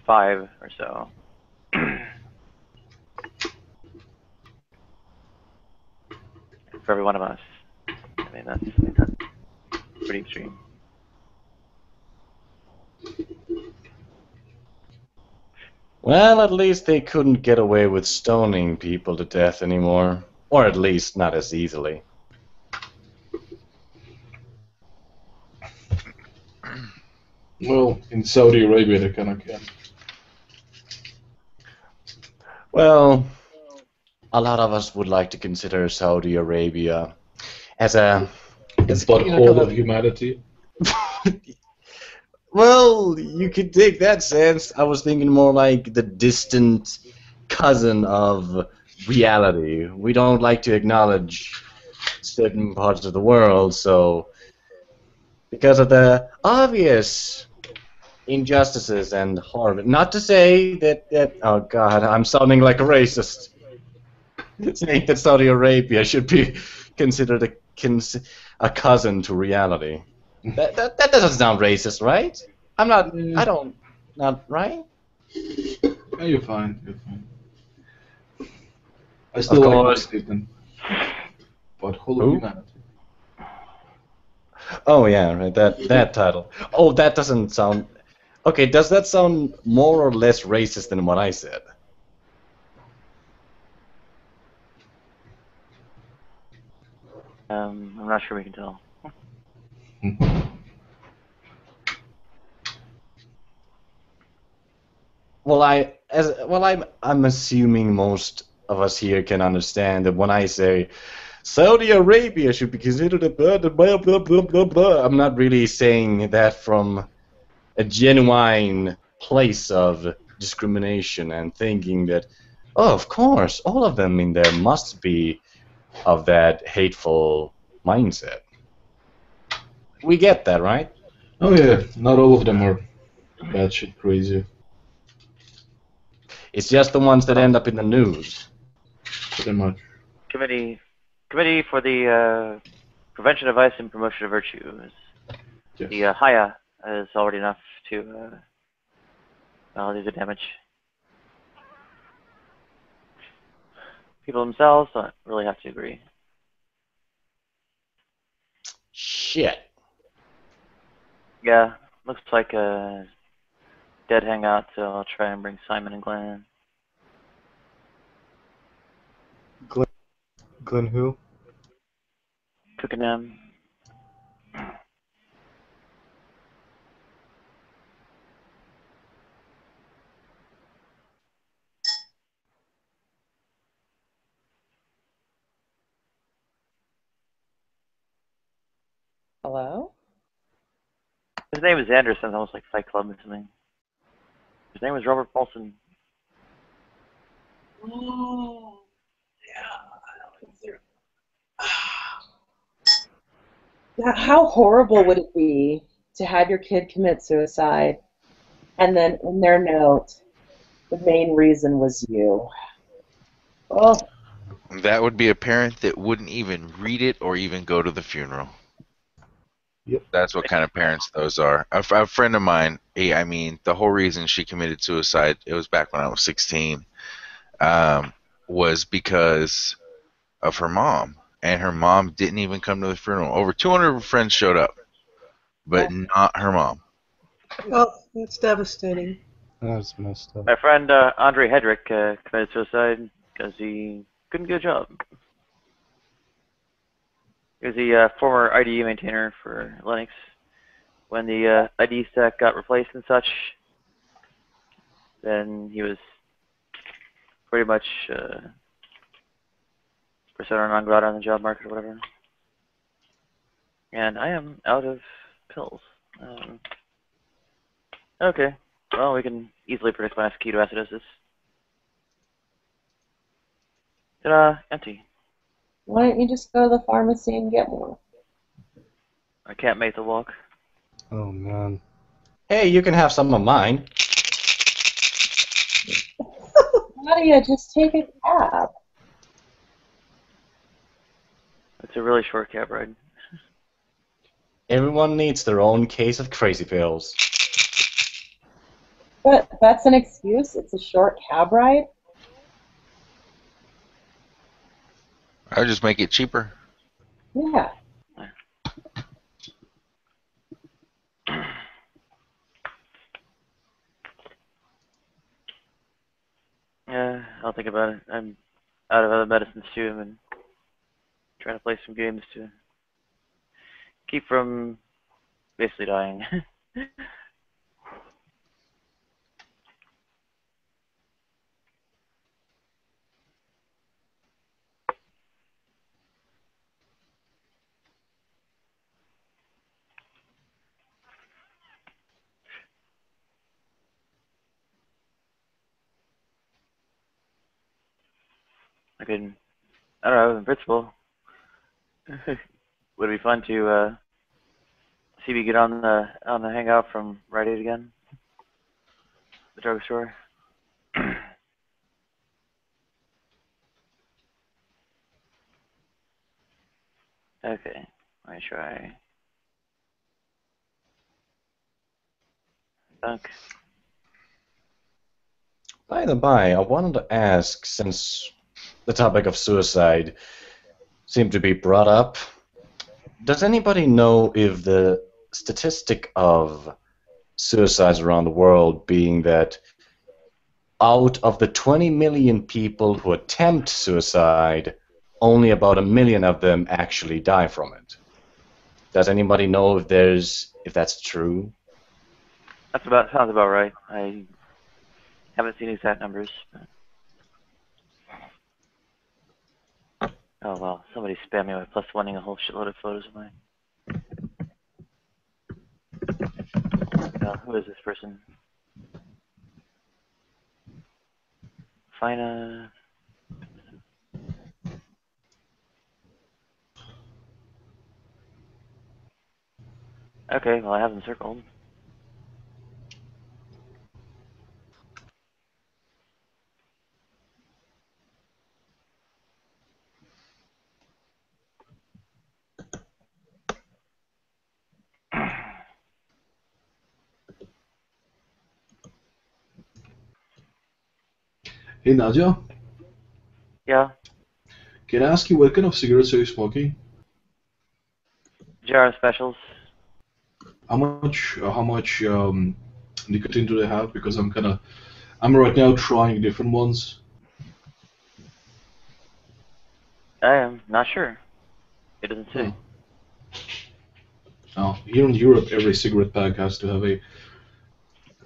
5 or so. For every one of us. I mean, that's pretty extreme. Well, at least they couldn't get away with stoning people to death anymore. Or at least not as easily. Well, in Saudi Arabia they kind of can. Well, a lot of us would like to consider Saudi Arabia as a... Butthole of humanity. Well, you could take that sense. I was thinking more like the distant cousin of reality. We don't like to acknowledge certain parts of the world, so because of the obvious injustices and harm. Not to say that oh god, I'm sounding like a racist. Saying that Saudi Arabia should be considered a cousin to reality. That doesn't sound racist, right? I'm not. I don't. Not right. Yeah, you're fine. You're fine. I still like my statement. Butthole of humanity. Oh yeah, right. That title. Oh, that doesn't sound. Okay, does that sound more or less racist than what I said? I'm not sure we can tell. Well, I'm assuming most of us here can understand that when I say Saudi Arabia should be considered a blah blah blah blah blah blah, I'm not really saying that from a genuine place of discrimination and thinking that, oh, of course, all of them in there must be of that hateful mindset. We get that, right? Oh yeah, not all of them are batshit crazy. It's just the ones that end up in the news. Pretty much. Committee for the Prevention of Vice and Promotion of Virtue. Yes. The HIA is already enough to do the damage. People themselves don't really have to agree. Shit. Yeah, looks like a dead hangout, so I'll try and bring Simon and Glenn in. Glenn who? Cooking them. Hello? His name is Zander, sounds almost like Fight Club or something. His name was Robert Paulson. Oh, yeah. How horrible would it be to have your kid commit suicide, and then in their note, the main reason was you? Oh. That would be a parent that wouldn't even read it or even go to the funeral. Yep. That's what kind of parents those are. A friend of mine, I mean, the whole reason she committed suicide, it was back when I was 16, was because of her mom. And her mom didn't even come to the funeral. Over 200 of her friends showed up, but not her mom. Oh, that's devastating. That's messed up. My friend Andre Hedrick committed suicide because he couldn't get a job. He was the former IDE maintainer for Linux. When the IDE stack got replaced and such, then he was pretty much persona non grata on the job market or whatever. And I am out of pills. Okay, well, we can easily predict my ketoacidosis. Ta-da, empty. Why don't you just go to the pharmacy and get more? I can't make the walk. Oh man. Hey, you can have some of mine. Nadia, just take a cab. It's a really short cab ride. Everyone needs their own case of crazy pills. But that's an excuse. It's a short cab ride. I'll just make it cheaper. Yeah. Yeah, I'll think about it. I'm out of other medicines too. I've been trying to play some games to keep from basically dying. I don't know, in principle, would it be fun to see me get on the hangout from Rite Aid again? The drugstore. Okay, let me try. Dunk. By the by, I wanted to ask, since the topic of suicide seemed to be brought up, does anybody know if the statistic of suicides around the world being that out of the 20 million people who attempt suicide, only about 1 million of them actually die from it? Does anybody know if that's true? Sounds about right. I haven't seen exact numbers. Oh well, somebody spammed me with +1ing a whole shitload of photos of mine. Who is this person? Fina. Okay, well I have them circled. Hey Nadia, Yeah, can I ask you what kind of cigarettes are you smoking? jar specials. How much nicotine do they have? Because I'm right now trying different ones. I am not sure. It doesn't Huh. say. Now, here in Europe, every cigarette pack has to have a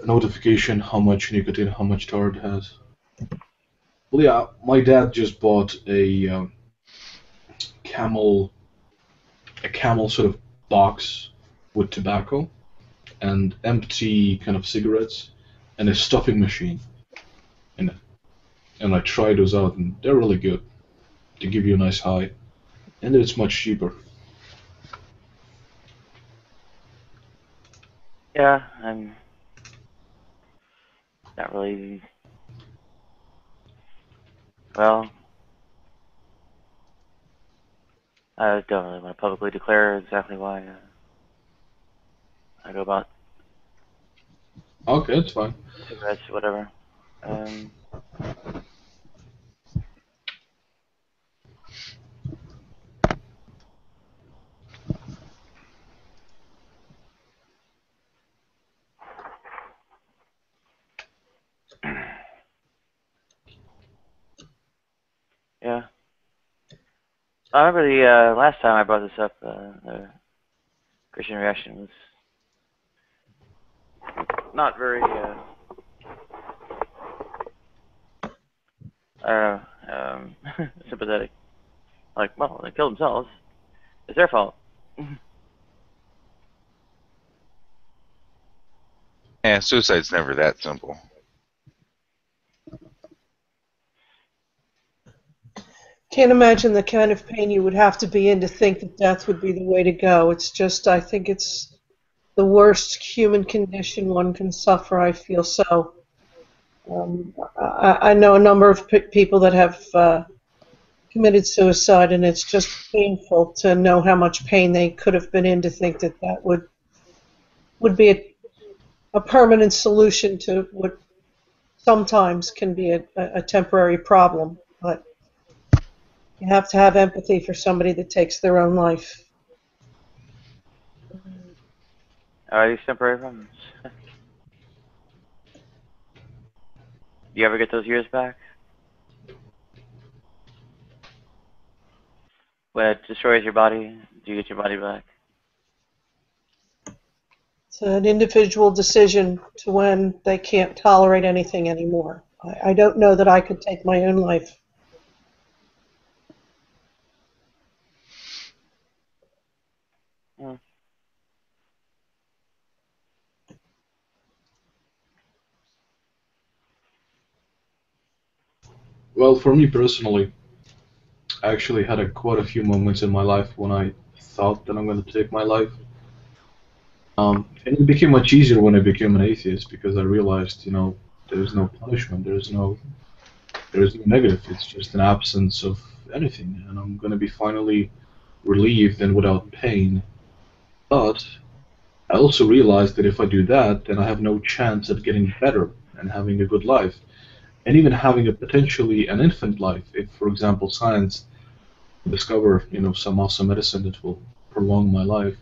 notification how much nicotine, how much tar it has. Well, yeah, my dad just bought camel, a camel sort of box with tobacco and empty kind of cigarettes and a stuffing machine in it. And I tried those out, and they're really good. They give you a nice high, and it's much cheaper. Yeah, I'm not really. Well, I don't really want to publicly declare exactly why I go about Okay, that's fine. cigarettes, whatever. Um, yeah. I remember the last time I brought this up, the Christian reaction was not very, I don't know, sympathetic. Like, well, they killed themselves. It's their fault. Yeah, suicide's never that simple. Can't imagine the kind of pain you would have to be in to think that death would be the way to go. It's just, I think it's the worst human condition one can suffer. I feel so. I know a number of people that have committed suicide, and it's just painful to know how much pain they could have been in to think that that would be a permanent solution to what sometimes can be a temporary problem. But you have to have empathy for somebody that takes their own life. Are these temporary problems? Do you ever get those years back? When it destroys your body, do you get your body back? It's an individual decision to when they can't tolerate anything anymore. I don't know that I could take my own life. Hmm. Well, for me personally, I actually had quite a few moments in my life when I thought that I'm going to take my life. And it became much easier when I became an atheist because I realized, there's no punishment, there's no negative. It's just an absence of anything, and I'm going to be finally relieved and without pain. But I also realized that if I do that, then I have no chance at getting better and having a good life, and even having a potentially an infinite life. If, for example, science discover, some awesome medicine that will prolong my life.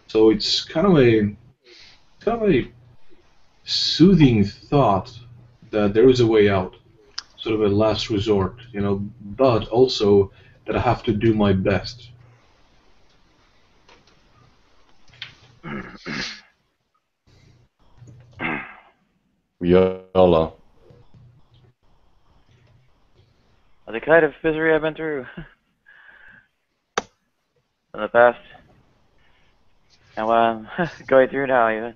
So it's kind of a soothing thought that there is a way out, sort of a last resort, but also that I have to do my best. YOLO. The kind of misery I've been through in the past, and what I'm going through now, even.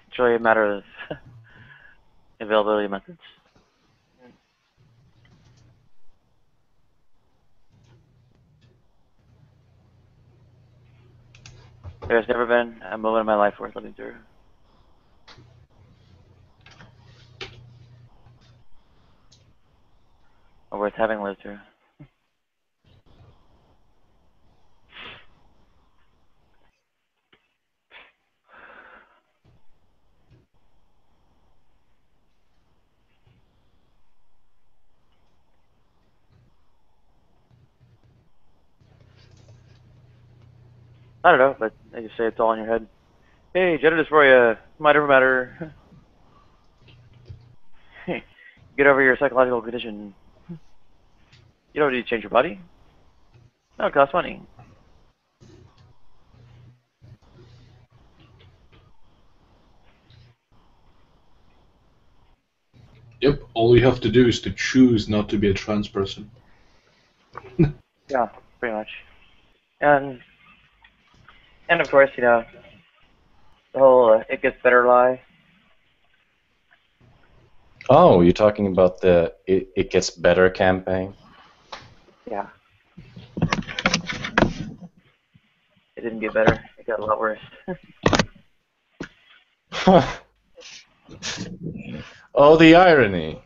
It's really a matter of availability of methods. There's never been a moment in my life worth living through. Or worth having lived through. I don't know, but they just say it's all in your head. Hey, gender dysphoria might never matter. Get over your psychological condition. You don't need to change your body. No, it costs money. Yep, all you have to do is to choose not to be a trans person. Yeah, pretty much. And of course, the whole it gets better lie. Oh, you're talking about the It Gets Better campaign? Yeah. It didn't get better. It got a lot worse. Oh, the irony.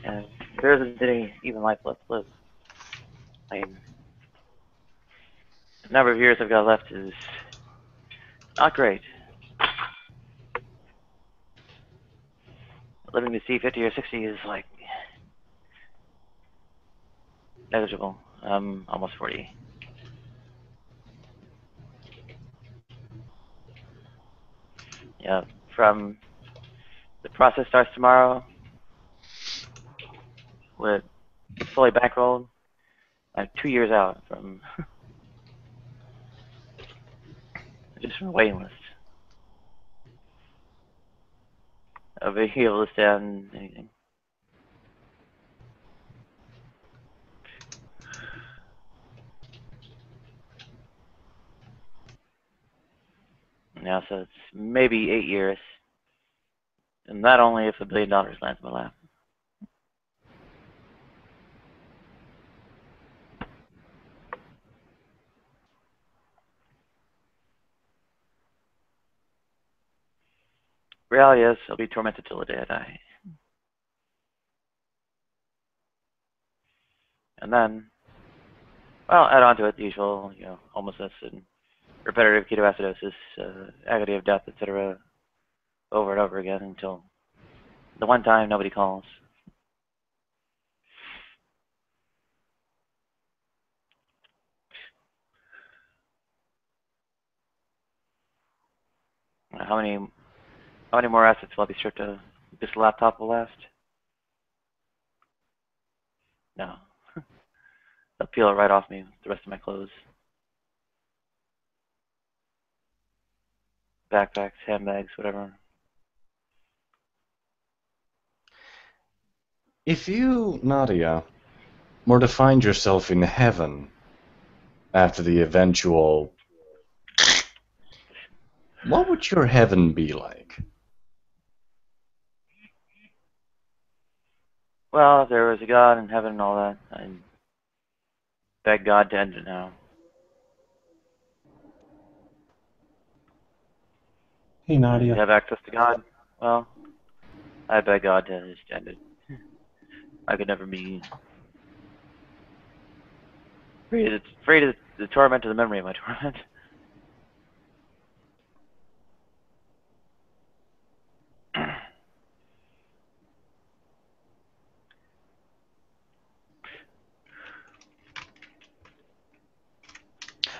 And there isn't any even life left to live. I mean, the number of years I've got left is not great. Living to see 50 or 60 is like negligible. I'm almost 40. Yeah, from the process starts tomorrow with fully bankrolled. I'm 2 years out from just from a waiting list of being able to stand anything. Yeah, so it's maybe 8 years, and not only if $1 billion lands in my lap. Reality is, I'll be tormented till the day I die. And then, Well, add on to it the usual, homelessness and repetitive ketoacidosis, agony of death, etc., over and over again until the one time nobody calls. How many more assets will I be stripped of? This laptop will last? No. They'll peel it right off me with the rest of my clothes. Backpacks, handbags, whatever. If you, Nadia, were to find yourself in heaven after the eventual, what would your heaven be like? Well, if there was a God in heaven and all that, I'd beg God to end it now. Hey, If Nadia. you have access to God, well, I beg God to just end it. I could never be free of the torment of the memory of my torment.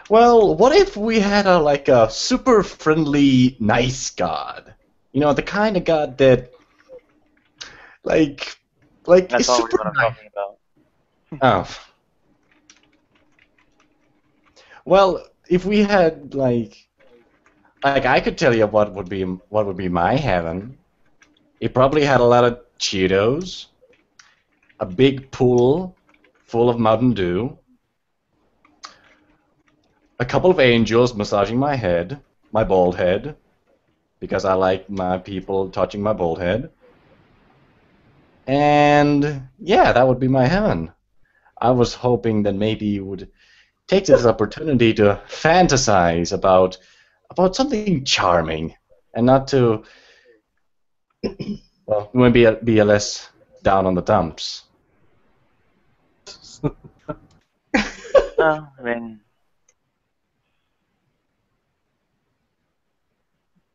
Well, what if we had a super friendly, nice God? You know, the kind of God that like That's is always super what I'm nice. talking about. Oh. Well, if we had like I could tell you what would be my heaven. It probably had a lot of Cheetos, a big pool full of Mountain Dew, a couple of angels massaging my head, my bald head, because I like my people touching my bald head. And yeah, that would be my heaven. I was hoping that maybe you would take this opportunity to fantasize about something charming and not to, well, you want to be a less down on the dumps. Well, I mean,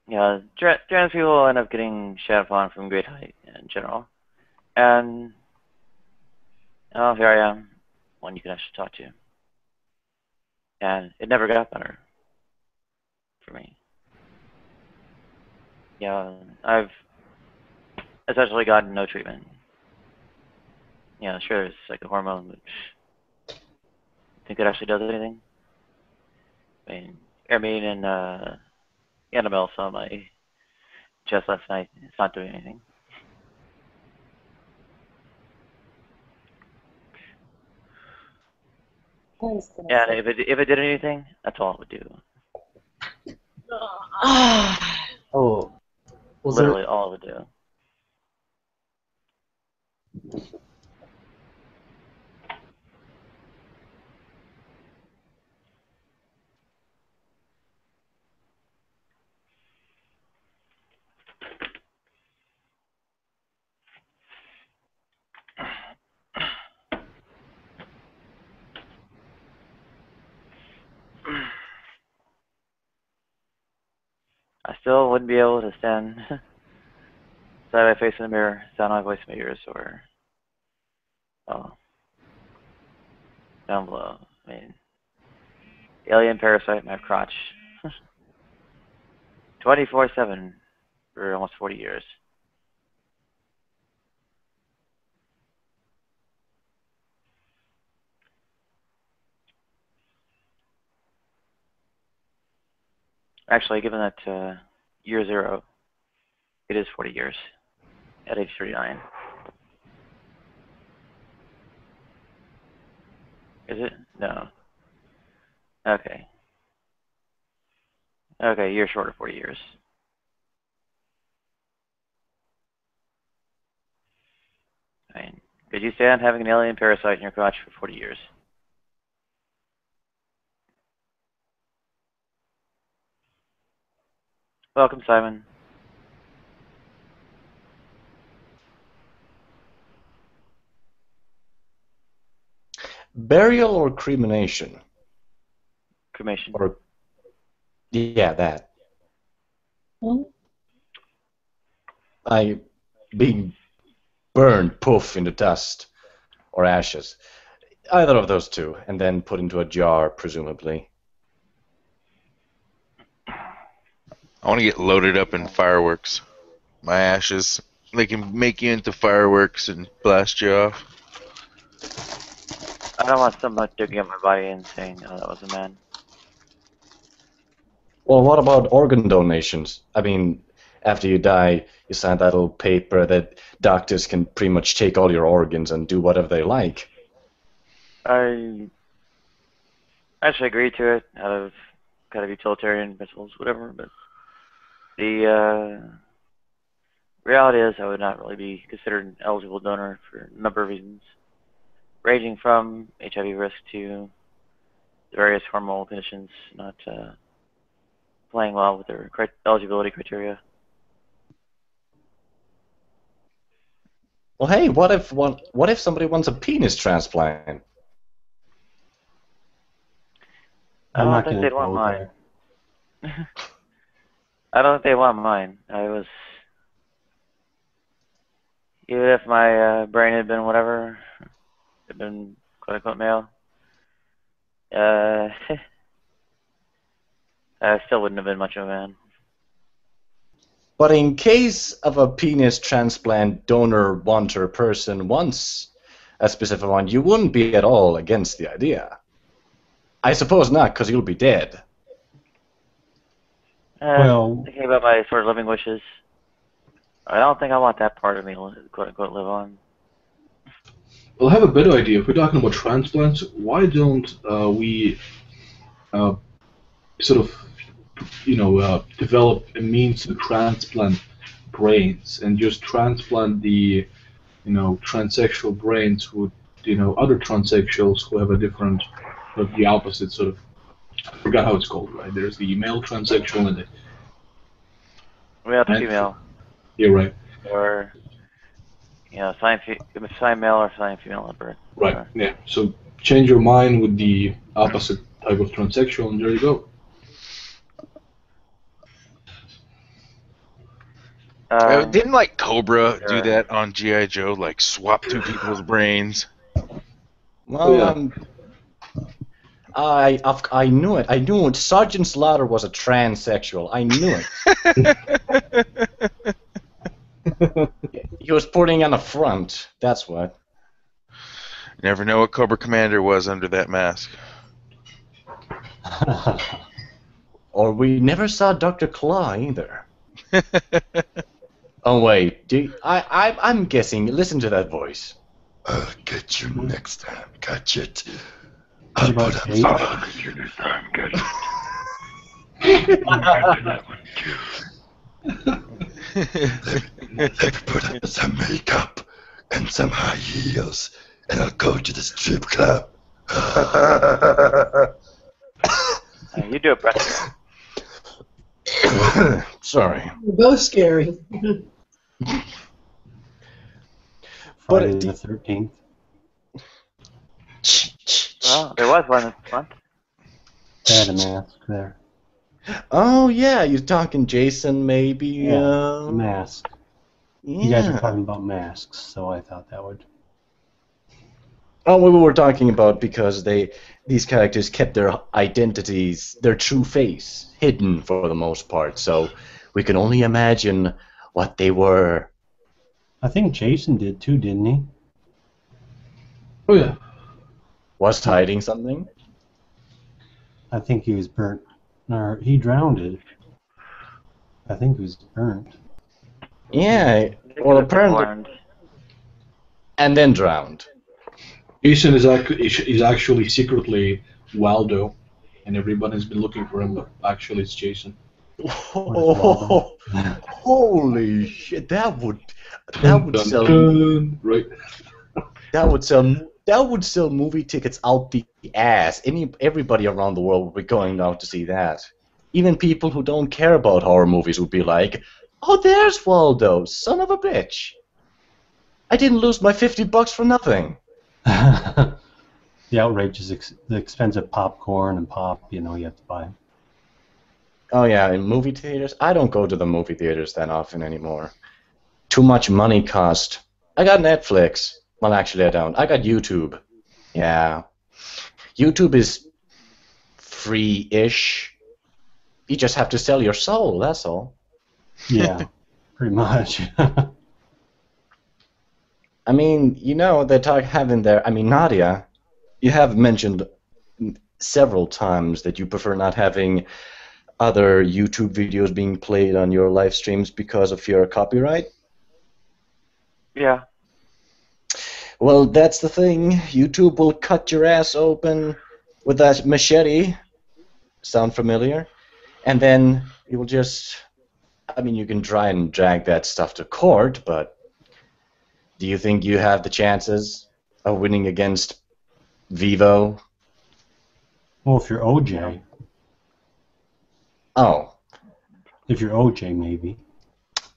yeah, trans people end up getting shat upon from great height in general. And, oh, here I am, one you can actually talk to. And it never got better for me. Yeah, I've essentially gotten no treatment. Yeah, sure, it's like a hormone, but think it actually does anything? I mean, Annabelle saw my chest last night. It's not doing anything. I was gonna Yeah, say. and if it did anything, that's all it would do. Oh, was there? Literally all it would do. I still wouldn't be able to stand side by face in the mirror, sound my voice in my ears, or down below. I mean, alien parasite in my crotch, 24/7 for almost 40 years. Actually, given that year zero, it is 40 years at age 39. Is it? No. Okay. Okay, you're short of 40 years. I mean, could you stand having an alien parasite in your crotch for 40 years? Welcome, Simon. burial or cremation? Cremation. Or yeah, that. I being burned, poof, into dust or ashes. Either of those two, and then put into a jar, presumably. I want to get loaded up in fireworks. My ashes, they can make you into fireworks and blast you off. I don't want someone digging up my body and saying, "Oh, that was a man." Well, what about organ donations? I mean, after you die, you sign that little paper that doctors can pretty much take all your organs and do whatever they like. I actually agree to it out of kind of utilitarian principles, whatever. But the reality is, I would not really be considered an eligible donor for a number of reasons, ranging from HIV risk to the various hormonal conditions not playing well with their eligibility criteria. Well, hey, what if somebody wants a penis transplant? I I'm don't not think going they'd to want go mine. there. I don't think they want mine. Even if my brain had been whatever, had been quote unquote male, I still wouldn't have been much of a man. But in case of a penis transplant donor wanter person wants a specific one, you wouldn't be at all against the idea. I suppose not, because you'll be dead. Well, Thinking about my sort of living wishes, I don't think I want that part of me to quote unquote live on. Well, I have a better idea. If we're talking about transplants, why don't we sort of, develop a means to transplant brains and just transplant the, transsexual brains with, other transsexuals who have a different, the opposite sort of. I forgot how it's called, right? There's the male transsexual and the. Male to female. Yeah, right. Or, sign male or sign female at birth. Right, yeah. So change your mind with the opposite type of transsexual, and there you go. Didn't like Cobra do that on G.I. Joe? Like swap two people's brains? Well, I knew it. I knew it. Sergeant Slaughter was a transsexual. I knew it. He was putting on a front. That's what. Never know what Cobra Commander was under that mask. Or we never saw Dr. Claw either. Oh wait, I'm guessing. Listen to that voice. I'll get you next time. Catch it. I'll put up some. I'll get you next time. Catch it. Let me put on some makeup and some high heels, and I'll go to the strip club. You do it, Brett. Sorry. They're both scary. Friday the 13th. Well, there was one this month. They had a mask there. Oh yeah, you're talking Jason, maybe. Yeah, mask. Yeah. You guys are talking about masks, so I thought that would. Oh, we were talking about because these characters kept their identities, their true face, hidden for the most part. So we can only imagine what they were. I think Jason did too, didn't he? Oh yeah. Was hiding something? I think he was burnt. Or he drowned it. I think he was burnt. Yeah, well apparently. And then drowned. Jason is actually secretly Waldo, and everybody's been looking for him, but actually it's Jason. Oh, holy shit! That would sell. Right. That would sell movie tickets out the ass. Everybody around the world would be going out to see that. Even people who don't care about horror movies would be like, "Oh, there's Waldo, son of a bitch! I didn't lose my $50 for nothing." Yeah, The outrageous, the expensive popcorn and pop, you have to buy. Oh yeah, in movie theaters? I don't go to the movie theaters that often anymore. Too much money cost. I got Netflix. Well, actually I don't. I got YouTube. Yeah. YouTube is free-ish. You just have to sell your soul, that's all. Yeah, pretty much. I mean, they're having their... I mean, Nadia, you have mentioned several times that you prefer not having other YouTube videos being played on your live streams because of your copyright? Yeah. Well, that's the thing. YouTube will cut your ass open with that machete. Sound familiar? And then it will just... I mean, you can try and drag that stuff to court, but do you think you have the chances of winning against Vivo? Well, if you're OJ. Oh. If you're OJ, maybe.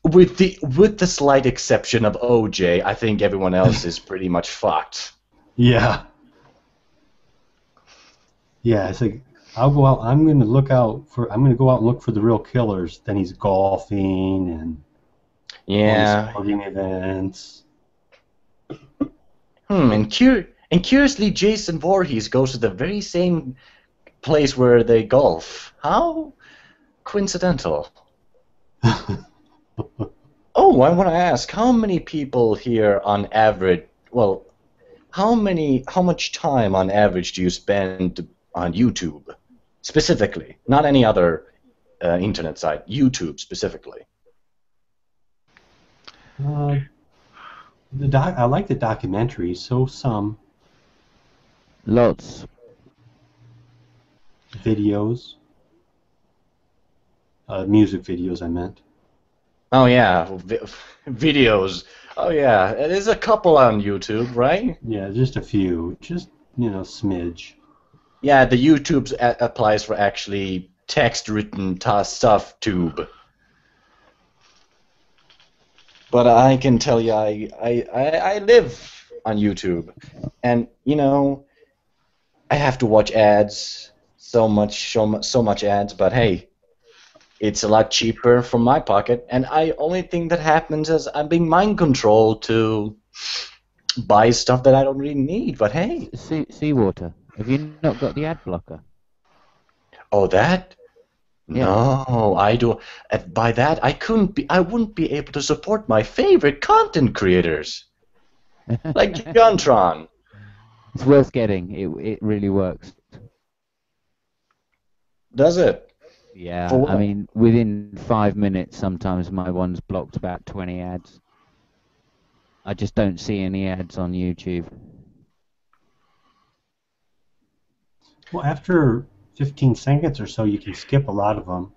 With the slight exception of OJ, I think everyone else is pretty much fucked. Yeah. Yeah, it's like I'm going to go out and look for the real killers. Then he's golfing and sporting events. And curiously, Jason Voorhees goes to the very same place where they golf. How coincidental. Oh, I want to ask, how many people here on average, well, how much time on average do you spend on YouTube, specifically? Not any other internet site, YouTube specifically. I like the documentaries, so some. Lots. Videos. Music videos, I meant. Oh yeah, videos. Oh yeah, there's a couple on YouTube, right? Yeah, just a few, just smidge. Yeah, the YouTube applies for actually text-written stuff tube. But I can tell you, I live on YouTube, and I have to watch ads, so much ads. But hey, it's a lot cheaper from my pocket, and only thing that happens is I'm being mind controlled to buy stuff that I don't really need. But hey, seawater. Have you not got the ad blocker? Oh, that? Yeah. No, I do. By that, I wouldn't be able to support my favorite content creators, like Guntron. It's worth getting. It really works. Does it? Yeah, For what? I mean, within 5 minutes, sometimes my one's blocked about 20 ads. I just don't see any ads on YouTube. Well, after 15 seconds or so, you can skip a lot of them,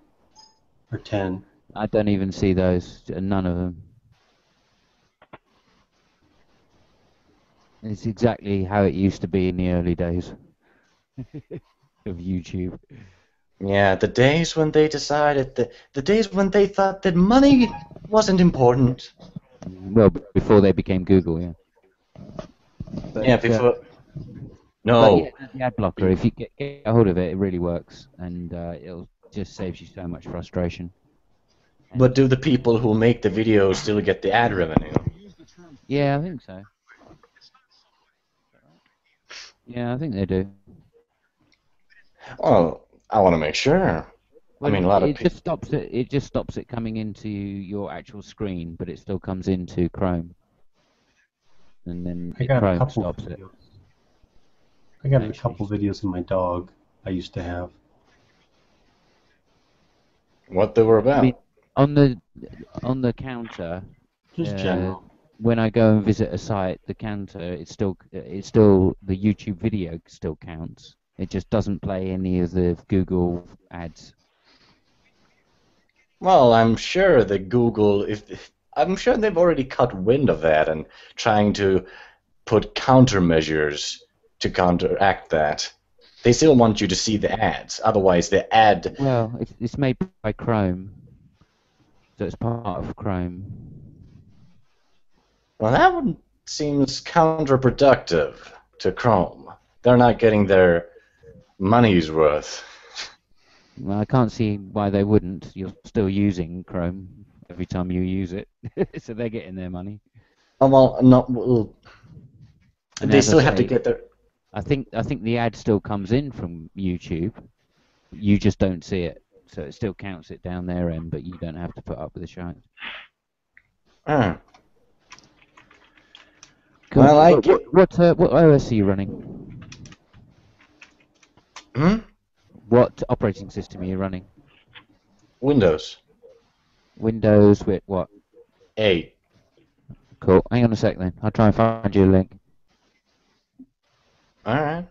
or 10. I don't even see those, none of them. It's exactly how it used to be in the early days of YouTube. Yeah, the days when they decided the days when they thought that money wasn't important. Well, before they became Google, yeah. But, Yeah, before. No. But yeah, the ad blocker, if you get a hold of it, it really works, and it'll just saves you so much frustration. But do the people who make the videos still get the ad revenue? Yeah, I think so. Yeah, I think they do. Well, I want to make sure. Well, I mean, a lot of it just stops it. It just stops it coming into your actual screen, but it still comes into Chrome, and then Chrome stops it. I got a couple videos of my dog I used to have. What they were about? I mean, on the counter. Just general. When I go and visit a site, the counter it's still the YouTube video still counts. It just doesn't play any of the Google ads. Well, I'm sure that Google, I'm sure they've already cut wind of that and trying to put countermeasures to counteract that. They still want you to see the ads, otherwise the ad... Well, it's made by Chrome, so it's part of Chrome. Well, that one seems counterproductive to Chrome. they're not getting their money's worth. Well, I can't see why they wouldn't. You're still using Chrome every time you use it, so they're getting their money. Oh, well, no, well, And they as I still have to say, get their. I think the ad still comes in from YouTube. You just don't see it, so it still counts it down their end, but you don't have to put up with the shite. Ah. Cool. Well, I What OS are you running? What operating system are you running? Windows. Windows with what? 8. Cool. Hang on a sec then. I'll try and find you a link. Alright.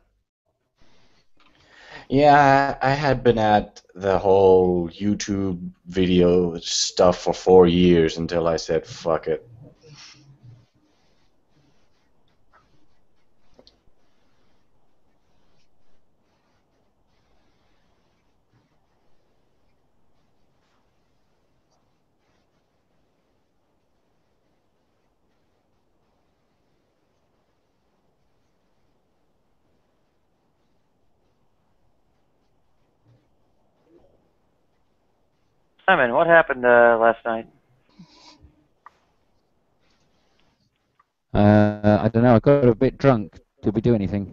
Yeah, I had been at the whole YouTube video stuff for 4 years until I said, fuck it. Simon, what happened last night? I don't know. I got a bit drunk. Did we do anything?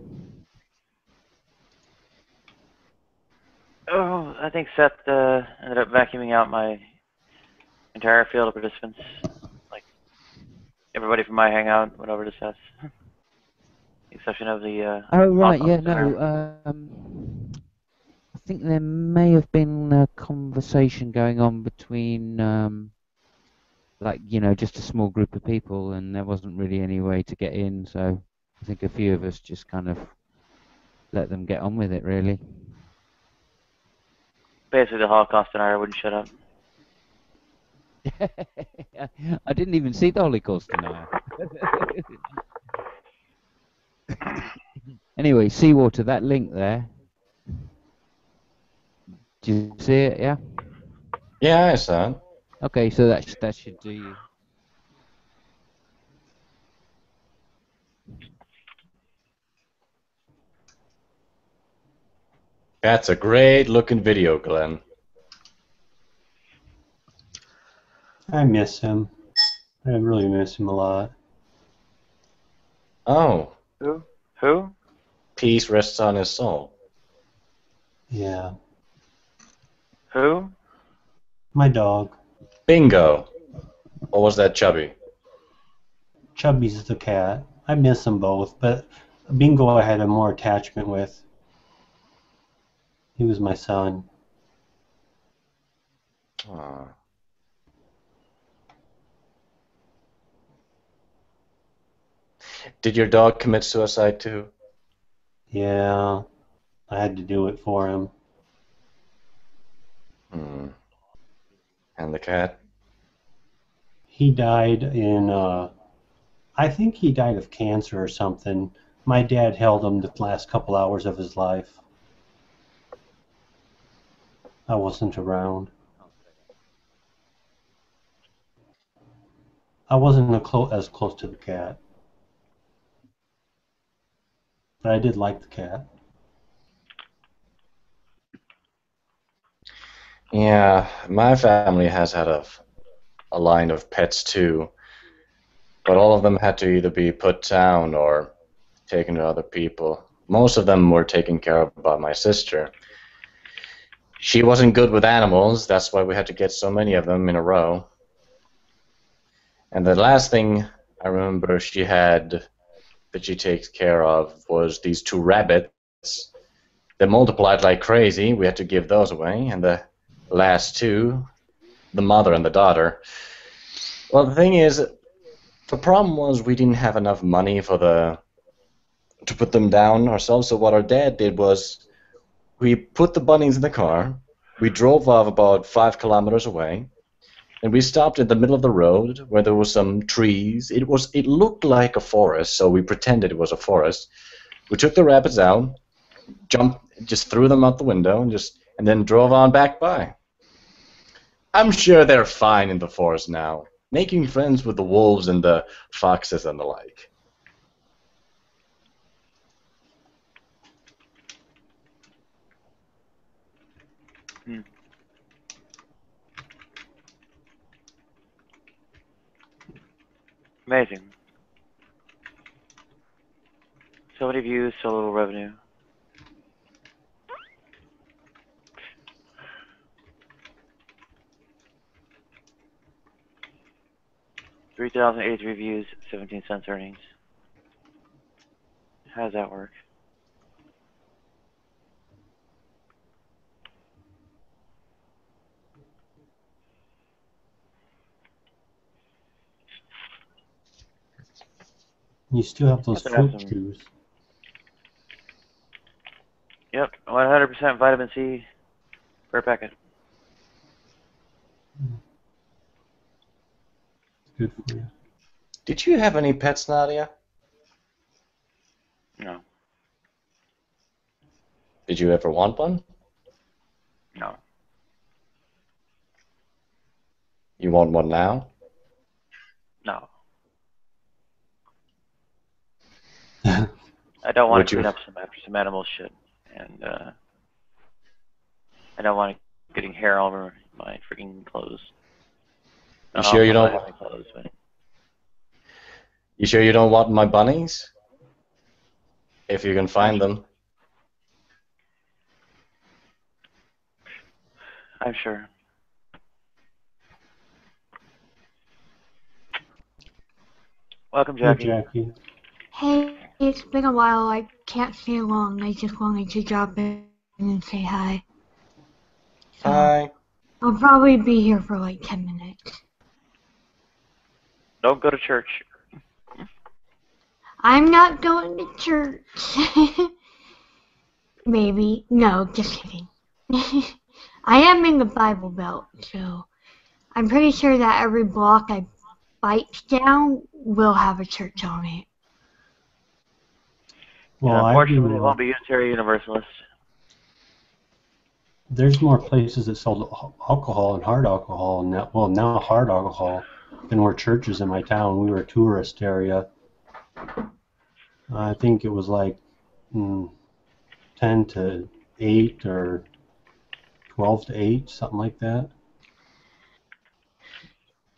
Oh, I think Seth ended up vacuuming out my entire field of participants. Like, everybody from my hangout went over to Seth's. The exception of the... Oh, right, yeah, center. no. I think there may have been a conversation going on between, like, you know, just a small group of people, and there wasn't really any way to get in, so I think a few of us just kind of let them get on with it, really. Basically, the Holocaust denier wouldn't shut up. I didn't even see the Holocaust denier. Anyway, Seawater, that link there. Do you see it, yeah? Yeah, I saw it. Okay, so that should do you. That's a great looking video, Glenn. I miss him. I really miss him a lot. Oh. Who? Peace rests on his soul. Yeah. Who? My dog. Bingo. Or was that Chubby? Chubby's the cat. I miss them both, but Bingo I had a more attachment with. He was my son. Aww. Did your dog commit suicide too? Yeah. I had to do it for him. Hmm. And the cat? He died in, I think he died of cancer or something. My dad held him the last couple hours of his life. I wasn't around. I wasn't as close to the cat. But I did like the cat. Yeah, my family has had a line of pets too, but all of them had to either be put down or taken to other people. Most of them were taken care of by my sister. She wasn't good with animals, that's why we had to get so many of them in a row. And the last thing I remember she had that she takes care of was these 2 rabbits. They multiplied like crazy, we had to give those away, and the last 2, the mother and the daughter. Well, the thing is, the problem was we didn't have enough money for to put them down ourselves, so what our dad did was we put the bunnies in the car, we drove off about 5 kilometers away, and we stopped in the middle of the road where there were some trees. It looked like a forest, so we pretended it was a forest. We took the rabbits out, just threw them out the window, and then drove on back by. I'm sure they're fine in the forest now, making friends with the wolves and the foxes and the like. Well, I mean, if you want to be a pet, you can be a pet. It's just, you know, you gotta have a place to be. Amazing. So many views, so little revenue. $3,083 views, 17 cents earnings. How does that work? You still have those Yes, I have fruit some. juice. Yep, 100% vitamin C per packet. Good for you. Did you have any pets, Nadia? No. Did you ever want one? No. You want one now? No. I don't want Would to clean you? up after some animal shit, and I don't want it getting hair all over my freaking clothes. You sure you don't? I have any clothes, but You sure you don't want my bunnies? If you can find them. I'm sure. Welcome, Hey, Jackie. Jackie. Hey, it's been a while. I can't stay long. I just wanted to drop in and say hi. So, Hi. I'll probably be here for like 10 minutes. Don't go to church. I'm not going to church. Maybe. No, just kidding. I am in the Bible Belt, so I'm pretty sure that every block I bike down will have a church on it. Well, Unfortunately, it won't be Unitarian Universalist. There's more places that sell alcohol and hard alcohol, now hard alcohol, than were churches in my town. We were a tourist area. I think it was like 10 to 8 or 12 to 8, something like that.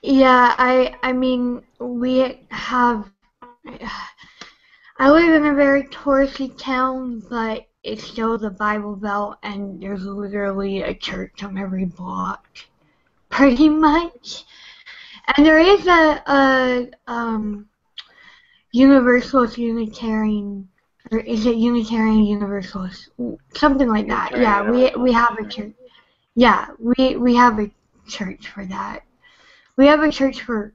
Yeah, I mean, we have. I live in a very touristy town, but it's still the Bible Belt, and there's literally a church on every block, pretty much. And there is a Universalist Unitarian, or is it Unitarian Universalist? Something like that. Yeah, we have a church. Yeah, we have a church for that. We have a church for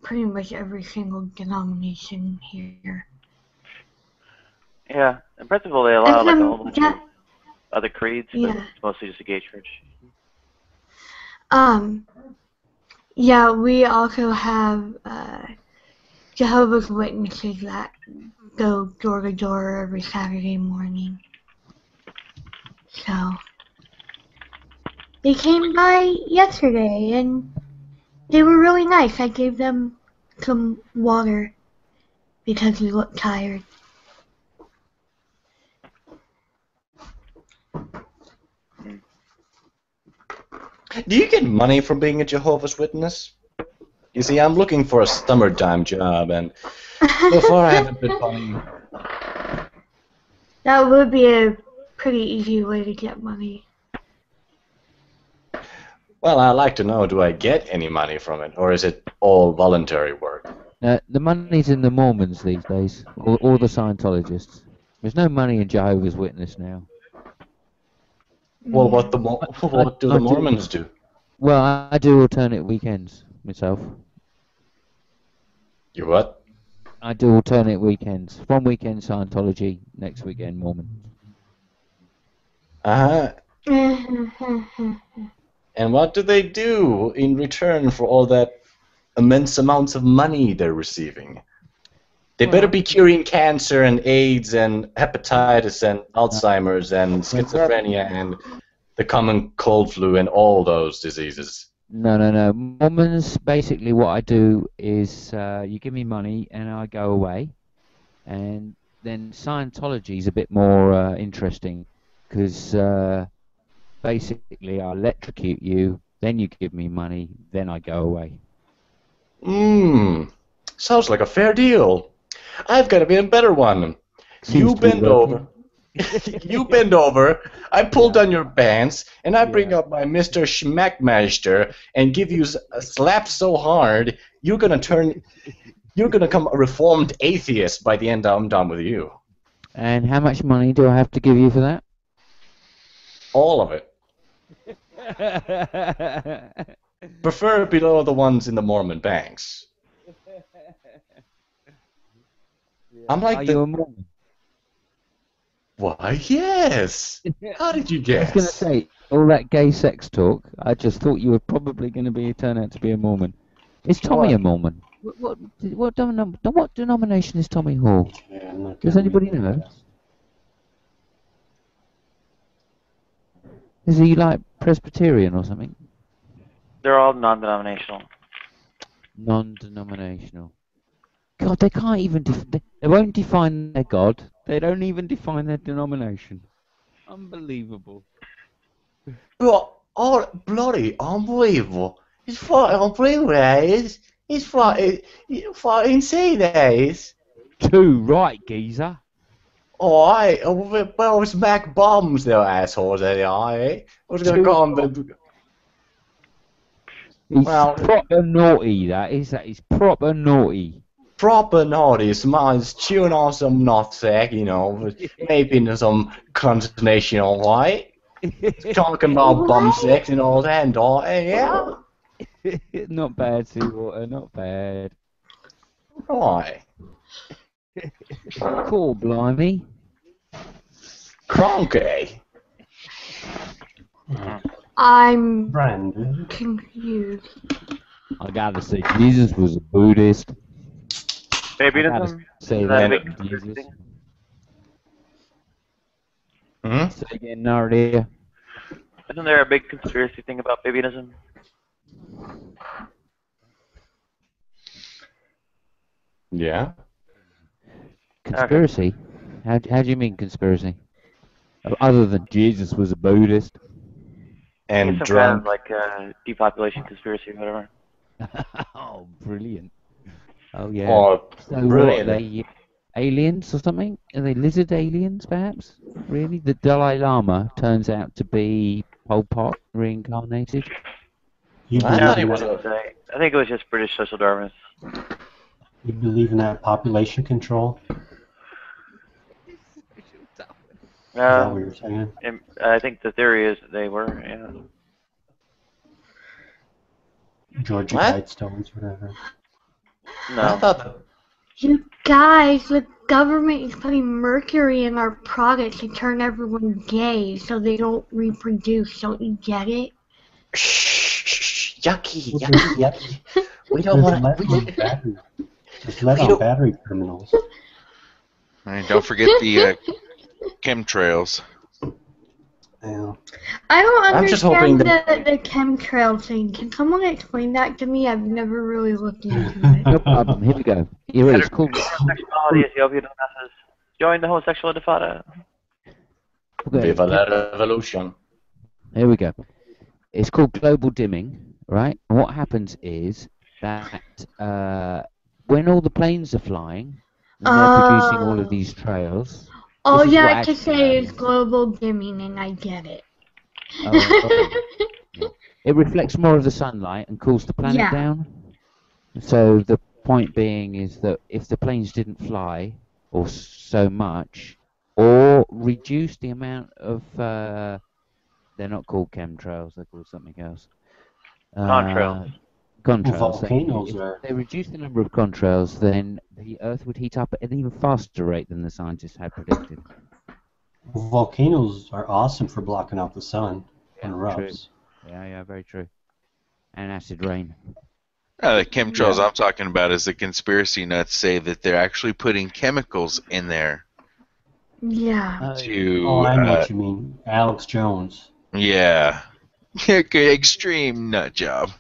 pretty much every single denomination here. Yeah, in principle, they allow like a whole bunch of other creeds, but it's mostly just a gay church. Yeah, we also have Jehovah's Witnesses that go door to door every Saturday morning. So they came by yesterday and they were really nice. I gave them some water because we looked tired. Do you get money from being a Jehovah's Witness? You see, I'm looking for a summertime job, and so far I haven't been money. That would be a pretty easy way to get money. Well, I'd like to know, do I get any money from it, or is it all voluntary work? The money's in the Mormons these days, or the Scientologists. There's no money in Jehovah's Witness now. Well, what do the Mormons do? Well, I do alternate weekends myself. You what? I do alternate weekends. One weekend Scientology, next weekend Mormon. And what do they do in return for all that immense amounts of money they're receiving? They better be curing cancer and AIDS and hepatitis and Alzheimer's and schizophrenia and the common cold flu and all those diseases. No. Mormons, basically what I do is you give me money and I go away. And then Scientology is a bit more interesting because basically I electrocute you, then you give me money, then I go away. Sounds like a fair deal. I've got a bit better one. Seems You to be bend working. over. You bend over, I pull Yeah. down your pants, and I bring Yeah. up my Mr. Schmackmeister and give you a slap so hard, you're gonna come a reformed atheist by the end I'm done with you. And how much money do I have to give you for that? All of it. Prefer below the ones in the Mormon banks. I'm Are like you a Mormon? Why, yes. How did you I was going to guess? say, all that gay sex talk, I just thought you were probably going to turn out to be a Mormon. Is Tommy a What? Mormon? What denomination is Tommy Hall? Yeah, I'm not Does gonna anybody read know? that. Is he like Presbyterian or something? They're all non-denominational. Non-denominational. God, they can't even. They won't define their God. They don't even define their denomination. Unbelievable. But, oh, bloody unbelievable. It's fucking unbelievable, that is. It's fucking insane, that is. Too right, geezer. Alright, well, it's Mac bombs, they're assholes, they are, eh? What's gonna Too call them? He's Well, proper naughty, that is. That is proper naughty. proper naughty. Mine's chewing on some nutsack, you know, with maybe in some continuation, alright? Talking about bum sex and all that and all, yeah? Not bad, Seawater, not bad. Right. Cool, blimey. Cronky. I'm Brandon. confused. I gotta say, Jesus was a Buddhist. I gotta Babyism? say Is that a that, big conspiracy Jesus. thing? Hmm? Say again, Nardia. Isn't there a big conspiracy thing about babyism? Yeah. Conspiracy? How do you mean conspiracy? Other than Jesus was a Buddhist. And Some drunk. kind of like depopulation conspiracy or whatever. Oh, brilliant. Oh, yeah. Oh, So brilliant. what, they aliens or something? Are they lizard aliens, perhaps? Really? The Dalai Lama turns out to be Pol Pot reincarnated? You I Yeah, thought believe he in was that? I think it was just British social Darwinists. You believe in that population control? Is that what you're saying? I think the theory is that they were, yeah. Georgia What? Guidestones, whatever. I No. thought that. You guys, the government is putting mercury in our products to turn everyone gay so they don't reproduce. Don't you get it? Shh, yucky, Well, yucky, yucky. We don't There's want lead to. on battery. There's lead We on don't- battery terminals. And don't forget the chemtrails. Yeah. I don't I'm just hoping understand the chemtrail thing. Can someone explain that to me? I've never really looked into No it. problem. Here we go. Here it is. Cool. Heterosexuality is the opiate of masses. Join the homosexual intifada. Okay. Viva la revolution. Here we go. It's called global dimming, right? And what happens is that when all the planes are flying, and they're producing all of these trails. All this is you what have to actually say is happens. global dimming, and I get it. Oh, okay. Yeah. It reflects more of the sunlight and cools the planet Yeah. down. So the point being is that if the planes didn't fly, or so much, or reduce the amount of they're not called chemtrails, they're called something else. Contrails. Contrails. Volcanoes If are. they reduce the number of contrails, then the Earth would heat up at an even faster rate than the scientists had predicted. Volcanoes are awesome for blocking out the sun and erupts. Yeah, very true. And acid rain. The chemtrails I'm talking about is the conspiracy nuts say that they're actually putting chemicals in there Yeah. to. Oh, I know what you mean. Alex Jones. Yeah. Extreme nut job.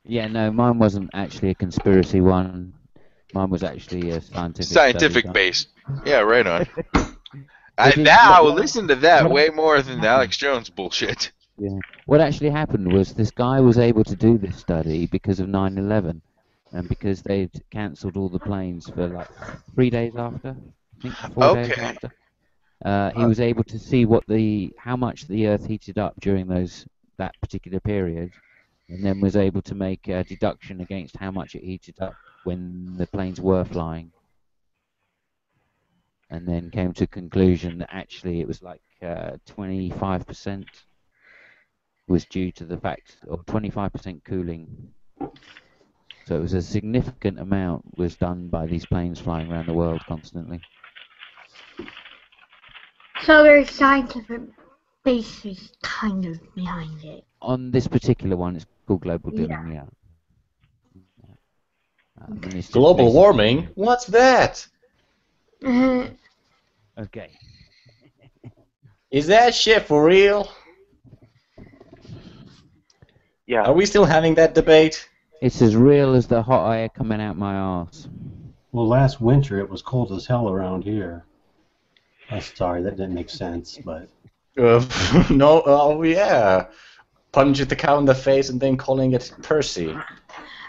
Yeah, no, mine wasn't actually a conspiracy one. Mine was actually a scientific. Scientific study. based. Yeah, right on. If it's I will what- listen to that what- way more than the Alex Jones bullshit. Yeah. What actually happened was this guy was able to do this study because of 9/11, and because they'd cancelled all the planes for like 3 days after, I think 4 days Okay. after. He was able to see how much the Earth heated up during that particular period, and then was able to make a deduction against how much it heated up when the planes were flying, and then came to a conclusion that actually it was like 25% was due to the fact, or 25% cooling. So it was a significant amount was done by these planes flying around the world constantly. So there's scientific basis kind of behind it. On this particular one, it's called global Yeah. dimming, yeah. And it's just Global basically, warming? What's that? okay. Is that shit for real? Yeah. Are we still having that debate? It's as real as the hot air coming out my arse. Well, last winter it was cold as hell around here. Sorry, that didn't make sense, but No, oh yeah. Punch the cow in the face and then calling it Percy.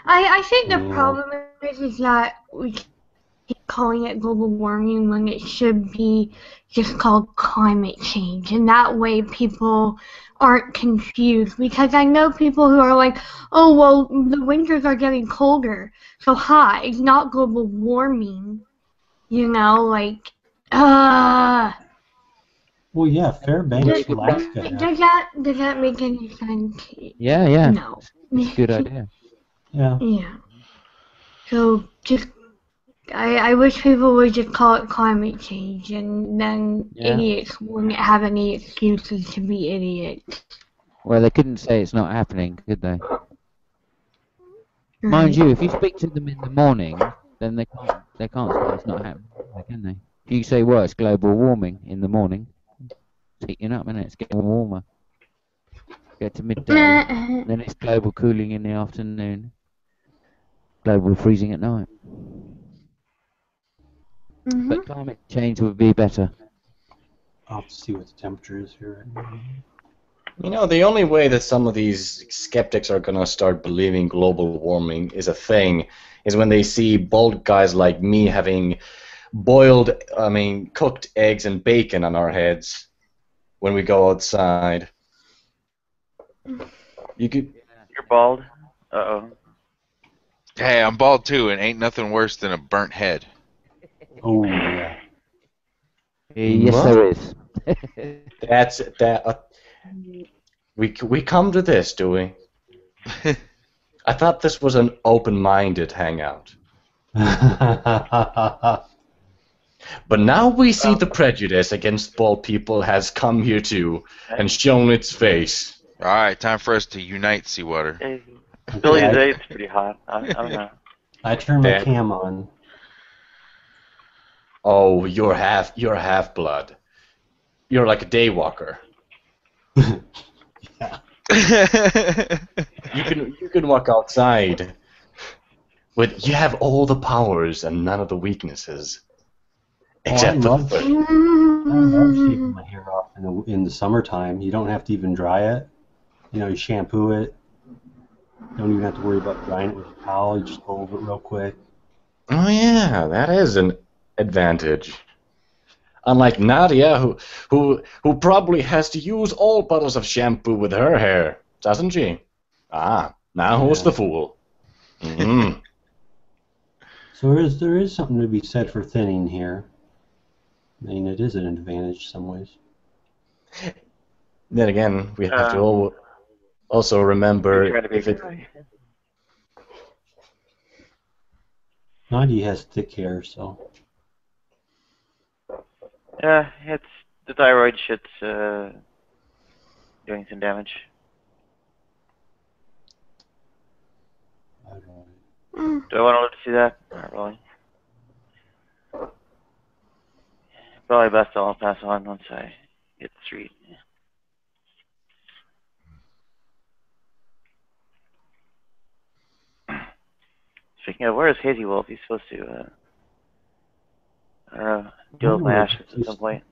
I think the Yeah. problem is that we keep calling it global warming when it should be just called climate change, and that way people aren't confused. Because I know people who are like, oh well, the winters are getting colder, so it's not global warming. You know, like, Well, yeah, Fairbanks, Alaska. does that make any sense? Yeah. No. It's a good idea. Yeah. Yeah. So just I wish people would just call it climate change, and then Yeah. idiots wouldn't have any excuses to be idiots. Well, they couldn't say it's not happening, could they? Mind you, if you speak to them in the morning, then they can't say it's not happening, can they? If you say, well, it's global warming in the morning, it's heating up, and it's getting warmer. Get to midday, then it's global cooling in the afternoon, global freezing at night. But climate change would be better. I'll have to see what the temperature is here right now. You know, the only way that some of these skeptics are going to start believing global warming is a thing is when they see bald guys like me having cooked eggs and bacon on our heads when we go outside. You could. You're bald. Uh-oh. Hey, I'm bald too, and ain't nothing worse than a burnt head. Oh, yeah. Yes, What? there is. That's that. We come to this, do we? I thought this was an open-minded hangout. But now we see the prejudice against bald people has come here too and shown its face. All right, time for us to unite, Seawater. Hey, Billy's eight's pretty hot. I don't know. I turned my That- cam on. Oh, you're half blood. You're like a daywalker. Yeah. You can walk outside, but you have all the powers and none of the weaknesses, except for the third. I love shaving my hair off in the summertime. You don't have to even dry it. You know, you shampoo it. Don't even have to worry about drying it with a towel. You just go over it real quick. Oh yeah, that is an advantage. Unlike Nadia, who probably has to use all bottles of shampoo with her hair, doesn't she? Ah, now who's Yeah. the fool? Mm. So there is something to be said for thinning here. I mean, it is an advantage in some ways. Then again, we have to also You're remember trying to be if it. right. Nadia has thick hair, so. Yeah, it's the thyroid shit's doing some damage. I don't know. Do I want to live to see that? Not really. Probably best I'll pass on once I get the street. Speaking of, where is Hazy Wolf? He's supposed to, I don't know, deal with my ashes at some point.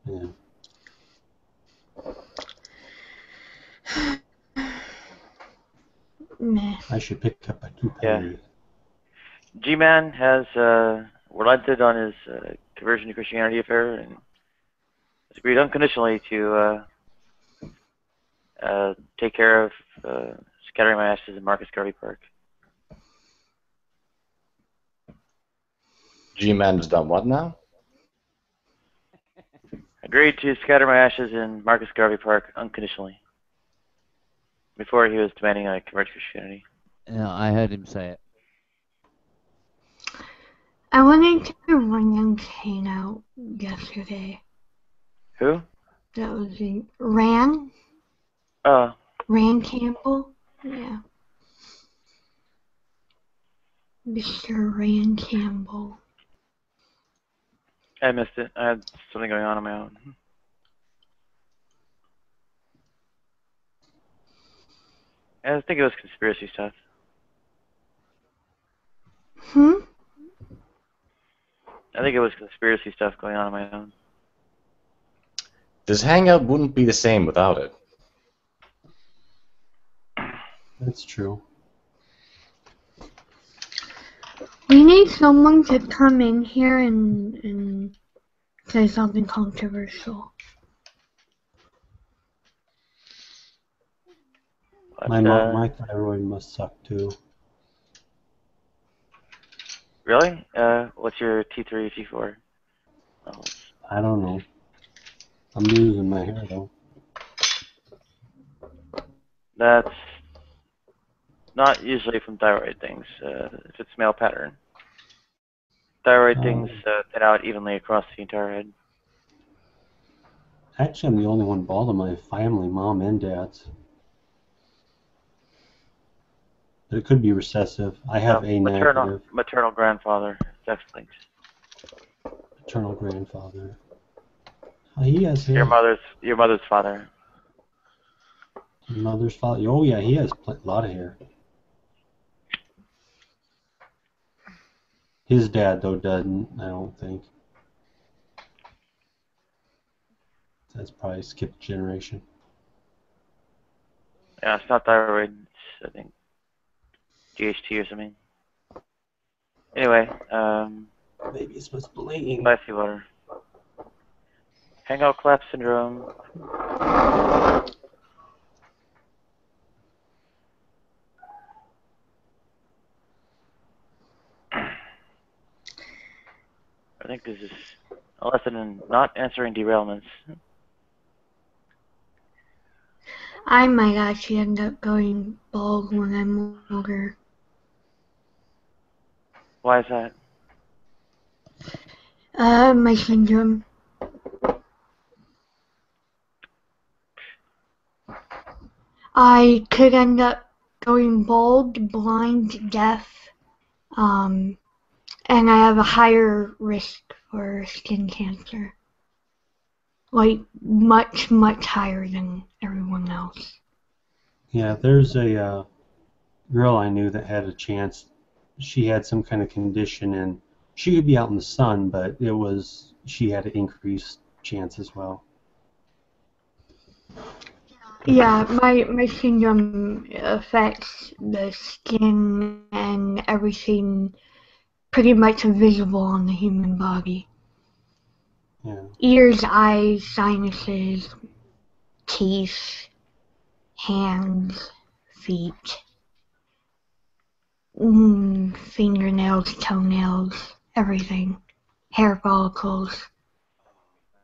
Yeah. Meh. I should pick up a toupee. Yeah. G-Man has relented on his conversion to Christianity affair and has agreed unconditionally to take care of scattering my ashes in Marcus Garvey Park. G-Man's done what now? Agreed to scatter my ashes in Marcus Garvey Park unconditionally. Before he was demanding I convert to Christianity. Yeah, I heard him say it. I went to Rand hangout yesterday. Who? That was Rand? Oh. Rand Campbell? Yeah. Mr. Rand Campbell. I missed it. I had something going on my own. I think it was conspiracy stuff. I think it was conspiracy stuff going on my own. This hangout wouldn't be the same without it. That's true. We need someone to come in here and say something controversial. But, My thyroid must suck too. Really? What's your T3, T4 levels? I don't know. I'm losing my hair though. That's not usually from thyroid things, if it's male pattern. Thyroid things thin out evenly across the entire head. Actually, I'm the only one bald in my family, mom and dad's. But it could be recessive. I have A negative. Maternal grandfather, sex linked. Maternal grandfather. Oh, he has hair. Your mother's father. Mother's father. Oh yeah, he has a lot of hair. His dad though doesn't. I don't think. That's probably skipped generation. Yeah, it's not thyroid. It's, I think, GHT or something. Anyway, maybe it's what's bleeding. Spicy water. Hangout collapse syndrome. I think this is a lesson in not answering derailments. I might actually end up going bald when I'm older. Why is that? My syndrome. I could end up going bald, blind, deaf, and I have a higher risk for skin cancer. Like, much, much higher than everyone else. Yeah, there's a girl I knew that had a chance. She had some kind of condition, and she could be out in the sun, but she had an increased chance as well. Yeah, my syndrome affects the skin and everything pretty much visible on the human body. Yeah. Ears, eyes, sinuses, teeth, hands, feet, fingernails, toenails, everything. Hair follicles,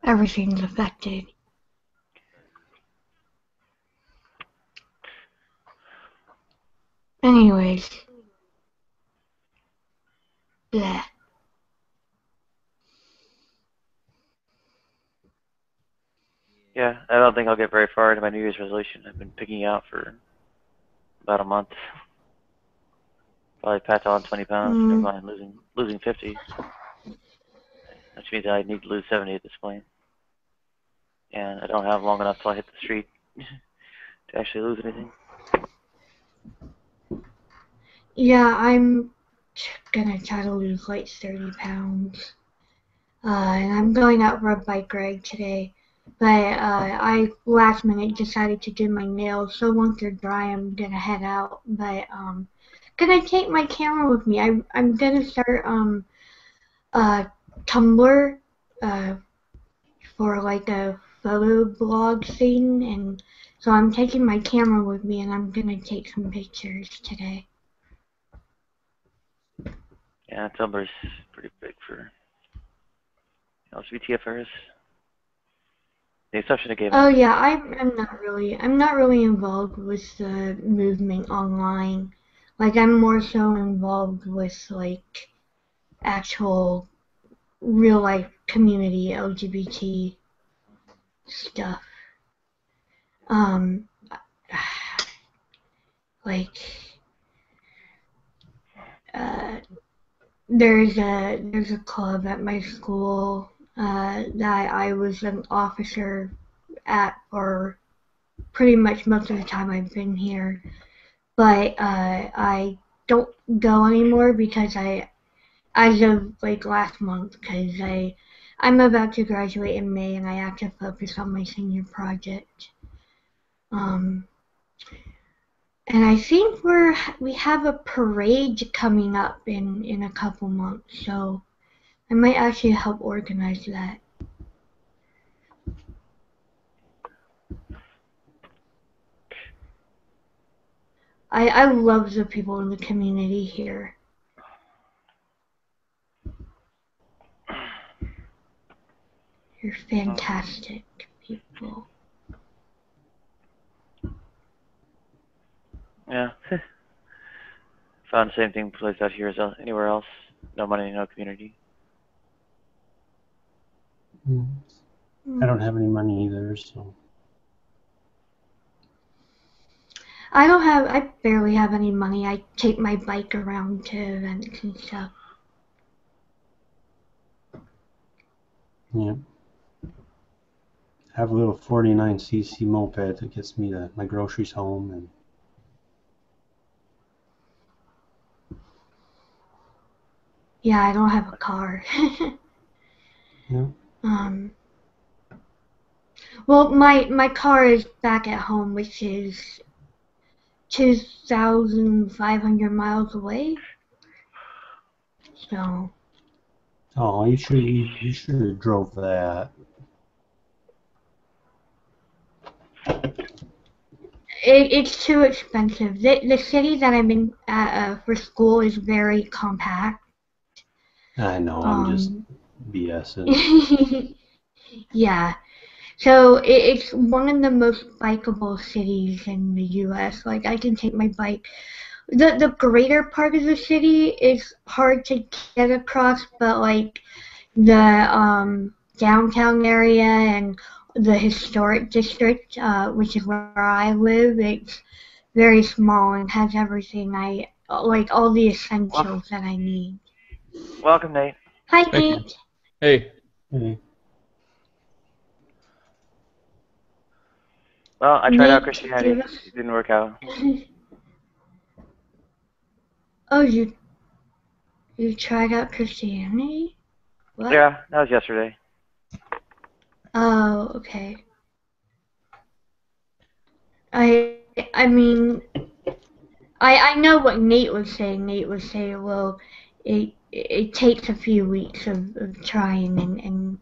everything's affected. Anyways. Bleh. Yeah, I don't think I'll get very far into my New Year's resolution. I've been picking out for about a month. Probably packed on 20 pounds, never mind losing 50. Which means I need to lose 70 at this point. And I don't have long enough till I hit the street to actually lose anything. Yeah, I'm gonna try to lose like 30 pounds. And I'm going out for a bike ride today. but I last minute decided to do my nails. So once they're dry, I'm gonna head out. But gonna take my camera with me. I'm gonna start Tumblr for like a photo blog thing, and so I'm taking my camera with me, and I'm gonna take some pictures today. Yeah, Tumblr's pretty big for LGBTFers. The exception of gay men. Oh yeah, I'm not really involved with the movement online. Like I'm more so involved with like actual real life community LGBT stuff. Um, like uh, there's a club at my school that I was an officer at for pretty much most of the time I've been here, but I don't go anymore because as of like last month, because I'm about to graduate in May and I have to focus on my senior project. And I think we have a parade coming up in a couple months, so I might actually help organize that. I love the people in the community here. You're fantastic people. Yeah. Found the same thing plays out here as anywhere else. No money, no community. I don't have any money either, so. I barely have any money. I take my bike around to events and stuff. Yeah. I have a little 49cc moped that gets me to my groceries home, and Yeah, I don't have a car. yeah. Well, my car is back at home, which is 2,500 miles away. So. Oh, you should have drove that. It's too expensive. The city that I'm in for school is very compact. I know, I'm just BSing. Yeah. So it's one of the most bikeable cities in the U.S. Like I can take my bike. The greater part of the city is hard to get across, but like the downtown area and the historic district, which is where I live, it's very small and has everything like all the essentials that I need. Welcome, Nate. Hi, Thank you. Nate. Hey. Hey. Well, I tried Nate, out Christianity. It didn't work out. Oh, you tried out Christianity? What? Yeah, that was yesterday. Oh, okay. I mean, I know what Nate was saying. Nate was saying, well, it takes a few weeks of trying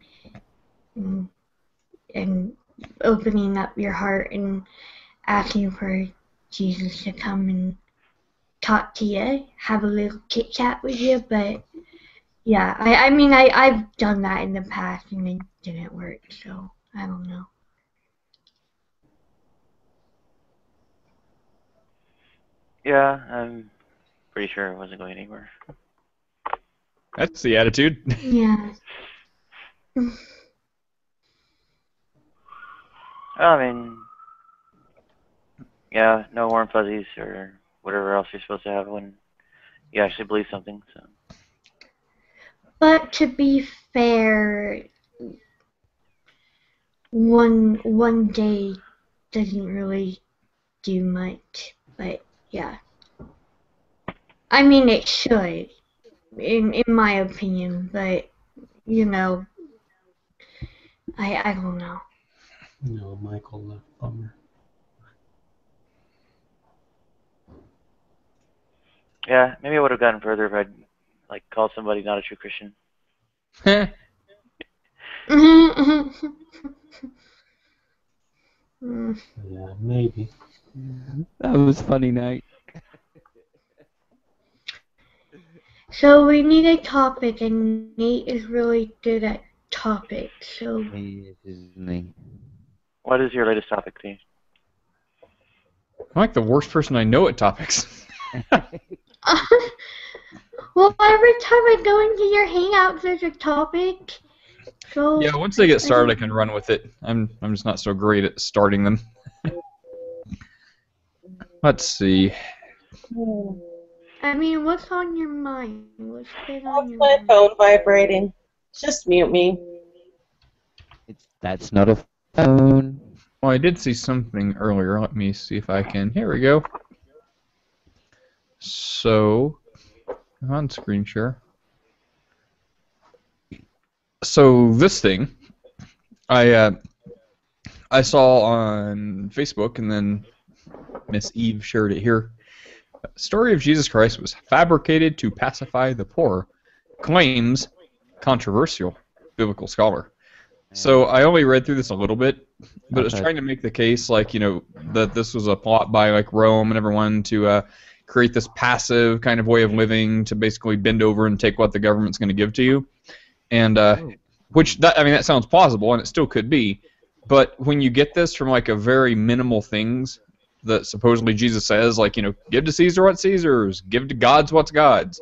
and opening up your heart and asking for Jesus to come and talk to you, have a little chit chat with you. But yeah, I mean I've done that in the past and it didn't work, so I don't know. Yeah, I'm pretty sure it wasn't going anywhere. That's the attitude. Yeah. I mean, yeah, no warm fuzzies or whatever else you're supposed to have when you actually believe something. So. But to be fair, one day doesn't really do much. But yeah, I mean it should, in my opinion. But you know, I don't know. No, Michael left. Bummer. Yeah, maybe I would have gotten further if I'd like called somebody not a true Christian. Yeah, maybe. That was funny, Nate. So we need a topic, and Nate is really good at topics. So He is, isn't he? What is your latest topic, T? I'm like the worst person I know at topics. well, every time I go into your Hangouts, there's a topic. So Yeah, once they get started, I can run with it. I'm just not so great at starting them. Let's see. I mean, what's on your mind? What's been on What's your my mind? phone vibrating? Just mute me. That's not a phone. Well, I did see something earlier. Let me see if I can. Here we go. So, on screen share. So this thing, I saw on Facebook, and then Miss Eve shared it here. Story of Jesus Christ was fabricated to pacify the poor. Claims controversial. Biblical scholar. So I only read through this a little bit, but it was trying to make the case, like, you know, that this was a plot by like Rome and everyone to create this passive kind of way of living to basically bend over and take what the government's going to give to you, and which that sounds plausible, and it still could be, but when you get this from like a very minimal things that supposedly Jesus says, like, you know, give to Caesar what's Caesar's, give to God's what's God's,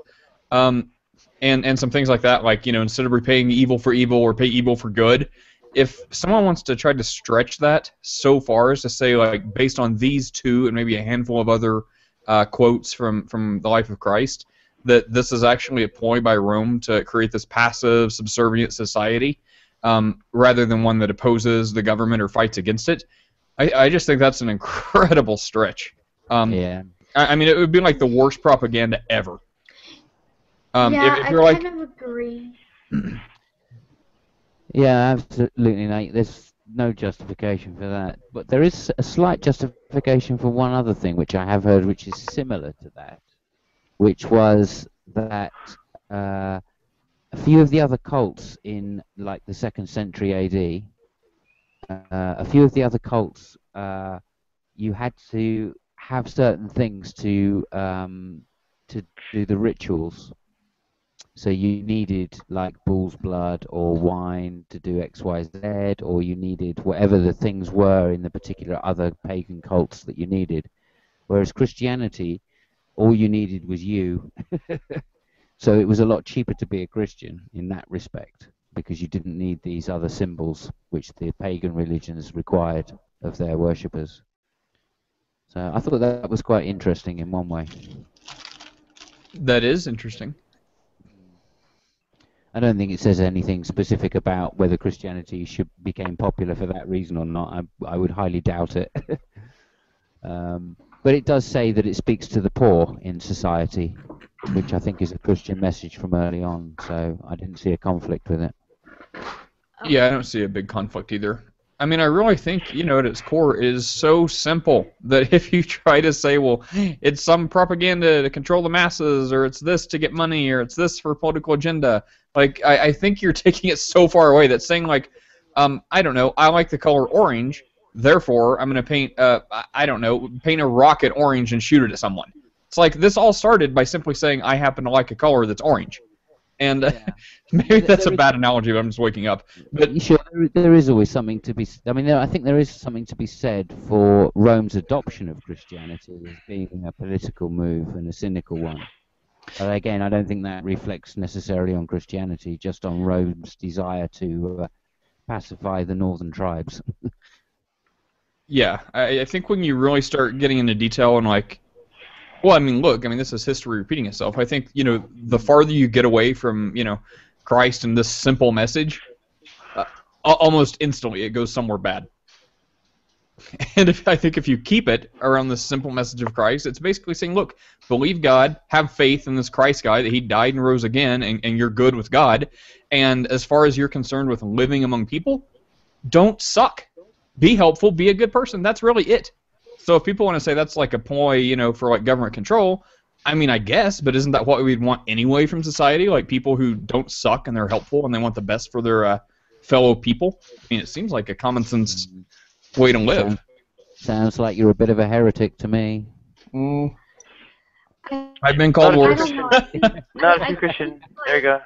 and some things like that, like, you know, instead of repaying evil for evil or pay evil for good, if someone wants to try to stretch that so far as to say, like, based on these two and maybe a handful of other quotes from the life of Christ, that this is actually a ploy by Rome to create this passive, subservient society, rather than one that opposes the government or fights against it, I just think that's an incredible stretch. Yeah. I mean, it would be like the worst propaganda ever. Yeah, if you're I like, kind of agree. Yeah, absolutely, Nate. There's no justification for that. But there is a slight justification for one other thing, which I have heard, which is similar to that, which was that a few of the other cults in, like, the 2nd century AD, a few of the other cults, you had to have certain things to do the rituals. So you needed, like, bull's blood or wine to do X, Y, Z, or you needed whatever the things were in the particular other pagan cults that you needed. Whereas Christianity, all you needed was you. So it was a lot cheaper to be a Christian in that respect, because you didn't need these other symbols which the pagan religions required of their worshippers. So I thought that was quite interesting in one way. that is interesting. I don't think it says anything specific about whether Christianity became popular for that reason or not. I would highly doubt it. But it does say that it speaks to the poor in society, which I think is a Christian message from early on, so I didn't see a conflict with it. Yeah, I don't see a big conflict either. I mean, I really think, you know, at its core, it is so simple that if you try to say, well, it's some propaganda to control the masses, or it's this to get money, or it's this for a political agenda, like, I think you're taking it so far away that saying, like, I don't know, I like the color orange, therefore I'm going to paint, I don't know, paint a rocket orange and shoot it at someone. It's like, this all started by simply saying I happen to like a color that's orange. And maybe that's a bad analogy, but I'm just waking up. But sure, there is always something to be. I mean, I think there is something to be said for Rome's adoption of Christianity as being a political move and a cynical one. But again, I don't think that reflects necessarily on Christianity, just on Rome's desire to pacify the northern tribes. yeah, I think when you really start getting into detail and, like, well, I mean, look, I mean, this is history repeating itself. I think, you know, the farther you get away from, you know, Christ and this simple message, almost instantly it goes somewhere bad. And I think if you keep it around this simple message of Christ, it's basically saying, look, believe God, have faith in this Christ guy, that he died and rose again, and you're good with God. And as far as you're concerned with living among people, don't suck. be helpful, be a good person. That's really it. So if people want to say that's like a ploy, you know, for like government control, I mean, I guess, but isn't that what we'd want anyway from society? Like people who don't suck and they're helpful and they want the best for their fellow people. I mean, it seems like a common sense way to live. Sounds like you're a bit of a heretic to me. Mm. I've been called Not a worse. Christian. I Not a think, Christian. There you go.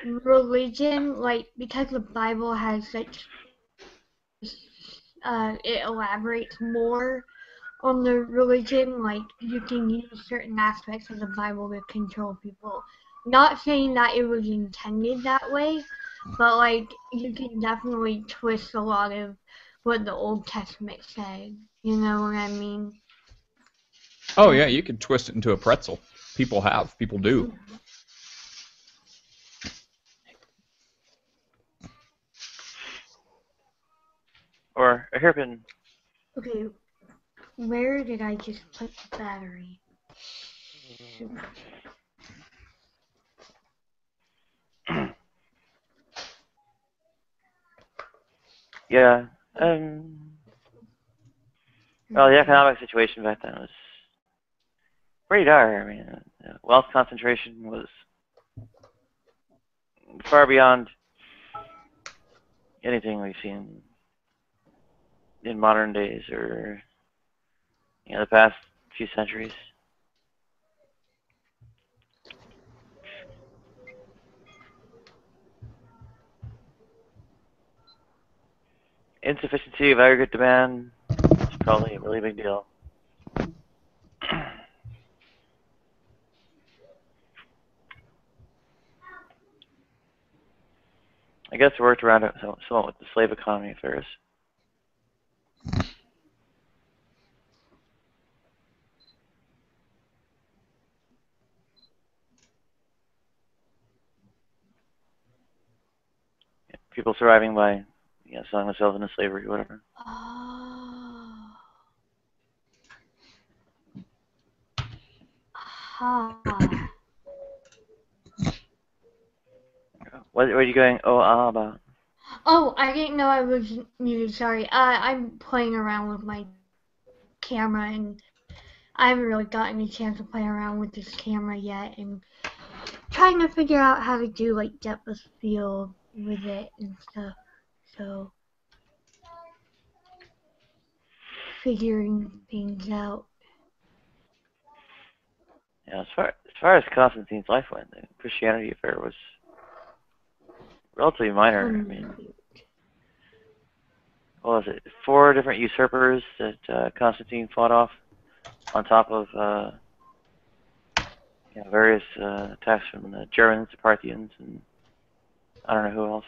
religion, like, because the Bible has such, it elaborates more on the religion, like, you can use certain aspects of the Bible to control people. Not saying that it was intended that way, but, like, you can definitely twist a lot of what the Old Testament said. You know what I mean? Oh yeah, you could twist it into a pretzel. People do. Or a hairpin. Okay, where did I just put the battery? Yeah. Well, the economic situation back then was pretty dire. I mean, wealth concentration was far beyond anything we've seen in modern days or the past few centuries. Insufficiency of aggregate demand is probably a really big deal. I guess it worked around it somewhat with the slave economy affairs. People surviving by selling themselves into slavery or whatever. Oh. What are you going about? Oh, I didn't know I was muted, sorry. I'm playing around with my camera, and I haven't really gotten a chance to play around with this camera yet, and trying to figure out how to do, like, depth of field with it and stuff, so figuring things out. Yeah, as far as Constantine's life went, the Christianity affair was relatively minor. I mean, what was it? 4 different usurpers that Constantine fought off, on top of various attacks from the Germans, the Parthians, and I don't know who else.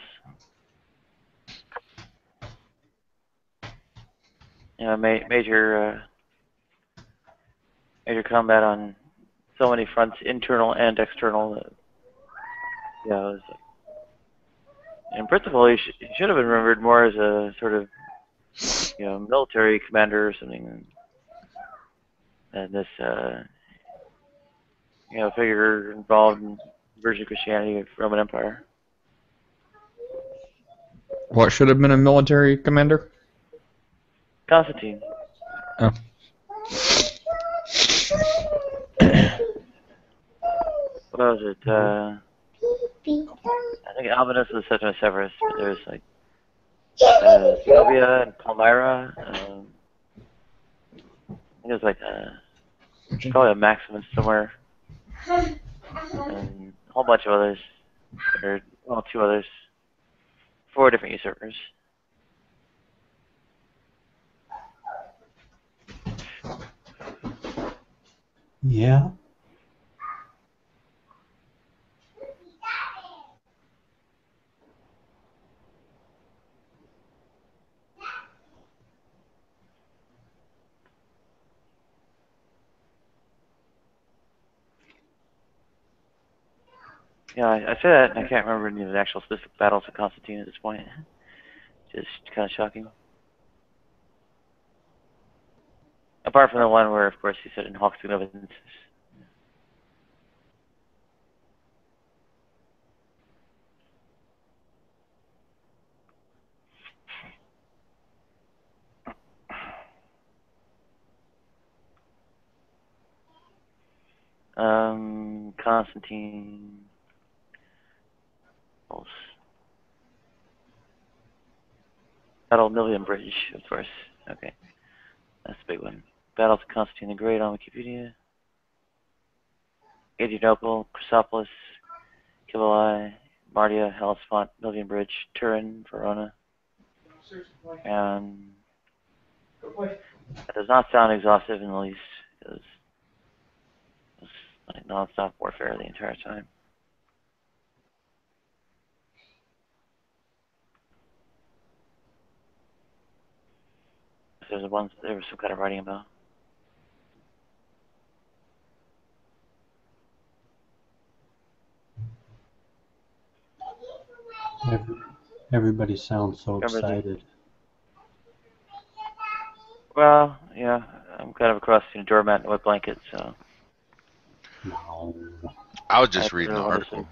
Major combat on so many fronts, internal and external. That, it was, in principle, he should have been remembered more as a sort of military commander or something than this figure involved in version of Christianity of Roman Empire. What should have been a military commander? Constantine. Oh. What was it? I think Albinus was Septimus Severus, but there's like Zenobia and Palmyra. I think it was like probably a Maximus somewhere, and a whole bunch of others, or well, 2 others, 4 different usurpers. Yeah. Yeah, I say that, and I can't remember any of the actual specific battles of Constantine at this point. Just kind of shocking. Apart from the one where, of course, he said in Hawk's Significance. Constantine. Battle of Milvian Bridge, of course. Okay, that's a big one. Battle of Constantine the Great on Wikipedia. Adrianople, Chrysopolis, Kibali, Mardia, Hellespont, Milvian Bridge, Turin, Verona. And that does not sound exhaustive in the least, because it was like non-stop warfare the entire time. There's ones there was some kind of writing about. Everybody sounds so Everybody. excited. Well, yeah, I'm kind of across the doormat and a wet blanket, so. No. I was just reading the article.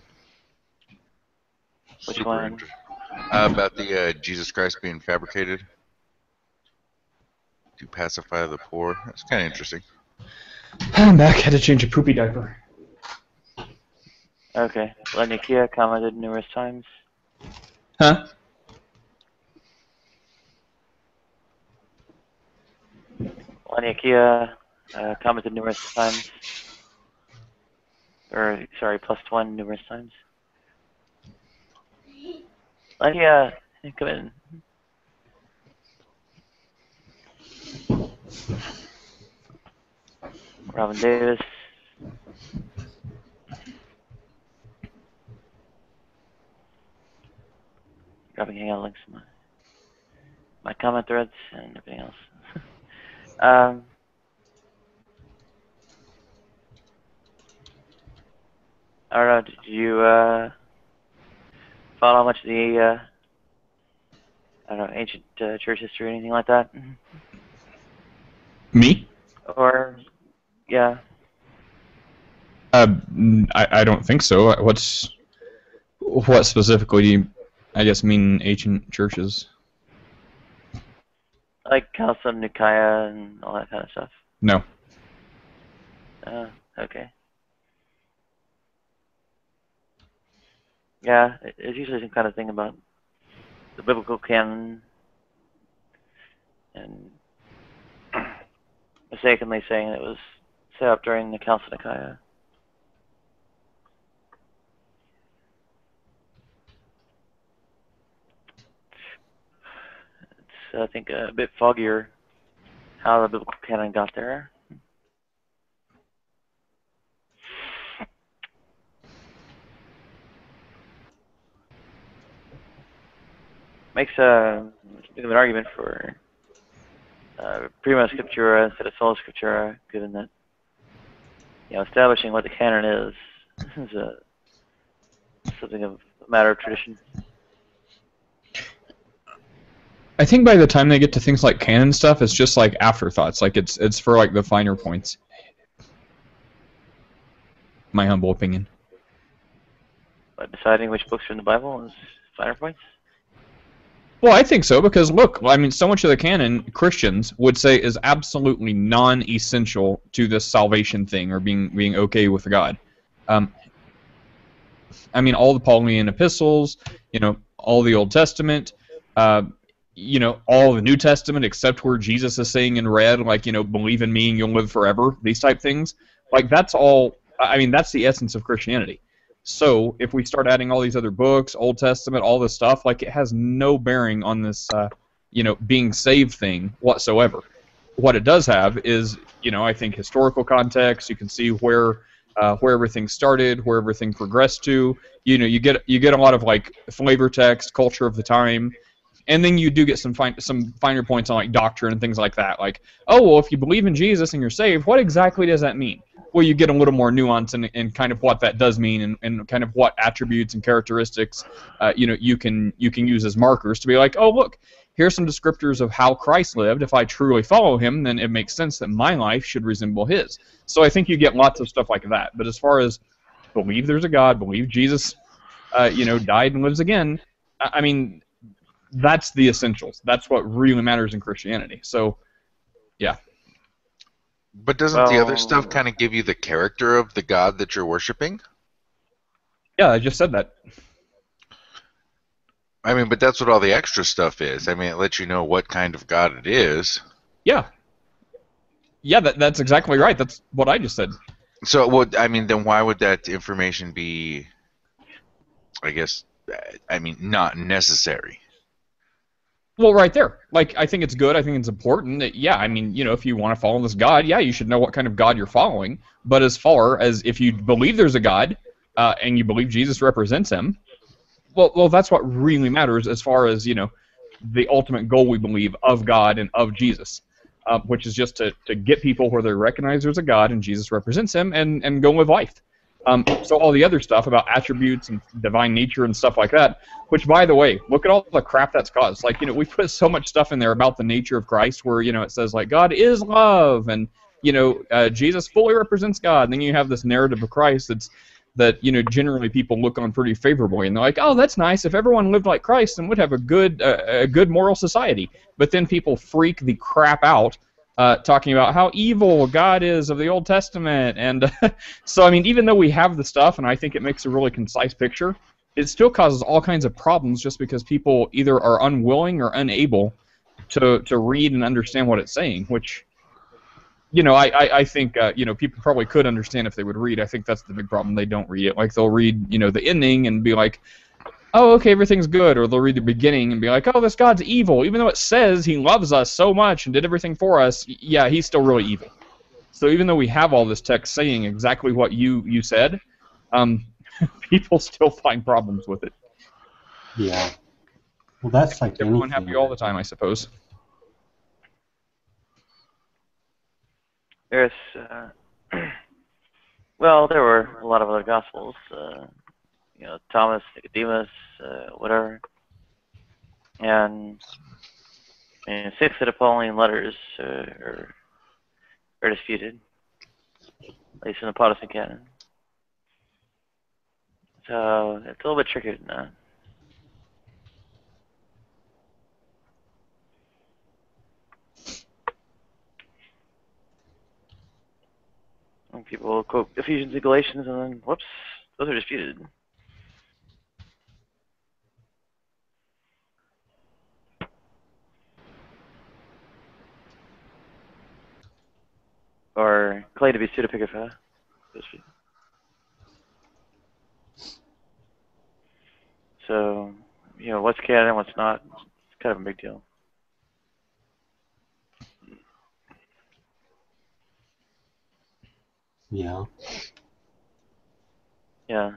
Which Super one? interesting. About the Jesus Christ being fabricated to pacify the poor. That's kind of interesting. I'm back. Had to change a poopy diaper. Okay. Lenikia commented numerous times. Huh? Lenikia commented numerous times. Or, sorry, +1 numerous times. Lenia, come in. Robin Davis. Grabbing hangout links in my comment threads and everything else. I don't know, did you follow much of the I don't know, ancient church history or anything like that? Me? Or, yeah. I don't think so. What specifically do you, I guess, mean ancient churches? Like Council of Nicaea and all that kind of stuff? No. Okay. Yeah, it's usually some kind of thing about the biblical canon and mistakenly saying it was set up during the Council of Nicaea. It's, I think, a bit foggier how the biblical canon got there. Makes a bit of an argument for prima scriptura instead of sola scriptura, given that establishing what the canon is something of a matter of tradition. I think by the time they get to things like canon stuff, it's just like afterthoughts. Like it's for like the finer points. My humble opinion. But deciding which books are in the Bible is finer points? Well, I think so, because look, I mean, so much of the canon Christians would say is absolutely non-essential to this salvation thing or being okay with God. I mean, all the Pauline epistles, all the Old Testament, all the New Testament, except where Jesus is saying in red, like, believe in me and you'll live forever. These type things, like that's all. I mean, that's the essence of Christianity. So if we start adding all these other books, Old Testament, all this stuff, like it has no bearing on this, being saved thing whatsoever. What it does have is, I think historical context. You can see where everything started, where everything progressed to. You get a lot of like flavor text, culture of the time, and then you do get some finer points on like doctrine and things like that. Like, oh well, if you believe in Jesus and you're saved, what exactly does that mean? Well, you get a little more nuance in kind of what that does mean and kind of what attributes and characteristics you can use as markers to be like, oh look, here's some descriptors of how Christ lived. If I truly follow him, then it makes sense that my life should resemble his. So I think you get lots of stuff like that. But as far as believe there's a God, believe Jesus died and lives again, I mean, that's the essentials. That's what really matters in Christianity. So, yeah. But doesn't the other stuff kind of give you the character of the god that you're worshiping? Yeah, I just said that. I mean, but that's what all the extra stuff is. I mean, it lets you know what kind of god it is. Yeah. Yeah, that's exactly right. That's what I just said. So, I mean, then why would that information be, I guess, I mean, not necessary? Well, right there. Like, I think it's good. I think it's important. Yeah, I mean, if you want to follow this God, yeah, you should know what kind of God you're following. But as far as if you believe there's a God and you believe Jesus represents him, well, that's what really matters as far as, the ultimate goal we believe of God and of Jesus, which is just to get people where they recognize there's a God and Jesus represents him and go live life. So all the other stuff about attributes and divine nature and stuff like that, which, by the way, look at all the crap that's caused. Like, we put so much stuff in there about the nature of Christ where, it says, like, God is love and, Jesus fully represents God. And then you have this narrative of Christ that generally people look on pretty favorably. And they're like, oh, that's nice. If everyone lived like Christ, then we'd have a good moral society. But then people freak the crap out talking about how evil God is of the Old Testament. And so, I mean, even though we have the stuff, and I think it makes a really concise picture, it still causes all kinds of problems just because people either are unwilling or unable to read and understand what it's saying, which, I think, people probably could understand if they would read. I think that's the big problem. They don't read it. Like, they'll read, the ending and be like, oh, okay, everything's good. Or they'll read the beginning and be like, oh, this God's evil. Even though it says he loves us so much and did everything for us, yeah, he's still really evil. So even though we have all this text saying exactly what you said, people still find problems with it. Yeah. Well, that's like everyone anything. happy all the time, I suppose. There's, well, there were a lot of other Gospels. Thomas, Nicodemus, whatever. And 6 of the Pauline letters are disputed, at least in the Protestant canon. So it's a little bit trickier than that. And people quote Ephesians and Galatians, and then, whoops, those are disputed. Or claim to be pseudepigrapha. So, what's canon and what's not, it's kind of a big deal. Yeah. Yeah.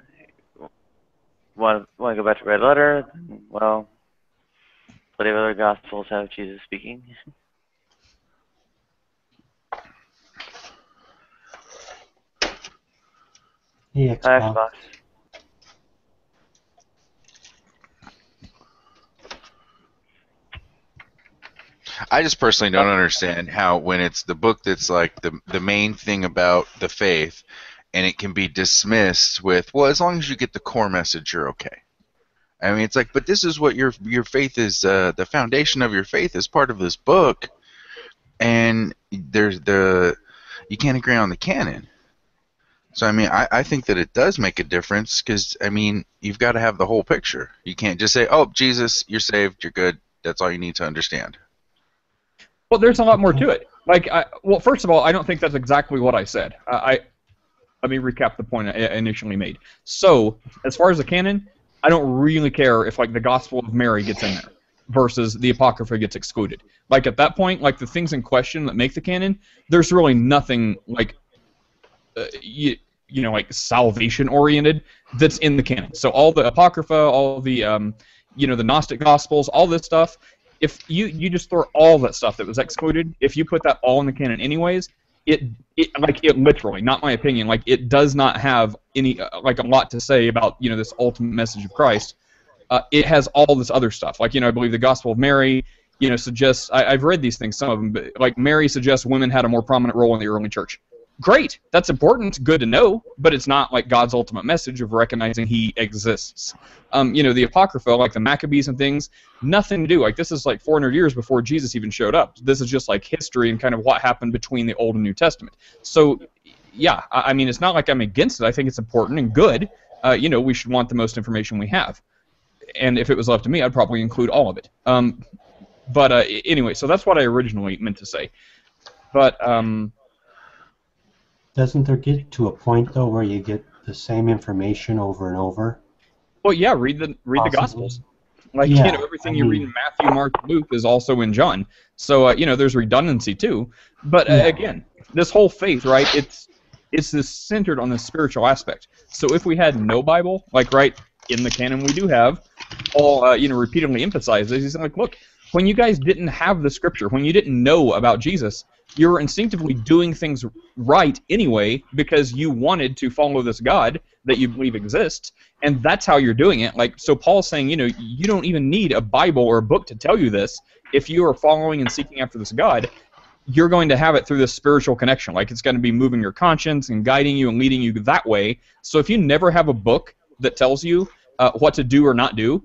Want to go back to Red Letter? Well, plenty of other Gospels have Jesus speaking. Hey, Xbox. I just personally don't understand how when it's the book that's like the main thing about the faith, and it can be dismissed with, well, as long as you get the core message, you're okay. I mean, it's like, but this is what your faith is. The foundation of your faith is part of this book, and you can't agree on the canon. So I mean, I think that it does make a difference because I mean, you've got to have the whole picture. You can't just say, oh, Jesus, you're saved, you're good. That's all you need to understand. Well, there's a lot more to it. Like, well, first of all, I don't think that's exactly what I said. Let me recap the point I initially made. So, as far as the canon, I don't really care if, like, the Gospel of Mary gets in there versus the Apocrypha gets excluded. Like, at that point, like, the things in question that make the canon, there's really nothing, like, like, salvation-oriented that's in the canon. So all the Apocrypha, all the, the Gnostic Gospels, all this stuff, if you just throw all that stuff that was excluded, if you put that all in the canon anyways, it literally, not my opinion, like, it does not have any, like, a lot to say about, this ultimate message of Christ. It has all this other stuff. Like, I believe the Gospel of Mary, suggests, I've read these things, some of them, but, like, Mary suggests women had a more prominent role in the early church. great. That's important. It's good to know, but it's not like God's ultimate message of recognizing He exists. The Apocrypha, like the Maccabees and things, nothing to do. Like this is like 400 years before Jesus even showed up. This is just like history and kind of what happened between the Old and New Testament. So, yeah, I mean, it's not like I'm against it. I think it's important and good. We should want the most information we have. And if it was left to me, I'd probably include all of it. Anyway, so that's what I originally meant to say. But doesn't there get to a point though where you get the same information over and over? Well, yeah, read the Gospels. Like everything you read in Matthew, Mark, Luke is also in John. So there's redundancy too. But again, this whole faith, right? It's this centered on the spiritual aspect. So if we had no Bible, like in the canon we do have, Paul repeatedly emphasized this. He's like, look, when you guys didn't have the Scripture, when you didn't know about Jesus, you were instinctively doing things right anyway because you wanted to follow this God that you believe exists, and that's how you're doing it. Like, so Paul's saying, you don't even need a Bible or a book to tell you this. If you are following and seeking after this God, you're going to have it through this spiritual connection. Like, it's going to be moving your conscience and guiding you and leading you that way. So if you never have a book that tells you what to do or not do,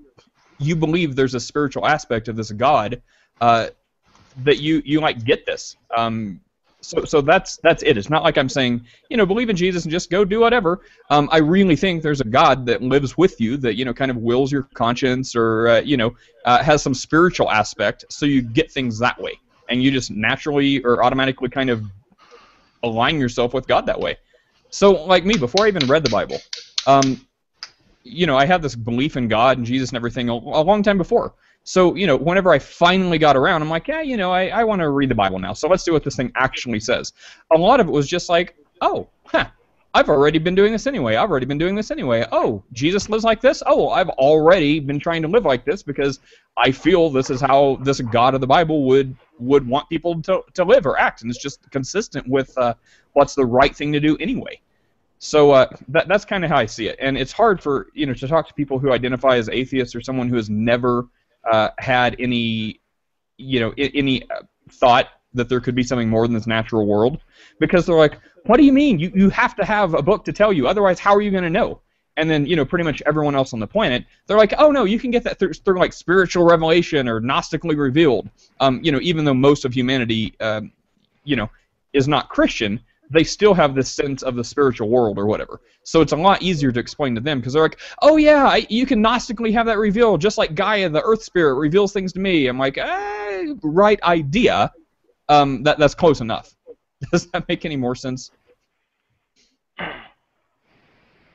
you believe there's a spiritual aspect of this God that you might get this. So that's it. It's not like I'm saying, believe in Jesus and just go do whatever. I really think there's a God that lives with you that, kind of wills your conscience or, has some spiritual aspect, so you get things that way. And you just naturally or automatically kind of align yourself with God that way. So, like me, before I even read the Bible, I had this belief in God and Jesus and everything a long time before. So, whenever I finally got around, I'm like, yeah, I want to read the Bible now. So let's do what this thing actually says. A lot of it was just like, I've already been doing this anyway. I've already been doing this anyway. Oh, Jesus lives like this? Oh, I've already been trying to live like this because I feel this is how this God of the Bible would want people to live or act. And it's just consistent with what's the right thing to do anyway. So that's kind of how I see it. And it's hard for, to talk to people who identify as atheists or someone who has never had any, any thought that there could be something more than this natural world, because they're like, what do you mean? You have to have a book to tell you, otherwise how are you going to know? And then, pretty much everyone else on the planet, they're like, oh no, you can get that through like spiritual revelation or gnostically revealed. Even though most of humanity, is not Christian, they still have this sense of the spiritual world or whatever. So it's a lot easier to explain to them because they're like, oh yeah, you can gnostically have that revealed, just like Gaia, the Earth Spirit, reveals things to me. I'm like, right idea. That's close enough. Does that make any more sense?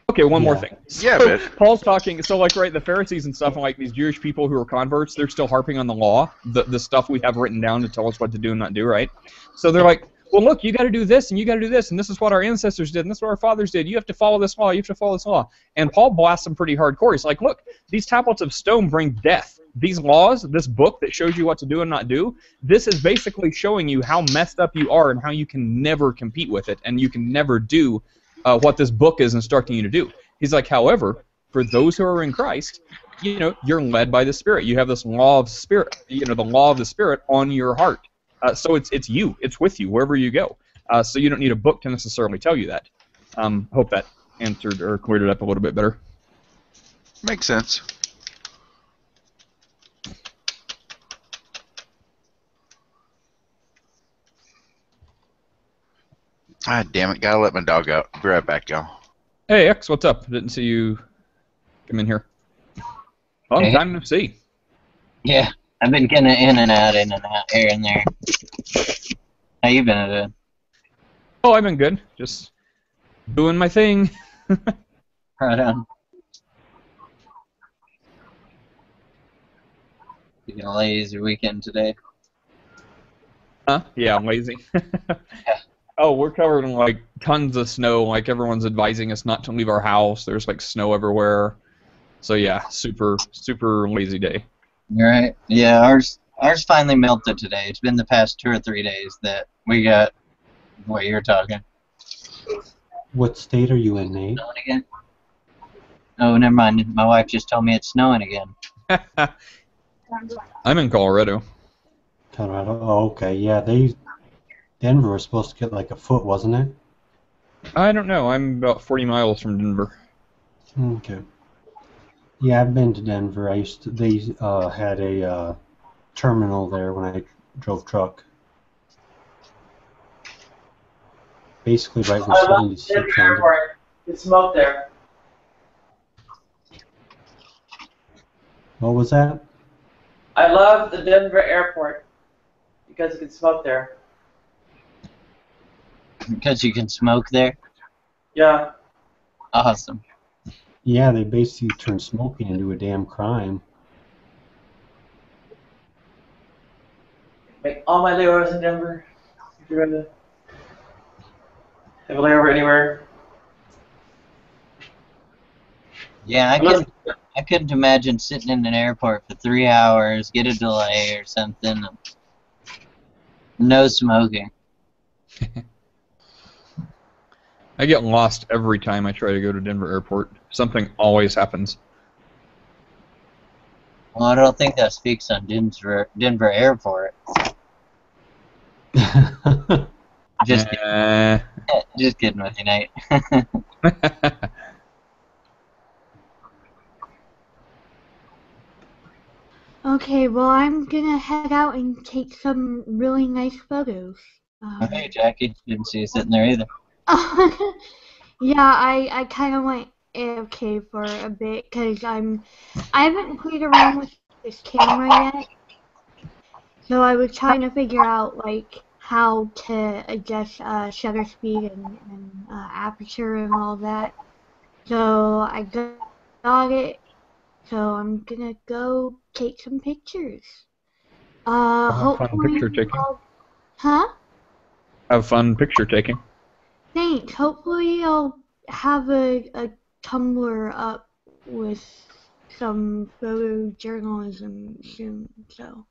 Okay, one more thing. Yeah, So, but Paul's talking, so like, the Pharisees and stuff, and like these Jewish people who are converts, they're still harping on the law, the stuff we have written down to tell us what to do and not do, right? So they're like, well, look, you got to do this, and you got to do this, and this is what our ancestors did, and this is what our fathers did. You have to follow this law. You have to follow this law. And Paul blasts them pretty hardcore. He's like, look, these tablets of stone bring death. These laws, this book that shows you what to do and not do, this is basically showing you how messed up you are and how you can never compete with it, and you can never do what this book is instructing you to do. He's like, however, for those who are in Christ, you're led by the Spirit. You have this law of Spirit, the law of the Spirit on your heart. So it's you. It's with you wherever you go. So you don't need a book to necessarily tell you that. Hope that answered or cleared it up a little bit better. makes sense. Ah, damn it! Gotta let my dog out. Be right back, y'all. Hey, X, what's up? Didn't see you come in here. Long time no see. Yeah, I've been getting in and out, here and there. How you been doing? Oh, I've been good. Just doing my thing. Right on. You gonna lazy weekend today? Huh? Yeah, I'm lazy. Oh, we're covered in like tons of snow. Like everyone's advising us not to leave our house. There's like snow everywhere. So yeah, super lazy day. Right. Yeah, ours finally melted today. It's been the past 2 or 3 days that we got what you're talking. What state are you in, Nate? Snowing again? Oh, never mind. My wife just told me it's snowing again. I'm in Colorado. Colorado. Oh, okay. Yeah, Denver was supposed to get like a foot, wasn't it? I don't know. I'm about 40 miles from Denver. Okay. Yeah, I've been to Denver. They had a terminal there when I drove truck. Basically right where I love 76 Denver ended. Airport. It's smoke there. What was that? I love the Denver Airport because you can smoke there. Because you can smoke there? Yeah. Awesome. Yeah, they basically turned smoking into a damn crime. Make all my layovers in Denver. If you're going to have a layover anywhere. Yeah, I couldn't imagine sitting in an airport for 3 hours, get a delay or something. No smoking. I get lost every time I try to go to Denver Airport. Something always happens. Well, I don't think that speaks on Denver Airport. Just kidding with you, Nate. Okay, well, I'm gonna head out and take some really nice photos. Hey, Jackie, didn't see you sitting there either. Yeah, I kind of went AFK for a bit because I haven't played around with this camera yet, so I was trying to figure out like how to adjust shutter speed and aperture and all that. So I got it. So I'm gonna go take some pictures. Have fun Hopefully, picture taking. huh? Have fun picture taking. Thanks. Hopefully, I'll have a Tumblr up with some photojournalism soon. So,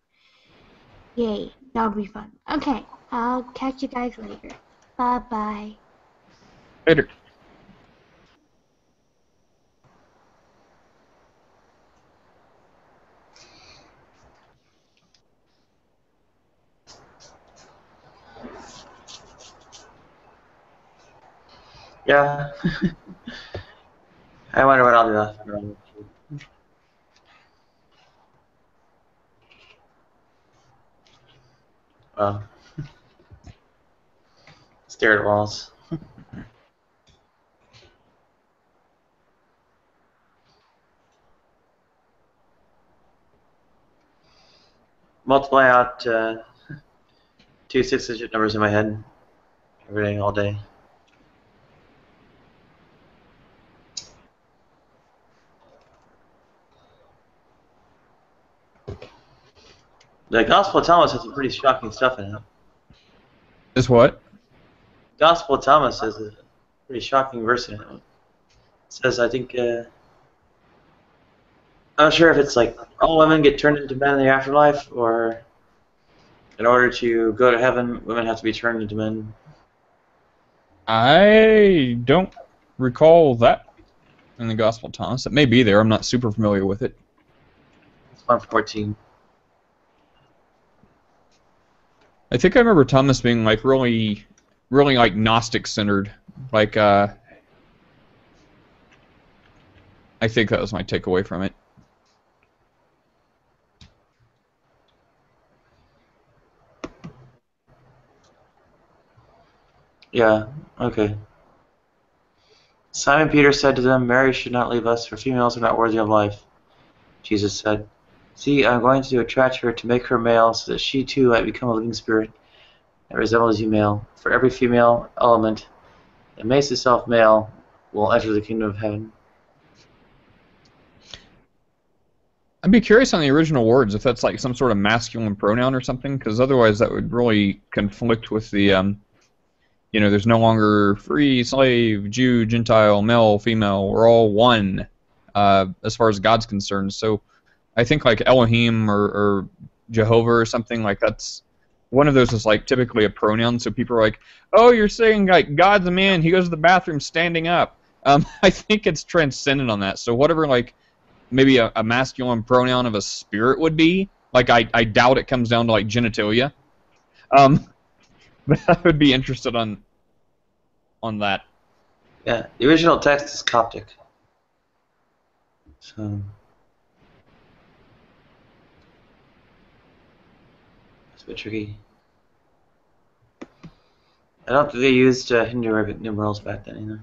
yay, that'll be fun. Okay, I'll catch you guys later. Bye bye. Later. Yeah. I wonder what I'll do after. Well, stare at walls. Multiply out 2 6-digit numbers in my head every day, all day. The Gospel of Thomas has some pretty shocking stuff in it. Is what? Gospel of Thomas has a pretty shocking verse in it. It says, I think, I'm not sure if it's like all women get turned into men in the afterlife, or in order to go to heaven, women have to be turned into men. I don't recall that in the Gospel of Thomas. It may be there. I'm not super familiar with it. It's 114. I think I remember Thomas being like really like Gnostic centered. Like I think that was my takeaway from it. Yeah, okay. Simon Peter said to them, Mary should not leave us, for females are not worthy of life. Jesus said, See, I'm going to attract her to make her male, so that she too might become a living spirit that resembles you male. For every female element that makes itself male will enter the kingdom of heaven. I'd be curious on the original words if that's like some sort of masculine pronoun or something, because otherwise that would really conflict with the you know, there's no longer free, slave, Jew, Gentile, male, female. We're all one as far as God's concerned. So I think like Elohim or Jehovah or something like that's one of those is like typically a pronoun. So people are like, oh, you're saying like God's a man. He goes to the bathroom standing up. I think it's transcendent on that. So whatever like maybe a masculine pronoun of a spirit would be, like I doubt it comes down to like genitalia. But I would be interested on that. Yeah, the original text is Coptic. So it's a bit tricky. I don't think they used Hindu Arabic numerals back then either.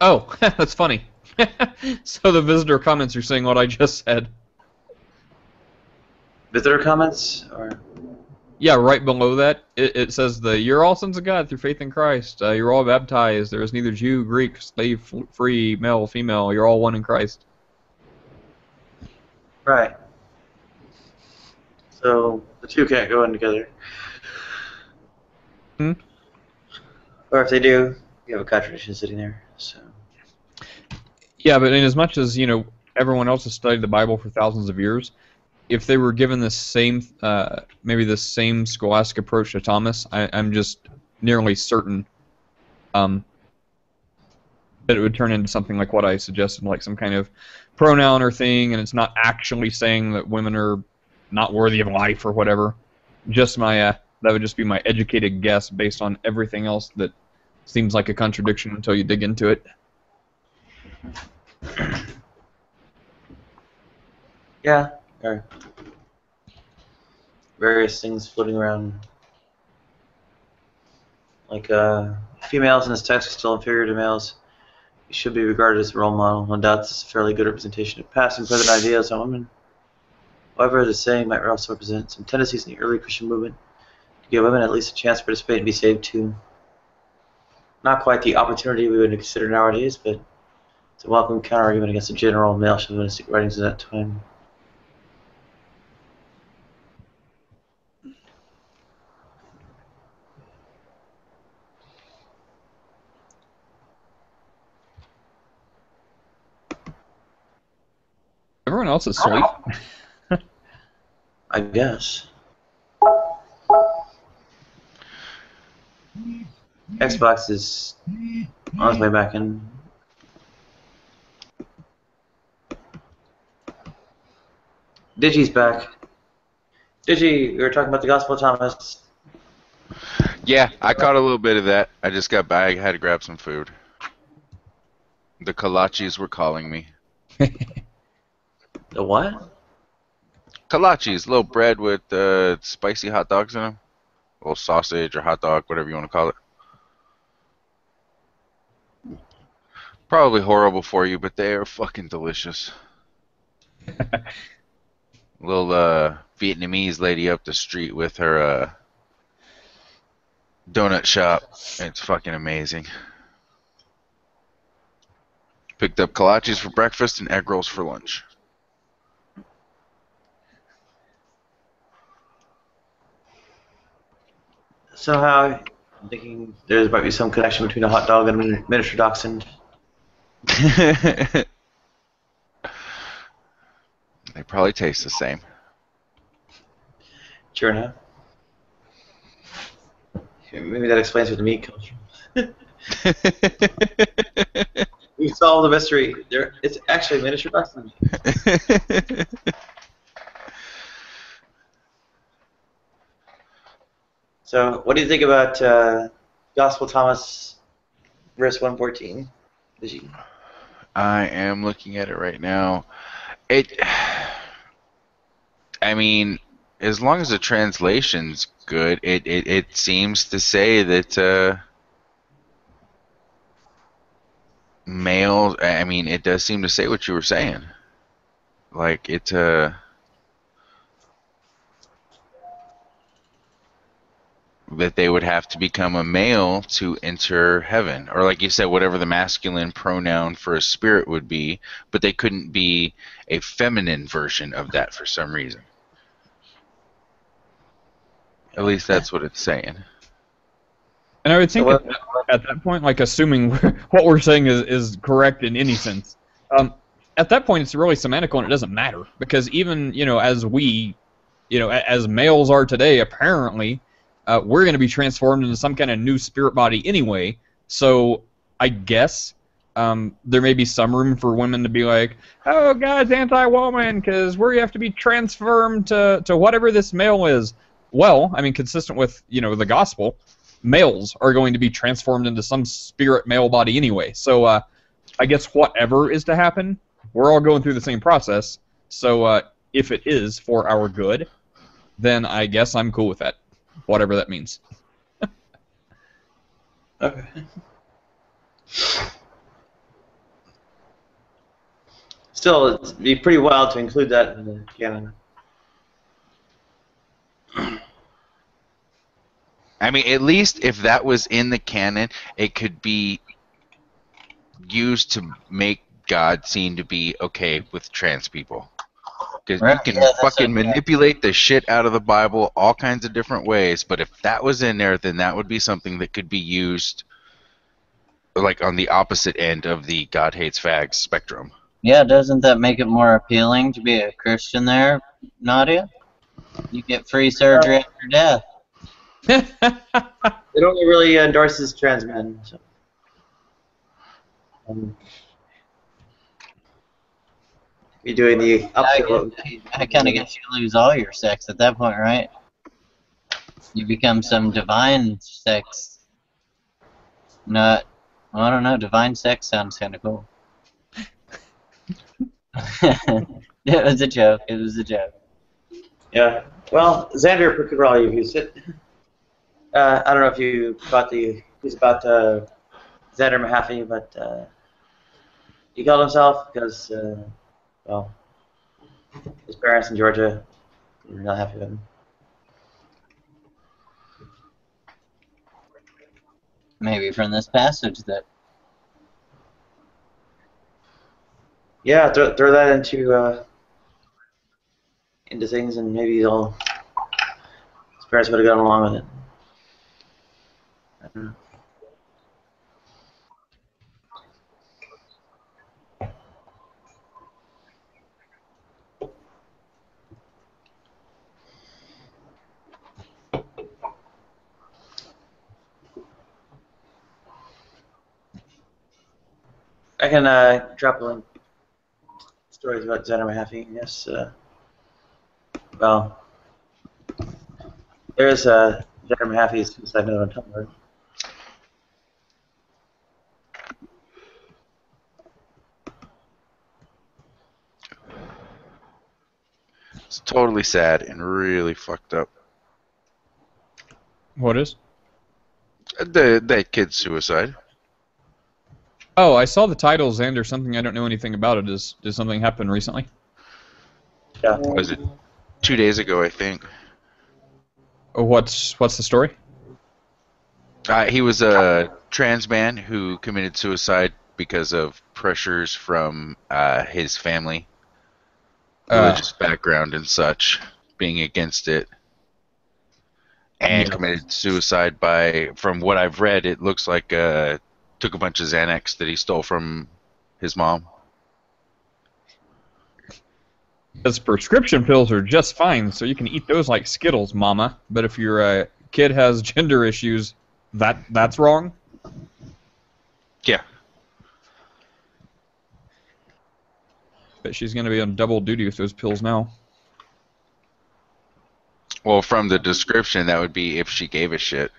Oh, that's funny. So the visitor comments are saying what I just said. Visitor comments? Or Yeah, right below that, it says you're all sons of God through faith in Christ. You're all baptized. There is neither Jew, Greek, slave, free, male, female. You're all one in Christ. right. So the two can't go in together. Hmm? Or if they do, you have a contradiction sitting there. So Yeah, but in as much as, everyone else has studied the Bible for thousands of years, if they were given the same, maybe the same scholastic approach to Thomas, I'm just nearly certain that it would turn into something like what I suggested, like some kind of pronoun or thing, and it's not actually saying that women are not worthy of life or whatever. Just that would just be my educated guess based on everything else that seems like a contradiction until you dig into it. yeah, or various things floating around. Like females in this text are still inferior to males. He should be regarded as a role model. No doubt this is a fairly good representation of past and present ideas on women. However, the saying might also represent some tendencies in the early Christian movement to give women at least a chance to participate and be saved too. Not quite the opportunity we would consider nowadays, but it's a welcome counter-argument against the general male chauvinistic writings of that time. Everyone else is asleep. I guess. Xbox is on its way back in. Digi's back. Digi, we were talking about the Gospel of Thomas. Yeah, I caught a little bit of that. I just got back. I had to grab some food. The kolaches were calling me. The what? Kolaches, little bread with spicy hot dogs in them. A little sausage or hot dog, whatever you want to call it. Probably horrible for you, but they are fucking delicious. Little Vietnamese lady up the street with her donut shop. It's fucking amazing. Picked up kolaches for breakfast and egg rolls for lunch. Somehow, I'm thinking there might be some connection between a hot dog and a miniature dachshund. They probably taste the same. Sure enough. Maybe that explains where the meat comes from. We solved the mystery. It's actually a miniature dachshund. So, what do you think about Gospel Thomas, verse 114? I am looking at it right now. I mean, as long as the translation's good, it seems to say that males. I mean, it does seem to say what you were saying. Like it. That they would have to become a male to enter heaven. Or like you said, whatever the masculine pronoun for a spirit would be, but they couldn't be a feminine version of that for some reason. At least that's what it's saying. And I would think at that point, like assuming what we're saying is correct in any sense, at that point it's really semantical and it doesn't matter. Because even, as we, as males are today, apparently, we're going to be transformed into some kind of new spirit body anyway. So I guess there may be some room for women to be like, oh, God's anti-woman because we have to be transformed to whatever this male is. Well, I mean, consistent with, the gospel, males are going to be transformed into some spirit male body anyway. So I guess whatever is to happen, we're all going through the same process. So if it is for our good, then I guess I'm cool with that, whatever that means. Okay. Still, it'd be pretty wild to include that in the canon. I mean, at least if that was in the canon, it could be used to make God seem to be okay with trans people. Because Right, you can yeah, that's fucking okay. manipulate the shit out of the Bible all kinds of different ways, but if that was in there, then that would be something that could be used like on the opposite end of the God hates fags spectrum. Yeah, doesn't that make it more appealing to be a Christian there, Nadia? You get free surgery after death. It only really endorses trans men. So. You're doing the opposite of what I kind of guess you lose all your sex at that point, right? You become some divine sex. Not, well, I don't know, divine sex sounds kind of cool. It was a joke. It was a joke. Yeah. Well, Zander could probably use it. I don't know if you caught the news about Zander Mahaffey, but he killed himself because, well, his parents in Georgia were not happy with him. Maybe from this passage that. Yeah, throw that into things, and maybe his parents would have gone along with it. I don't know. I can drop a link. Stories about Zander Mahaffey. Yes. Well, there's Zander Mahaffey's suicide note on Tumblr. It's totally sad and really fucked up. What is? That kid's suicide. Oh, I saw the title, Zander, something I don't know anything about it. Did something happen recently? Yeah. Was it 2 days ago, I think? Oh, what's the story? He was a trans man who committed suicide because of pressures from his family, religious background and such, being against it, and committed suicide by, from what I've read, it looks like took a bunch of Xanax that he stole from his mom. Because prescription pills are just fine, so you can eat those like Skittles, mama. But if your kid has gender issues, that's wrong? Yeah. But she's going to be on double duty with those pills now. Well, from the description, that would be if she gave a shit.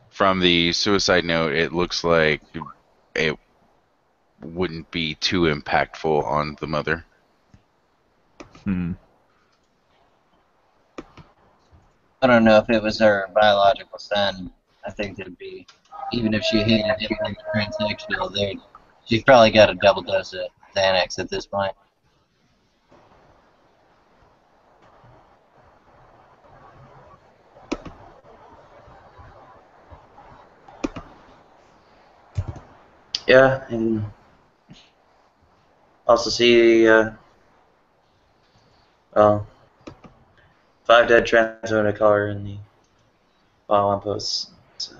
From the suicide note, it looks like it wouldn't be too impactful on the mother. I don't know if it was her biological son. I think it'd be, even if she hated him and transsexual, she's probably got a double dose of Xanax at this point. Yeah, and also see well, 5 dead trans women of color in the follow-on posts. So.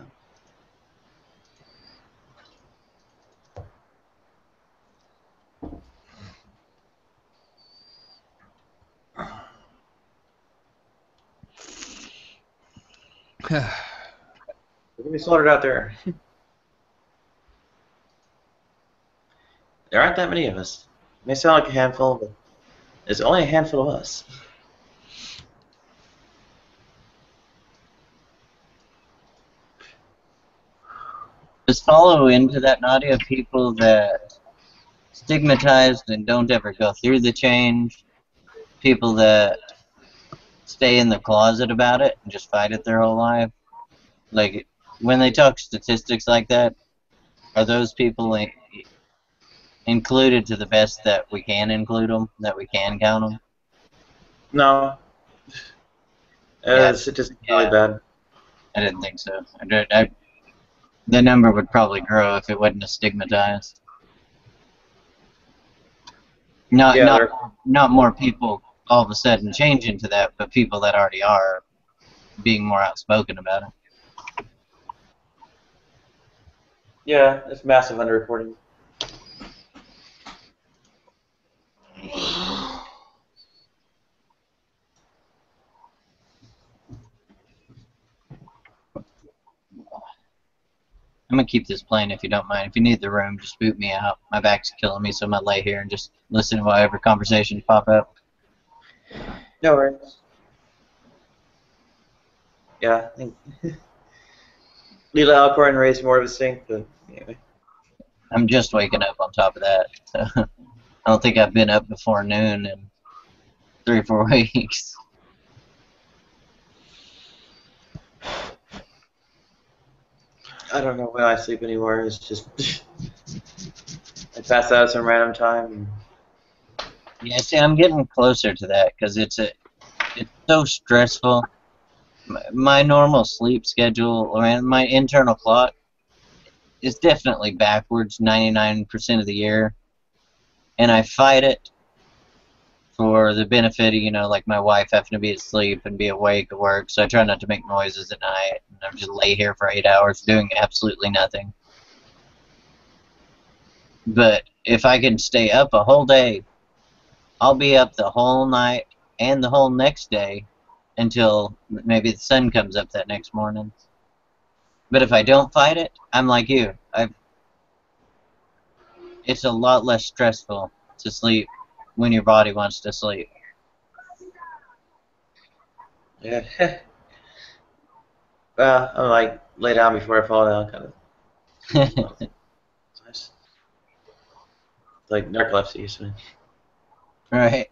We're gonna be slaughtered out there. There aren't that many of us. It may sound like a handful, but there's only a handful of us. Just follow into that, Nadia, people that stigmatized and don't ever go through the change, people that stay in the closet about it and just fight it their whole life. Like, when they talk statistics like that, are those people included to the best that we can include them, that we can count them? No. Statistics really bad. I didn't think so. The number would probably grow if it wasn't stigmatized. Not more people all of a sudden change into that, but people that already are being more outspoken about it. Yeah, it's massive underreporting. I'm gonna keep this playing if you don't mind. If you need the room, just boot me out. My back's killing me, so I'm gonna lay here and just listen to whatever conversations pop up. No worries. Yeah, I think Leela Alcorn raised more of a stink, but anyway. I'm just waking up on top of that. So I don't think I've been up before noon in 3 or 4 weeks. I don't know when I sleep anymore. It's just I pass out at some random time. Yeah, see, I'm getting closer to that because it's so stressful. My normal sleep schedule, or my internal clock, is definitely backwards 99% of the year, and I fight it for the benefit of, like my wife having to be asleep and be awake at work, so I try not to make noises at night, and I just lay here for 8 hours doing absolutely nothing. But if I can stay up a whole day, I'll be up the whole night and the whole next day until maybe the sun comes up that next morning. But if I don't fight it, I'm like you. It's a lot less stressful to sleep when your body wants to sleep. Yeah. Well, I'm like lay down before I fall down, kind of. It's nice. It's like narcolepsy, so. Right.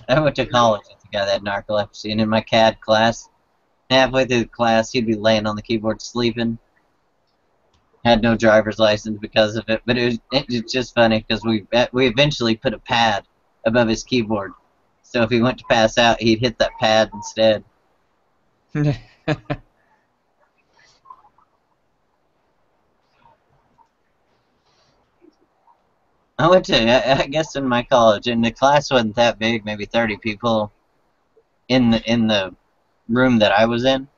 I went to college with a guy that had narcolepsy, and in my CAD class, halfway through the class, he'd be laying on the keyboard sleeping. Had no driver's license because of it, but it was just funny because we eventually put a pad above his keyboard, so if he went to pass out, he'd hit that pad instead. I went to, I guess, in my college, and the class wasn't that big, maybe 30 people in the room that I was in,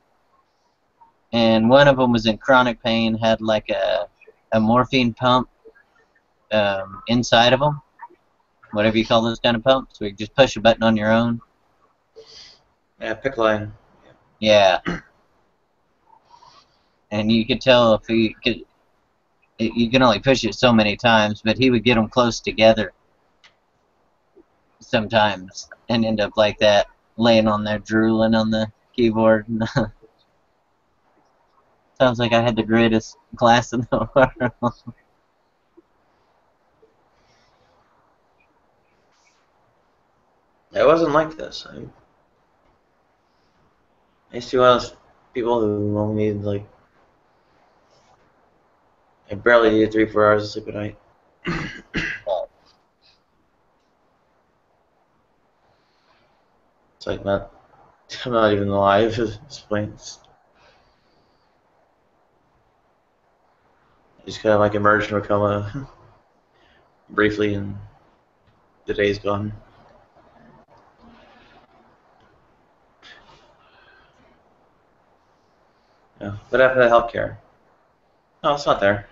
and one of them was in chronic pain, had like a morphine pump inside of him, whatever you call those kind of pumps, where you just push a button on your own. Yeah, PIC line. Yeah. And you could tell if he could, you can only push it so many times, but he would get them close together sometimes and end up like that, laying on there drooling on the keyboard. Sounds like I had the greatest class in the world. It wasn't like this. I used to be one of those people who only needed like I barely needed 3-4 hours of sleep a night. It's like I'm not even alive at this point. I just kind of like emerged from a coma briefly, and the day's gone. Yeah. What happened to healthcare? Oh, it's not there.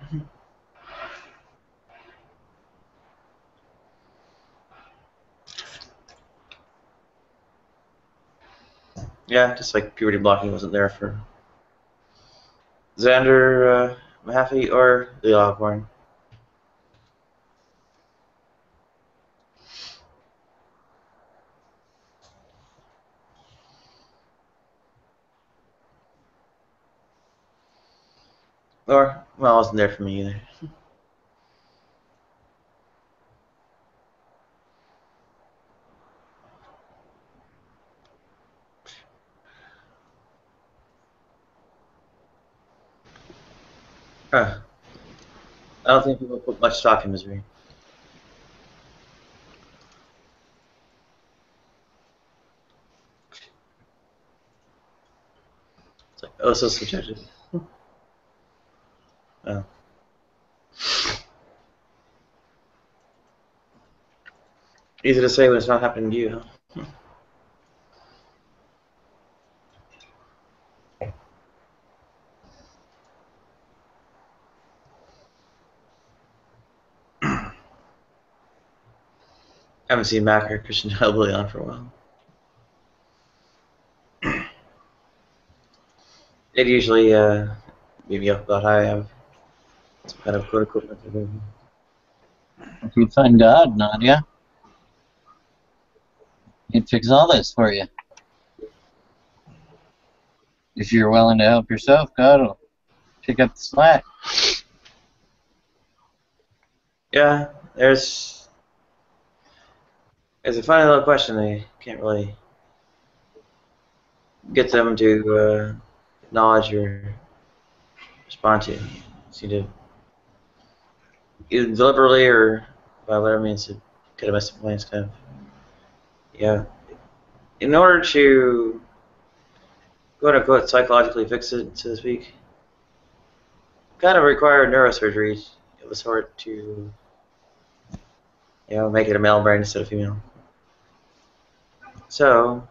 Yeah, just like puberty blocking wasn't there for Zander, Mahaffey, or the Alcorn. Or, well, it wasn't there for me either. Huh. I don't think people put much stock in misery. It's like, oh, so subjective. Oh. Easy to say when it's not happening to you, huh? I haven't seen Mac or Christian Hellbilly on for a while. They'd usually beat me up about how I have some kind of quote unquote mental ability. If you find God, Nadia, he'd fix all this for you. If you're willing to help yourself, God will pick up the slack. Yeah, there's a funny little question they can't really get them to acknowledge or respond to. Seem to either deliberately or by whatever means to get a mess up plans, kind of. Yeah. In order to quote unquote psychologically fix it, so to speak, kind of require neurosurgery of the sort to, make it a male brain instead of female. So,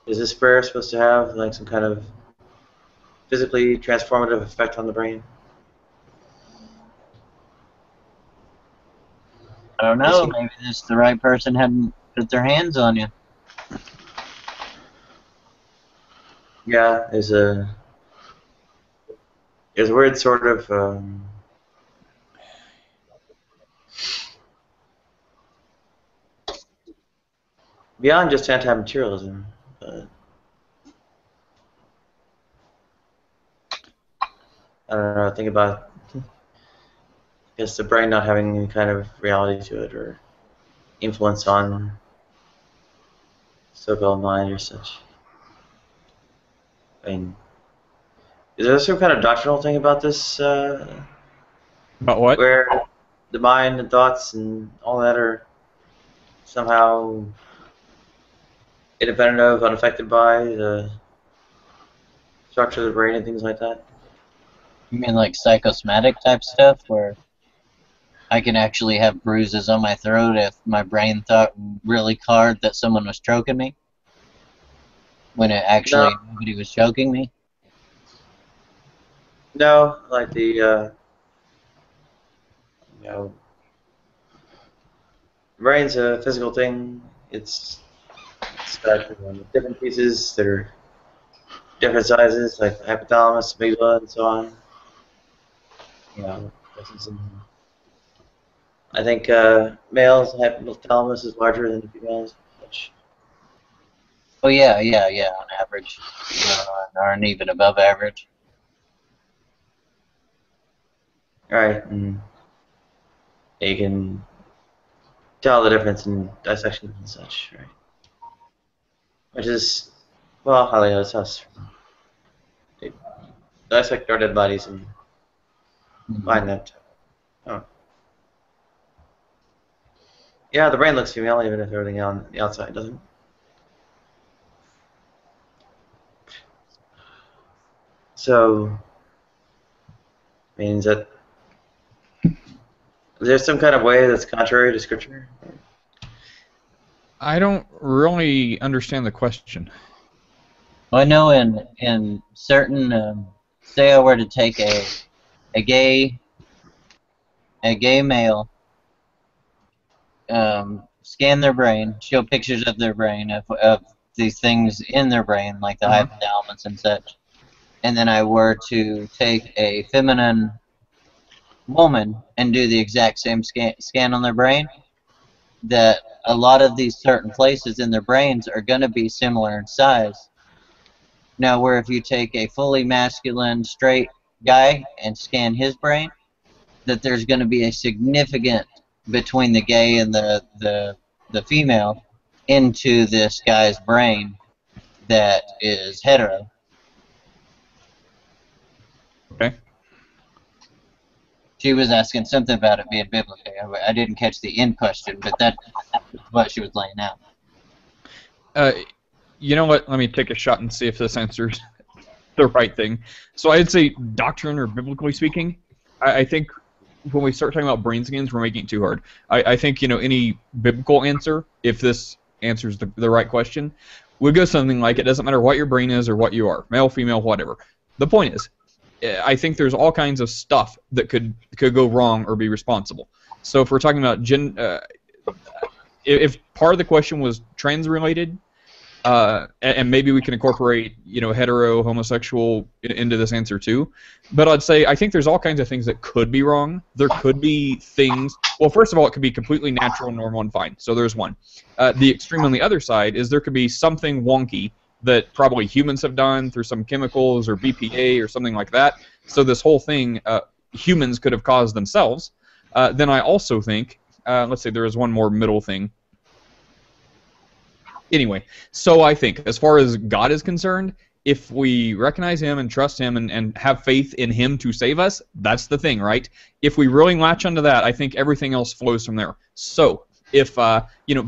is this prayer supposed to have like some kind of physically transformative effect on the brain? I don't know, maybe just the right person hadn't put their hands on you. Yeah, there's a weird sort of beyond just anti-materialism, but I don't know, think about the brain not having any kind of reality to it or influence on so-called mind or such. I mean, is there some kind of doctrinal thing about this? About what? Where the mind and thoughts and all that are somehow independent of, unaffected by the structure of the brain and things like that? You mean like psychosomatic type stuff, where I can actually have bruises on my throat if my brain thought really hard that someone was choking me, when it actually nobody was choking me? No, like the brain's a physical thing. It's got different pieces that are different sizes, like hypothalamus, amygdala, and so on. I think males' hypothalamus is larger than females. Oh yeah, on average, or even above average. Right, and you can tell the difference in dissections and such, right? Which is, well, how they notice us. They dissect our dead bodies and find that. Oh. Yeah, the brain looks female even if everything on the outside doesn't. So, means that there's some kind of way that's contrary to Scripture? I don't really understand the question. Well, I know in certain, say I were to take a gay male, scan their brain, show pictures of their brain, of these things in their brain, like the hypothalamus and such, and then I were to take a feminine woman and do the exact same scan on their brain, that a lot of these certain places in their brains are going to be similar in size. Now, where if you take a fully masculine, straight guy and scan his brain, that there's going to be a significant between the gay and the female into this guy's brain that is hetero. Okay. She was asking something about it being biblical. I didn't catch the end question, but that's what she was laying out. You know what? Let me take a shot and see if this answers the right thing. So I'd say doctrine or biblically speaking, I think when we start talking about brain scans, we're making it too hard. I think, any biblical answer, if this answers the right question, would go something like, it doesn't matter what your brain is or what you are, male, female, whatever. The point is, I think there's all kinds of stuff that could go wrong or be responsible. So if we're talking about if part of the question was trans-related, and maybe we can incorporate, hetero, homosexual into this answer too. But I'd say I think there's all kinds of things that could be wrong. There could be things. Well, first of all, it could be completely natural, normal, and fine. So there's one. The extreme on the other side is there could be something wonky that probably humans have done through some chemicals or BPA or something like that. So this whole thing, humans could have caused themselves. Then I also think, let's say there is one more middle thing. Anyway, so I think, as far as God is concerned, if we recognize Him and trust Him and have faith in Him to save us, that's the thing, right? If we really latch onto that, I think everything else flows from there. So, if,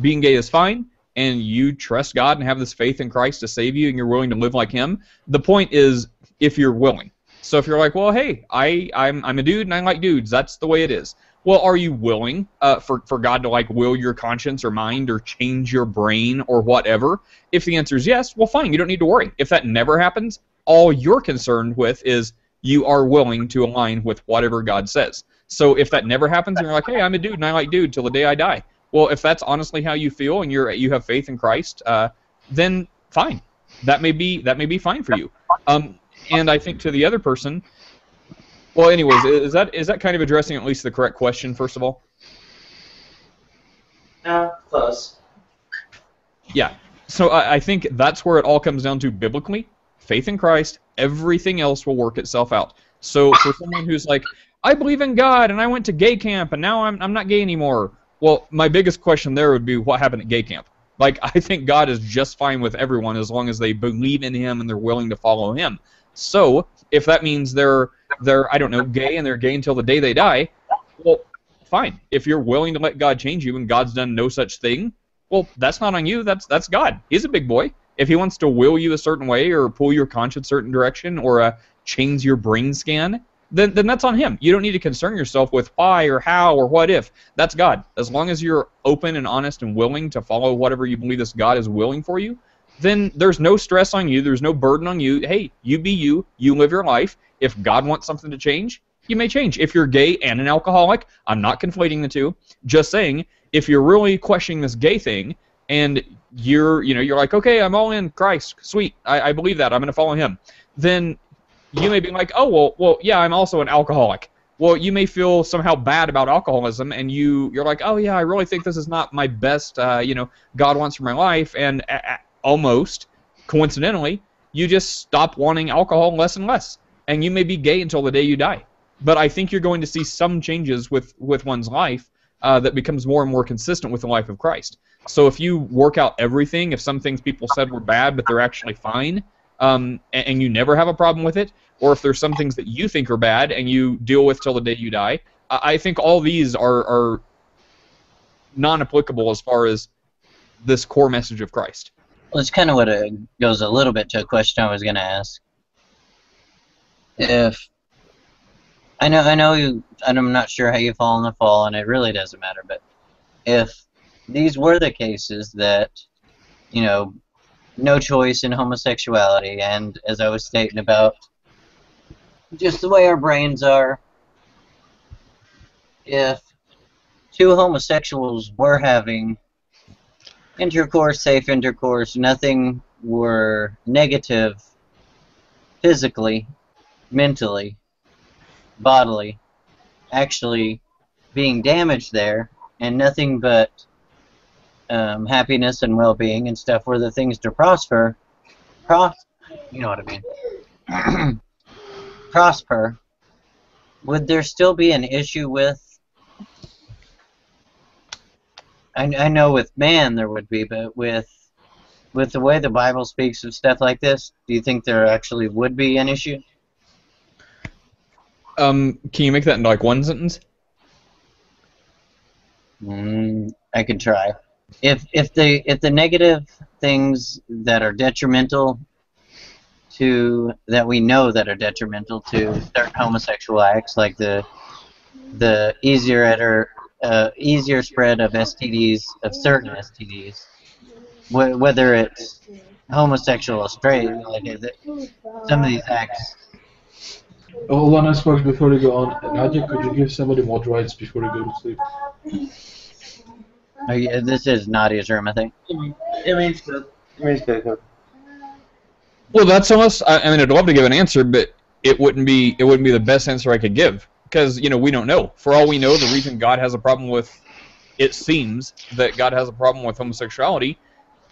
being gay is fine, and you trust God and have this faith in Christ to save you, and you're willing to live like Him, the point is, if you're willing. So if you're like, well, hey, I'm a dude and I like dudes, that's the way it is. Well, are you willing for God to will your conscience or mind or change your brain or whatever? If the answer is yes, well, fine, you don't need to worry. If that never happens, all you're concerned with is you are willing to align with whatever God says. So if that never happens and you're like, hey, I'm a dude and I like dude till the day I die. Well, if that's honestly how you feel and you have faith in Christ, then fine. That may be fine for you. And I think to the other person, well, anyways, is that kind of addressing at least the correct question, first of all? Close. Yeah. So I think that's where it all comes down to biblically. Faith in Christ, everything else will work itself out. So for someone who's like, I believe in God and I went to gay camp and now I'm not gay anymore. Well, my biggest question there would be what happened at gay camp? I think God is just fine with everyone as long as they believe in Him and they're willing to follow Him. So if that means they're I don't know, gay and they're gay until the day they die, well, fine. If you're willing to let God change you and God's done no such thing, well, that's not on you. That's God. He's a big boy. If He wants to will you a certain way or pull your conscience a certain direction or change your brain scan, then that's on Him. You don't need to concern yourself with why or how or what if. That's God. As long as you're open and honest and willing to follow whatever you believe this God is willing for you, then there's no stress on you. There's no burden on you. Hey, you be you. You live your life. If God wants something to change, you may change. If you're gay and an alcoholic, I'm not conflating the two. Just saying, if you're really questioning this gay thing and you're like, okay, I'm all in Christ, sweet, I believe that, I'm going to follow Him, then you may be like, oh, well, yeah, I'm also an alcoholic. Well, you may feel somehow bad about alcoholism, and you're like, oh, yeah, I really think this is not my best, God wants for my life, and almost coincidentally, you just stop wanting alcohol less and less, and you may be gay until the day you die. But I think you're going to see some changes with one's life that becomes more and more consistent with the life of Christ. So if you work out everything, if some things people said were bad but they're actually fine, and you never have a problem with it, or if there's some things that you think are bad and you deal with till the day you die, I think all these are non-applicable as far as this core message of Christ. Well, it's kind of what goes a little bit to a question I was going to ask. If I know you, and I'm not sure how you fall in the fall, and it really doesn't matter, but if these were the cases that, no choice in homosexuality, and as I was stating about just the way our brains are, if two homosexuals were having intercourse, safe intercourse, nothing were negative physically, mentally, bodily, actually being damaged there, and nothing but happiness and well-being and stuff were the things to prosper, you know what I mean. prosper, would there still be an issue with? I know with man there would be, but with the way the Bible speaks of stuff like this, do you think there actually would be an issue? Can you make that into like one sentence? I could try. If the negative things that are detrimental to, that we know that are detrimental to certain homosexual acts, like the easier spread of STDs, of certain STDs, whether it's homosexual or straight, like some of these acts. Hold on, Xbox, before you go on. Nadia, could you give somebody mod rights before you go to sleep? This is Nadia's room, I think. It means good. It means good. Well, that's almost. I mean, I'd love to give an answer, but it wouldn't be the best answer I could give because we don't know. For all we know, the reason God has a problem with, it seems that God has a problem with homosexuality.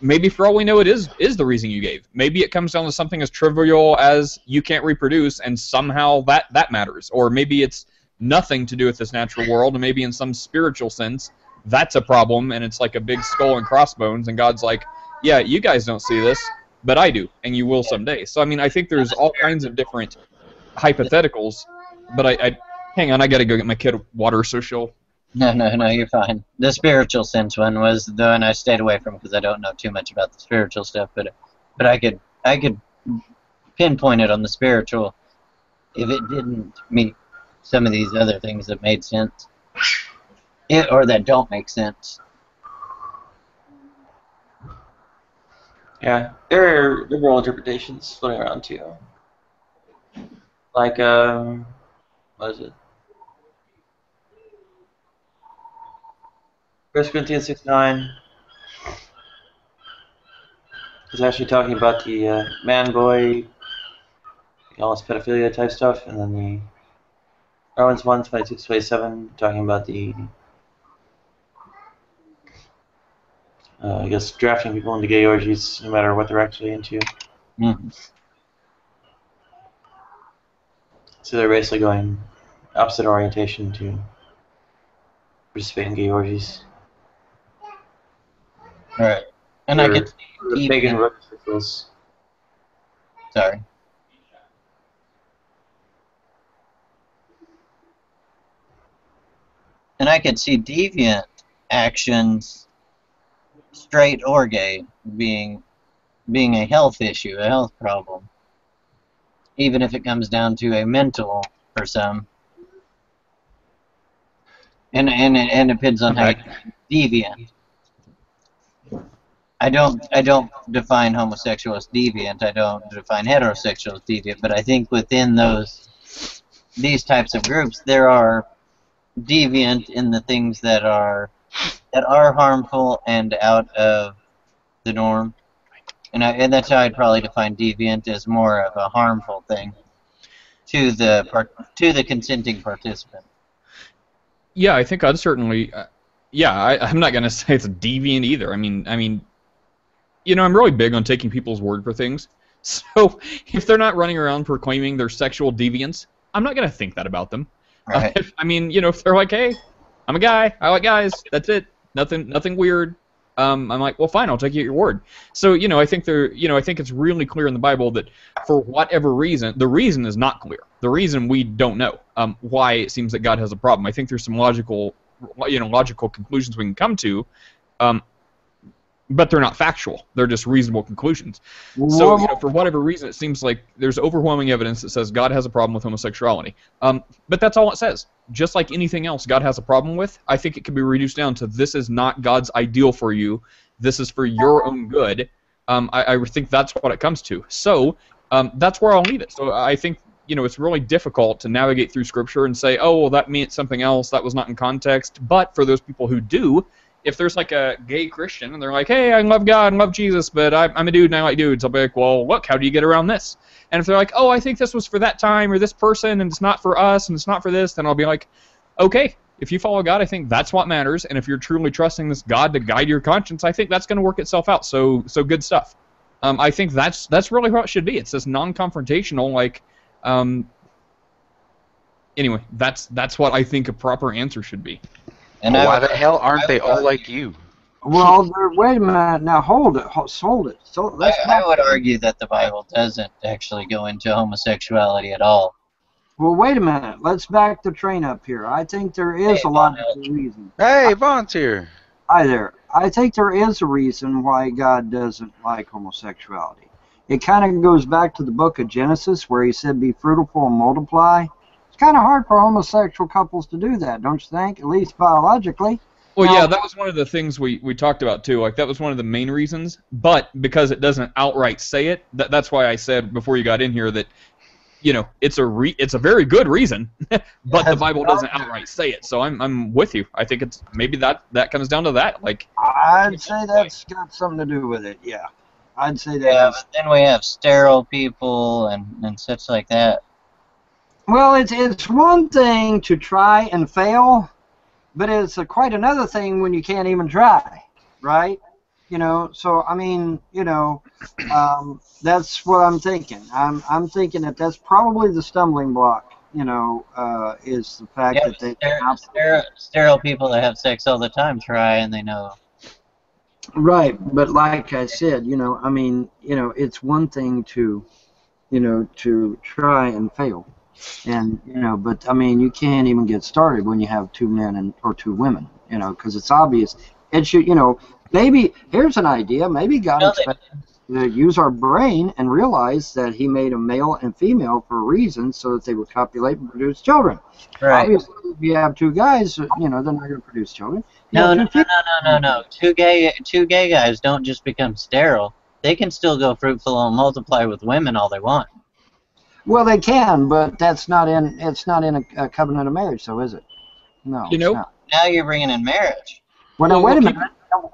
Maybe for all we know, it is the reason you gave. Maybe it comes down to something as trivial as you can't reproduce, and somehow that matters. Or maybe it's nothing to do with this natural world, and maybe in some spiritual sense, that's a problem, and it's like a big skull and crossbones, and God's like, yeah, you guys don't see this, but I do, and you will someday. So, I mean, I think there's all kinds of different hypotheticals, but I hang on, I gotta go get my kid water so she'll... No, you're fine. The spiritual sense one was the one I stayed away from because I don't know too much about the spiritual stuff, but I could pinpoint it on the spiritual if it didn't meet some of these other things that made sense. Or that don't make sense. Yeah, there are liberal interpretations floating around too. Like, what is it? 1 Corinthians 6:9 is actually talking about the man-boy, almost pedophilia type stuff, and then the Romans 1:26-27 talking about the I guess drafting people into gay orgies no matter what they're actually into. So they're basically going opposite orientation to participate in gay orgies. Right. And I could the pagan rituals. Sorry. And I could see deviant actions, straight or gay, being a health issue, a health problem. Even if it comes down to a mental for some. And it depends on how you deviant. I don't define homosexual as deviant. I don't define heterosexual as deviant. But I think within these types of groups, there are deviant in the things that are harmful and out of the norm. And that's how I'd probably define deviant as more of a harmful thing to the consenting participant. Yeah, I think I'd certainly. I'm not gonna say it's deviant either. I mean, I'm really big on taking people's word for things. So if they're not running around proclaiming their sexual deviance, I'm not gonna think that about them. Right. If they're like, hey, I'm a guy, I like guys, that's it, nothing weird. I'm like, well, fine, I'll take you at your word. So, I think I think it's really clear in the Bible that for whatever reason, the reason is not clear. The reason we don't know why it seems that God has a problem. I think there's some logical conclusions we can come to, but they're not factual. They're just reasonable conclusions. So, for whatever reason, it seems like there's overwhelming evidence that says God has a problem with homosexuality. But that's all it says. Just like anything else God has a problem with, I think it can be reduced down to this is not God's ideal for you. This is for your own good. I think that's what it comes to. So that's where I'll leave it. So I think it's really difficult to navigate through Scripture and say, oh, well, that meant something else. That was not in context. But for those people who do, if there's like a gay Christian and they're like, hey, I love God and love Jesus, but I'm a dude and I like dudes, I'll be like, well, look, how do you get around this? And if they're like, oh, I think this was for that time or this person and it's not for us and it's not for this, then I'll be like, okay, if you follow God, I think that's what matters. And if you're truly trusting this God to guide your conscience, I think that's going to work itself out. So good stuff. I think that's really what it should be. It's this non-confrontational, anyway, that's what I think a proper answer should be. And Well, I why would, the hell aren't I they would all argue, like you? Well, wait a minute. Now hold it. Hold it. So let's I would argue that the Bible doesn't actually go into homosexuality at all. Well, wait a minute. Let's back the train up here. I think there is Hey, a logical reason. Hey, volunteer. Hi there. I think there is a reason why God doesn't like homosexuality. It kind of goes back to the book of Genesis where he said, be fruitful and multiply. It's kind of hard for homosexual couples to do that, don't you think? At least biologically. Well, yeah, that was one of the things we talked about too. Like that was one of the main reasons. But because it doesn't outright say it, that's why I said before you got in here that, you know, it's a very good reason, but the Bible doesn't outright say it. So I'm with you. I think it's maybe that comes down to that. Like I'd say that's got something to do with it. Yeah, I'd say that. Yeah, but then we have sterile people and such like that. Well, it's one thing to try and fail, but it's quite another thing when you can't even try, right? You know, so I mean, you know, that's what I'm thinking. I'm thinking that that's probably the stumbling block. You know, is the fact that they sterile people that have sex all the time try and they know. Right, but like I said, you know, I mean, you know, it's one thing to, you know, to try and fail, and you know, but I mean, you can't even get started when you have two men or two women, you know, because it's obvious. It should, you know. Maybe, here's an idea, maybe God expects us to use our brain and realize that he made a male and female for a reason so that they would copulate and produce children. Right. Obviously, if you have two guys, you know, they're not going to produce children. No. Two gay guys don't just become sterile. They can still go fruitful and multiply with women all they want. Well, they can, but it's not in a covenant of marriage, so is it? No, you know. It's not. Now you're bringing in marriage. Well, now, wait a minute.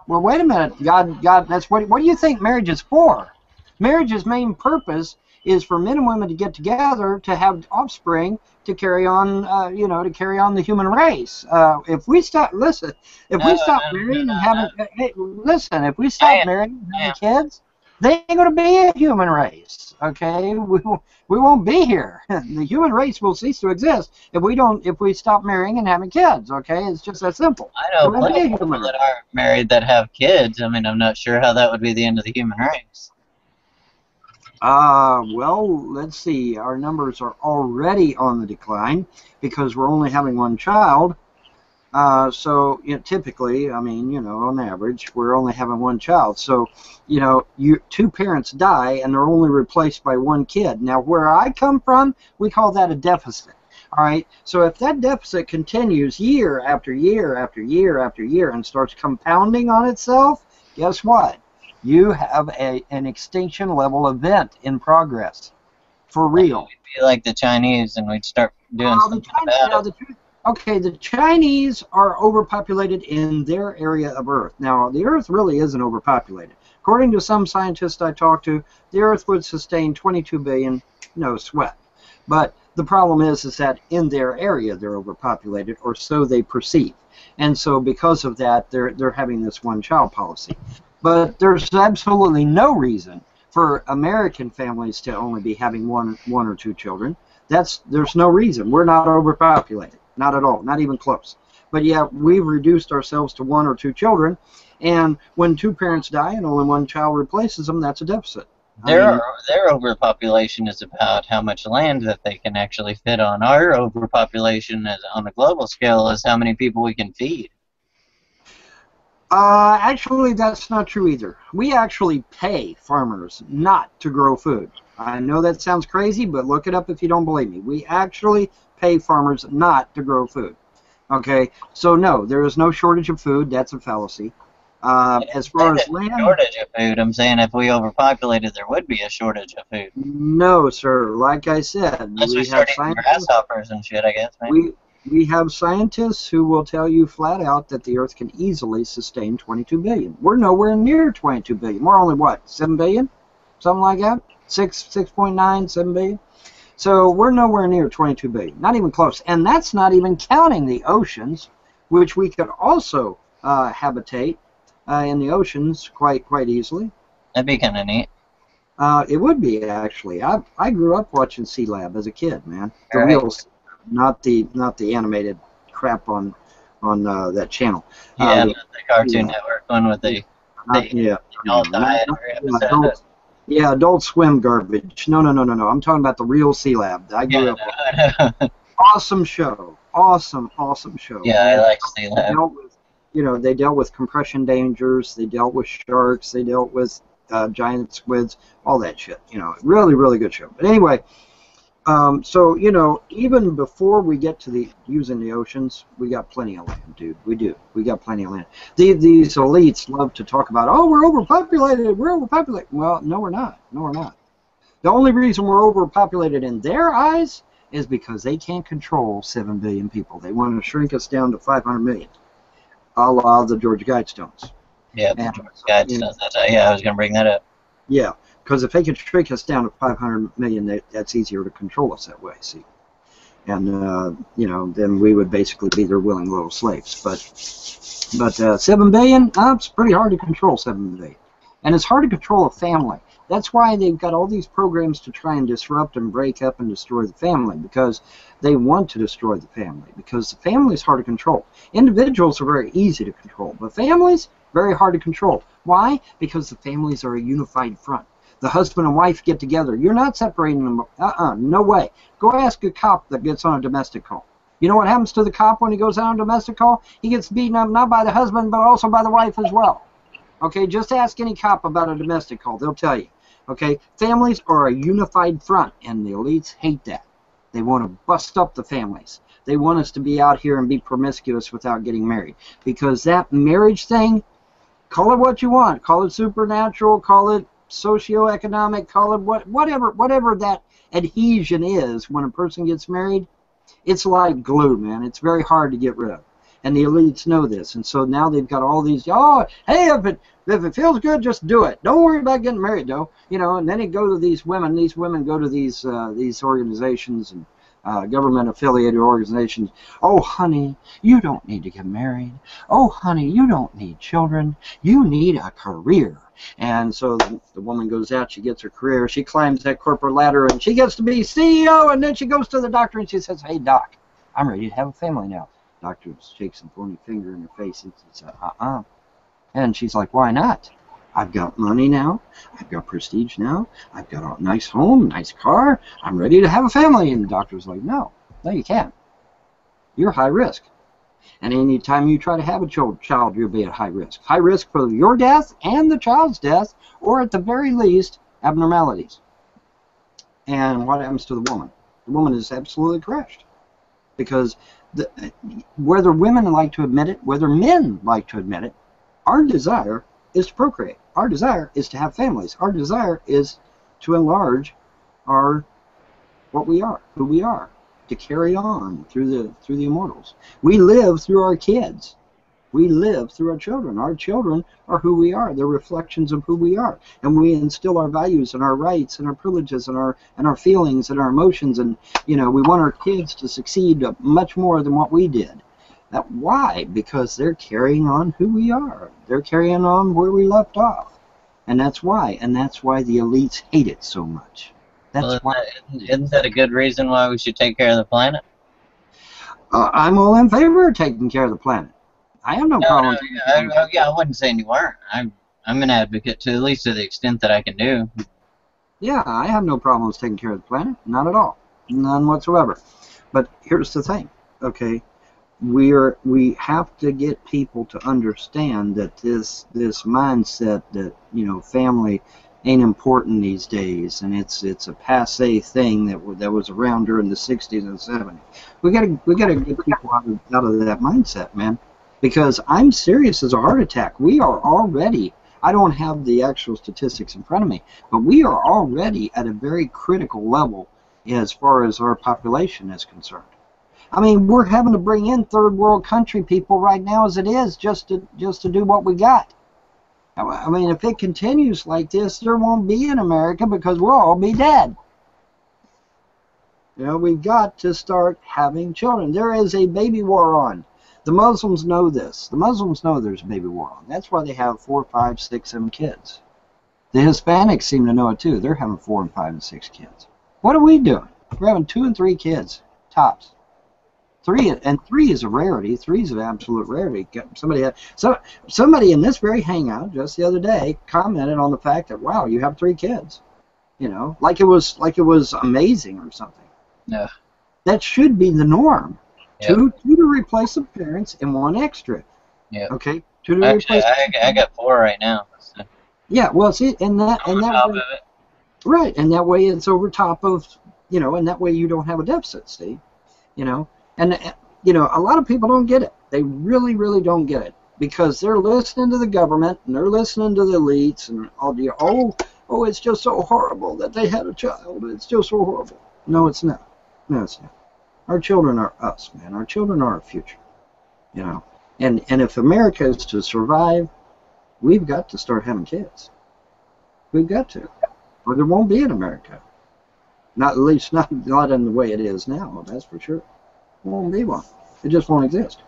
Well, wait a minute. God, that's what do you think marriage is for? Marriage's main purpose is for men and women to get together to have offspring to carry on, you know, to carry on the human race. If we stop, listen, if we stop marrying and having, hey, listen, if we stop marrying and having kids, they ain't going to be a human race, okay? We won't be here. The human race will cease to exist if we stop marrying and having kids, okay? It's just that simple. I know plenty of people that aren't married that have kids. I mean, I'm not sure how that would be the end of the human race. Well, let's see. Our numbers are already on the decline because we're only having one child. So you know, typically, I mean, you know, on average, we're only having one child. So, you know, two parents die and they're only replaced by one kid. Now, where I come from, we call that a deficit. All right. So if that deficit continues year after year after year after year and starts compounding on itself, guess what? You have an extinction level event in progress. For real. We'd be like the Chinese and we'd start doing something about it. Okay, the Chinese are overpopulated in their area of Earth. Now, the Earth really isn't overpopulated. According to some scientists I talked to, the Earth would sustain 22 billion, no sweat. But the problem is that in their area they're overpopulated, or so they perceive. And so because of that, they're having this one-child policy. But there's absolutely no reason for American families to only be having one or two children. There's no reason. We're not overpopulated. Not at all, not even close. But yeah, we've reduced ourselves to one or two children, and when two parents die and only one child replaces them, that's a deficit. Their overpopulation is about how much land that they can actually fit on. Our overpopulation on a global scale is how many people we can feed. Actually, that's not true either. We actually pay farmers not to grow food. I know that sounds crazy, but look it up if you don't believe me. We actually pay farmers not to grow food. Okay, so no, there is no shortage of food. That's a fallacy. As far as land, shortage of food. I'm saying if we overpopulated, there would be a shortage of food. No, sir. Like I said, unless we start eating grasshoppers and shit, I guess. We have scientists who will tell you flat out that the Earth can easily sustain 22 billion. We're nowhere near 22 billion. We're only what, 7 billion, something like that, 6.9, 7 billion. So we're nowhere near 22 billion, not even close. And that's not even counting the oceans, which we could also habitate in the oceans quite easily. That'd be kind of neat. It would be, actually. I grew up watching Sea Lab as a kid, man. The right. real. not the animated crap on that channel. Yeah, not the Cartoon yeah. Network one with the Yeah, adult die in every episode. yeah, Adult Swim garbage. No. I'm talking about the real C-Lab. I grew up with. Awesome show. Awesome show. Yeah, I like C-Lab. They dealt with compression dangers. They dealt with sharks. They dealt with giant squids. All that shit. Really, really good show. But anyway, so even before we get to the using the oceans, we got plenty of land, dude. We do. We got plenty of land. These elites love to talk about, oh, we're overpopulated. We're overpopulated. Well, no, we're not. No, we're not. The only reason we're overpopulated in their eyes is because they can't control 7 billion people. They want to shrink us down to 500 million, a la the Georgia Guidestones. Yeah, the Georgia Guidestones. I was going to bring that up. Yeah, because if they could shrink us down to 500 million, that's easier to control us that way, see. And, then we would basically be their willing little slaves. But 7 billion, it's pretty hard to control 7 billion. And it's hard to control a family. That's why they've got all these programs to try and disrupt and break up and destroy the family, because they want to destroy the family, because the family is hard to control. Individuals are very easy to control, but families, very hard to control. Why? Because the families are a unified front. The husband and wife get together. You're not separating them. No way. Go ask a cop that gets on a domestic call. You know what happens to the cop when he goes out on a domestic call? He gets beaten up not by the husband, but also by the wife as well. Okay, just ask any cop about a domestic call. They'll tell you. Okay, families are a unified front, and the elites hate that. They want to bust up the families. They want us to be out here and be promiscuous without getting married. Because that marriage thing, call it what you want. Call it supernatural, call it socioeconomic, call it whatever that adhesion is when a person gets married, it's like glue, man. It's very hard to get rid of. And the elites know this, and so now they've got all these, oh, hey, if it feels good, just do it. Don't worry about getting married, though. And then it go to these women. These women go to these organizations and government-affiliated organizations. Oh, honey, you don't need to get married. Oh, honey, you don't need children. You need a career. And so the woman goes out, she gets her career, she climbs that corporate ladder, and she gets to be CEO, and then she goes to the doctor and she says, hey, doc, I'm ready to have a family now. Doctor shakes a bony finger in her face and says, And she's like, why not? I've got money now. I've got prestige now. I've got a nice home, nice car. I'm ready to have a family. And the doctor's like, no, you can't. You're high risk. And any time you try to have a child, you'll be at high risk. High risk for your death and the child's death, or at the very least, abnormalities. And what happens to the woman? The woman is absolutely crushed. Because whether women like to admit it, whether men like to admit it, our desire is to procreate. Our desire is to have families. Our desire is to enlarge what we are, who we are, to carry on through the immortals. We live through our kids. We live through our children. Our children are who we are. They're reflections of who we are. And we instill our values and our rights and our privileges and our feelings and our emotions. And, we want our kids to succeed much more than what we did. Why? Because they're carrying on who we are. They're carrying on where we left off. And that's why. And that's why the elites hate it so much. Isn't that a good reason why we should take care of the planet? I'm all in favor of taking care of the planet. I have no problem. I wasn't saying you weren't. I'm an advocate, to at least to the extent that I can do. Yeah, I have no problems taking care of the planet. Not at all. None whatsoever. But here's the thing, okay? We have to get people to understand that this mindset that, family ain't important these days, and it's a passé thing that was around during the 60s and 70s. We gotta get people out of that mindset, man. Because I'm serious as a heart attack. We are already, I don't have the actual statistics in front of me, but we are already at a very critical level as far as our population is concerned. I mean, we're having to bring in third world country people right now as it is just to do what we got. I mean, if it continues like this, there won't be an America because we'll all be dead. We've got to start having children. There is a baby war on. The Muslims know this. The Muslims know there's a baby war on. That's why they have 4, 5, 6, 7 kids. The Hispanics seem to know it too. They're having 4 and 5 and 6 kids. What are we doing? We're having 2 and 3 kids, tops. Three is a rarity. Three is an absolute rarity. Somebody in this very hangout just the other day commented on the fact that, wow, you have 3 kids. You know, like it was amazing or something. Yeah. That should be the norm. Yep. 2 to replace the parents and 1 extra. Yeah. Okay. 2 to Actually, replace. I got 4 right now. So Yeah. Well, see, and that I'm on top of it. right, and that way it's over top of, you know, and that way you don't have a deficit. See, you know, and you know, a lot of people don't get it. They really, really don't get it because they're listening to the government and they're listening to the elites and all the it's just so horrible that they had a child. It's just so horrible. No, it's not. No, it's not. Our children are us, man. Our children are our future. You know, and if America is to survive, we've got to start having kids. We've got to, or there won't be an America. Not at least not in the way it is now. That's for sure. There won't be one. It just won't exist.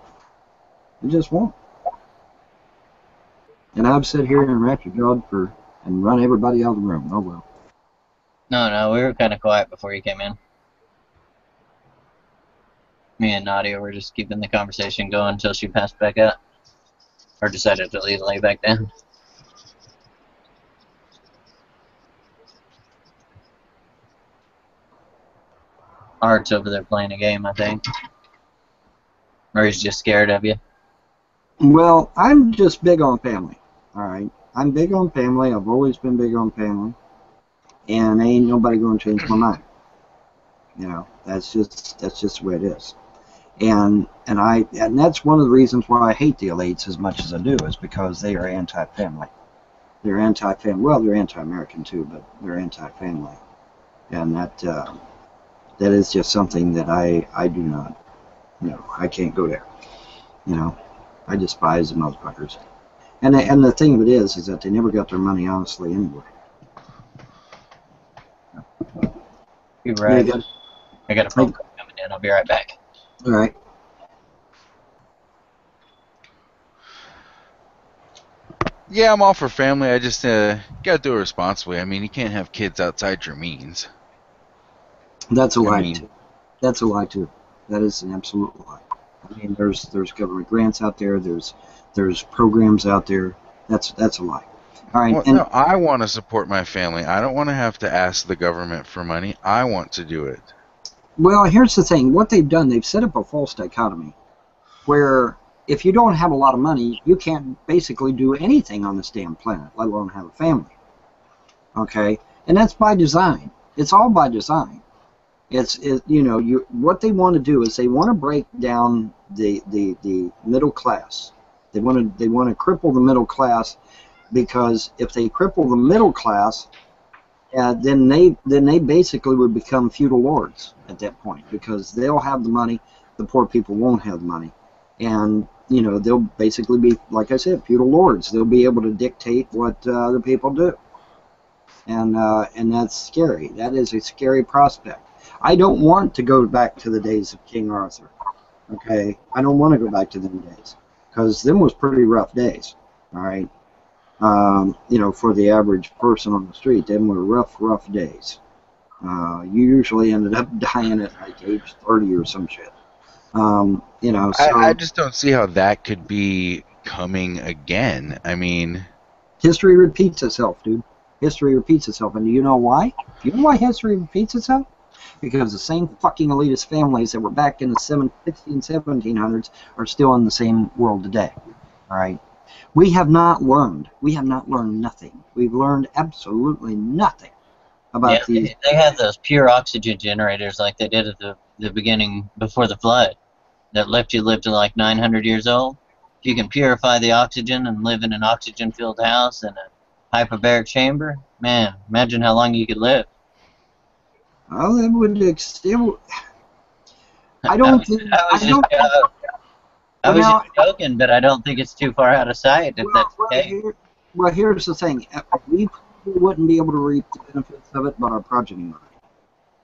It just won't. And I've sat here and ratchet jawed and run everybody out of the room. Oh well. No, we were kind of quiet before you came in. Me and Nadia were just keeping the conversation going until she passed back out. Or decided to lay back down. Art's over there playing a game, I think. Or he's just scared of you. Well, I'm just big on family. All right. I'm big on family. I've always been big on family. And ain't nobody going to change my mind. You know, that's just the way it is. And that's one of the reasons why I hate the elites as much as I do, is because they are anti-family. They're anti-family. Well, they're anti-American too, but they're anti-family. And that is just something that I do not, you know, I can't go there. You know, I despise the motherfuckers. And the thing of it is that they never got their money honestly anyway. You're right. I got a phone call coming in. I'll be right back. All right. Yeah, I'm all for family. I just gotta do it responsibly. I mean, you can't have kids outside your means. That's a lie too. That's a lie too. That is an absolute lie. I mean, there's government grants out there. There's programs out there. That's a lie. All right. Well, no, I want to support my family. I don't want to have to ask the government for money. I want to do it. Well, here's the thing. What they've done, they've set up a false dichotomy where if you don't have a lot of money, you can't basically do anything on this damn planet, let alone have a family. Okay? And that's by design. It's all by design. You know, what they want to do is they want to break down the middle class. They want to cripple the middle class, because if they cripple the middle class, then they basically would become feudal lords at that point, because they'll have the money, the poor people won't have the money, and you know, they'll basically be, like I said, feudal lords. They'll be able to dictate what other people do, and that's scary. That is a scary prospect. I don't want to go back to the days of King Arthur. Okay, I don't want to go back to them days, because them was pretty rough days. All right. You know, for the average person on the street, them were rough days. You usually ended up dying at like age 30 or some shit. You know, so I just don't see how that could be coming again. I mean, history repeats itself, dude. History repeats itself, and do you know why? You know why history repeats itself? Because the same fucking elitist families that were back in the 1700s are still in the same world today. All right. We have not learned. We have not learned nothing. We've learned absolutely nothing about these. They had those pure oxygen generators like they did at the beginning before the flood that left you live to like 900 years old. If you can purify the oxygen and live in an oxygen-filled house in a hyperbaric chamber, man, imagine how long you could live. Well, it would I don't think. I was just joking, but I don't think it's too far out of sight if that's okay. Well, here's the thing. We wouldn't be able to reap the benefits of it, but our progeny might.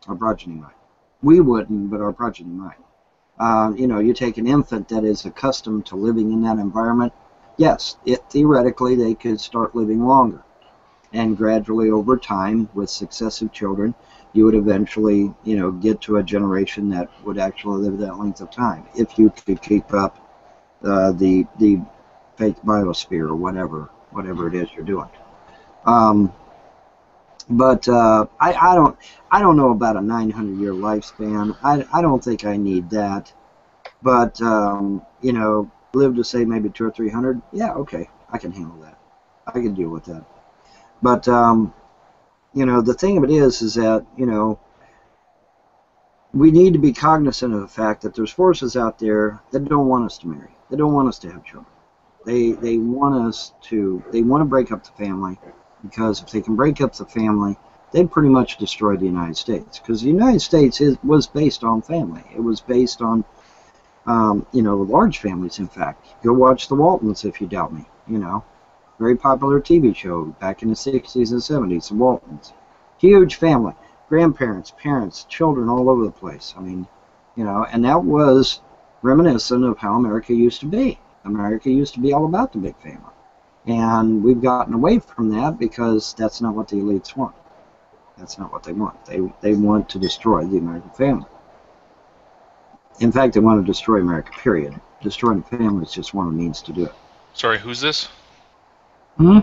Our progeny might. We wouldn't, but our progeny might. You know, you take an infant that is accustomed to living in that environment, yes, theoretically they could start living longer. And gradually over time, with successive children, you would eventually, get to a generation that would actually live that length of time if you could keep up the fake biosphere or whatever it is you're doing. But I don't know about a 900-year lifespan. I don't think I need that. But live to say maybe 200 or 300. Yeah, okay, I can handle that. I can deal with that. But the thing of it is that we need to be cognizant of the fact that there's forces out there that don't want us to marry. They don't want us to have children. They want to break up the family, because if they can break up the family, they'd pretty much destroy the United States, because the United States was based on family. It was based on large families. In fact, go watch the Waltons if you doubt me. Very popular TV show back in the 60s and 70s, the Waltons. Huge family, grandparents, parents, children all over the place. I mean, and that was reminiscent of how America used to be. America used to be all about the big family. And we've gotten away from that because that's not what the elites want. That's not what they want. They want to destroy the American family. In fact, they want to destroy America, period. Destroying the family is just one of the means to do it. Sorry, who's this? Hmm?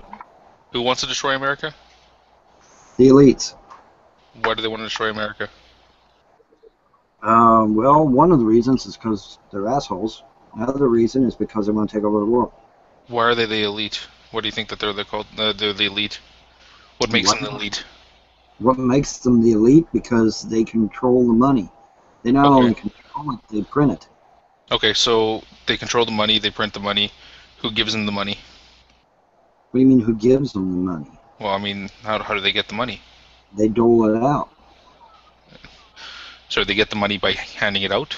Who wants to destroy America? The elites. Why do they want to destroy America? Well, one of the reasons is because they're assholes. Another reason is because they want to take over the world. Why are they the elite? What do you think that they're called? They're the elite. What makes them the elite? What makes them the elite? Because they control the money. They not only control it, they print it. Okay, so they control the money, they print the money. Who gives them the money? What do you mean, who gives them the money? Well, I mean, how do they get the money? They dole it out. So they get the money by handing it out?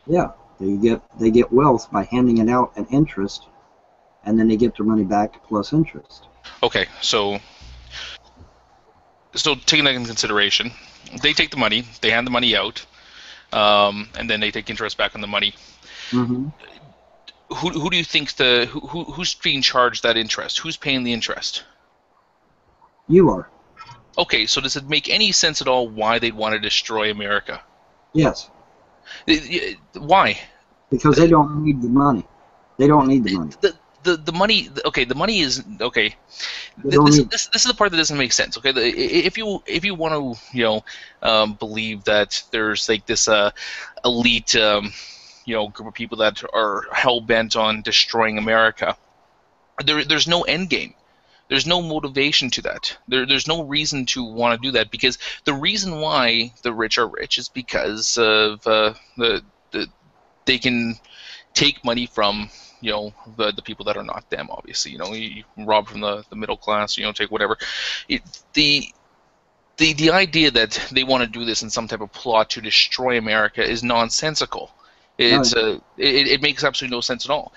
Yeah, they get wealth by handing it out at interest, and then they get their money back plus interest. Okay, so taking that into consideration, they take the money, they hand the money out, and then they take interest back on the money. Mm-hmm. Who do you think who's being charged that interest? Who's paying the interest? You are. Okay, so does it make any sense at all why they'd want to destroy America? Yes. Why? Because they don't need the money. They don't need the money. The money. Okay, the money is okay. This is the part that doesn't make sense. Okay, if you want to believe that there's like this elite group of people that are hell bent on destroying America, there's no end game. There's no motivation to that. There's no reason to want to do that, because the reason why the rich are rich is because of they can take money from the people that are not them. Obviously, you rob from the middle class. Take whatever. The idea that they want to do this in some type of plot to destroy America is nonsensical. It makes absolutely no sense at all.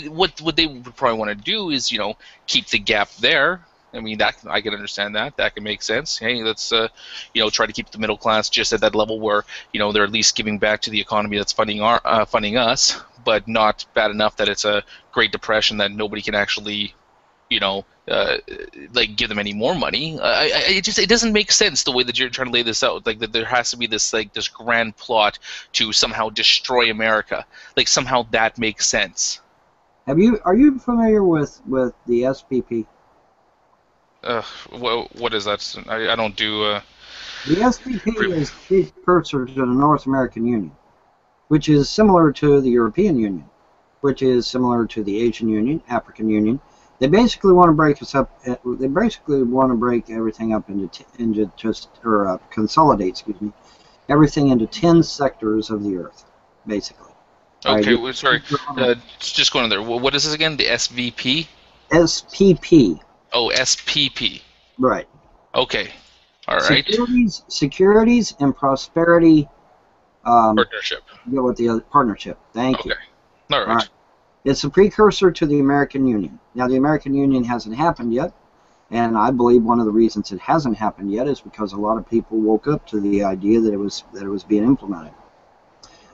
What they would probably want to do is keep the gap there. I mean, that I can understand that can make sense. Hey, let's try to keep the middle class just at that level where they're at least giving back to the economy that's funding us, but not bad enough that it's a Great Depression that nobody can actually give them any more money. It doesn't make sense the way that you're trying to lay this out. Like that there has to be this grand plot to somehow destroy America. Like somehow that makes sense. Are you familiar with the SPP? What is that? I don't do. The SPP is the precursor to the North American Union, which is similar to the European Union, which is similar to the Asian Union, African Union. They basically want to break us up. They basically want to break everything up consolidate, everything into 10 sectors of the Earth, basically. Okay, sorry. Just going there. What is this again? The SVP? SPP. Oh, SPP. Right. Okay. All right. Securities and prosperity. Partnership. Go with the other partnership. Thank you. All right. It's a precursor to the American Union. Now, the American Union hasn't happened yet, and I believe one of the reasons it hasn't happened yet is because a lot of people woke up to the idea that it was being implemented.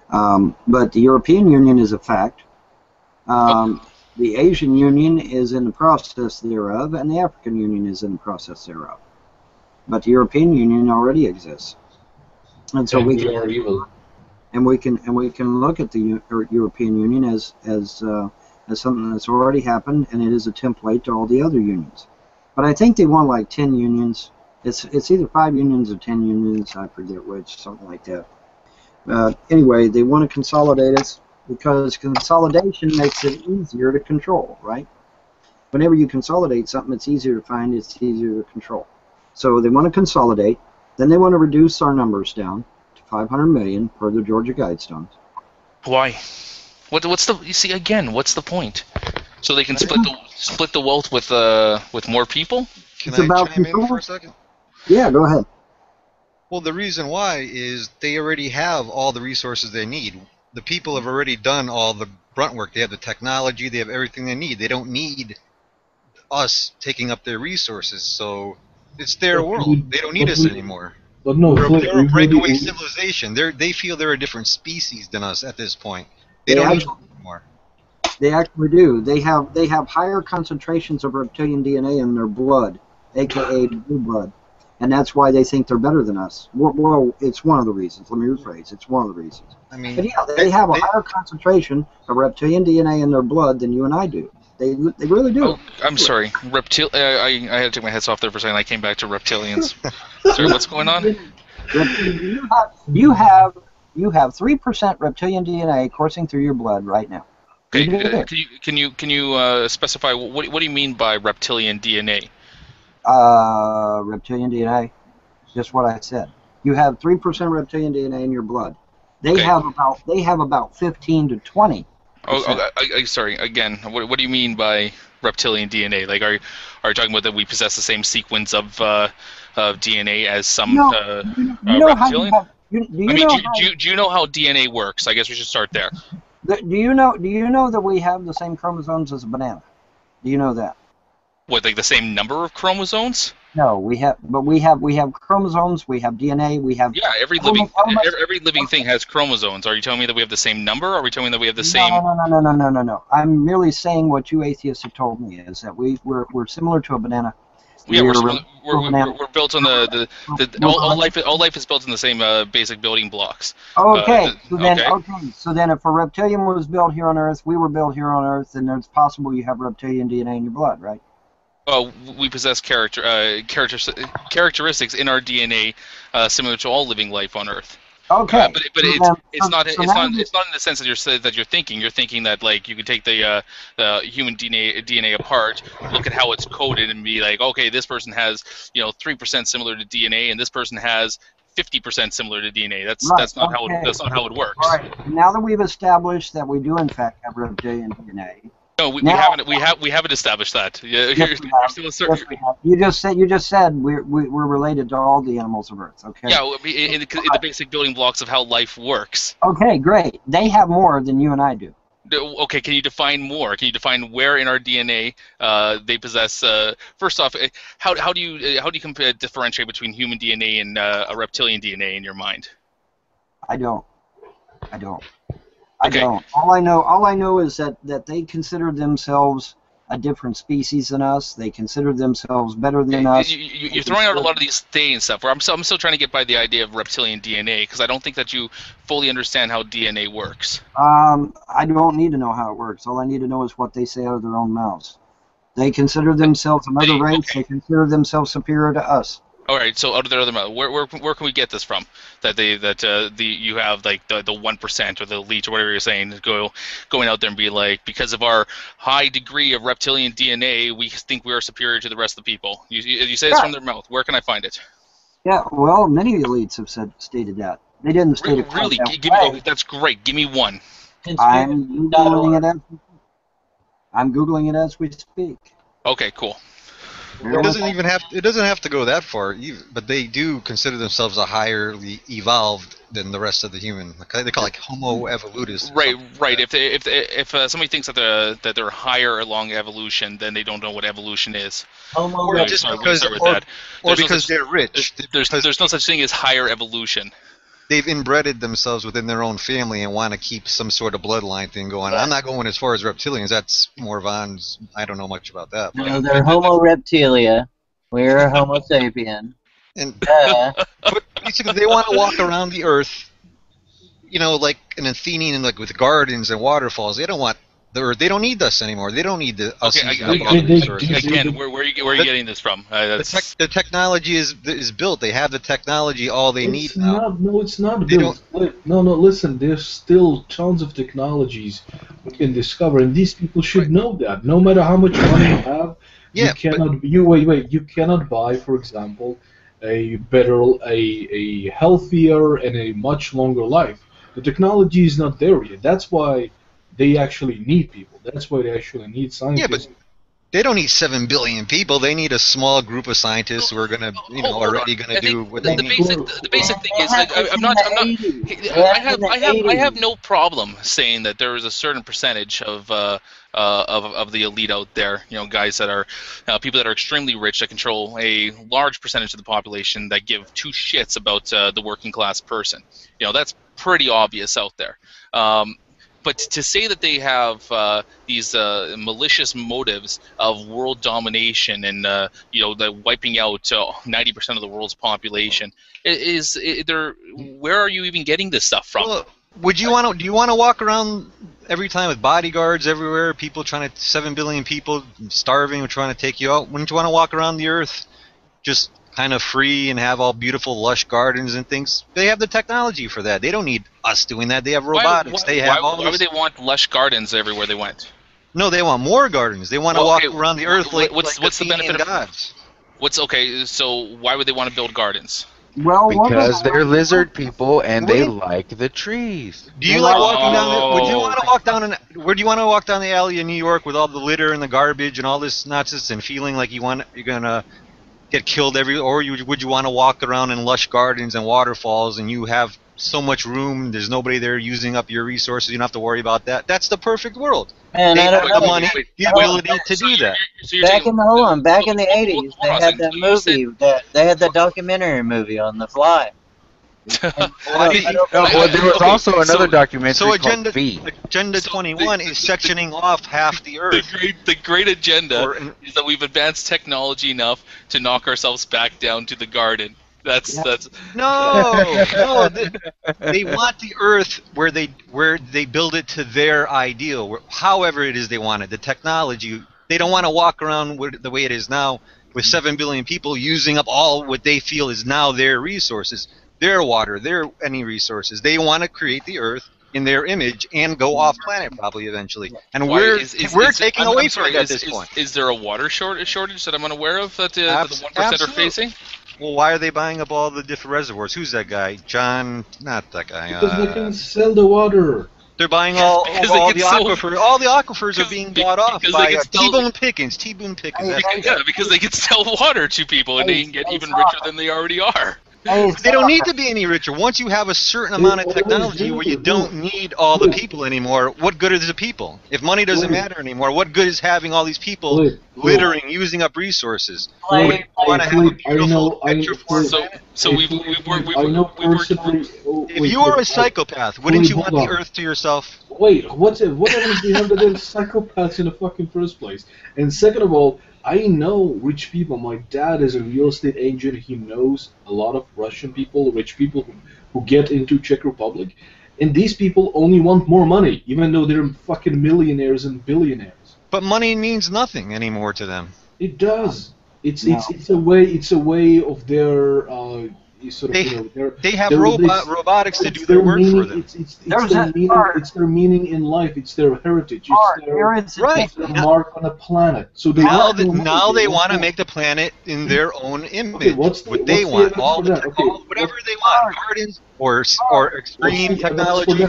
But the European Union is a fact. The Asian Union is in the process thereof, and the African Union is in the process thereof. but the European Union already exists, and so And we we can are evil. we can look at the European Union as something that's already happened, and it is a template to all the other unions. But I think they want like 10 unions. It's either 5 unions or 10 unions. I forget which, something like that. Anyway, they want to consolidate us because consolidation makes it easier to control, right? Whenever you consolidate something, it's easier to find, it's easier to control. So they want to consolidate. Then they want to reduce our numbers down to 500 million per the Georgia Guidestones. Why? What's the? You see, again, what's the point? So they can split the wealth with more people? Can It's I about chime in control. for a second? Yeah, go ahead. Well, the reason why is they already have all the resources they need. The people have already done all the brunt work. They have the technology. They have everything they need. They don't need us taking up their resources. So it's their world. They don't need us anymore. But no, They're Flip, a breakaway civilization. They feel they're a different species than us at this point. They don't need us anymore. They actually do. They have higher concentrations of reptilian DNA in their blood, aka blue blood, and that's why they think they're better than us. Well, it's one of the reasons. Let me rephrase. It's one of the reasons. I mean, but yeah, they have a higher concentration of reptilian DNA in their blood than you and I do. They really do. Oh, I'm sorry. I had to take my heads off there for a second. I came back to reptilians. Sorry, what's going on? You have 3% reptilian DNA coursing through your blood right now. Okay, can you specify what do you mean by reptilian DNA? Reptilian DNA, just what I said. You have 3% reptilian DNA in your blood. They have about 15 to 20. Oh, sorry. Again, what do you mean by reptilian DNA? Like, are you talking about that we possess the same sequence of DNA as some reptilian? Do you know how DNA works? I guess we should start there. Do you know that we have the same chromosomes as a banana? Do you know that? What, like the same number of chromosomes? No, we have chromosomes, we have DNA, we have. Yeah, every living thing has chromosomes. Are you telling me that we have the same number? Or are we telling me that we have the same? No. I'm merely saying what you atheists have told me is that we're similar to a banana. Yeah, we're built on all life is built on the same basic building blocks. Okay, so then if a reptilian was built here on Earth, we were built here on Earth, then it's possible you have reptilian DNA in your blood, right? We possess characteristics in our DNA similar to all living life on Earth. Okay, but it's not in the sense that you're thinking. You're thinking that like you can take the human DNA apart, look at how it's coded, and be like, okay, this person has 3% similar to DNA, and this person has 50% similar to DNA. That's not how it works. All right. Now that we've established that we do in fact have reptilian DNA. No, we haven't established that. You're still asserting. You just said we're related to all the animals of Earth. Okay. Yeah, in the basic building blocks of how life works. Okay, great. They have more than you and I do. Okay, can you define more? Can you define where in our DNA they possess? First off, how do you differentiate between human DNA and a reptilian DNA in your mind? I don't. I don't. All I know is that they consider themselves a different species than us. They consider themselves better than us. You're throwing out a lot of these things and stuff. Where I'm still trying to get by the idea of reptilian DNA because I don't think that you fully understand how DNA works. I don't need to know how it works. All I need to know is what they say out of their own mouths. They consider themselves another race. Okay. They consider themselves superior to us. All right, so out of their other mouth, where can we get this from? That you have like the 1% or the elite or whatever you're saying going out there and be like, because of our high degree of reptilian DNA, we think we are superior to the rest of the people. You say it's from their mouth. Where can I find it? Yeah, well, many elites have stated that. They didn't state it. Really? That's great. Give me one. I'm Googling it as we speak. Okay, cool. It doesn't have to go that far, but they do consider themselves a higherly evolved than the rest of the human. They call it like Homo evolutus. Right. If somebody thinks that they're higher along evolution, then they don't know what evolution is. Or just because they're rich. There's no such thing as higher evolution. They've inbreded themselves within their own family and want to keep some sort of bloodline thing going. I'm not going as far as reptilians. That's more Vaughn's. I don't know much about that. No, they're Homo reptilia. We're Homo sapien. And but basically, they want to walk around the Earth, like an Athenian, like with gardens and waterfalls. They don't want the Earth. They don't need us anymore. They don't need us using up all the resources. Again, where are you getting this from? The technology is built. They have the technology, all they need now. It's not built. No, listen. There's still tons of technologies we can discover, and these people should know that. No matter how much money you have, you cannot. You cannot buy, for example, a healthier and a much longer life. The technology is not there yet. That's why they actually need people. That's why they actually need scientists. Yeah, but they don't need 7 billion people. They need a small group of scientists who are gonna, already gonna do what they need. The basic thing is, I have no problem saying that there is a certain percentage of the elite out there, guys that are people that are extremely rich that control a large percentage of the population that give two shits about the working class person. That's pretty obvious out there. But to say that they have these malicious motives of world domination and the wiping out 90% of the world's population where are you even getting this stuff from? Well, do you want to walk around every time with bodyguards everywhere, 7 billion people starving or trying to take you out? Wouldn't you want to walk around the Earth just kind of free and have all beautiful lush gardens and things? They have the technology for that. They don't need us doing that. They have robotics. Why would they want lush gardens everywhere they went? No, they want more gardens. They want to walk around the Earth what's the benefit of gods? So why would they want to build gardens? Well, because they're lizard people and they like the trees. Do you like walking down? Would you want to walk down? Where do you want to walk down the alley in New York with all the litter and the garbage and all this nonsense and feeling like you're gonna get killed or would you want to walk around in lush gardens and waterfalls and you have so much room, there's nobody there using up your resources, you don't have to worry about that? That's the perfect world. Man, they I have don't the know. money, the ability to do that. Back in the 80s, they had that movie, they had the documentary movie on the fly. Well, there was also another documentary called V. Agenda 21 is sectioning off half the Earth. The great agenda is that we've advanced technology enough to knock ourselves back down to the garden. That's no. They want the Earth where they build it to their ideal, however it is they want it. The technology. They don't want to walk around the way it is now with 7 billion people using up all what they feel is now their resources. Their water, any resources. They want to create the Earth in their image and go off planet probably eventually. And we're taking away from it at this point. Is there a water shortage that I'm unaware of that the 1% are facing? Well, why are they buying up all the different reservoirs? Who's that guy? John? Not that guy. Because they can sell the water. They're buying all the aquifers. All the aquifers are being bought off by T-Boone Pickens. T-Boone Pickens. Because they can sell water to people and they can get even richer than they already are. They don't need to be any richer. Once you have a certain amount of technology where you don't need all the people anymore, what good is the people? If money doesn't matter anymore, what good is having all these people littering, using up resources? If you are a psychopath, wouldn't you want the Earth to yourself? Wait, what happens behind the psychopaths in the fucking first place? And second of all, I know rich people. My dad is a real estate agent. He knows a lot of Russian people, rich people who get into Czech Republic. And these people only want more money, even though they're fucking millionaires and billionaires. But money means nothing anymore to them. It does. It's a way of their they have robotics to do their work for them. It's their meaning in life. It's their heritage. It's their mark on a planet. So now they want to make the planet in their own image. What they want, whatever they want, gardens or extreme technology.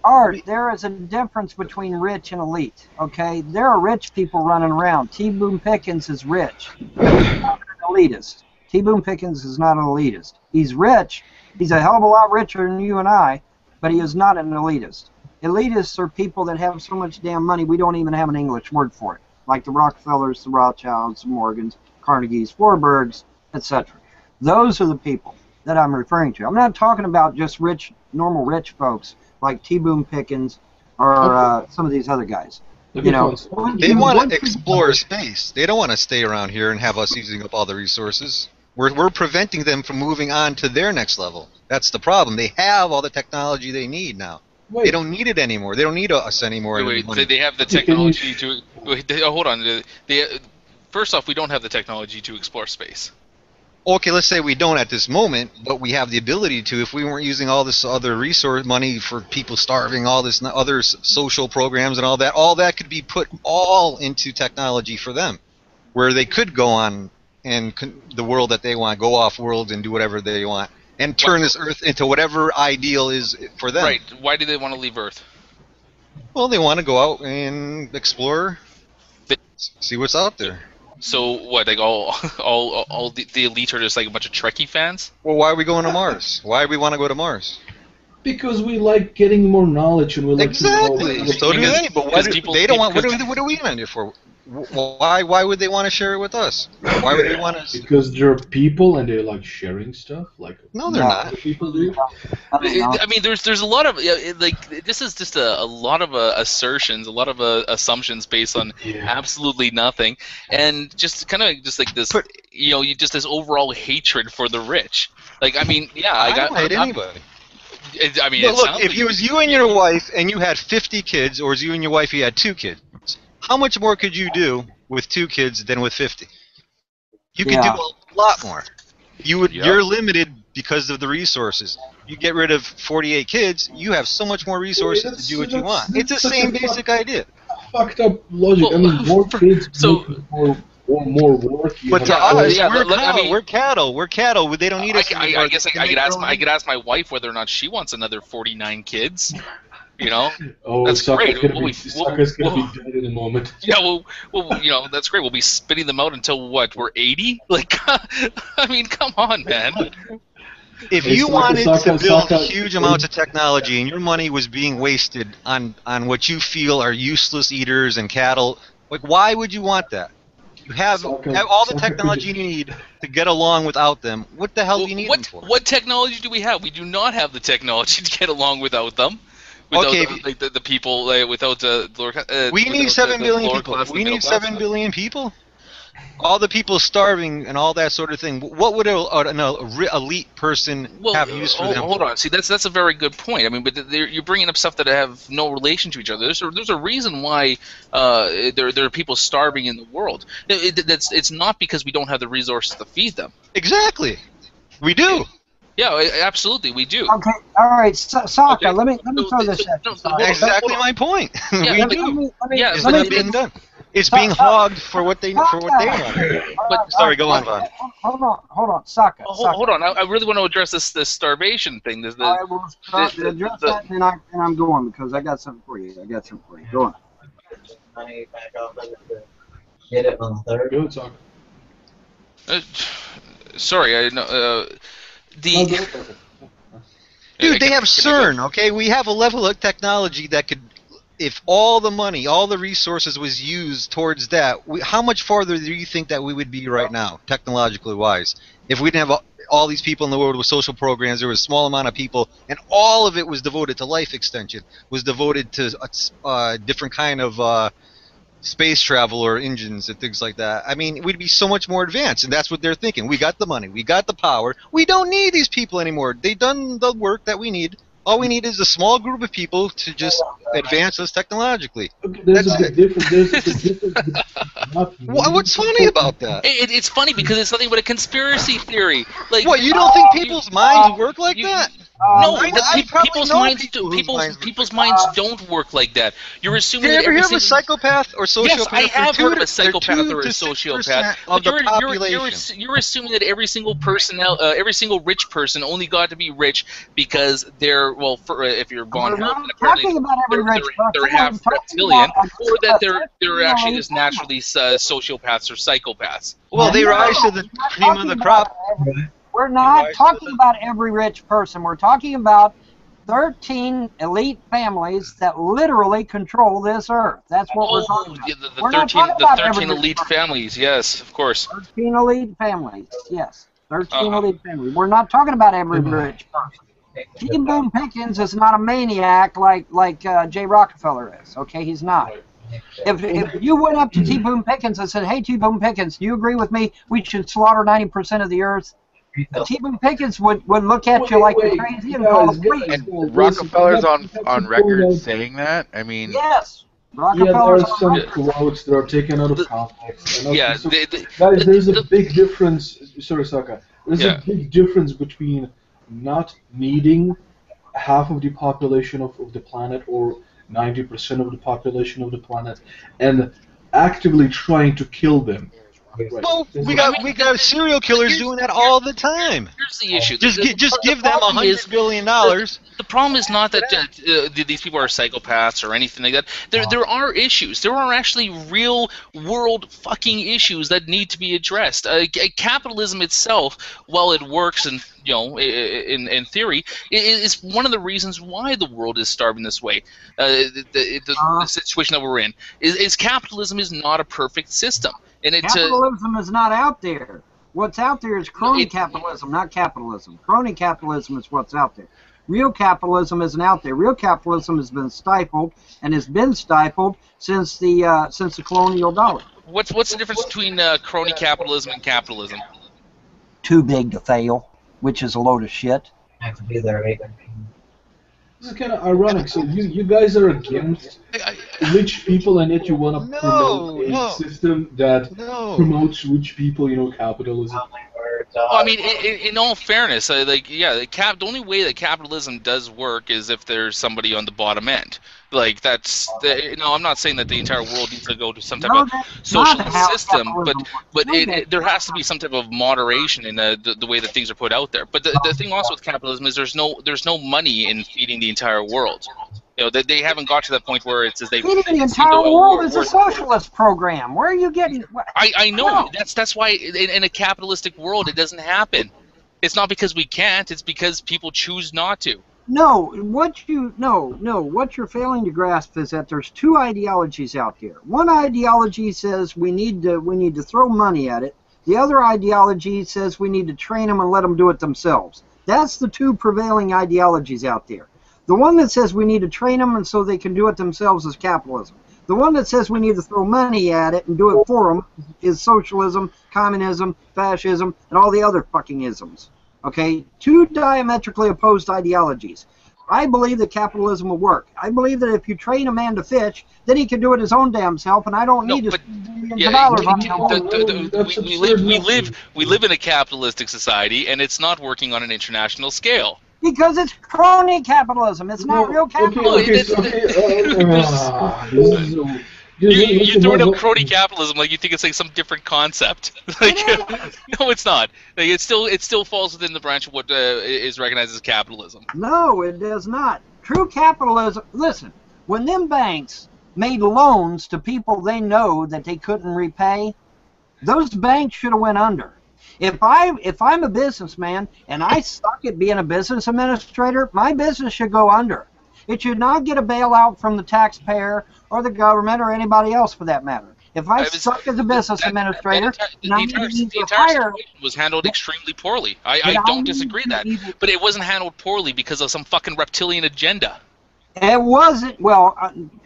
Art, there is a difference between rich and elite. Okay, there are rich people running around. T-Boone Pickens is rich. He's not an elitist. T-Boone Pickens is not an elitist. He's rich. He's a hell of a lot richer than you and I, but he is not an elitist. Elitists are people that have so much damn money we don't even have an English word for it, like the Rockefellers, the Rothschilds, the Morgans, Carnegies, Warburgs, etc. Those are the people that I'm referring to. I'm not talking about just rich, normal rich folks like T-Boone Pickens or some of these other guys. You know, they want to explore space. They don't want to stay around here and have us using up all the resources. We're preventing them from moving on to their next level. That's the problem. They have all the technology they need now. They don't need it anymore. They don't need us anymore. Wait, they have the technology to. Hold on. First off, we don't have the technology to explore space. Okay, let's say we don't at this moment, but we have the ability to if we weren't using all this other resource money for people starving, all this other social programs and all that could be put all into technology for them, where they could go on and the world that they want, go off world and do whatever they want, and turn this Earth into whatever ideal is for them. Right. Why do they want to leave Earth? Well, they want to go out and explore, see what's out there. So what? Like all the elite are just like a bunch of Trekkie fans? Well, why are we going to Mars? Why do we want to go to Mars? Because we like getting more knowledge and we like exactly. To know. So do they. But they don't want. What are we going to do for? Why would they want to share it with us? Why would they want to? Because they're people and they like sharing stuff. Like no, they're not. People do. I mean, there's a lot of like this is just a lot of assertions, a lot of assumptions based on absolutely nothing, and just kind of just like this, you just this overall hatred for the rich. Like I mean, I don't hate anybody. I mean, look, if it was you and your wife and you had 50 kids, or it was you and your wife, you had 2 kids. How much more could you do with 2 kids than with 50? You could do a lot more. You're limited because of the resources. You get rid of 48 kids, you have so much more resources to do what you want. It's the same basic idea. Fucked up logic. I mean, more kids, more work. But to us, we're cattle. We're cattle. They don't need us. I guess I could ask my wife whether or not she wants another 49 kids. Oh, that's great. Sokka's gonna be dead in a moment. Yeah, well, that's great. We'll be spitting them out until what? We're 80? Like, I mean, come on, man. If you wanted to build huge amounts of technology and your money was being wasted on what you feel are useless eaters and cattle, like, why would you want that? You have all the technology you need to get along without them. What the hell do you need them for? What technology do we have? We do not have the technology to get along without them. Without the people, without the lower. We need 7 billion people. We need 7 billion people. All the people starving and all that sort of thing. What would an elite person have use for them? Hold on. See, that's a very good point. I mean, but you're bringing up stuff that have no relation to each other. There's a reason why there are people starving in the world. It's not because we don't have the resources to feed them. Exactly. We do. Yeah, absolutely, we do. Okay, all right, Sokka, let me throw this at you. Exactly my point. Yeah, we do. It's not being done. It's being hogged for what they want. But sorry, go on, Vaughn. Hold on, Sokka. Hold on. I really want to address this starvation thing. I will address that, and I'm going because I got something for you. Go on. Get it on third. Go ahead, Sokka. Sorry, I know. Dude, they have CERN, okay? We have a level of technology that could, if all the money, all the resources was used towards that, how much farther do you think that we would be right now, technologically wise? If we didn't have all these people in the world with social programs, there was a small amount of people, and all of it was devoted to life extension, was devoted to a different kind of space travel or engines and things like that. I mean, we'd be so much more advanced, and that's what they're thinking. We got the money, we got the power, we don't need these people anymore. They've done the work that we need. All we need is a small group of people to just advance us technologically. There's a big difference. What's funny about that? It's funny because it's nothing but a conspiracy theory. Like, what, you don't think people's minds work like that? No, people's minds don't work like that. You're assuming Did you that ever hear of a psychopath or sociopath? Yes, I have heard of a psychopath or a 2 to sociopath. 6% of the population. You're assuming that every single person, every single rich person, only got to be rich because they're if you're Von Hellman, apparently they're half reptilian, or that they're actually just naturally sociopaths or psychopaths. Well, they rise to the cream of the crop. We're not talking about every rich person. We're talking about 13 elite families that literally control this earth. That's what we're talking about. The 13 elite families, yes, of course. 13 elite families, yes. 13 elite families. We're not talking about every rich person. T. Boone Pickens is not a maniac like Jay Rockefeller is. Okay, he's not. If you went up to T. Boone Pickens and said, "Hey, T. Boone Pickens, do you agree with me? We should slaughter 90% of the earth." T. Boone Pickens would look at you like you're crazy and call the police. And Rockefeller's on record saying that. I mean, yes, Yeah, there are Rockefeller's some quotes that are taken out of context. And Yeah, also, guys, there's a big difference. Sorry, Saka. There's Yeah. a big difference between not needing half of the population of the planet or 90% of the population of the planet and actively trying to kill them. Right. Well, we got serial killers doing that all the time. Here's the issue. Just give them $100 billion. The problem is not that these people are psychopaths or anything like that. There are issues. There are actually real world fucking issues that need to be addressed. Capitalism itself, while it works and in theory, is one of the reasons why the world is starving this way. The situation that we're in is capitalism is not a perfect system, and capitalism is not out there. What's out there is crony capitalism, not capitalism. Crony capitalism is what's out there. Real capitalism isn't out there. Real capitalism has been stifled and has been stifled since the colonial dollar. What's the difference between crony capitalism and capitalism? Too big to fail, which is a load of shit. I have to be there, right? This is kind of ironic. So you guys are against rich people, and yet you want to promote a system that promotes rich people, capitalism. Well, I mean, in all fairness, the only way that capitalism does work is if there's somebody on the bottom end. Like I'm not saying that the entire world needs to go to some type of socialist system, but there has to be some type of moderation in the way that things are put out there. But the thing also with capitalism is there's no money in feeding the entire world. They haven't got to that point where it's as they feeding the entire world is a socialist program. Where are you getting? I know that's why in a capitalistic world it doesn't happen. It's not because we can't. It's because people choose not to. No, what you're failing to grasp is that there's two ideologies out there. One ideology says we need to throw money at it. The other ideology says we need to train them and let them do it themselves. That's the two prevailing ideologies out there. The one that says we need to train them and so they can do it themselves is capitalism. The one that says we need to throw money at it and do it for them is socialism, communism, fascism, and all the other fucking isms. Okay, two diametrically opposed ideologies. I believe that capitalism will work. I believe that if you train a man to fish, then he can do it his own damn self, and I don't need to spend millions of dollars on we live in a capitalistic society, and it's not working on an international scale. Because it's crony capitalism. It's not real capitalism. You're throwing up crony capitalism like you think it's like some different concept. No, it's not. It still falls within the branch of what is recognized as capitalism. No, it does not. True capitalism. Listen, when them banks made loans to people they know that they couldn't repay, those banks should have went under. If I'm a businessman and I suck at being a business administrator, my business should go under. It should not get a bailout from the taxpayer or the government or anybody else for that matter. If I suck as a business administrator, the entire situation was handled extremely poorly. I don't disagree that, but it wasn't handled poorly because of some fucking reptilian agenda. It wasn't, well,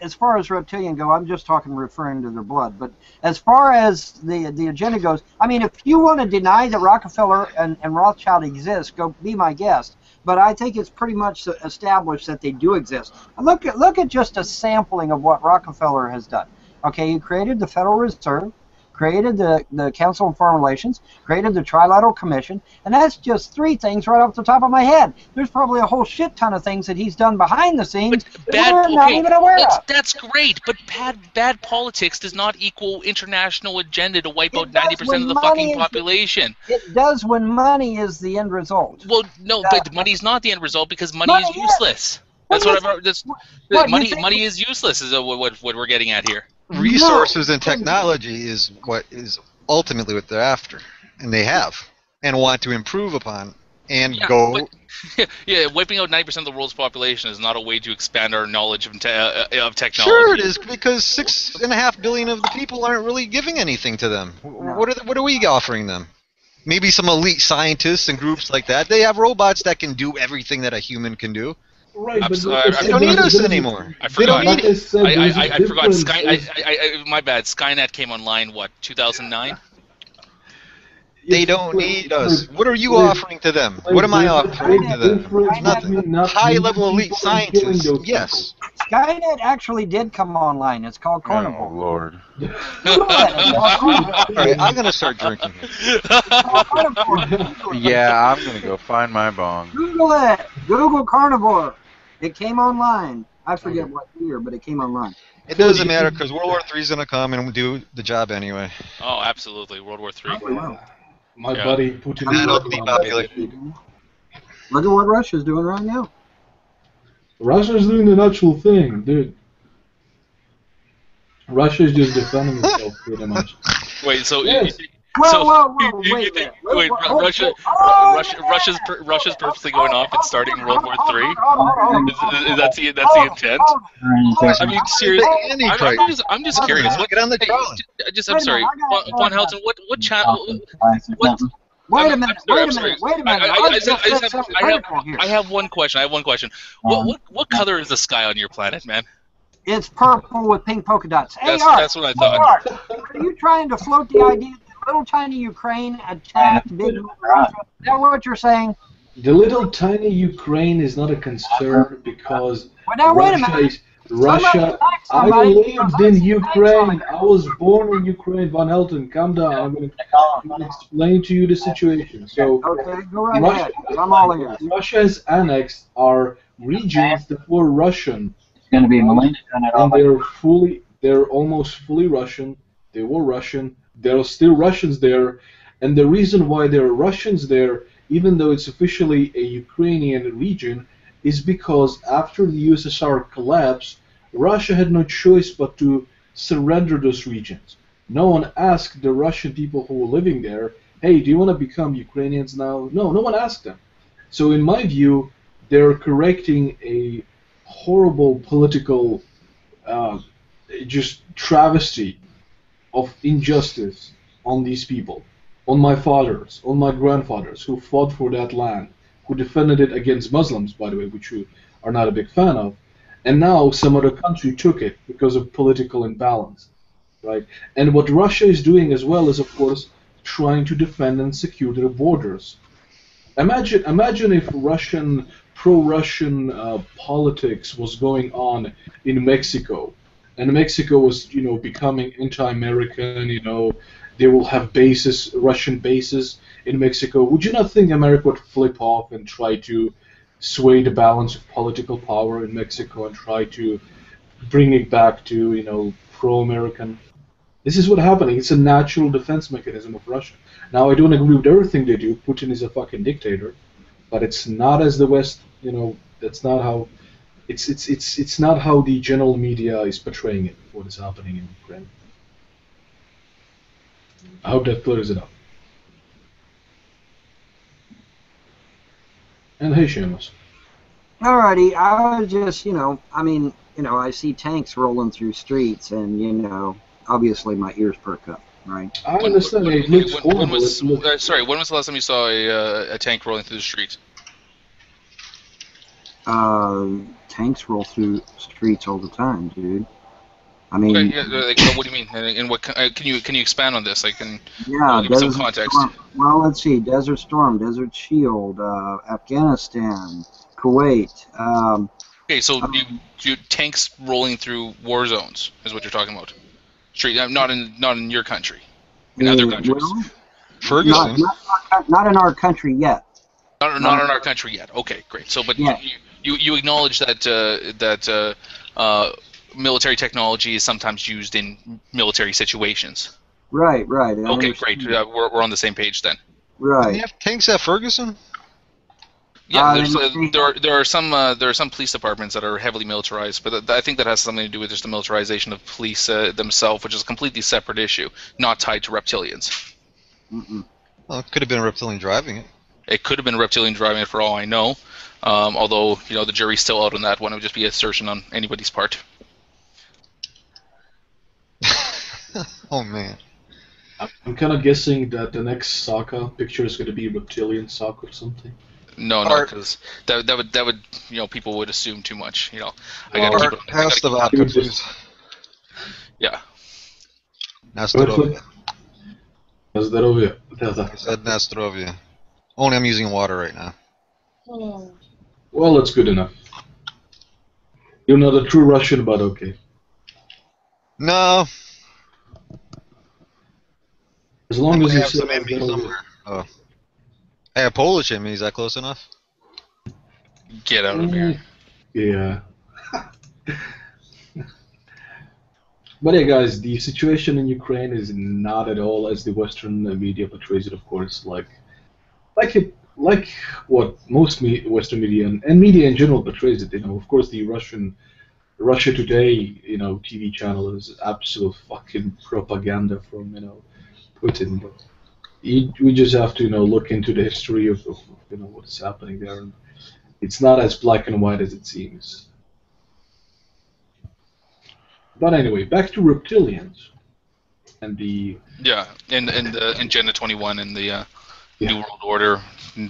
as far as reptilian go, I'm just referring to their blood. But as far as the agenda goes, I mean, if you want to deny that Rockefeller and Rothschild exist, go be my guest. But I think it's pretty much established that they do exist. Look at just a sampling of what Rockefeller has done. Okay, he created the Federal Reserve, created the Council on Foreign Relations, created the Trilateral Commission, and that's just three things right off the top of my head. There's probably a whole shit ton of things that he's done behind the scenes that we're not even aware of. That's great, but bad politics does not equal international agenda to wipe out 90% of the fucking population. It does when money is the end result. Well, no, but money's not the end result because money is useless. That's what I've. Money is useless. Is what we're getting at here. Resources and technology is what is ultimately what they're after, and they have, and want to improve upon, and go. Yeah, wiping out 90% of the world's population is not a way to expand our knowledge of technology. Sure, it is because 6.5 billion of the people aren't really giving anything to them. What are we offering them? Maybe some elite scientists and groups like that. They have robots that can do everything that a human can do. Right, but They don't need us anymore. I They don't forgot. need it. I forgot. My bad. Skynet came online. What? 2009. They don't need us. What are you offering to them? What am I offering to them? Nothing. High-level elite scientists, yes. Skynet actually did come online. It's called Carnivore. Oh, Lord. Alright, I'm gonna start drinking here. Yeah, I'm gonna go find my bong. Google it. Google Carnivore. It came online. I forget what year, but it came online. It doesn't matter because World War III is gonna come and do the job anyway. Oh, absolutely. World War III. My buddy Putin. Look at what Russia's doing right now. Russia's doing the natural thing, dude. Russia's just defending itself pretty much. Wait, so Yes. Russia's purposely going off and starting World War III. Is that's the intent? I mean, seriously, I'm just curious. What? I'm sorry, Von Helton. What channel? What? Wait a minute. I have one question. What color is the sky on your planet, man? It's purple with pink polka dots. That's what I thought. Are you trying to float the idea that little tiny Ukraine attacked big Russia? Is that what you're saying? The little tiny Ukraine is not a concern because Russia. I lived in Ukraine. I was born in Ukraine. Von Helton, calm down. I'm going to explain to you the situation. So, okay, go right ahead. I'm all ears. Russia has annexed our regions that were Russian. Going to be And they're almost fully Russian. They were Russian. There are still Russians there. And the reason why there are Russians there, even though it's officially a Ukrainian region, is because after the USSR collapsed, Russia had no choice but to surrender those regions. No one asked the Russian people who were living there, hey, do you want to become Ukrainians now? No, no one asked them. So in my view, they're correcting a horrible political just travesty of injustice on these people, on my fathers, on my grandfathers who fought for that land, who defended it against Muslims, by the way, which we are not a big fan of, and now some other country took it because of political imbalance, right? And what Russia is doing as well is, of course, trying to defend and secure their borders. Imagine if pro-Russian politics was going on in Mexico, and Mexico was, becoming anti-American. They will have bases, Russian bases in Mexico. Would you not think America would flip off and try to sway the balance of political power in Mexico and try to bring it back to, pro-American? This is what's happening. It's a natural defense mechanism of Russia. Now, I don't agree with everything they do. Putin is a fucking dictator, but it's not as the West. That's not how. It's not how the general media is portraying it. What is happening in Ukraine. I hope that clears it up. And hey, Seamus. Alrighty, I was just, I see tanks rolling through streets, and obviously my ears perk up, right? I understand. It looks horrible. When was the last time you saw a tank rolling through the street? Tanks roll through streets all the time, dude. I mean, okay, yeah, what do you mean? And what can you expand on this? Give me some context. Storm. Well, let's see: Desert Storm, Desert Shield, Afghanistan, Kuwait. Okay, so you tanks rolling through war zones is what you're talking about. Street, not in your country, in other countries. Well, Ferguson. Not in our country yet. Not in our country yet. Okay, great. So, but you acknowledge that military technology is sometimes used in military situations. Right. Okay, great. We're on the same page then. Right. They have tanks at Ferguson? Yeah, there are some police departments that are heavily militarized, but I think that has something to do with just the militarization of police themselves, which is a completely separate issue, not tied to reptilians. Well, it could have been a reptilian driving it. It could have been a reptilian driving it for all I know. Although the jury's still out on that one. It would just be assertion on anybody's part. Oh man. I'm kind of guessing that the next Sokka picture is going to be reptilian sock or something. No, because that would people would assume too much. I gotta keep it. Pass the vodka, please. Yeah. Nastorovia. Zdrowie. I said Nastorovia. Only I'm using water right now. Well, that's good enough. You're not a true Russian, but okay. No. As long as you have some in me somewhere. Oh. I have Polish in me. Is that close enough? Get out of here. Yeah. But yeah, guys, the situation in Ukraine is not at all as the Western media portrays it. Of course, like what most Western media and media in general portrays it. Of course, the Russia Today, TV channel is absolute fucking propaganda from Putin. But we just have to look into the history of what's happening there. And it's not as black and white as it seems. But anyway, back to reptilians and the and Agenda 21 and the New World Order.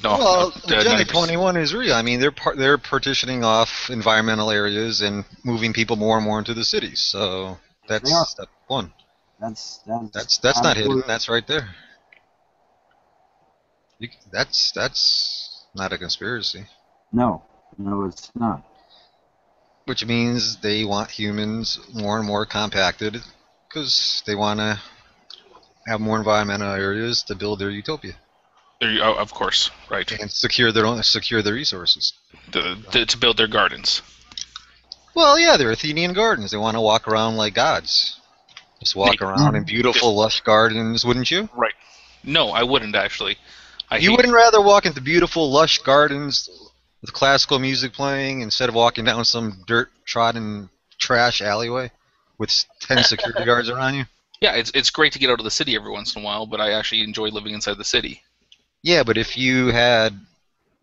Well, Agenda 21 is real. I mean, they're partitioning off environmental areas and moving people more and more into the cities. So that's step one. That's not hidden. That's right there. That's not a conspiracy. No, it's not. Which means they want humans more and more compacted because they want to have more environmental areas to build their utopia. Of course, right. And secure their resources. To build their gardens. Well, yeah, they're Athenian gardens. They want to walk around like gods. Just walk around in beautiful, lush gardens, wouldn't you? Right. No, I wouldn't actually. You wouldn't rather walk into beautiful, lush gardens with classical music playing instead of walking down some dirt-trodden trash alleyway with 10 security guards around you? Yeah, it's great to get out of the city every once in a while, but I actually enjoy living inside the city. Yeah, but if you had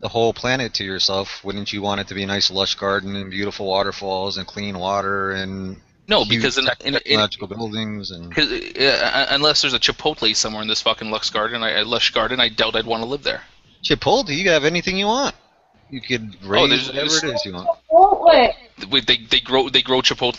the whole planet to yourself, wouldn't you want it to be a nice, lush garden and beautiful waterfalls and clean water and because technological buildings and unless there's a Chipotle somewhere in this fucking lush garden, I doubt I'd want to live there. Chipotle, you can have anything you want. You could raise whatever it is you want. They grow Chipotle.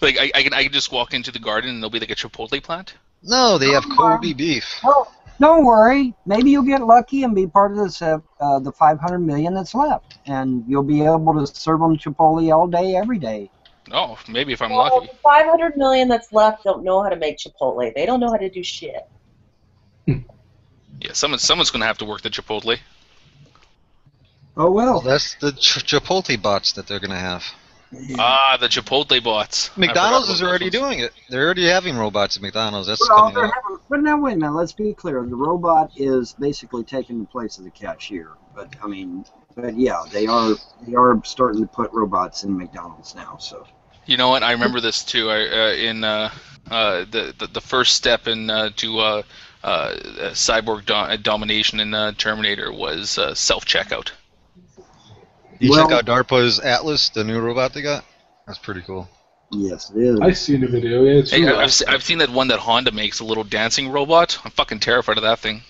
Like I can just walk into the garden and there'll be like a Chipotle plant. No, they have Kobe beef. Oh, don't worry. Maybe you'll get lucky and be part of this the 500 million that's left, and you'll be able to serve them Chipotle all day, every day. Oh, maybe if I'm lucky. The 500 million that's left don't know how to make Chipotle. They don't know how to do shit. Yeah, someone's going to have to work the Chipotle. Oh, well. That's the Chipotle bots that they're going to have. Ah, the Chipotle bots. McDonald's is already doing it. They're already having robots at McDonald's. That's but now, wait a minute. Let's be clear. The robot is basically taking the place of the cashier. But yeah, they are starting to put robots in McDonald's now. So. You know what? I remember this too. In the first step to cyborg domination in Terminator was self-checkout. You check out DARPA's Atlas, the new robot they got? That's pretty cool. Yes, it is. I've seen the video. Yeah, it's I've seen that one that Honda makes, a little dancing robot. I'm fucking terrified of that thing.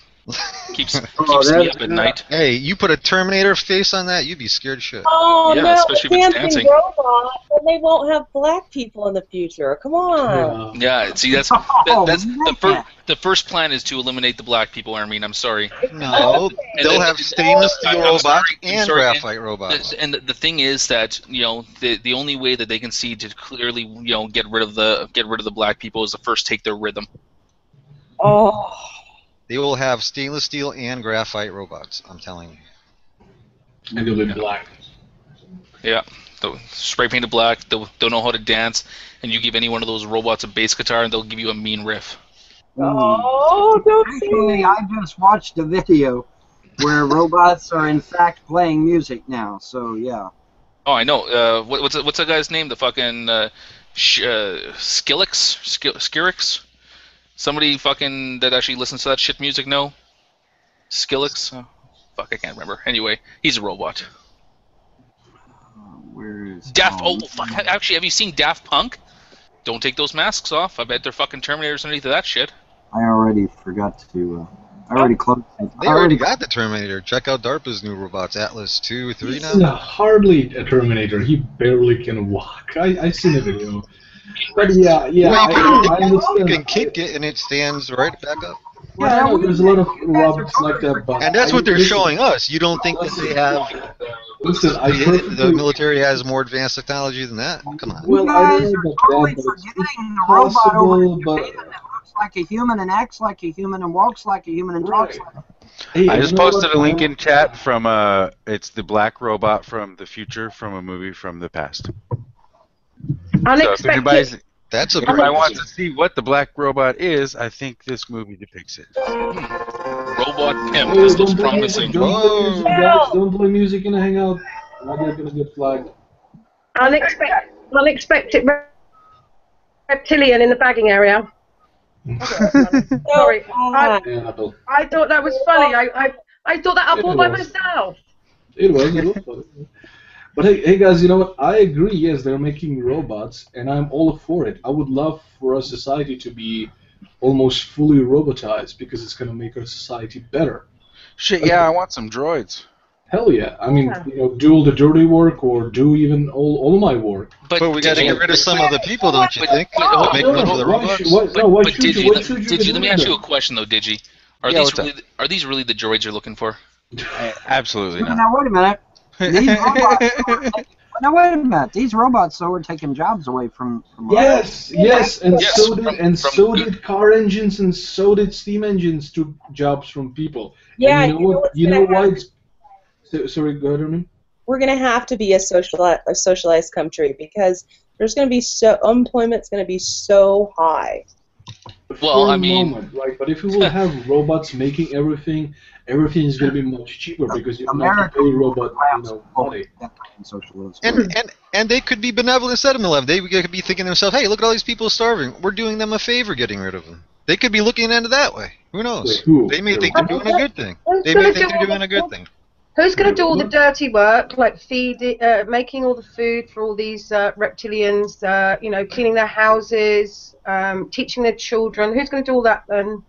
Keeps me up at night. Hey, you put a Terminator face on that, you'd be scared shit. Oh, yeah, no, especially if it's dancing. Robot, and they won't have black people in the future. Come on. Yeah, see, that's the first plan is to eliminate the black people, Armin. I'm sorry. No, they'll have stainless steel robots and graphite robots. And the thing is that the only way that they can see to clearly get rid of the black people is to first take their rhythm. Oh. They will have stainless steel and graphite robots, I'm telling you. And they'll be black. Yeah, they'll spray painted black, they'll know how to dance, and you give any one of those robots a bass guitar and they'll give you a mean riff. Oh, don't Actually, I just watched a video where robots are in fact playing music now, so yeah. Oh, I know. What's that guy's name? The fucking Skirix? Somebody fucking that actually listens to that shit music, no? Skillix? Oh, fuck, I can't remember. Anyway, he's a robot. Where is... Fuck. Actually, have you seen Daft Punk? Don't take those masks off. I bet they're fucking Terminators underneath of that shit. I already forgot to... I already closed it. They already got the Terminator. Check out DARPA's new robots, Atlas 2, 3 He's now. hardly a Terminator. He barely can walk. I seen a video. But yeah, Well, I you understand. can kick it and it stands right back up. Yeah, I know, there's a lot of robots like that, but And that's what they're showing us. You don't think that they have... Listen, the military has more advanced technology than that? Come on. Well, I don't know about that, but Forgetting the robot over possible, but that looks like a human and acts like a human and walks like a human and talks like a hey, I you just know posted what? a link in chat from it's the black robot from the future from a movie from the past. So if anybody's That's a if I want to see what the black robot is, I think this movie depicts it. Robot pimp. Hey, This looks don't play promising. music, don't play music, guys. Don't play music in a hangout. Now they're gonna get flagged. Unexpected reptilian in the bagging area. Sorry, I thought that was funny. I thought that up all by myself. It was funny. But hey guys, you know what? I agree, yes, they're making robots, and I'm all for it. I would love for our society to be almost fully robotized, because it's going to make our society better. Shit, yeah, I want some droids. Hell yeah. I mean, you know, do all the dirty work, or do even all my work. But we got to get rid of some of the people, don't you think? Make room for the robots? Digi, let me ask you a question though, Digi. Are these really the droids you're looking for? Absolutely not. Now wait a minute. These robots, now wait a minute. These robots though are taking jobs away from Yes, and so did car engines, and so did steam engines took jobs from people. Yeah, and you know why? Sorry, go ahead, Armin. We're going to have to be a socialized country, because there's going to be unemployment's going to be so high. Well, I mean, right? But if we will have robots making everything is going to be much cheaper, because you don't have to pay robot, money. And they could be benevolent instead of malevolent. They could be thinking to themselves, hey, look at all these people starving. We're doing them a favor getting rid of them. They could be looking at it that way. Who knows? Wait, who? They may think they're doing a good thing. They may think they're doing a good thing. Who's going to do all the dirty work, like making all the food for all these reptilians, cleaning their houses, teaching their children? Who's going to do all that then?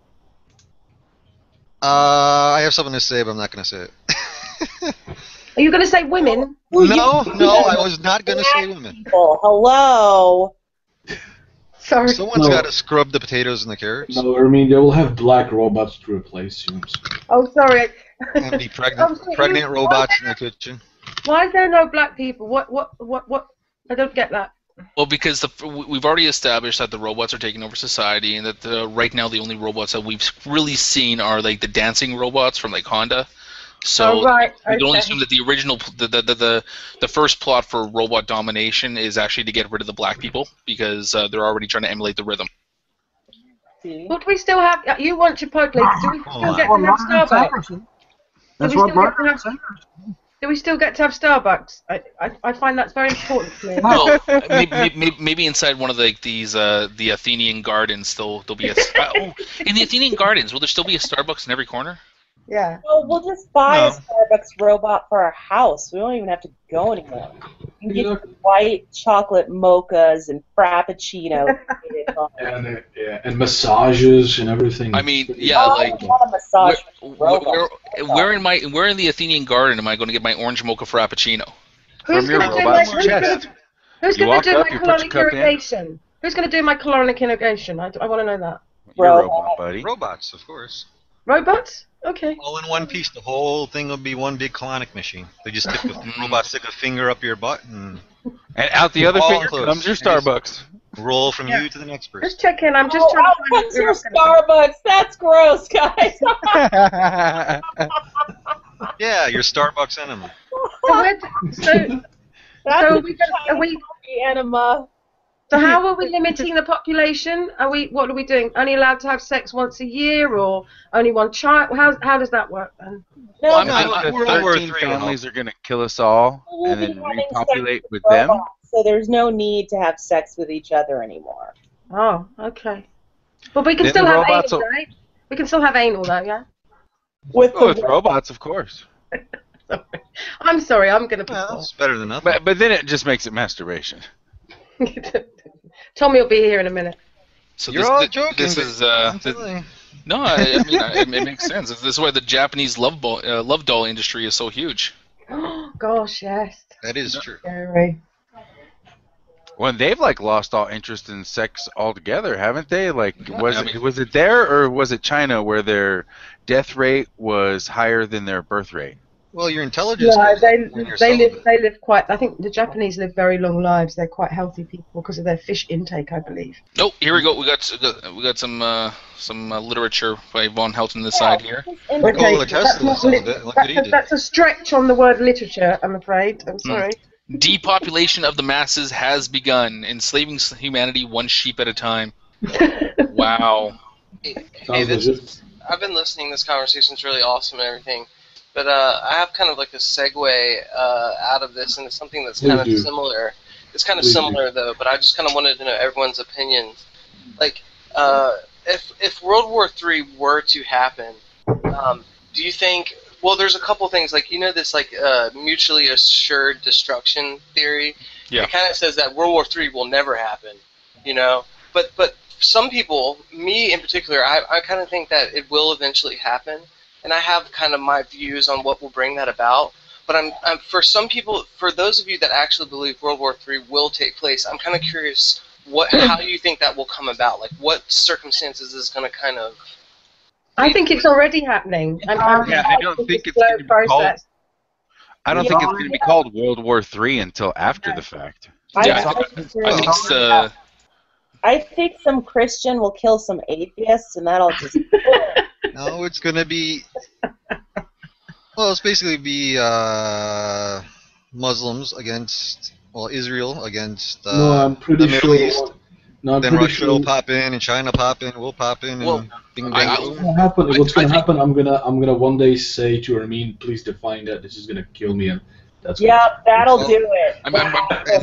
I have something to say, but I'm not going to say it. Are you going to say women? No, I was not going to say women. Hello. Sorry. Someone's got to scrub the potatoes and the carrots. No, I mean, they will have black robots to replace humans. Oh, sorry. And be pregnant robots in the kitchen. Why is there no black people? What? I don't get that. Well, because we've already established that the robots are taking over society, and that right now the only robots that we've really seen are like the dancing robots from like Honda. So we can only assume that the original, the first plot for robot domination is actually to get rid of the black people, because they're already trying to emulate the rhythm. But we still have. You want Chipotle? Do we still get to have Starbucks? That's what Mark said. Do we still get to have Starbucks? I find that's very important to me. Well, maybe inside one of the Athenian gardens, there'll be a. In the Athenian gardens, will there still be a Starbucks in every corner? Yeah. Well, we'll just buy a Starbucks robot for our house. We don't even have to go anymore. You can get white chocolate mochas and frappuccino. and massages and everything. I mean, yeah, where in the Athenian garden am I going to get my orange mocha frappuccino? Who's going to do my colonic irrigation? Who's going to do my colonic irrigation? I want to know that. You're a robot, buddy. Robots, of course. Robots? Okay. All in one piece. The whole thing will be one big colonic machine. They just stick a finger up your butt and out the other finger comes your Starbucks. Roll from you to the next person. Just check in. I'm just trying to find your Starbucks. That's gross, guys. Yeah, your Starbucks enema. Enema. So how are we limiting the population? What are we doing? Only allowed to have sex once a year, or only one child? How does that work then? No, the 13 families are going to kill us all, and then repopulate with them. So there's no need to have sex with each other anymore. Oh, okay. But we can still have anal, right? We can still have anal, though, yeah? With robots, of course. I'm sorry, I'm going to... Well, it's better than nothing. But then it just makes it masturbation. Tommy will be here in a minute. So You're all joking. This is No, I mean, it makes sense. This is why the Japanese love doll industry is so huge. Gosh, yes. That is true. Scary. Well, they've like lost all interest in sex altogether, haven't they? Like, was it there or was it China where their death rate was higher than their birth rate? Well, your intelligence. No, goes up when you're celibate. they live quite. I think the Japanese live very long lives. They're quite healthy people because of their fish intake, I believe. Oh, here we go. We got some literature by Von Helton this side here. Okay, that's a stretch on the word literature, I'm afraid. I'm sorry. Depopulation of the masses has begun, enslaving humanity one sheep at a time. Wow. Sounds I've been listening. This conversation's really awesome and everything. But I have kind of like a segue out of this, and it's something that's kind of similar. It's kind of similar, though, but I just kind of wanted to know everyone's opinions. Like, if World War III were to happen, do you think... Well, there's a couple things, like, you know this, like, mutually assured destruction theory? Yeah. It kind of says that World War III will never happen, you know? But some people, me in particular, I kind of think that it will eventually happen. And I have kind of my views on what will bring that about. But I'm for some people, for those of you that actually believe World War III will take place, I'm kind of curious how you think that will come about. Like, what circumstances is going to kind of... I think it's already happening. I don't think it's going to be called... I don't think it's going to be called World War III until after the fact. I think some Christian will kill some atheists, and that'll just... No, it's going to be... Well, it's basically be Muslims against... Well, Israel against I'm pretty the Middle East. Then Russia will pop in, and China pop in, we'll pop in, and bing, bang, boom. What's going to happen? I'm gonna one day say to Armin, please define that. This is going to kill me, and that's... Yeah, that'll do it. And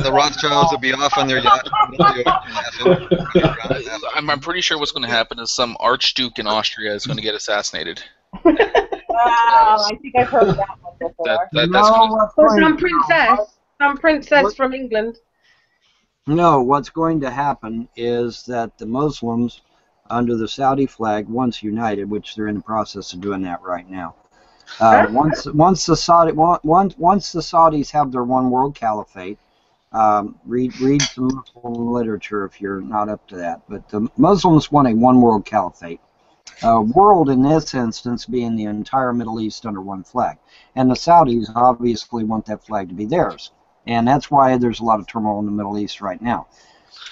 the Rothschilds will be off on their yacht. I'm pretty sure what's going to happen is some Archduke in Austria is going to get assassinated. I think I've heard that one before. Some princess from England. No, what's going to happen is that the Muslims, under the Saudi flag, once united, which they're in the process of doing that right now, once the Saudis have their one world caliphate, read some Muslim literature if you're not up to that. But the Muslims want a one world caliphate. World in this instance being the entire Middle East under one flag, and the Saudis obviously want that flag to be theirs. And that's why there's a lot of turmoil in the Middle East right now.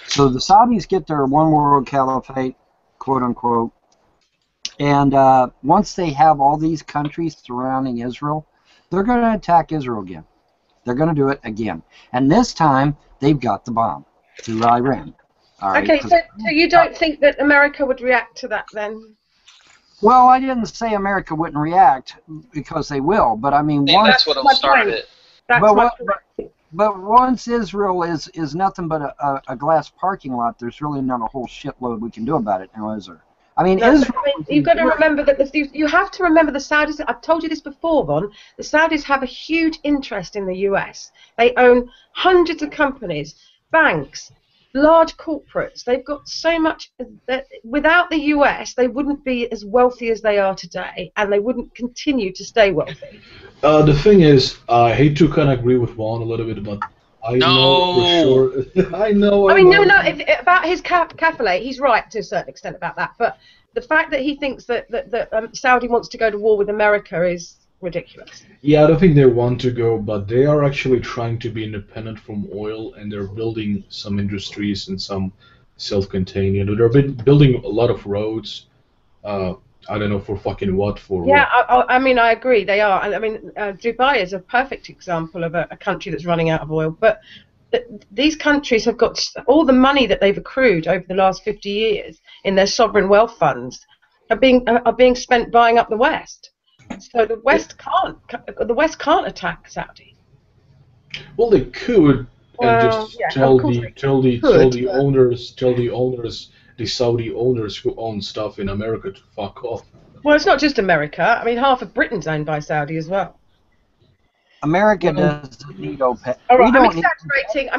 So the Saudis get their one world caliphate, quote unquote, and once they have all these countries surrounding Israel, they're going to attack Israel again. They're going to do it again. And this time, they've got the bomb through Iran. All right, okay, so you don't think that America would react to that then? Well, I didn't say America wouldn't react, because they will, but I mean... that's what will start it. But once Israel is nothing but a glass parking lot, there's really not a whole shitload we can do about it now, is there? I mean, you've got to remember that you have to remember the Saudis. I've told you this before, Von. The Saudis have a huge interest in the U.S. They own hundreds of companies, banks, large corporates. They've got so much that without the U.S. they wouldn't be as wealthy as they are today, and they wouldn't continue to stay wealthy. The thing is, I hate to kind of agree with Juan a little bit, but I know for sure. I know. About his cafale, he's right to a certain extent about that. But the fact that he thinks that Saudi wants to go to war with America is ridiculous. Yeah, I don't think they want to go, but they are actually trying to be independent from oil, and they're building some industries and some self-contained. You know, they're building a lot of roads. I don't know for fucking what. I mean, I agree, they are. I mean, Dubai is a perfect example of a country that's running out of oil. But these countries have got all the money that they've accrued over the last 50 years in their sovereign wealth funds are being spent buying up the West. So the West can't attack Saudi. Well, they could, and just tell the owners, the Saudi owners who own stuff in America to fuck off. Well, it's not just America. I mean, half of Britain's owned by Saudi as well. America doesn't need OPEC. All right, We I'm don't need.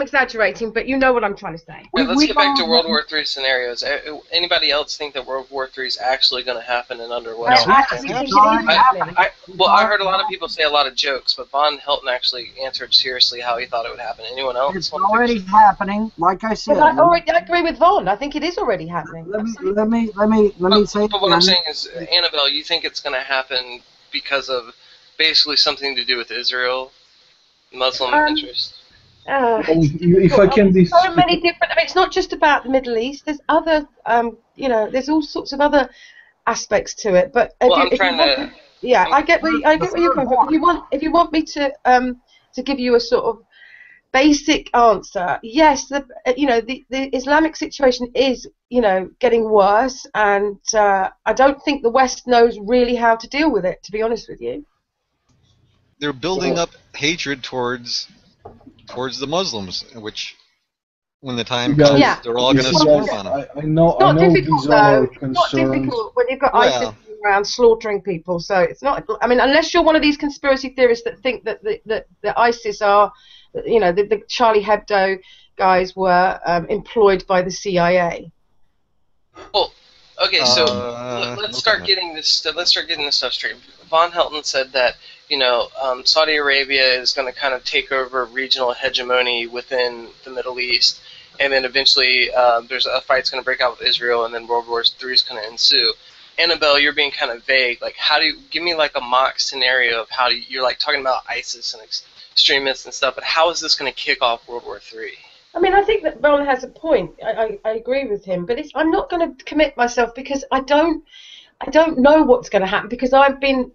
exaggerating, but you know what I'm trying to say. Yeah, let's we get back to don't- World War III scenarios. Anybody else think that World War III is actually going to happen and under what I circumstances? actually think it is happening. Well, I heard a lot of people say a lot of jokes, but Von Helton actually answered seriously how he thought it would happen. Anyone else? It's already happening. Like I said. I agree with Vaughn. I think it is already happening. Let me say. But what I'm saying is, Annabelle, you think it's going to happen because of basically something to do with Israel, Muslim interest? If I can be so many different. I mean, it's not just about the Middle East. There's other, there's all sorts of other aspects to it. But Well, I'm trying to. Yeah, I get where you're coming from. If you want me to give you a sort of basic answer, yes, the Islamic situation is getting worse, and I don't think the West knows really how to deal with it. To be honest with you, They're building up hatred towards the Muslims, which when the time Guys, comes, they're all going to swoop on them. I know these are it's not difficult when you've got Well, ISIS around slaughtering people. So it's not. I mean, unless you're one of these conspiracy theorists that think that the ISIS are, the Charlie Hebdo guys were employed by the CIA. Well, okay, so let's start getting this stuff straight. Von Helton said that Saudi Arabia is going to kind of take over regional hegemony within the Middle East, and then eventually there's a fight's going to break out with Israel, and then World War III is going to ensue. Annabelle, you're being kind of vague. Like, give me like a mock scenario of how you're like talking about ISIS and extremists and stuff, but how is this going to kick off World War III? I mean, I think that Ron has a point. I agree with him, but I'm not going to commit myself because I don't know what's going to happen because I've been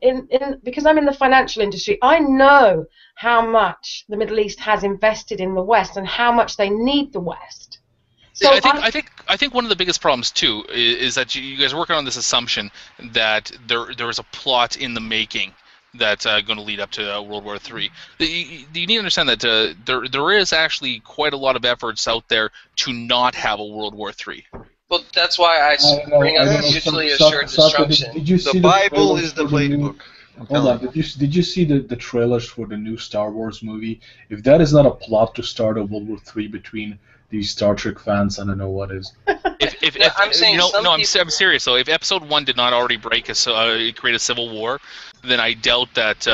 because I'm in the financial industry. I know how much the Middle East has invested in the West and how much they need the West. So I think one of the biggest problems too is that you guys are working on this assumption that there is a plot in the making that's going to lead up to World War III. You need to understand that there is actually quite a lot of efforts out there to not have a World War III. Well, that's why I bring up mutually assured destruction. Did you see the Bible is the playbook. Hold on. Did you see the trailers for the new Star Wars movie? If that is not a plot to start a World War III between these Star Trek fans, I don't know what is. I'm saying I'm serious. So if Episode 1 did not already create a civil war, then I doubt that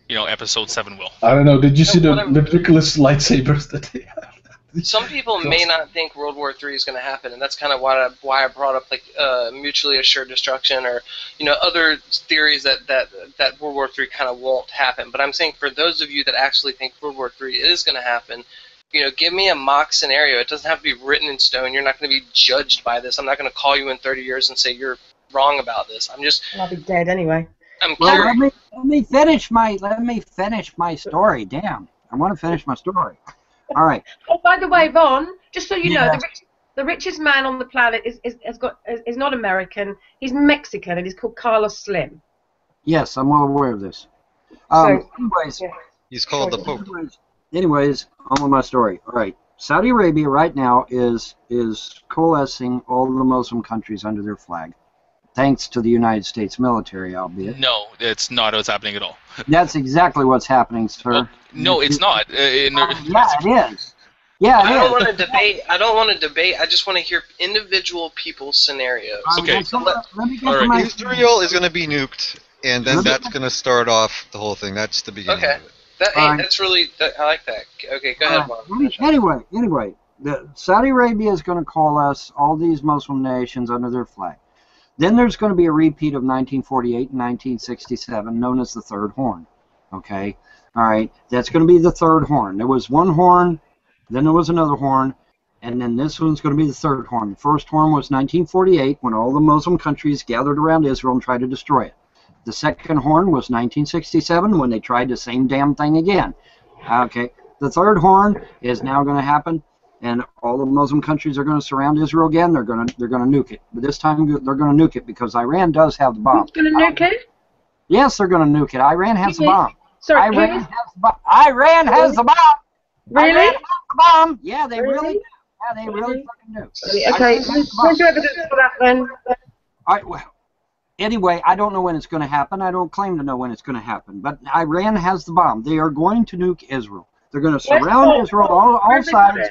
Episode 7 will. I don't know. Did you see the ridiculous lightsabers that they have? Some people may not think World War III is going to happen, and that's kind of why I brought up like mutually assured destruction or other theories that World War III kind of won't happen. But I'm saying for those of you that actually think World War III is going to happen, give me a mock scenario. It doesn't have to be written in stone. You're not going to be judged by this. I'm not going to call you in 30 years and say you're wrong about this. I'll be dead anyway. Well, let me finish my story. Damn, I want to finish my story. All right. Oh, by the way, Von, just so you know, the richest man on the planet is not American. He's Mexican, and he's called Carlos Slim. Yes, I'm well aware of this. Anyways, he's called the Pope. Anyways, on with my story. All right. Saudi Arabia right now is coalescing all the Muslim countries under their flag, thanks to the United States military, albeit. No, it's not what's happening at all. That's exactly what's happening, sir. Well, no, it's not. Yeah, it is. Yeah, I don't want to debate. I just want to hear individual people's scenarios. Okay. Israel is going to be nuked, and then that's going to start off the whole thing. That's the beginning. Okay. Of it. That's really. I like that. Okay, go ahead, Bob. Anyway, Saudi Arabia is going to coalesce all these Muslim nations under their flag. Then there's going to be a repeat of 1948 and 1967, known as the Third Horn. Okay? All right? That's going to be the Third Horn. There was one horn, then there was another horn, and then this one's going to be the third horn. The first horn was 1948, when all the Muslim countries gathered around Israel and tried to destroy it. The second horn was 1967, when they tried the same damn thing again. Okay? The third horn is now going to happen, and all the Muslim countries are going to surround Israel again. They're going to nuke it. But this time they're going to nuke it because Iran does have the bomb. Who's going to nuke it? Yes, they're going to nuke it. Iran has the bomb. Sorry, Iran has the bomb. Iran has the bomb. Really? Iran has the bomb. Yeah, they really do. Yeah, they really fucking do. Okay, where's your evidence for that then? All right, well, Anyway, I don't know when it's going to happen. I don't claim to know when it's going to happen. But Iran has the bomb. They are going to nuke Israel. They're going to surround Israel all sides.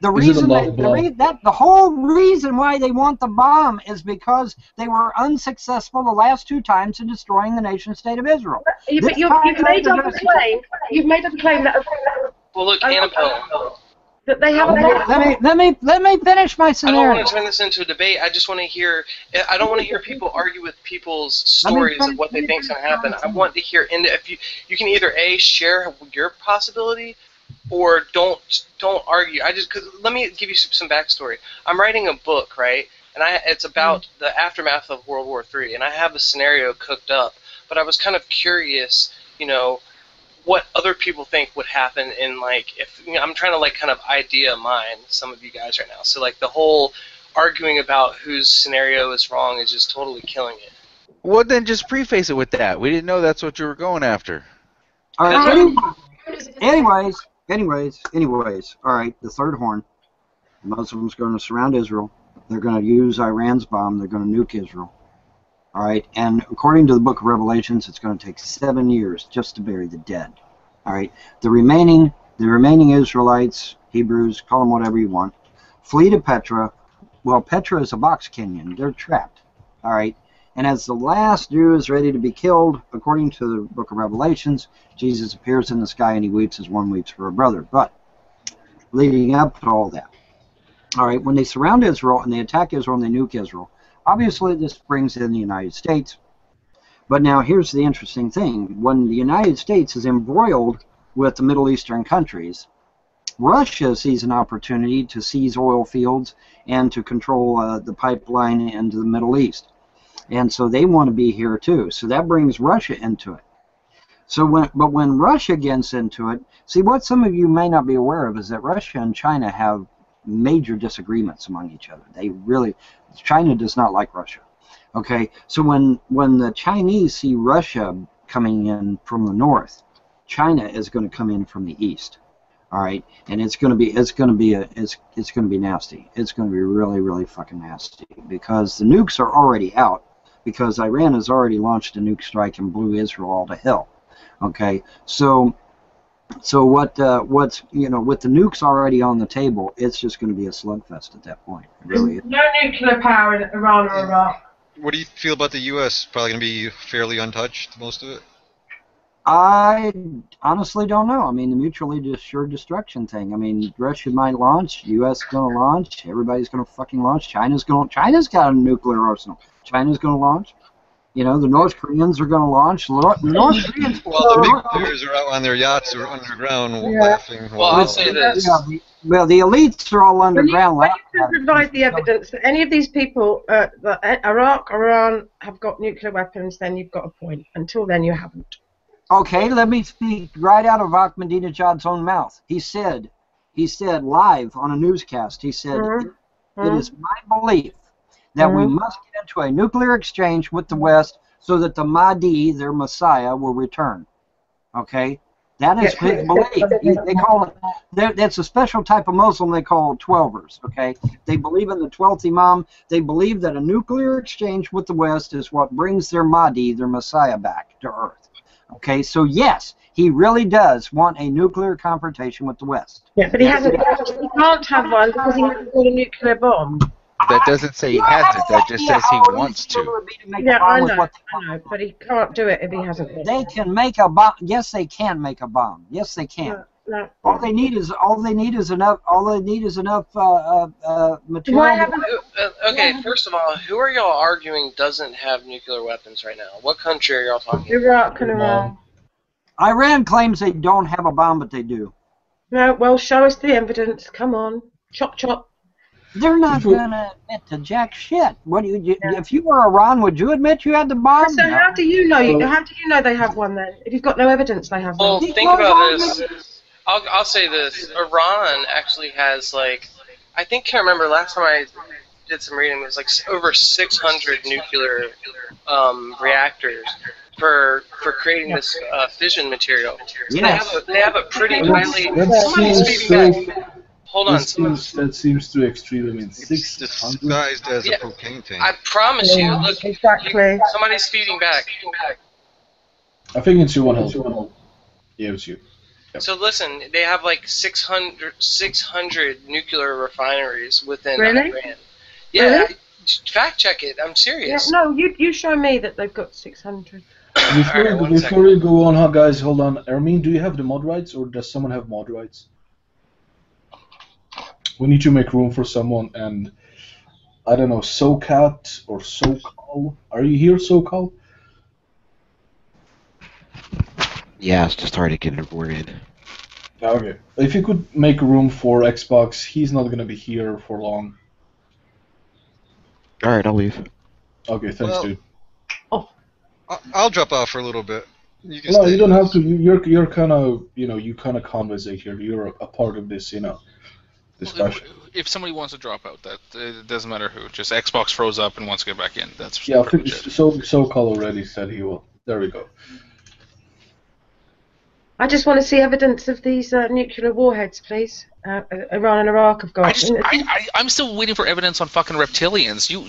The reason the whole reason why they want the bomb is because they were unsuccessful the last 2 times in destroying the nation state of Israel. But you've made up a claim. You've made up a claim that. Well, look, Annabelle. That they have. Let me finish my scenario. I don't want to turn this into a debate. I just want to hear. I don't want to hear people argue with people's stories of what they think is going to happen. I want to hear. If you can either share your possibility, or don't argue. Let me give you some backstory. I'm writing a book, right? And it's about the aftermath of World War III, and I have a scenario cooked up. But I was kind of curious, what other people think would happen in, if I'm trying to kind of idea mine some of you guys right now. So the whole arguing about whose scenario is wrong is just totally killing it. Well, then just preface it with that. We didn't know that's what you were going after. All right. Anyways. All right. The third horn. The Muslims are going to surround Israel. They're going to use Iran's bomb. They're going to nuke Israel. All right. And according to the Book of Revelations, it's going to take 7 years just to bury the dead. All right. The remaining Israelites, Hebrews, call them whatever you want, flee to Petra. Well, Petra is a box canyon. They're trapped. All right. And as the last Jew is ready to be killed, according to the Book of Revelations, Jesus appears in the sky and he weeps as one weeps for a brother. But leading up to all that, all right, when they surround Israel and they attack Israel and they nuke Israel, obviously this brings in the United States. But now here's the interesting thing. When the United States is embroiled with the Middle Eastern countries, Russia sees an opportunity to seize oil fields and to control the pipeline into the Middle East. And so they want to be here too. So that brings Russia into it. So when Russia gets into it, see, what some of you may not be aware of is that Russia and China have major disagreements among each other. China does not like Russia. Okay, so when the Chinese see Russia coming in from the north, China is going to come in from the east. All right, and it's going to be nasty. It's going to be really, really fucking nasty because the nukes are already out. Because Iran has already launched a nuke strike and blew Israel all to hell. Okay, so what's with the nukes already on the table, it's just going to be a slugfest at that point. It really is. No nuclear power in Iran or Iraq. What do you feel about the U.S.? Probably going to be fairly untouched, most of it. I honestly don't know. I mean, the mutually assured destruction thing. I mean, Russia might launch, U.S. going to launch, everybody's going to fucking launch. China's got a nuclear arsenal. China's going to launch. The North Koreans are going to launch. The North Koreans. Well, the big players are out on their yachts or underground laughing. Well, I'll say this. The elites are all underground When you can provide the evidence that any of these people, that Iraq, Iran, have got nuclear weapons, then you've got a point. Until then, you haven't. Okay, let me speak right out of Ahmadinejad's own mouth. He said live on a newscast, he said, it is my belief that we must get into a nuclear exchange with the West so that the Mahdi, their Messiah, will return. Okay? That is his belief. They call it, that's a special type of Muslim they call 12ers. Okay? They believe in the 12th Imam. They believe that a nuclear exchange with the West is what brings their Mahdi, their Messiah, back to Earth. Okay? So, yes, he really does want a nuclear confrontation with the West. Yeah, but he hasn't. He can't have one because he hasn't got a nuclear bomb. That doesn't say he hasn't. That just says he wants to. Yeah, I know, but he can't do it if he hasn't. They can make a bomb. Yes, they can make a bomb. Yes, they can. No. All they need is enough. Material. Okay, first of all, who are y'all arguing doesn't have nuclear weapons right now? What country are y'all talking about? Iraq and Iran. Iran claims they don't have a bomb, but they do. No, well, show us the evidence. Come on, chop chop. They're not going to admit to jack shit. What do you? If you were Iran, would you admit you had the bomb? So how do you know? How do you know they have one then? If you've got no evidence, they have one. Well, think about this. I'll say this. Iran actually has I can't remember last time I did some reading. It was over 600 nuclear reactors for creating this fission material. So they have a pretty highly. Hold on. That seems too extreme. I mean, It's 600. disguised as Yeah. a cocaine tank. I promise you. Yeah, Look, exactly. somebody's feeding back. I think it's you, one health. Yeah, it's you. Yep. So listen, they have like 600 nuclear refineries within Really? Iran. Yeah, Really? fact check it. I'm Yeah, serious. no, you show me that they've got 600. Before we go on, guys, hold on. Ermine, do you have the mod rights, or does someone have mod rights? We need to make room for someone, and I don't know, SoCat or SoCal. Are you here, SoCal? Yeah, it's just hard to get a word in. Okay. If you could make room for Xbox, he's not gonna be here for long. Alright, I'll leave. Okay, thanks, dude. I'll drop off for a little bit. You can No, stay. you don't have to. You're kind of, you kind of conversate here. You're a part of this, discussion. If somebody wants to drop out, that it doesn't matter who. Just Xbox froze up and wants to get back in. That's Yeah, I pretty think much it. SoCal already said he will. There we go. I just want to see evidence of these nuclear warheads, please. Iran and Iraq have got. I'm still waiting for evidence on fucking reptilians. You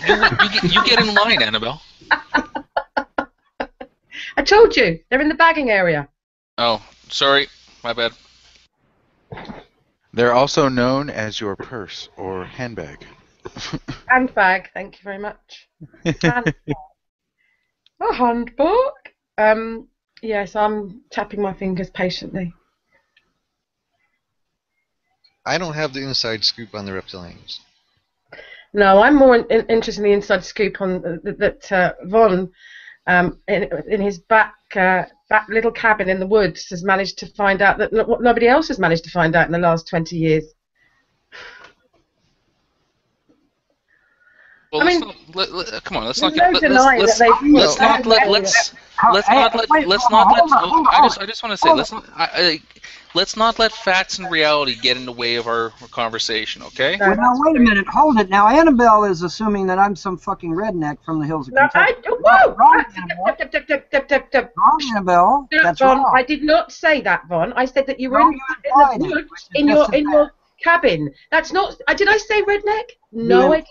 get in line, Annabelle. I told you, they're in the bagging area. Oh, sorry, my bad. They're also known as your purse or handbag. Handbag, thank you very much. Handbag. A handbook. Yes, I'm tapping my fingers patiently. I don't have the inside scoop on the reptilians. No, I'm more interested in the inside scoop on that Von, in his back little cabin in the woods, has managed to find out that what nobody else has managed to find out in the last 20 years. Well, I mean, come on, let's not there's get. no denying that they've Let's not let. I just want to say, let's not let facts and reality get in the way of our conversation, okay? Well, now wait a minute, hold it. Now Annabelle is assuming that I'm some fucking redneck from the hills of Kentucky. Whoa! Wrong, Annabelle. That's Von, wrong. I did not say that, Von. I said that you were No, in you the implied it, woods which is in just as your cabin. That's not. Did I say redneck? No, I didn't.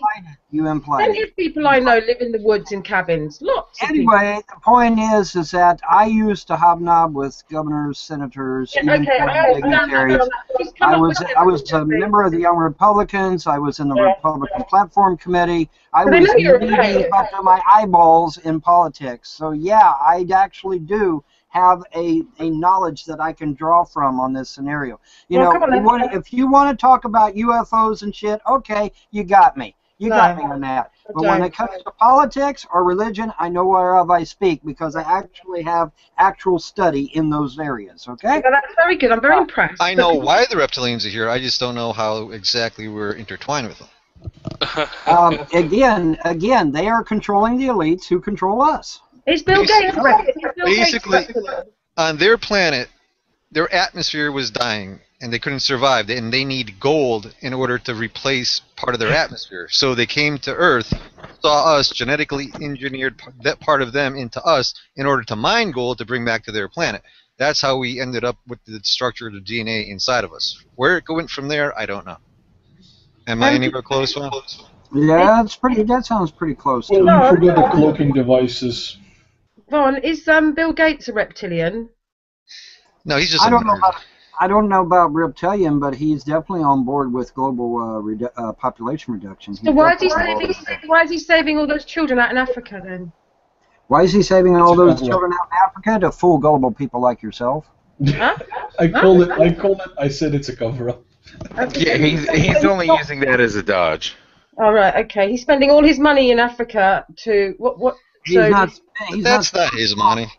You implied Plenty it. of people I know live in the woods in cabins. Lots of people. Anyway, the point is that I used to hobnob with governors, senators, Yeah, even okay, foreign I understand dignitaries. that. Just come I up was with I was a member of the Young Republicans. I was in the Republican Platform Committee. I But I was know you're a knee pain. deep up to my eyeballs in politics. So yeah, I actually do have a knowledge that I can draw from on this scenario. Well, come on, then. If you want to talk about UFOs and shit, okay, you got me. You got me on that. But when it comes to politics or religion, I know whereof I speak because I actually have actual study in those areas, okay? Well, that's very good. I'm very impressed. I know why the reptilians are here. I just don't know how exactly we're intertwined with them. Again, they are controlling the elites who control us. It's Bill Gates. Basically, on their planet, their atmosphere was dying, and they couldn't survive, and they need gold in order to replace part of their atmosphere. So they came to Earth, saw us, genetically engineered that part of them into us in order to mine gold to bring back to their planet. That's how we ended up with the structure of the DNA inside of us. Where it went from there, I don't know. Am I anywhere close, Juan? Yeah, that sounds pretty close to Well, it. you forget the cloaking devices. Von, is Bill Gates a reptilian? No, he's just. I don't know about reptilian, but he's definitely on board with global population reduction. So why is he saving all those children out in Africa then? Why is he saving all those children out in Africa to fool gullible people like yourself? Huh? I said it's a cover-up. Yeah, he's only using that as a dodge. All right, okay. He's spending all his money in Africa to what? That's not his money.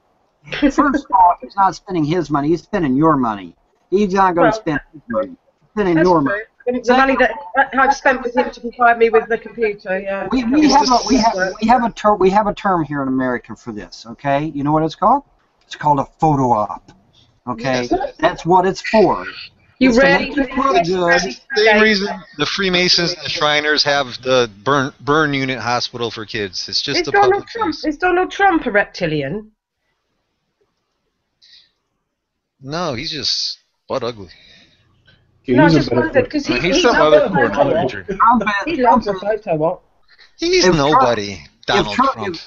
First of all, he's not spending his money. He's spending your money. He's not going to spend his money. He's spending your money. The money that I've spent with him to provide me with the computer. Yeah. We have a term here in America for this. Okay, you know what it's called? It's called a photo op. Okay, that's what it's for. You ready? Same reason the Freemasons and the Shriners have the burn unit hospital for kids. It's just a public face. Is Donald Trump a reptilian? No, he's just butt ugly. No, I just wondered because he's some other coordinator. He loves a photo op. He's If nobody. Trump- Donald Trump.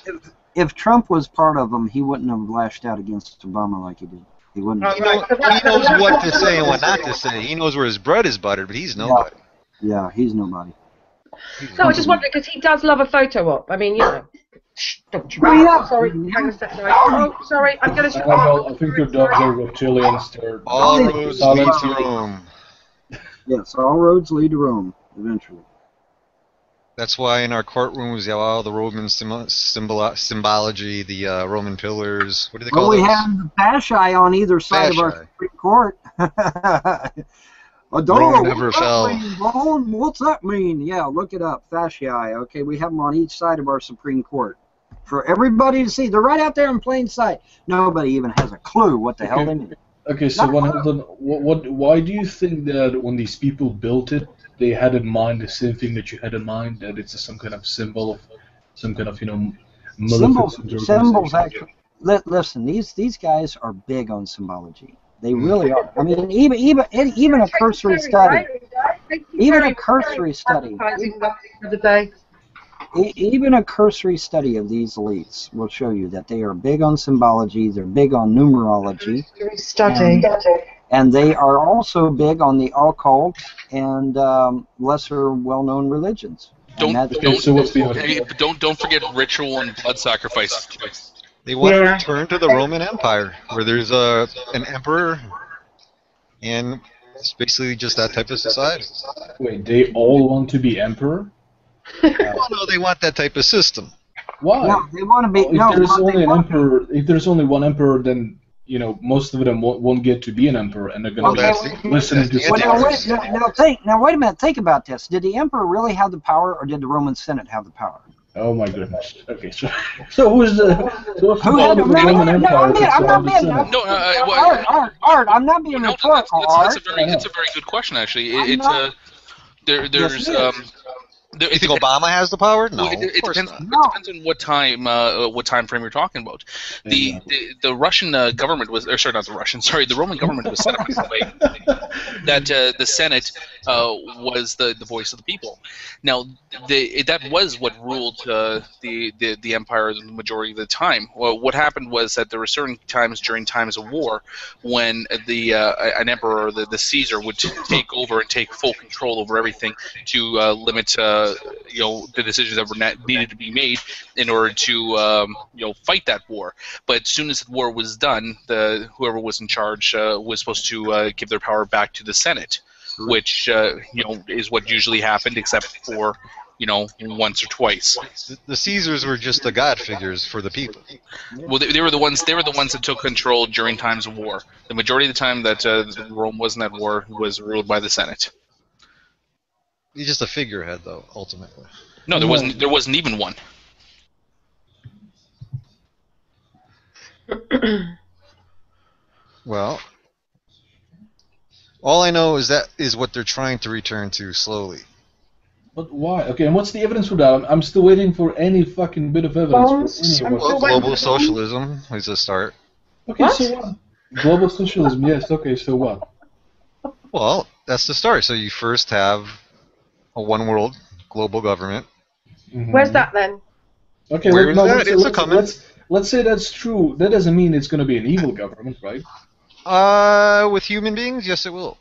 If Trump was part of them, he wouldn't have lashed out against Obama like he did. He wouldn't. He knows what to say and what not to say. He knows where his bread is buttered, but he's nobody. Yeah, he's nobody. No, I just wondered because he does love a photo op. I mean, you know. Shh, don't you? Sorry, hang on a second. Oh, sorry, I'm going to. Annabelle, I think your dogs are reptilians. They're all roads lead to Rome. Yes, all roads lead to Rome eventually. That's why in our courtrooms you have all the Roman symbology, the Roman pillars. What do they call Well, we those? have the fasci on either side of our Fasci. Supreme Court. Rome never fell. What's that mean? Yeah, look it up. Fasci. Okay, we have them on each side of our Supreme Court for everybody to see. They're right out there in plain sight. Nobody even has a clue what the hell they mean. Okay, so why do you think that when these people built it, they had in mind the same thing that you had in mind, that it's some kind of symbol of some kind of, maleficent Symbols actually. Listen, these guys are big on symbology. They really are. I mean, even a cursory study, even a cursory study of these elites will show you that they are big on symbology. They're big on numerology. And they are also big on the occult and lesser well-known religions. Don't forget ritual and blood sacrifices. They want to return to the Roman Empire, where there's an emperor, and it's basically just that type of society. Wait, they all want to be emperor? Well, no, they want that type of system. Why? No, they want to be. If there's only one emperor, then most of them won't get to be an emperor, and they're going to be listening to. Now wait a minute. Think about this. Did the emperor really have the power, or did the Roman Senate have the power? Oh my goodness. Okay, so who's the Roman Empire? Art. I'm not being rhetorical. That's a very good question, actually. You think Obama has the power? No, it depends. It depends on what time frame you're talking about. The Russian government was, or sorry, not the Russian. Sorry, the Roman government was set up in a way that the Senate was the voice of the people. Now, that was what ruled the empire the majority of the time. Well, what happened was that there were certain times during times of war when an emperor, the Caesar, would take over and take full control over everything to limit. The decisions that were needed to be made in order to fight that war. But as soon as the war was done, whoever was in charge was supposed to give their power back to the Senate, which is what usually happened, except for once or twice. The Caesars were just the god figures for the people. Well, they were the ones. They were the ones that took control during times of war. The majority of the time that Rome wasn't at war was ruled by the Senate. He's just a figurehead, though, ultimately. No, there wasn't. There wasn't even one. Well, all I know is what they're trying to return to slowly. But why? Okay, and what's the evidence for that? I'm still waiting for any fucking bit of evidence. Global socialism is a start. Okay, so what? Global socialism, yes. Okay, so what? Well, that's the start. So you first have a one world global government. Mm-hmm. Where's that then? Okay, let's say that's true. That doesn't mean it's going to be an evil government, right? With human beings, yes, it will.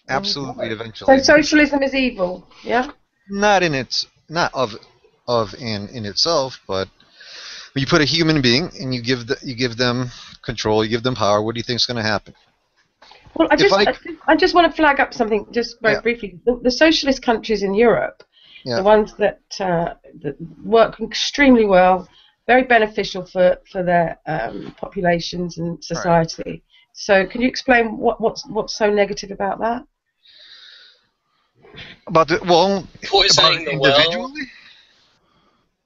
Absolutely, eventually. So socialism is evil, yeah? Not in itself, but when you put a human being and you give them control, you give them power. What do you think is going to happen? Well, I just want to flag up something just very briefly. The socialist countries in Europe, the ones that work extremely well, very beneficial for their populations and society. Right. So, can you explain what's so negative about that? Poisoning the well. Individually?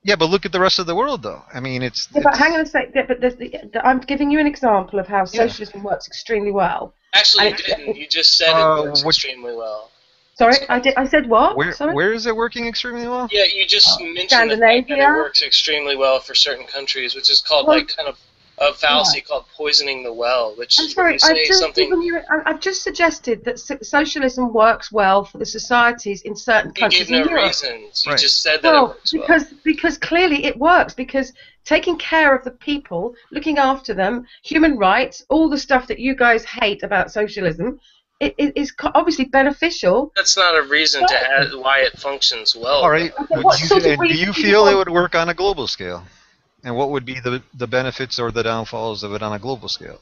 Yeah, but look at the rest of the world, though. I mean, it's. Yeah, but hang on a sec. But I'm giving you an example of how socialism works extremely well. Actually, you didn't. You just said it works extremely well. Sorry, I said what? Where is it working extremely well? Yeah, you just mentioned that it works extremely well for certain countries, which is called a fallacy called poisoning the well, which I'm is when sorry, you say something. I've just suggested that socialism works well for the societies in certain You countries gave no in Europe. reasons. You just said that it works well. Because clearly it works, because taking care of the people, looking after them, human rights, all the stuff that you guys hate about socialism, it is obviously beneficial. That's not a reason to add why it functions well. All right. Okay, Do you feel it would work on a global scale? And what would be the benefits or the downfalls of it on a global scale?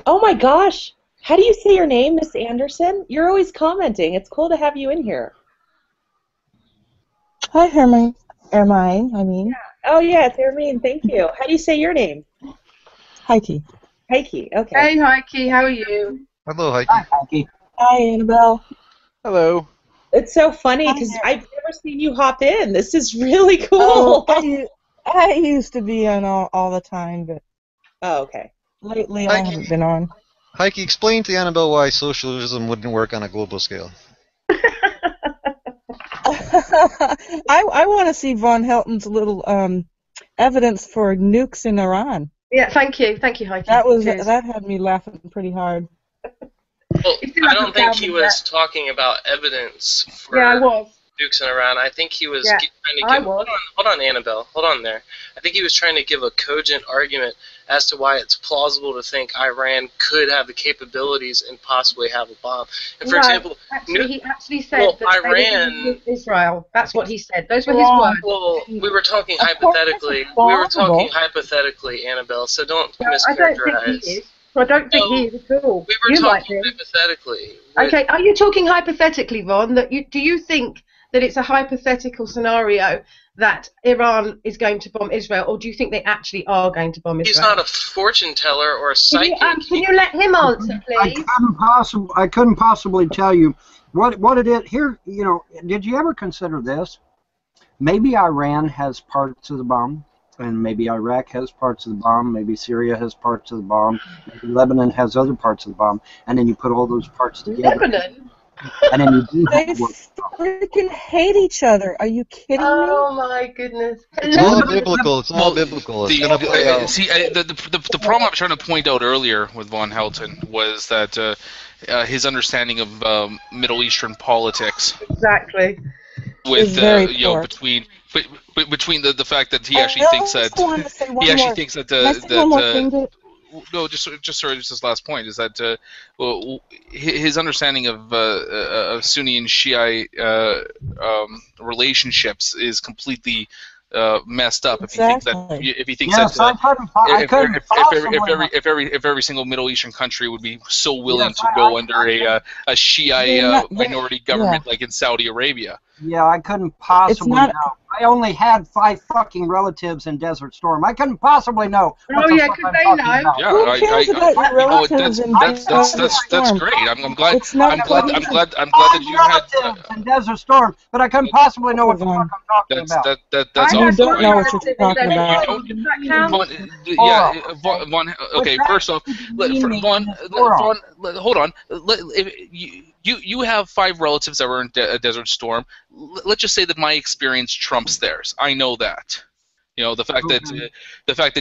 Oh my gosh. How do you say your name, Miss Anderson? You're always commenting. It's cool to have you in here. Hi, Hermine. Ermine, I mean. Yeah. Oh, yeah, it's Hermine. Thank you. How do you say your name? Heike. Heike, okay. Hey, Heike, how are you? Hello, Heike. Hi, Heike. Hi, Annabelle. Hello. It's so funny because I've never seen you hop in. This is really cool. Oh, I used to be on all the time, but okay. Lately I haven't been on. Heike, explain to Annabelle why socialism wouldn't work on a global scale. I want to see Von Helton's little evidence for nukes in Iran. Yeah, thank you, Heike. That had me laughing pretty hard. Well, I don't think he was talking about evidence for nukes in Iran. I think he was trying to give. Hold on, Annabelle. Hold on there. I think he was trying to give a cogent argument as to why it's plausible to think Iran could have the capabilities and possibly have a bomb. And for example, he actually said that Iran, Israel. That's what he said. Those were his words. Well, we were talking hypothetically. We were talking hypothetically, Annabelle. So don't mischaracterize. I don't think he is at all. We were talking hypothetically. Okay, are you talking hypothetically, Von? Do you think that it's a hypothetical scenario that Iran is going to bomb Israel, or do you think they actually are going to bomb Israel? He's not a fortune teller or a psychic. Can you let him answer, please? I couldn't possibly tell you what it is. Here, did you ever consider this? Maybe Iran has parts of the bomb. And maybe Iraq has parts of the bomb, maybe Syria has parts of the bomb, maybe Lebanon has other parts of the bomb, and then you put all those parts together. Lebanon? And then you do They freaking hate each other. Are you kidding me? Oh my goodness. It's all biblical. It's all biblical. It's gonna play out. See, the problem I was trying to point out earlier with Von Helton was that his understanding of Middle Eastern politics. Exactly. With between the fact that he actually thinks that no, just this last point is that his understanding of Sunni and Shiite relationships is completely messed up. Exactly. If he thinks if every single Middle Eastern country would be so willing to go under a Shiite minority government like in Saudi Arabia. Yeah, I couldn't possibly know. I only had 5 fucking relatives in Desert Storm. I couldn't possibly know. Oh yeah, could they know? Yeah, Who cares about your relatives in Desert Storm? That's great. I'm glad that you had in Desert Storm, but I couldn't possibly know what the fuck I'm talking about. That's I don't know what you're talking about. Okay, first off, hold on. You have 5 relatives that were in Desert Storm. Let's just say that my experience trumps theirs. I know that. The fact that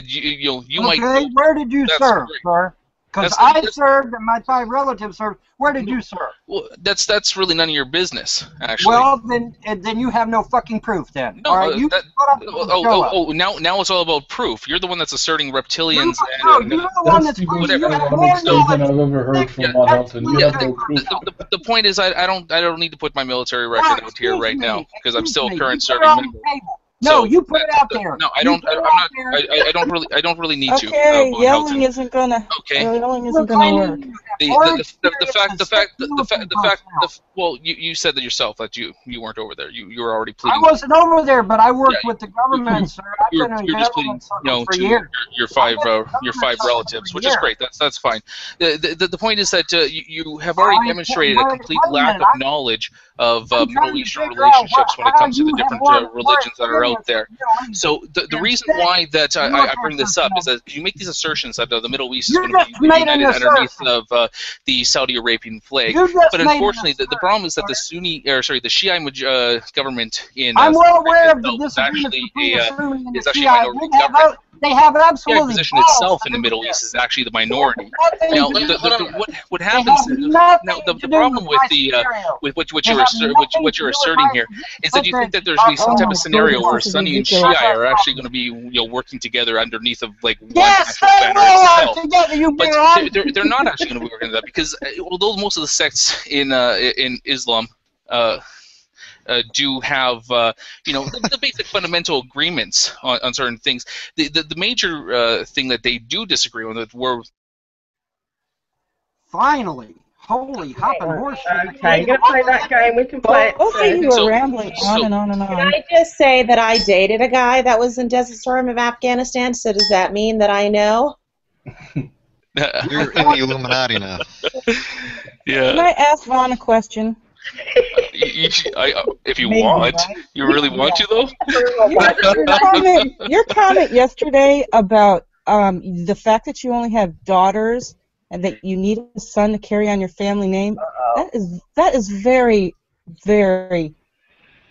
you might. Okay, where did you serve, sir? Because I served and my 5 relatives served. Where did you serve? Well, that's really none of your business, actually. Well, then you have no fucking proof. Then, no, all right. Now it's all about proof. You're the one that's asserting reptilians. You're the one that's whatever. I've ever heard from Von Helton. You have no proof. The point is, I don't need to put my military record out here right now because I'm still a current serving member. No, you put it out there. No, I don't. I don't really need to. Okay, yelling isn't gonna. Okay. Yelling isn't gonna work. Well, you said that yourself that you weren't over there. You were already pleading. I wasn't over there, but I worked with the government, sir. I've been in government for years. Your 5 relatives, which is great. That's fine. The point is that you have already demonstrated a complete lack of knowledge of Middle Eastern relationships when it comes to the different religions that are out there. So the reason why that I bring this up is that you make these assertions that the Middle East is going to be united underneath of the Saudi Arabian flag, but unfortunately the problem is that the Shiite government in I'm well aware of the is actually disagreement between the Sunni and the a Shiite. minority government. They have Shia absolutely position balls itself to in the do Middle this. East is actually the minority. Nothing Now, to do what They happens have now nothing the to do problem with with my the scenario. with what They you're have nothing what to you're do with asserting my here is that you think footprint that there's going to be some of type Oh of my scenario goodness, where this is Sunni and ridiculous. Shia are actually going to be working together underneath of like one Yes, actual they banner will itself. together, you But moron. they're not actually going to be working that because although most of the sects in Islam do have the basic fundamental agreements on certain things. The major thing that they do disagree on that were Finally, holy hopping horse shit. Okay, you're gonna play that game. We can play it Both of you too. are rambling on and on and Can on. I just say that I dated a guy that was in Desert Storm of Afghanistan, so does that mean that I know? You're in the Illuminati now. Yeah. Can I ask Vaughn a question? If you Maybe, want, right? you really want to though. Your comment yesterday about the fact that you only have daughters and that you need a son to carry on your family name, that is very, very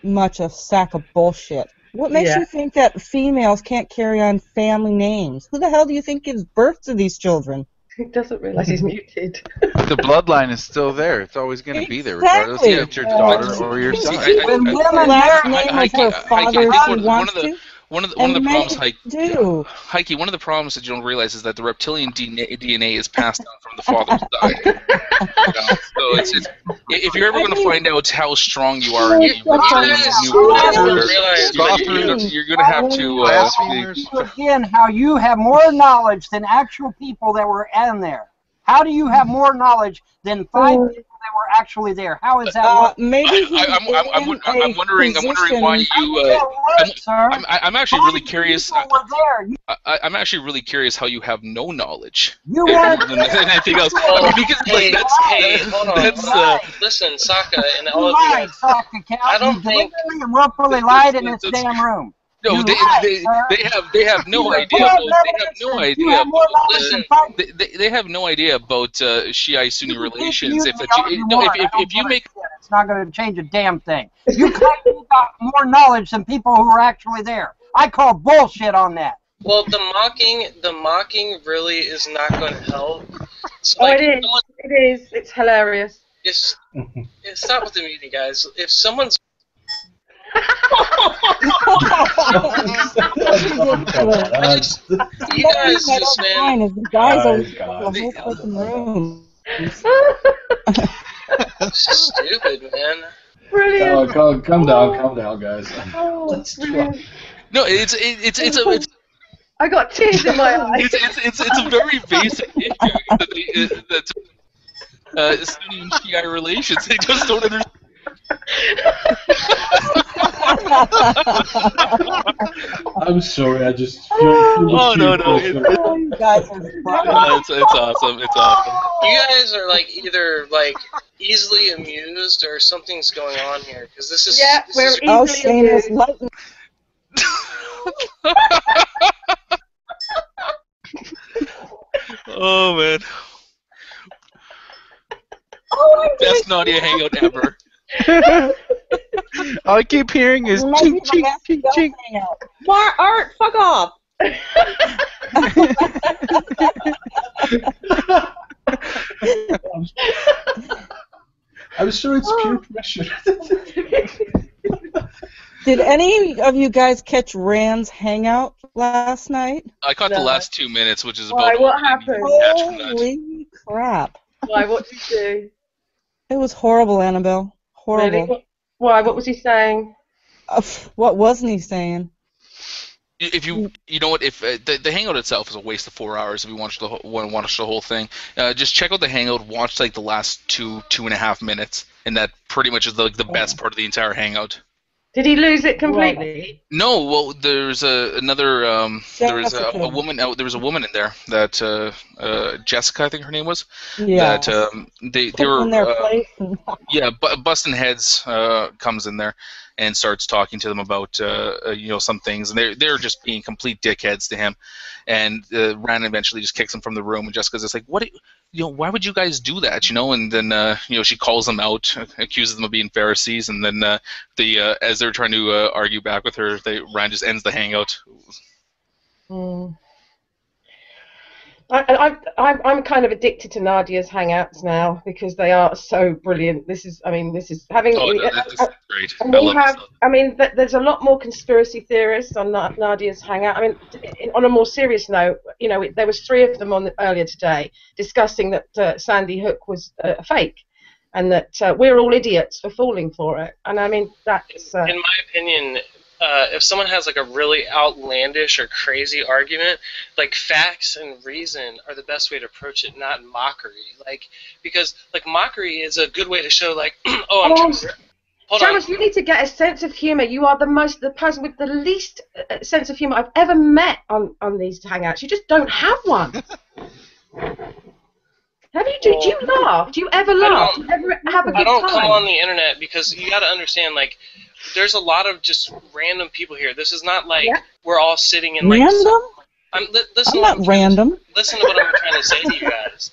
much a sack of bullshit. What makes you think that females can't carry on family names? Who the hell do you think gives birth to these children? He doesn't realize he's muted. The bloodline is still there. It's always going to be there, regardless Exactly. if it's your daughter or your son. When women last name of her father if she wants to. One of the problems, Heike, one of the problems that you don't realize is that the reptilian DNA is passed down from the father's side. So it's if you're ever going to find out how strong you are in the reptilian you're going to have to again how you have more knowledge than actual people that were in there. How do you have more knowledge than 5 people that were actually there? How is that? Maybe I'm wondering why you. I'm actually really curious. I'm actually really curious how you have no knowledge. You weren't than anything else. Well, I mean, because hold on. Listen, Sokka, and all of lied, you. Sokka Cal. I don't you think. deliberately and willfully lied in this damn room. No, they have no idea. They have no idea about Shiite Sunni relations. If you make it's not going to change a damn thing. You claim you got more knowledge than people who were actually there. I call bullshit on that. Well, the mocking really is not going to help. So, It is. It is. It's hilarious. Stop with the meeting, guys. If someone's you guys just, man. The guys always the whole fucking room. Stupid, man. Brilliant. Calm down, guys. Let's try. No, it's I got tears in my eyes. It's a very basic issue that Sunni and Shiite relations. They just don't understand. I'm sorry, I just feel Oh no, you guys are it's awesome. It's awesome. You guys are either easily amused or something's going on here because this is we're easily amused. Oh man. Best Nadia hangout ever. All I keep hearing is chink, chink, chink, chink. Art, fuck off. I'm sure it's pure pressure. Did any of you guys catch Rand's hangout last night? I caught the last 2 minutes, which is about What happened? Holy crap. Why, what did you do? It was horrible, Annabelle. Horrible. Really? Why, what was he saying? What wasn't he saying? If you know what, if the hangout itself is a waste of 4 hours if you watch the whole thing, just check out the hangout, watch the last 2.5 minutes, and that pretty much is the best part of the entire hangout. Did he lose it completely? No, well, there's another there was a woman. There was a woman in there that Jessica, I think her name was. Yeah. That they were in their place. Bustin' Heads comes in there and starts talking to them about some things, and they're just being complete dickheads to him, and Rand eventually just kicks him from the room, and Jessica's just like, what? Why would you guys do that? And then she calls them out, accuses them of being Pharisees, and then as they're trying to argue back with her, Rand just ends the hangout. Mm. I'm kind of addicted to Nadia's hangouts now because they are so brilliant. This is having. Oh, that's great. And I we love have, this stuff. there's a lot more conspiracy theorists on Nadia's hangout. I mean, on a more serious note, there was 3 of them on earlier today discussing that Sandy Hook was a fake, and that we're all idiots for falling for it. And I mean, that's. In my opinion, if someone has like a really outlandish or crazy argument, like facts and reason are the best way to approach it, not mockery. Because mockery is a good way to show Hold on. Janice, you need to get a sense of humour. You are the person with the least sense of humour I've ever met on these hangouts. You just don't have one. Do you laugh? Do you ever laugh? Do you ever have a good time? I don't come on the internet because you got to understand, there's a lot of just random people here. This is not we're all sitting in random. I'm not random. Listen to what I'm trying to say to you guys.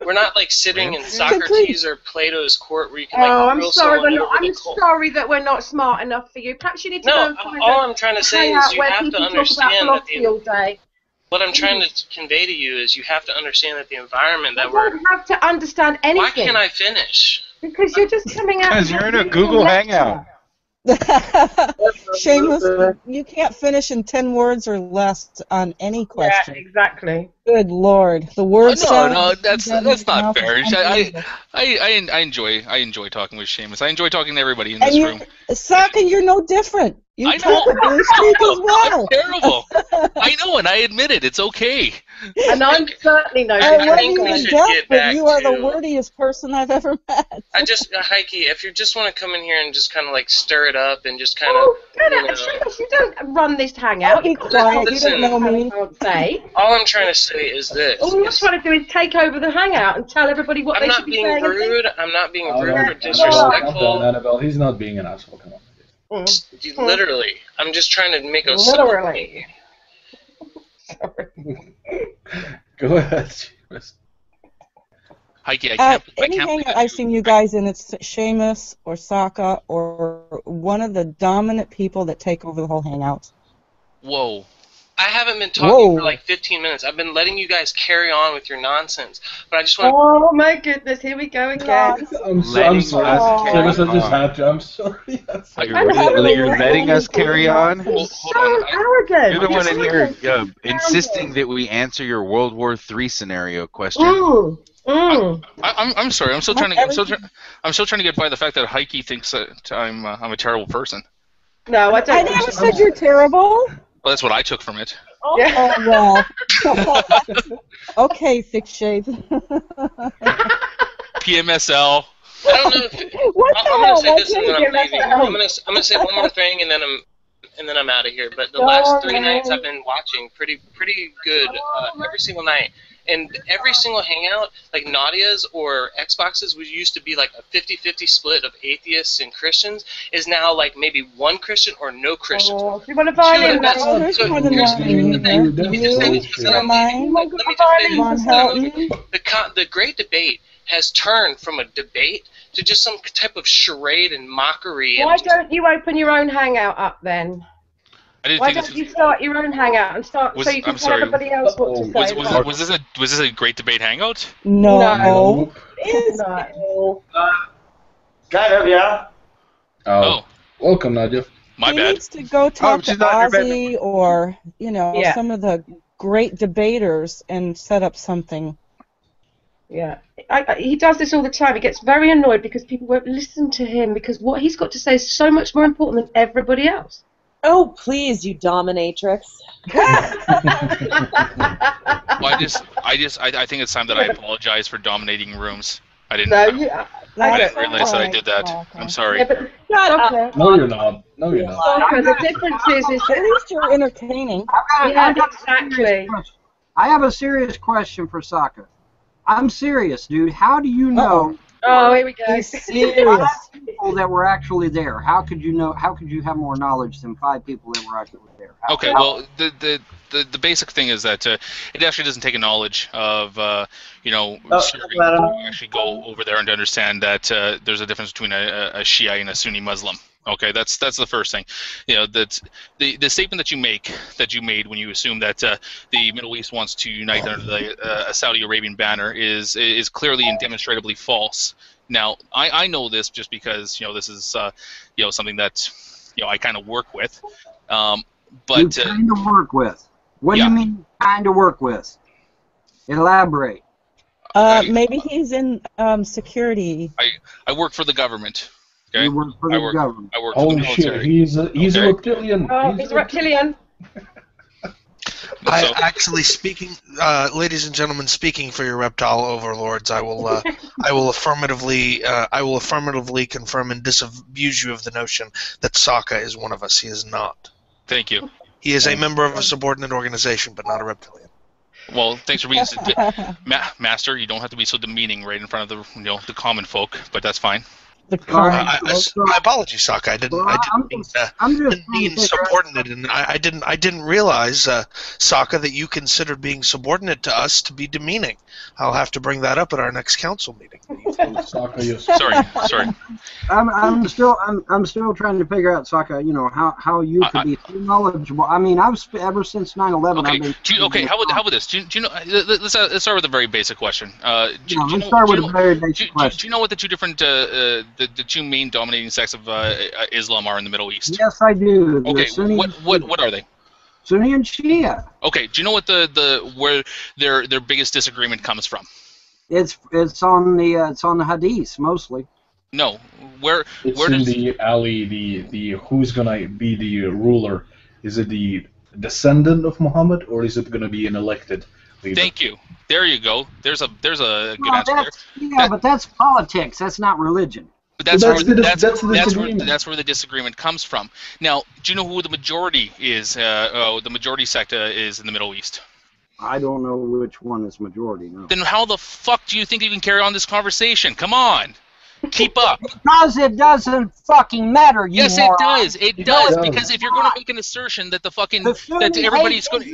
We're not sitting in Socrates or Plato's court where you can I'm sorry. I'm sorry that we're not smart enough for you. Perhaps you need to go and find all I'm trying to say is you have to understand that all day. What I'm trying to convey to you is you have to understand that the environment that we're. You don't have to understand anything. Why can't I finish? Because you're just coming out. Because you're in a Google Hangout. Shameless, you can't finish in 10 words or less on any question. Yeah, exactly. Good Lord, the words. No, that's not fair. I enjoy talking with Seamus. I enjoy talking to everybody in this room. Sokka, you're no different. You probably speak as well. I'm terrible. I know, and I admit it. It's okay. And I'm certainly no different. I think we should get back you are the wordiest person I've ever met. Heike, if you just want to come in here and just kind of stir it up and just kind of. You don't run this hangout. Be quiet. Listen, you don't know me. All I'm trying to say is this. All you're trying to do is take over the hangout and tell everybody what they should be saying. I'm not being rude or disrespectful. Annabelle, he's not being an asshole. Come on. Literally, I'm just trying to make a. Literally. Go ahead. Heike, I can't. Any hangout I've seen you guys in, it's Seamus or Sokka or one of the dominant people that take over the whole hangout. Whoa. I haven't been talking for 15 minutes. I've been letting you guys carry on with your nonsense. But I just want. Oh my goodness! Here we go again. I'm sorry. Seamus, I just had to. I'm sorry. You're letting us carry on? Hold on. Arrogant. You're the one in here insisting that we answer your World War III scenario question. I'm sorry. I'm still trying to get by the fact that Heike thinks that I'm a terrible person. No, I don't. I never said you're terrible. Well, that's what I took from it. Oh well. Okay, thick shade. PMSL. I don't know if I'm gonna say this and then I'm leaving. I'm gonna say one more thing and then I'm out of here. But the last 3 nights I've been watching pretty good every single night. And every single hangout, like Nadia's or Xbox's, which used to be like a 50-50 split of atheists and Christians, is now like maybe one Christian or no Christians. Oh, you want to violin? There's more than one in here. The Great Debate has turned from a debate to just some type of charade and mockery. Why don't you open your own hangout up then? Why don't you start your own hangout and so you can tell everybody else what to say? Was this a Great Debate hangout? No. It's not. Kind of, yeah. Oh. Welcome, Nadia. My bad. He needs to go talk to Ozzy or, some of the great debaters and set up something. Yeah. He does this all the time. He gets very annoyed because people won't listen to him because what he's got to say is so much more important than everybody else. Oh, please, you dominatrix. I think it's time that I apologize for dominating rooms. I didn't realize that I did that. I'm sorry. Yeah, but No, you're not. No, you're not. The difference is at least you're entertaining. Yeah, exactly. I have a serious question for Sokka. I'm serious, dude. How do you know? Oh, here we go. He's serious. People that were actually there. How could you know? How could you have more knowledge than 5 people that were actually there? Well, the basic thing is that it actually doesn't take a knowledge of serving to actually go over there and to understand that there's a difference between a Shia and a Sunni Muslim. Okay, that's the first thing. You know, that the statement that you made when you assume that the Middle East wants to unite under the Saudi Arabian banner is clearly and demonstrably false. Now, I know this just because this is something that I kind of work with. But you kind of work with. What do you mean kind of work with? Elaborate. Maybe he's in security. I work for the government. Okay? You work for the government. I work for the military. Shit, he's a reptilian. Oh, he's a reptilian. I actually ladies and gentlemen, speaking for your reptile overlords, I will affirmatively confirm and disabuse you of the notion that Sokka is one of us. He is not. Thank you. He is a member of a subordinate organization, but not a reptilian. Well, thanks for being Master. You don't have to be so demeaning right in front of the common folk, but that's fine. My apologies, Sokka. I didn't mean subordinate, and I didn't realize, Sokka, that you considered being subordinate to us to be demeaning. I'll have to bring that up at our next council meeting. Sorry. I'm still trying to figure out, Sokka. How you could be so knowledgeable. I mean, ever since 9/11. Okay. How about this? Do you know? Let's start with a very basic question. Do you know what the two different the two main dominating sects of Islam are in the Middle East? Yes, I do. Okay, what are they? Sunni and Shia. Okay, do you know what where their biggest disagreement comes from? It's on the Hadith mostly. No, it's in the alley. The who's gonna be the ruler? Is it the descendant of Muhammad, or is it gonna be an elected leader? Thank you. There you go. There's a good answer there. Yeah, but that's politics. That's not religion. But that's where the disagreement comes from. Now, do you know who the majority is? The majority sect is in the Middle East. I don't know which one is majority. No. Then how the fuck do you think you can carry on this conversation? Come on. Keep up. Because it doesn't fucking matter, you Yes, moron. it does. It does. Because if you're going to make an assertion that that everybody's going to,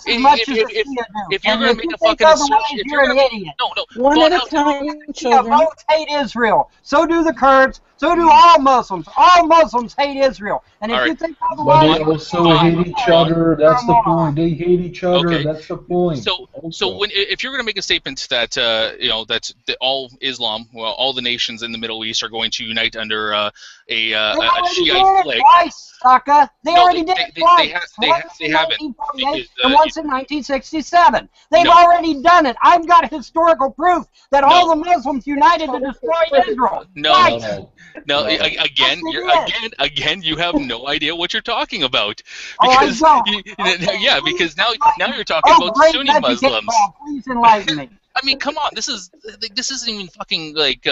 if you're going to make a fucking assertion, you're an idiot. No. One at a time, children. Both hate Israel. So do the Kurds. So do all Muslims. All Muslims hate Israel. And if you think otherwise, but they also hate each other. That's the point. They hate each other. Okay. That's the point. So if you're going to make a statement that that all Islam, well, all the nations in the Middle East are going to unite under a Shiite flag. Twice, Sokka. They already did it twice. They haven't. And once in 1967. They've already done it. I've got historical proof that all the Muslims united to destroy Israel. Twice. No, again, you have no idea what you're talking about. Because, because now you're talking about Sunni Muslims. Please enlighten me. I mean, come on, this isn't even fucking like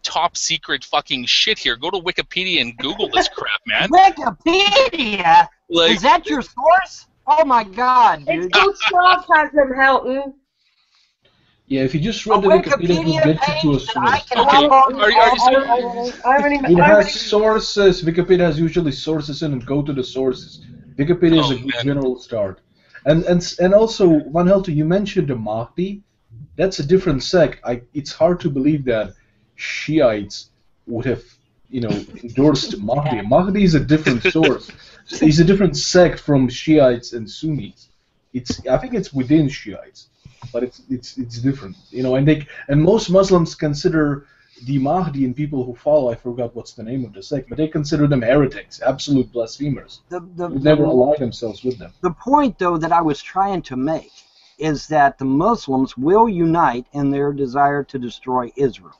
top secret fucking shit here. Go to Wikipedia and Google this crap, man. Wikipedia? Is that your source? Oh my God, dude. It's called sarcasm, Helton. Yeah, if you just read the Wikipedia, it will get you to a source. It has sources. Wikipedia has usually sources in and go to the sources. Wikipedia is a good general start. And also, Van Helten, you mentioned the Mahdi. That's a different sect. It's hard to believe that Shiites would have, endorsed Mahdi. Mahdi is a different source. He's a different sect from Shiites and Sunnis. I think it's within Shiites, but it's different. And most Muslims consider the Mahdi and people who follow, I forgot what's the name of the sect, but they consider them heretics, absolute blasphemers. Would never ally themselves with them. The point, though, that I was trying to make is that the Muslims will unite in their desire to destroy Israel.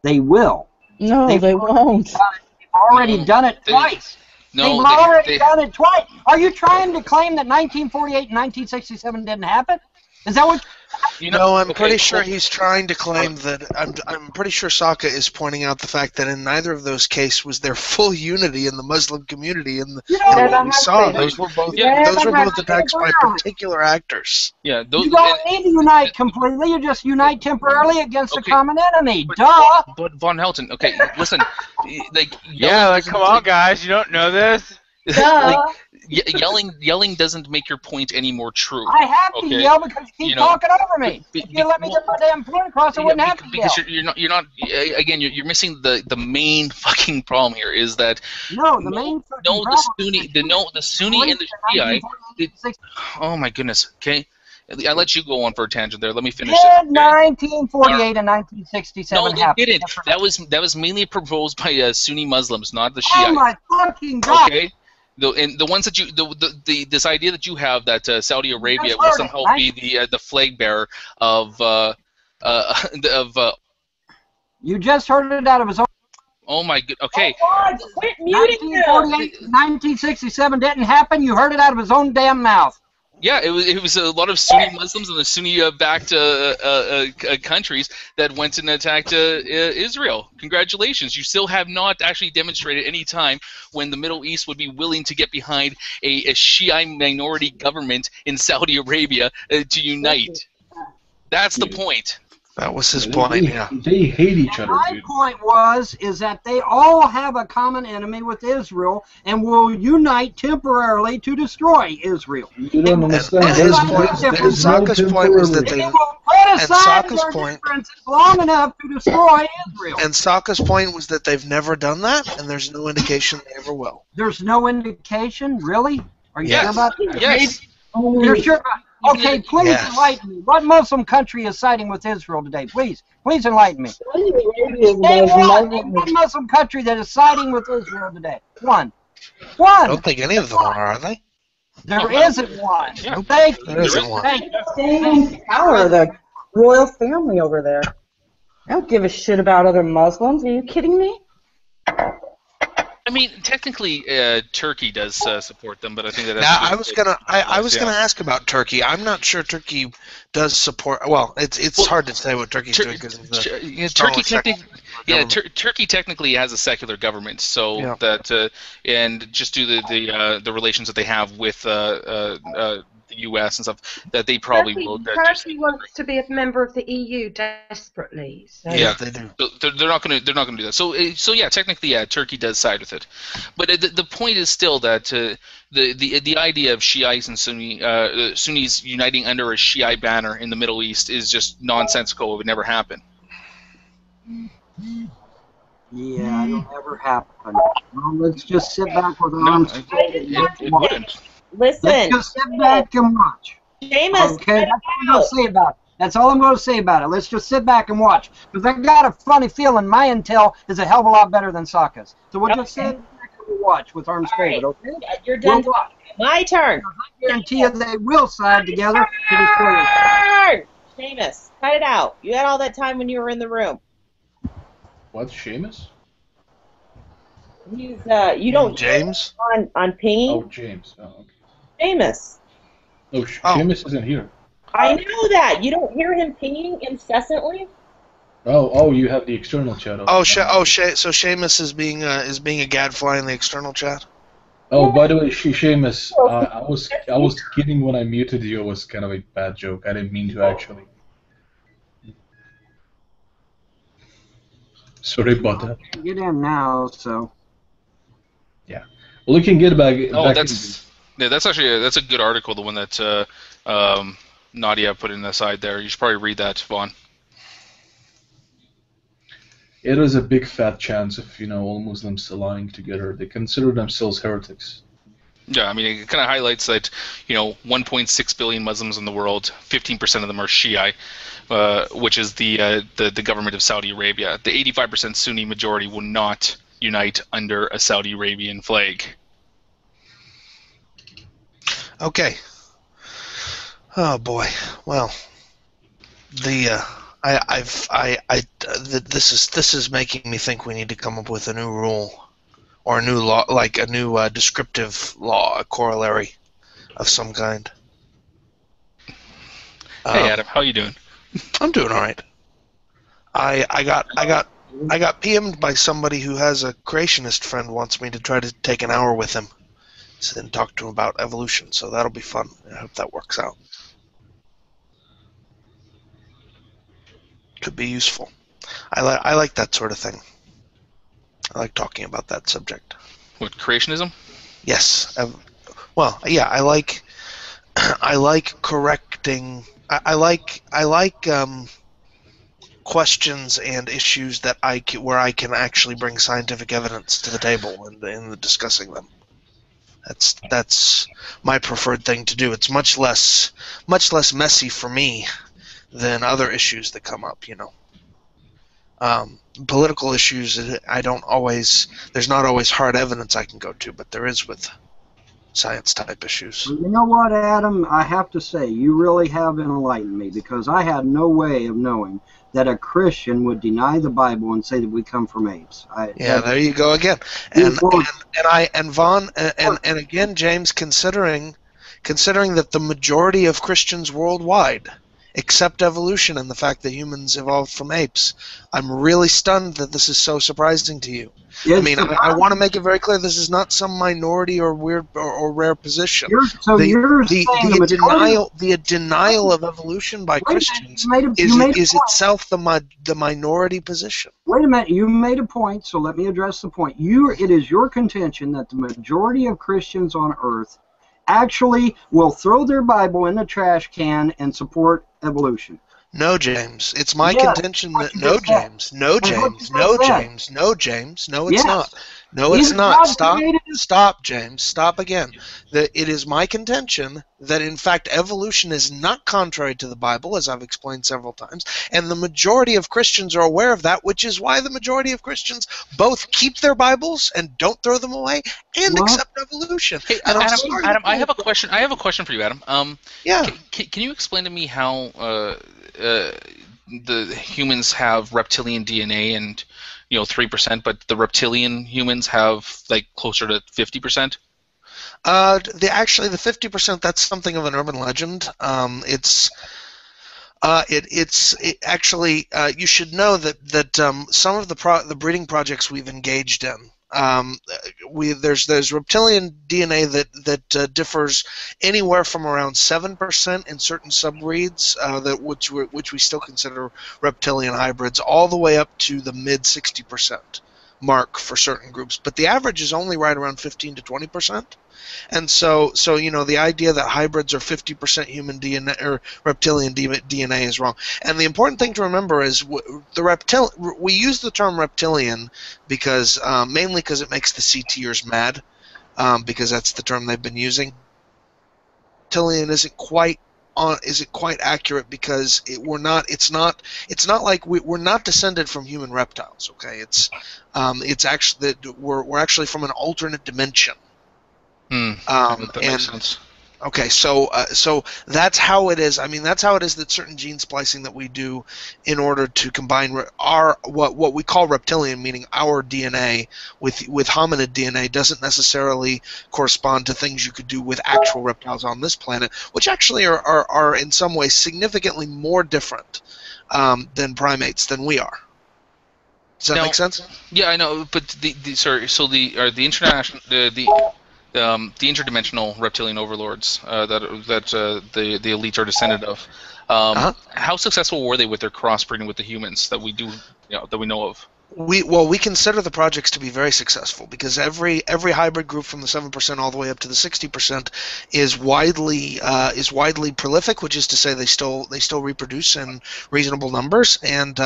They will. No, they won't. They've already done it twice. They've already done it twice. Are you trying to claim that 1948 and 1967 didn't happen? Is that what? No, I'm pretty sure he's trying to claim that. I'm pretty sure Sokka is pointing out the fact that in neither of those cases was there full unity in the Muslim community. And what we saw, those were both attacks by particular actors. Yeah, you don't need to unite completely. You just unite temporarily against a common enemy. Duh. But Von Helten, okay, listen, come on, guys, you don't know this. Like, yelling doesn't make your point any more true. I have to okay? yell because you keep talking over me. Be- If you let me get my damn point across, I Yeah, wouldn't have to yell. because you're not again you're missing the main fucking problem here is that No, the main fucking problem. the Sunni and the Shiite. Oh my goodness. Okay, I let you go on for a tangent there. Let me finish this. Did 1948 and 1967 No, they happen? didn't. That was mainly proposed by Sunni Muslims, not the Oh Shiite. my fucking god! Okay. The ones that you this idea that you have that Saudi Arabia I've will heard somehow it, be the flag bearer of You just heard it out of his own. oh my god. Okay. God, quit muting him. 1948, 1967 didn't happen. You heard it out of his own damn mouth. Yeah, it was a lot of Sunni Muslims and the Sunni-backed countries that went and attacked Israel. Congratulations. You still have not actually demonstrated any time when the Middle East would be willing to get behind a Shiite minority government in Saudi Arabia to unite. That's the point. That was his point, yeah. They hate each other, My dude. point is that they all have a common enemy with Israel and will unite temporarily to destroy Israel. You don't understand. And There's Sokka's point was that they will put aside Sokka's their point differences long enough to destroy Israel. and Sokka's point was that they've never done that, and there's no indication they ever will. There's no indication, really? Are you Yes. sure about that? Yes. You're sure? Okay, please Yes. enlighten me. What Muslim country is siding with Israel today? Please enlighten me. Name one Muslim country that is siding with Israel today. One. I don't think any of them are they? There isn't one. Thank you. There isn't one. Thank you. Staying power, the royal family over there. I don't give a shit about other Muslims. Are you kidding me? I mean, technically, Turkey does support them, but I think that. Now, I was gonna ask about Turkey. I'm not sure Turkey does support. Well, it's hard to say what Turkey's doing because Turkey technically has a secular government, so that and just due to the relations that they have with the U.S. and stuff, that they probably will. Turkey wants to be a member of the EU desperately. So. Yeah, they do. They're not going to do that. So yeah, technically, yeah, Turkey does side with it, but the point is still that the idea of Shiites and Sunnis uniting under a Shiite banner in the Middle East is just nonsensical. It would never happen. Yeah, it'll never happen. Well, let's just sit back with our arms folded. It wouldn't. Listen. Let's just sit back and watch. Seamus, okay, that's all I'm going to say about it. That's all I'm going to say about it. Let's just sit back and watch. Because I got a funny feeling my intel is a hell of a lot better than Sokka's. So we'll just sit back and watch with arms folded, okay? You're done. We'll watch. My turn. I guarantee you they will side together to destroy us. Turn! Seamus, cut it out. You had all that time when you were in the room. What's Seamus? He's you don't James on pinging. Oh, James. Oh, okay. Seamus. No, Seamus isn't here. I know that. You don't hear him pinging incessantly? Oh, you have the external chat. So Seamus is being a gadfly in the external chat. Oh, by the way, Seamus, I was kidding when I muted you. It was kind of a bad joke. I didn't mean to actually. Sorry about that. Get in now, so. Yeah. Well, we can get back. Oh, that's actually that's a good article. The one that Nadia put in the side there. You should probably read that, Vaughn. It is a big fat chance of all Muslims aligning together. They consider themselves heretics. Yeah, I mean, it kind of highlights that 1.6 billion Muslims in the world, 15% of them are Shiite, which is the government of Saudi Arabia. The 85% Sunni majority will not unite under a Saudi Arabian flag. Okay. Oh boy. Well, this is making me think we need to come up with a new rule, or a new law, like a new descriptive law, a corollary of some kind. Hey Adam, how you doing? I'm doing all right. I got PM'd by somebody who has a creationist friend wants me to try to take an hour with him and talk to him about evolution. So that'll be fun. I hope that works out. Could be useful. I like that sort of thing. I like talking about that subject. What, creationism? Yes. Well, yeah, I like correcting. I like questions and issues that where I can actually bring scientific evidence to the table in the discussing them. That's my preferred thing to do. It's much less messy for me than other issues that come up. Political issues, there's not always hard evidence I can go to, but there is with science type issues. You know what, Adam? I have to say, you really have enlightened me, because I had no way of knowing that a Christian would deny the Bible and say that we come from apes. There you go again. And Vaughn, and again, James, considering that the majority of Christians worldwide accept evolution and the fact that humans evolved from apes, I'm really stunned that this is so surprising to you. I mean, I want to make it very clear this is not some minority or weird or rare position. The denial of evolution by Christians is itself the minority position. Wait a minute, you made a point, so let me address the point. It is your contention that the majority of Christians on Earth actually will throw their Bible in the trash can and support evolution. No, James. It's my contention that no, it's not. No, it's not. Stop, James. Stop again. It is my contention that, in fact, evolution is not contrary to the Bible, as I've explained several times, and the majority of Christians are aware of that, which is why the majority of Christians both keep their Bibles and don't throw them away and accept evolution. Hey, Adam, I have a question. I have a question for you, Adam. Can you explain to me how the humans have reptilian DNA and 3%, but the reptilian humans have like closer to 50%? Actually, the 50%, that's something of an urban legend. Actually, you should know that some of the breeding projects we've engaged in, there's reptilian DNA that differs anywhere from around 7% in certain subbreeds, which we still consider reptilian hybrids, all the way up to the mid 60% mark for certain groups. But the average is only right around 15 to 20%. And so the idea that hybrids are 50% human DNA or reptilian DNA is wrong. And the important thing to remember is we use the term reptilian because mainly because it makes the CTers mad, because that's the term they've been using. Reptilian isn't quite accurate because we're not descended from human reptiles. Okay, it's actually that we're actually from an alternate dimension. That makes sense. Okay, so that's how it is. I mean, that's how it is that certain gene splicing that we do in order to combine our what we call reptilian, meaning our DNA, with hominid DNA, doesn't necessarily correspond to things you could do with actual reptiles on this planet, which actually are in some ways significantly more different than primates than we are. Does that make sense? Yeah, I know, but the interdimensional reptilian overlords that the elites are descended of. How successful were they with their crossbreeding with the humans that we know of? We consider the projects to be very successful because every hybrid group from the 7% all the way up to the 60% is widely prolific, which is to say they still reproduce in reasonable numbers, and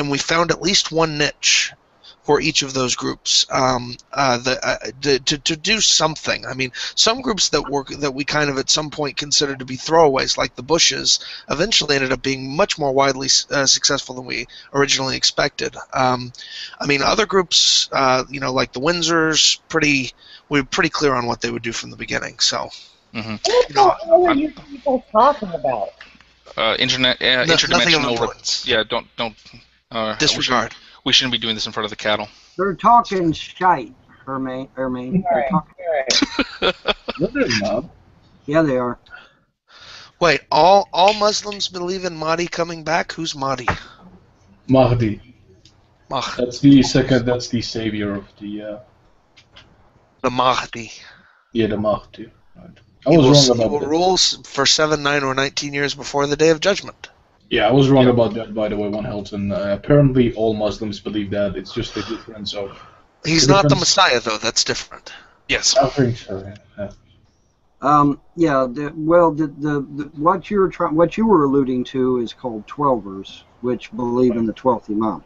we found at least one niche for each of those groups to do something. I mean, some groups that we kind of at some point considered to be throwaways, like the Bushes, eventually ended up being much more widely successful than we originally expected. I mean, other groups, like the Windsors, we were pretty clear on what they would do from the beginning. So, what are you people talking about? Interdimensional. Yeah, don't disregard. We shouldn't be doing this in front of the cattle. They're talking shite, Ermaine. They're talking. No, they're not. Yeah, they are. Wait, all Muslims believe in Mahdi coming back? Who's Mahdi? Mahdi. That's the second. That's the savior of the. The Mahdi. Yeah, the Mahdi. Right. I was wrong about that. He will rule for 7, 9, or 19 years before the Day of Judgment. Yeah, I was wrong about that, by the way, Van Helton. Apparently all Muslims believe that. It's just a difference of He's not the Messiah, though. That's different. Yes. I think so. Yeah. Yeah. What you were alluding to is called Twelvers, which believe in the 12th Imam,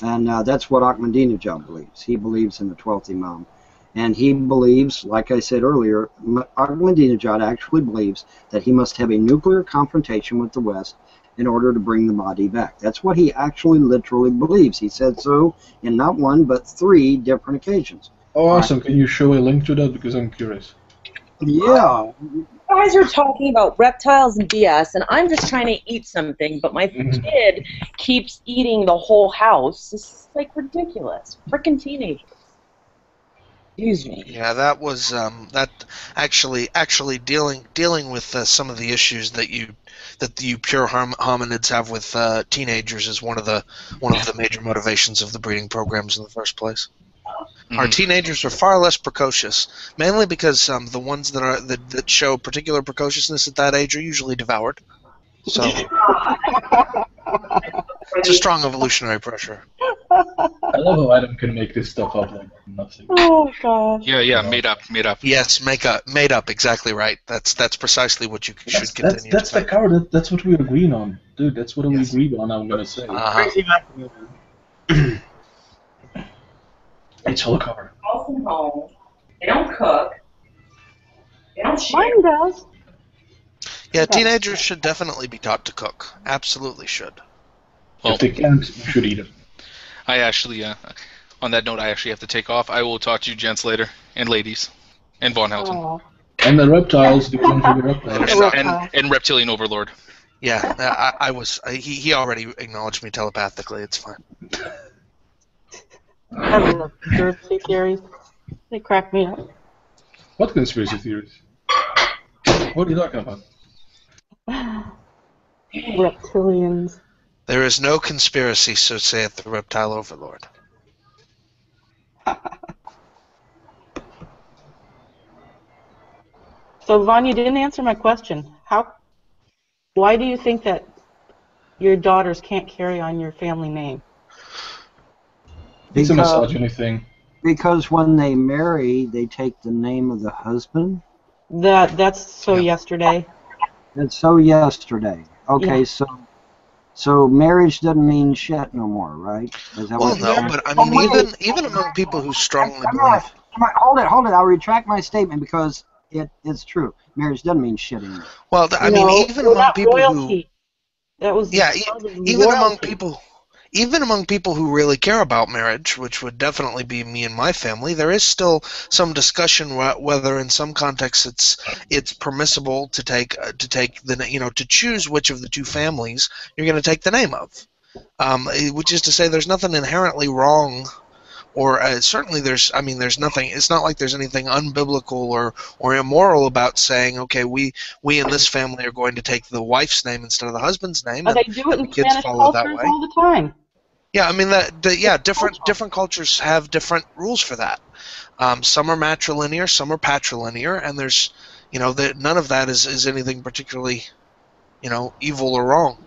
and that's what Ahmadinejad believes. He believes in the 12th Imam, and he believes, like I said earlier, Ahmadinejad actually believes that he must have a nuclear confrontation with the West in order to bring the Mahdi back. That's what he actually literally believes. He said so in not one but 3 different occasions. Oh, awesome. Can you show a link to that? Because I'm curious. Yeah. You guys are talking about reptiles and BS, and I'm just trying to eat something, but my kid keeps eating the whole house. This is like ridiculous. Freaking teenagers. Excuse me. Yeah, that was that actually dealing with some of the issues that you pure hominids have with teenagers is one of the major motivations of the breeding programs in the first place. Our teenagers are far less precocious, mainly because the ones that show particular precociousness at that age are usually devoured. So it's a strong evolutionary pressure. I love how Adam can make this stuff up like nothing. Oh gosh. Yeah, made up. Yes, made up. Exactly right. That's precisely what you should continue. That's the car. That's what we agreed on, dude. That's what we agreed on. I'm gonna say. It's all covered. From home. They don't cook. They don't share. Mine does. Yeah, teenagers should definitely be taught to cook. Absolutely should. If they can't, you should eat it. I actually, on that note, I actually have to take off. I will talk to you gents later, and ladies, and Von Helton. And the reptiles, the one for the reptiles. And Reptilian Overlord. Yeah, I was. He already acknowledged me telepathically. It's fine. I love conspiracy theories. They crack me up. What conspiracy theories? What are you talking about? Reptilians. There is no conspiracy, so saith the reptile overlord. So, Vaughn, you didn't answer my question. Why do you think that your daughters can't carry on your family name? It's a misogyny thing. Because when they marry, they take the name of the husband. That's so yesterday. That's so yesterday. Okay, Yeah. so marriage doesn't mean shit no more, right? Is that Well, what no, but I mean, even among people who strongly believe. Hold it. I'll retract my statement because it's true. Marriage doesn't mean shit anymore. Well, I mean, even among people who. That was even among people. Even among people who really care about marriage, which would definitely be me and my family, there is still some discussion whether, in some contexts, it's permissible to take the to choose which of the two families you're going to take the name of, which is to say, there's nothing inherently wrong, or certainly there's nothing. It's not like there's anything unbiblical or immoral about saying, okay, we in this family are going to take the wife's name instead of the husband's name. They do it in Spanish cultures all the time. Yeah, I mean different cultures have different rules for that. Some are matrilinear, some are patrilinear, and there's none of that is anything particularly evil or wrong.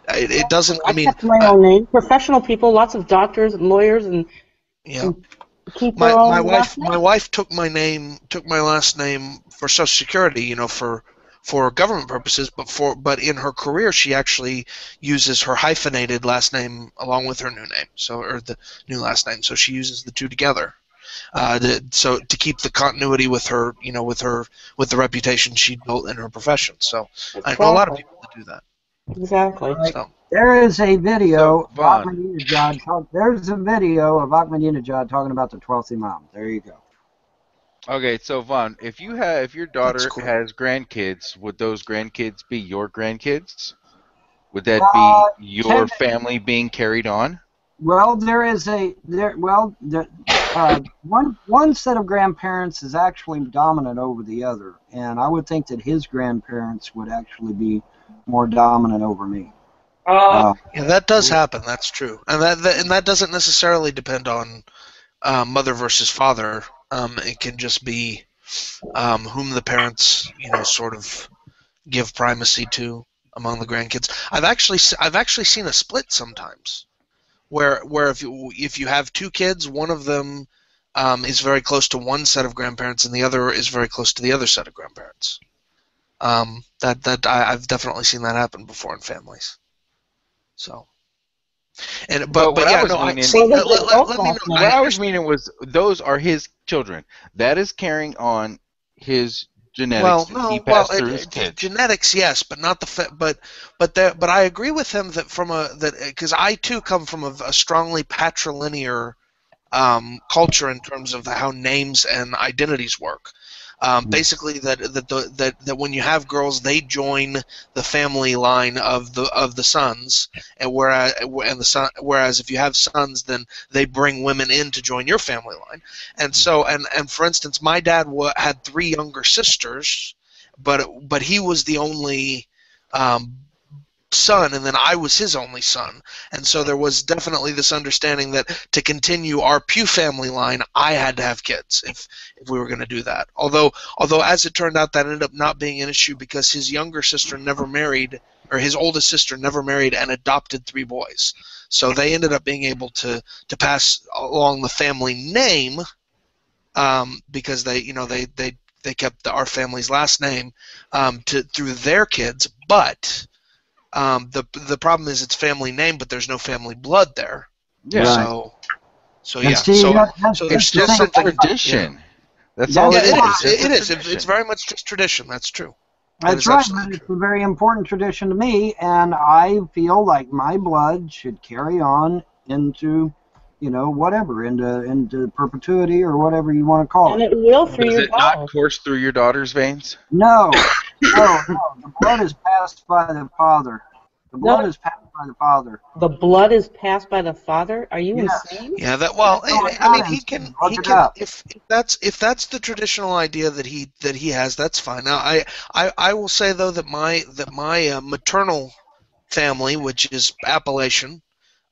It doesn't. I mean, kept my own name. Professional people, lots of doctors and lawyers, and keep their own last name. My wife took my last name for Social Security, for government purposes, but in her career she actually uses her hyphenated last name along with her new name, or the new last name. So she uses the two together, to keep the continuity with her, with the reputation she built in her profession. So I know a lot of people that do that. Exactly. So. There is a video of Ahmadinejad. There's a video of Ahmadinejad talking about the 12th Imam. There you go. Okay, so Vaughn, if your daughter has grandkids, would those grandkids be your grandkids? Would that be your family being carried on? Well, one set of grandparents is actually dominant over the other, and I would think that his grandparents would actually be more dominant over me. Yeah, that does happen. That's true, and that doesn't necessarily depend on mother versus father. It can just be whom the parents, sort of give primacy to among the grandkids. I've actually seen a split sometimes, where if you have two kids, one of them is very close to one set of grandparents, and the other is very close to the other set of grandparents. I've definitely seen that happen before in families. So, but what yeah, I was no, meaning, let me know. what I was meaning was those are his children. That is carrying on his genetics that he passed through his kids. Genetics, yes, but not the but I agree with him that because I too come from a strongly patrilinear culture in terms of how names and identities work. Basically, that when you have girls, they join the family line of the sons, and whereas if you have sons, then they bring women in to join your family line. And so, and for instance, my dad had 3 younger sisters, but he was the only son, and then I was his only son, and so there was definitely this understanding that to continue our Pugh family line, I had to have kids if we were going to do that. Although as it turned out, that ended up not being an issue because his younger sister never married, or his oldest sister never married and adopted 3 boys, so they ended up being able to pass along the family name because they kept our family's last name through their kids, but the problem is it's family name, but there's no family blood there. Yeah. So yeah. See, So it's just something tradition. Yeah. That's all it is. It is. It's very much just tradition. That's true. That's right, but it's a very important tradition to me, and I feel like my blood should carry on into, whatever, into perpetuity or whatever you want to call it. And it will for Does your it not course through your daughter's veins? No. The blood is passed by the father. The blood is passed by the father. The blood is passed by the father? Are you insane? Yeah, I mean, he can if that's the traditional idea that he has, that's fine. Now, I will say though that my maternal family, which is Appalachian,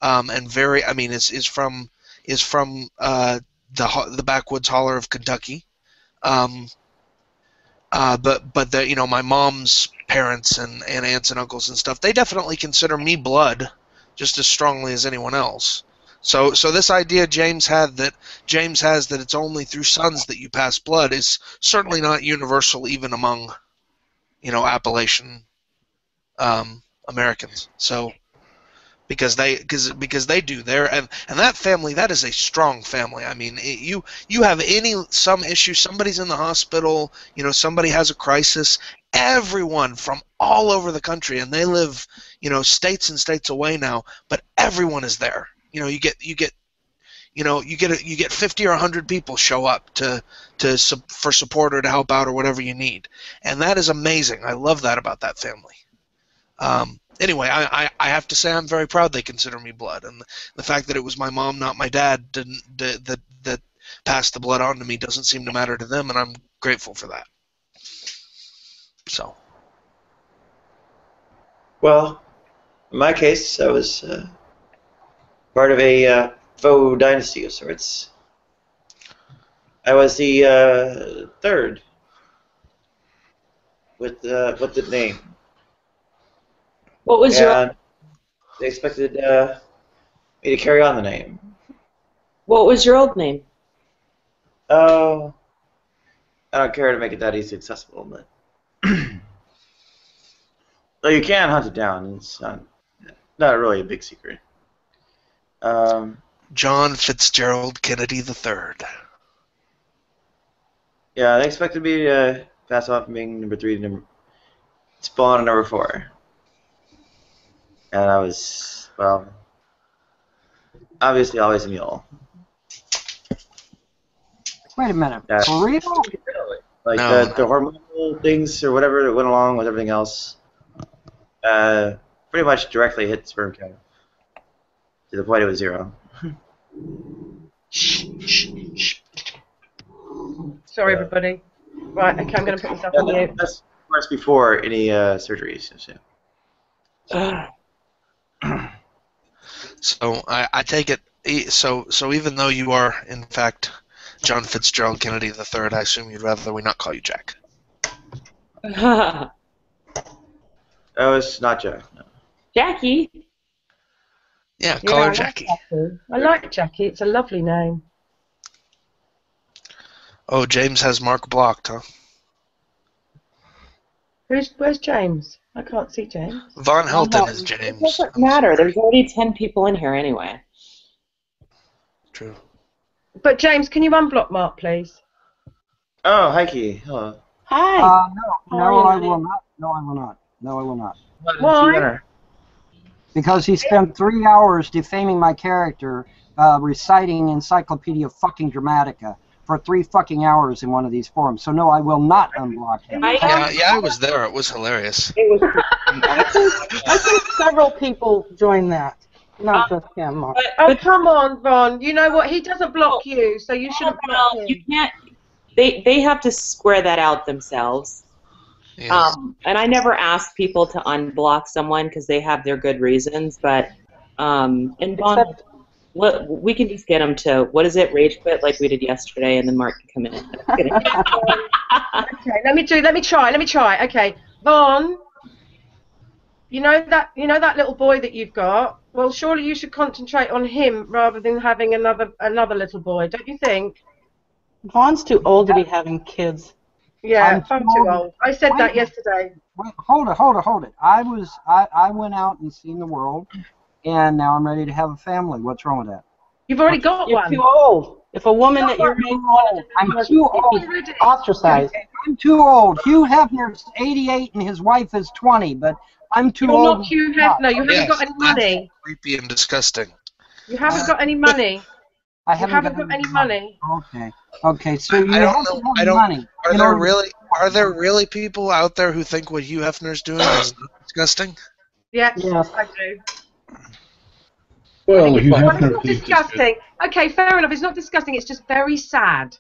and is from the backwoods holler of Kentucky, but my mom's parents and aunts and uncles and stuff, they definitely consider me blood just as strongly as anyone else. So this idea James has that it's only through sons that you pass blood is certainly not universal even among Appalachian Americans. So because they do there, and that family, that is a strong family. I mean, you have some issue, somebody's in the hospital, somebody has a crisis, everyone from all over the country, and they live states and states away now, but everyone is there. You get 50 or 100 people show up for support or to help out or whatever you need, and that is amazing. I love that about that family. Anyway, I have to say I'm very proud they consider me blood, and the fact that it was my mom, not my dad, that passed the blood on to me doesn't seem to matter to them, and I'm grateful for that. So. Well, in my case, I was part of a faux dynasty of sorts. I was the third with the name. What was your? They expected me to carry on the name. What was your old name? Oh, I don't care to make it that easy accessible, but well, you can hunt it down. It's not really a big secret. John Fitzgerald Kennedy III. Yeah, they expected me to pass off from being number 3 to spawn on number 4. And I was, well, obviously always a mule. Wait a minute. For real? Like the hormonal things or whatever that went along with everything else pretty much directly hit sperm count to the point it was 0. Sorry, everybody. Right, okay, I'm going to put myself on mute. That's of course before any surgeries. So I take it. So even though you are in fact John Fitzgerald Kennedy III, I assume you'd rather we not call you Jack. Oh, it's not Jack. No. Jackie. Yeah, call her Jackie. I like Jackie. It's a lovely name. Oh, James has Mark blocked, huh? Where's James? I can't see James. Von Helton is James. It doesn't matter. There's already 10 people in here anyway. True. But James, can you unblock Mark, please? Oh, hi, Key. Hello. Hi. No, I will not. No, I will not. No, I will not. Why? Because he spent 3 hours defaming my character, reciting Encyclopedia fucking Dramatica for 3 fucking hours in one of these forums. So no, I will not unblock him. Yeah, I was there. It was hilarious. It was. I think several people joined that, not just him. Mark. Oh, come on, Ron. You know what? He doesn't block you, so you shouldn't block him. You can't. They have to square that out themselves. Yes. And I never ask people to unblock someone because they have their good reasons. But and Vaughn, we can just get them to, what is it, rage quit like we did yesterday, and then Mark can come in. Okay, let me try. Okay, Vaughn, you know that little boy that you've got. Well, surely you should concentrate on him rather than having another little boy, don't you think? Vaughn's too old to be having kids. Yeah, I'm too old. I said that yesterday. Wait, hold it. I went out and seen the world, and now I'm ready to have a family. What's wrong with that? You've already got You're one. too old. If a woman that you're I'm too old. Ostracized. I'm too old. Hugh Hefner's 88 and his wife is 20, but I'm too You're old. not Hugh Hefner. You haven't got any money. Creepy and disgusting. You haven't got any money. I You haven't got any money. Okay. So you I have don't to know. have money. Are there really people out there who think what Hugh Hefner's doing is disgusting? Yes, I do. Well, Hugh Well, it's Hefner not thinks it's disgusting. Okay, fair enough. It's not disgusting. It's just very sad.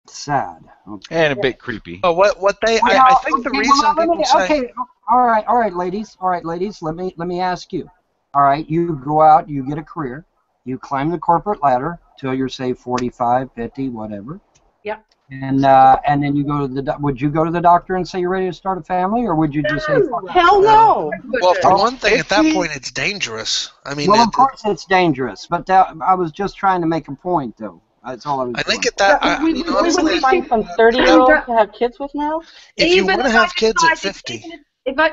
Sad. Okay. And a bit creepy. Oh, what they? I think the reason people say. Okay. All right, ladies. Let me ask you. All right, you go out, you get a career, you climb the corporate ladder till you're say 45, 50, whatever. Yep. And then you go to the. Would you go to the doctor and say you're ready to start a family, or would you just say? Hell no. Well, for one thing, at that point, it's dangerous. I mean, Well, of course it's dangerous, but I was just trying to make a point, though. That's all I was. I think at that, We honestly, wouldn't find some 30-year-olds to have kids with now. if you want to have kids at 50,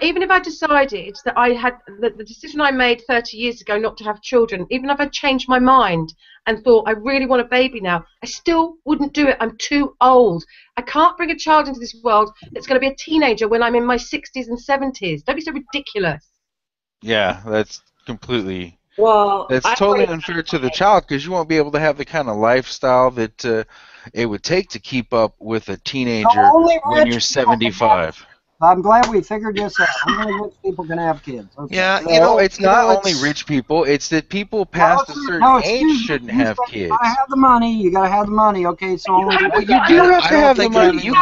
Even if I decided that I had the decision I made 30 years ago not to have children, even if I changed my mind and thought I really want a baby now, I still wouldn't do it. I'm too old. I can't bring a child into this world that's going to be a teenager when I'm in my 60s and 70s. Don't be so ridiculous. Yeah, that's completely. Well, that's totally unfair to the child because you won't be able to have the kind of lifestyle that it would take to keep up with a teenager when you're 75. I'm glad we figured this out. Only rich people can have kids. Okay. Yeah, No, it's not only rich people. It's that people past a certain age shouldn't have kids. You gotta have the money. You gotta have the money. Okay, so only Well, you do have to have the money. You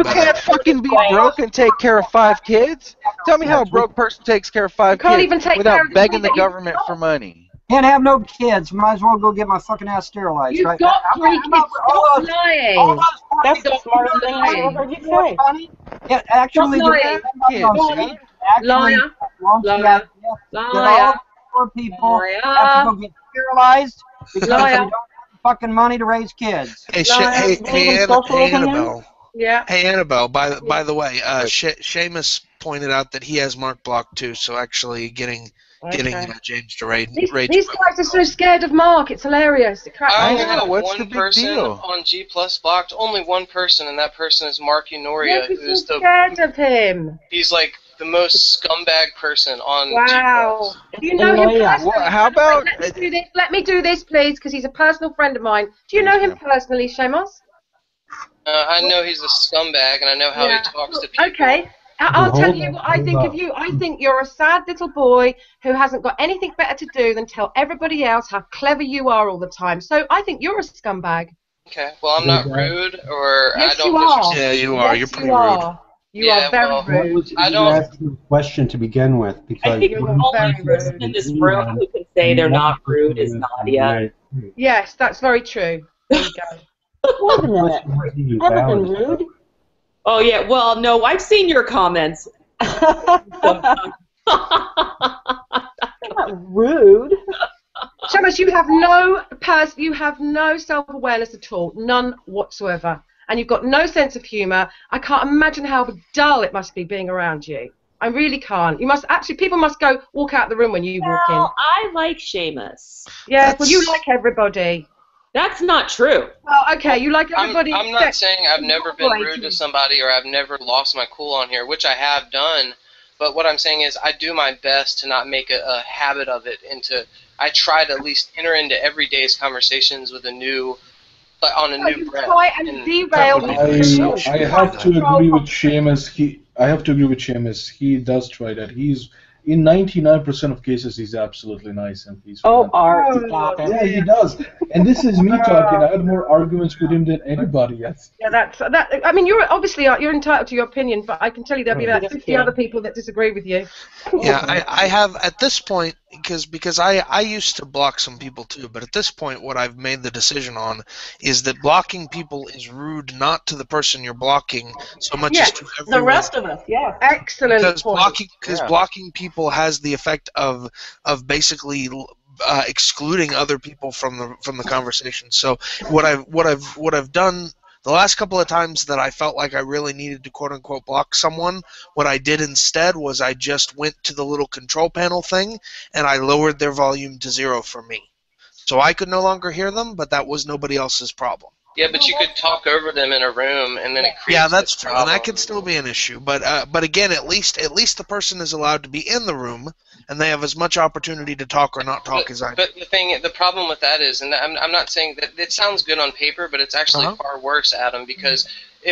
can't fucking be broke and take care of 5 kids. Tell me how a broke person takes care of 5 can't kids even take without care of the begging the three that you've government for money. Can't have no kids. Might as well go get my fucking ass sterilized. You've right? got 3 kids. Stop lying. That's the smartest thing I ever heard you say. Yeah, actually, Stop lying. Liar. Liar. All poor people have to go get sterilized because they don't have fucking money to raise kids. Hey, Annabelle. Yeah. Hey, Annabelle. By the way, Seamus pointed out that he has Mark blocked too. So actually, getting James to rage. These guys are so scared of Mark. It's hilarious. It cracks I me only up. have one person on G Plus blocked. Only one person, and that person is Mark Unoria, Yes, who's you're scared of him. He's like the most scumbag person on Wow. G+. Do you know him personally? Well, how about? Let me do this, please, because he's a personal friend of mine. Do you know him personally, Seamus? I know he's a scumbag, and I know how he talks to people. Okay. I'll tell you what I think of you. I think you're a sad little boy who hasn't got anything better to do than tell everybody else how clever you are all the time. So I think you're a scumbag. Okay. Well, I'm not rude, or Yes, I don't you are. disrespect. Yeah, you are. You're pretty rude. You are very rude. I don't. Ask you a question to begin with because I think the only person in this room who can say they're not rude is Nadia. Yes, that's very true. There you go. Wait a minute. Never been rude. Oh yeah, well no, I've seen your comments. Not rude. Shamus, you have no self-awareness at all, none whatsoever, and you've got no sense of humour. I can't imagine how dull it must be being around you. I really can't. You must actually. People must go walk out the room when you walk in. I like Seamus. Yeah, well, you like everybody. That's not true. Well, okay, you like everybody. I'm not saying I've never been rude to somebody or I've never lost my cool on here, which I have done. But what I'm saying is I do my best to not make a habit of it. I try to at least enter into everyday's conversations with a new breath. Try and derail. I have to agree with Seamus. I have to agree with Seamus. He does try that. He's in 99% of cases he's absolutely nice and peaceful. Oh, Art, stop it. Yeah, he does. And this is me talking. I had more arguments with him than anybody else. Yeah, that. I mean, you're entitled to your opinion, but I can tell you there'll be about 50 other people that disagree with you. Yeah, I have at this point because I used to block some people too, but at this point what I've made the decision on is that blocking people is rude not to the person you're blocking so much as to everyone. The rest of us, yeah. Excellent Because blocking people has the effect of basically excluding other people from the conversation. So what I've done the last couple of times that I felt like I really needed to quote unquote block someone, what I did instead was I just went to the little control panel thing and I lowered their volume to 0 for me. So I could no longer hear them, but that was nobody else's problem. Yeah, but you could talk over them in a room, and then it creates. Yeah, that's true, and that could still be an issue. But again, at least the person is allowed to be in the room, and they have as much opportunity to talk or not talk as I do. But the problem with that is, and I'm not saying that it sounds good on paper, but it's actually far worse, Adam, because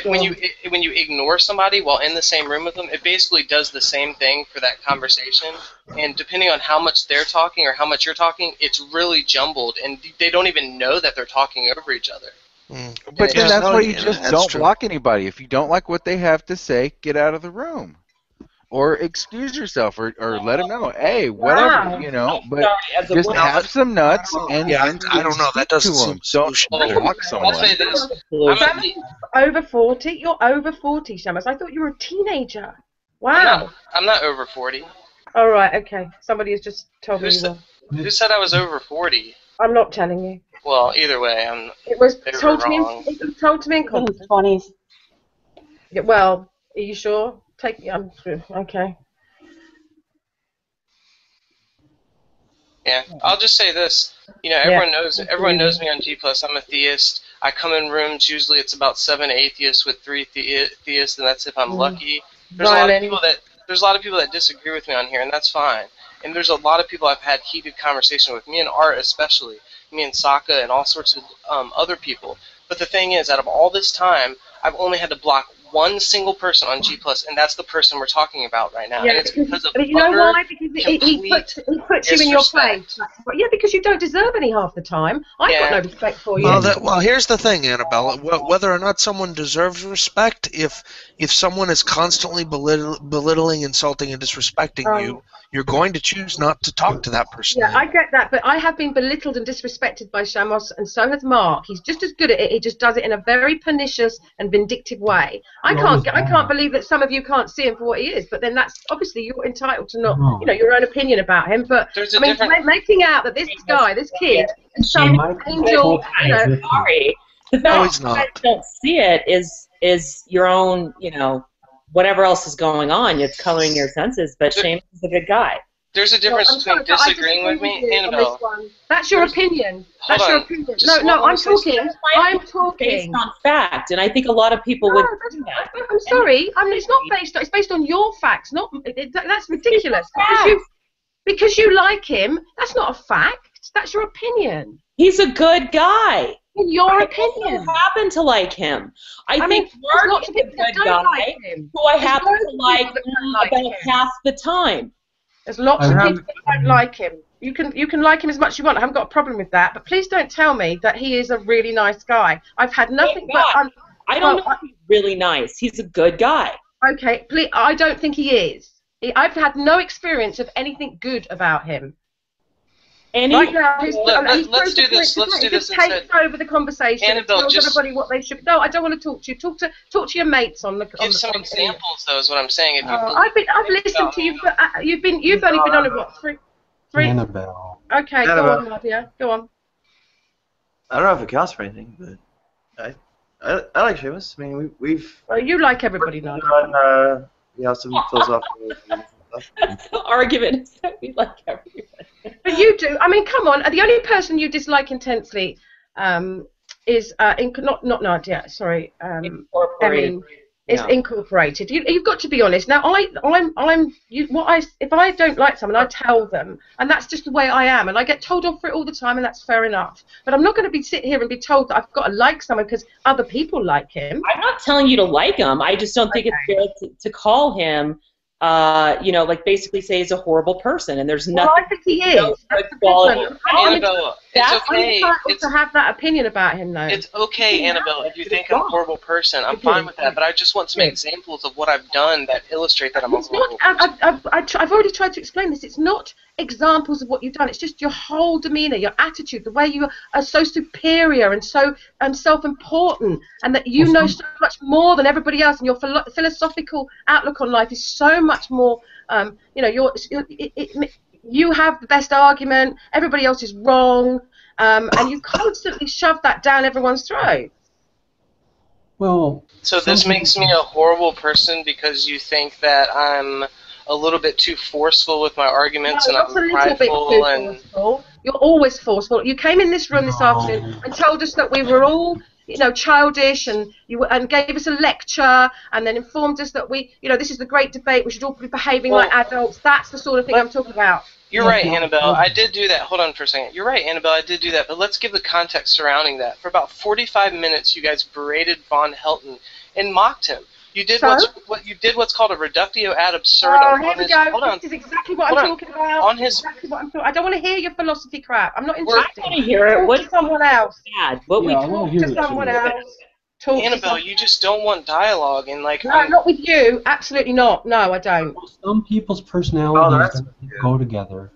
when you ignore somebody while in the same room with them, it basically does the same thing for that conversation. And depending on how much they're talking or how much you're talking, it's really jumbled, and they don't even know that they're talking over each other. But then that's why you just don't block anybody. If you don't like what they have to say, get out of the room. Or excuse yourself, or let them know, hey, whatever, you know, but just have some nuts and I don't know, that doesn't seem don't block someone. I'll say this. Over 40? You're over 40, Shamus. I thought you were a teenager. Wow. I'm not over 40. All right, okay. Somebody has just told me you were. Who said I was over 40? I'm not telling you. Well, either way, It was they were told to me. wrong. It was told to me in confidence. 20s. Yeah, well, are you sure? Okay. Yeah, I'll just say this. You know, everyone knows me on G+. I'm a theist. I come in rooms. Usually, it's about 7 atheists with 3 theists, and that's if I'm lucky. There's a lot of people that disagree with me on here, and that's fine. And there's a lot of people I've had heated conversation with. Me and Art, especially. Me and Sokka and all sorts of other people. But the thing is, out of all this time, I've only had to block one single person on G+, and that's the person we're talking about right now. Yeah, and it's because of you know why? Because he puts you in your place. Yeah, because you don't deserve any half the time. I've got no respect for you. Well, here's the thing, Annabelle. Whether or not someone deserves respect, if someone is constantly belittling, insulting, and disrespecting you, you're going to choose not to talk to that person. Yeah, I get that, but I have been belittled and disrespected by Shamos, and so has Mark. He's just as good at it. He just does it in a very pernicious and vindictive way. I can't believe that some of you can't see him for what he is. But then that's obviously you're entitled to not, your own opinion about him. But I mean, making out that this guy, this kid, is some angel. Sorry. No, he's not. Don't see it is your own, whatever else is going on. It's coloring your senses. But Seamus is a good guy. There's a difference between disagreeing with me, Annabelle. That's your opinion. That's your opinion. No, I'm talking. Based on fact, and I think a lot of people would. I'm sorry. It's not based on. It's based on your facts. That's ridiculous. Because you like him. That's not a fact. That's your opinion. He's a good guy. In your opinion. I happen to like him. I think Mark is a good guy who I happen to like about half the time. There's lots of people that don't like him. You can like him as much as you want. I haven't got a problem with that. But please don't tell me that he is a really nice guy. I've had nothing but... I don't know if he's really nice. He's a good guy. Okay, please. I don't think he is. I've had no experience of anything good about him. Right now, let's do this. Let's do this instead. Takes over the conversation. Annabelle, tells everybody what they should. No, I don't want to talk to you. Talk to your mates on the. Give some examples, though, is what I'm saying. I've listened to you. You've only been on it what 3 Annabelle. Okay, go Annabelle. on, Nadia. Go on. I don't know if it counts for anything, but I like Seamus. I mean, we've. Well, you like everybody, Nadia. On, some philosophical stuff. That's the argument, is that we like everybody. But you do. I mean, come on. The only person you dislike intensely is not Nadia. Sorry, Emmy. Is incorporated. You've got to be honest. Now, if I don't like someone, I tell them, and that's just the way I am, and I get told off for it all the time, and that's fair enough. But I'm not going to sit here and be told that I've got to like someone because other people like him. I'm not telling you to like him. I just don't think it's fair to call him, like basically say he's a horrible person, and there's nothing. Well, I think he is. Annabelle, it's okay. It's to have that opinion about him, though. It's okay, Annabelle. If you think I'm a horrible person, I'm fine with that. But I just want some examples of what I've done that illustrate that I'm a horrible person. I've already tried to explain this. It's not examples of what you've done. It's just your whole demeanour, your attitude, the way you are so superior and so self-important, and that you know so much more than everybody else, and your philosophical outlook on life is so much more. You have the best argument. Everybody else is wrong, and you constantly shove that down everyone's throat. Well. So this makes me a horrible person because you think that I'm a little bit too forceful with my arguments, and I'm prideful and. Forceful. You're always forceful. You came in this room this afternoon and told us that we were all, childish, and gave us a lecture, and then informed us that this is the great debate. We should all be behaving like adults. That's the sort of thing I'm talking about. You're right, Annabelle. I did do that. Hold on for a second. You're right, Annabelle. I did do that. But let's give the context surrounding that. For about 45 minutes, you guys berated Von Helton and mocked him. You did what's called a reductio ad absurdum. Oh, here we go. This is exactly what I'm talking about. Exactly what I'm talking. I don't want to hear your philosophy crap. I'm not interested. I want to hear it. Talk to someone else. Talk to someone else. Annabelle, you just don't want dialogue and No, not with you. Absolutely not. No, I don't. Some people's personalities go together.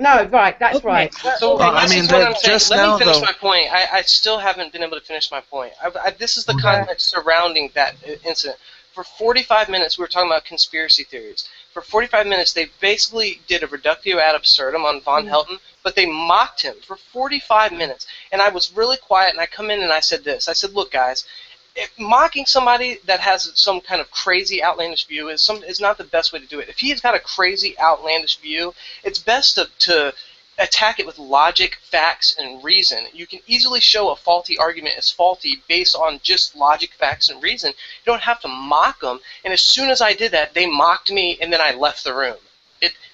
No, right. That's right. So let me finish my point. I still haven't been able to finish my point. This is the context surrounding that incident. For 45 minutes, we were talking about conspiracy theories. For 45 minutes, they basically did a reductio ad absurdum on Von Helton, but they mocked him for 45 minutes. And I was really quiet, and I come in and I said this. I said, look, guys, mocking somebody that has some kind of crazy, outlandish view is not the best way to do it. If he's got a crazy, outlandish view, it's best to attack it with logic, facts, and reason. You can easily show a faulty argument as faulty based on just logic, facts, and reason. You don't have to mock them. And as soon as I did that, they mocked me, and then I left the room.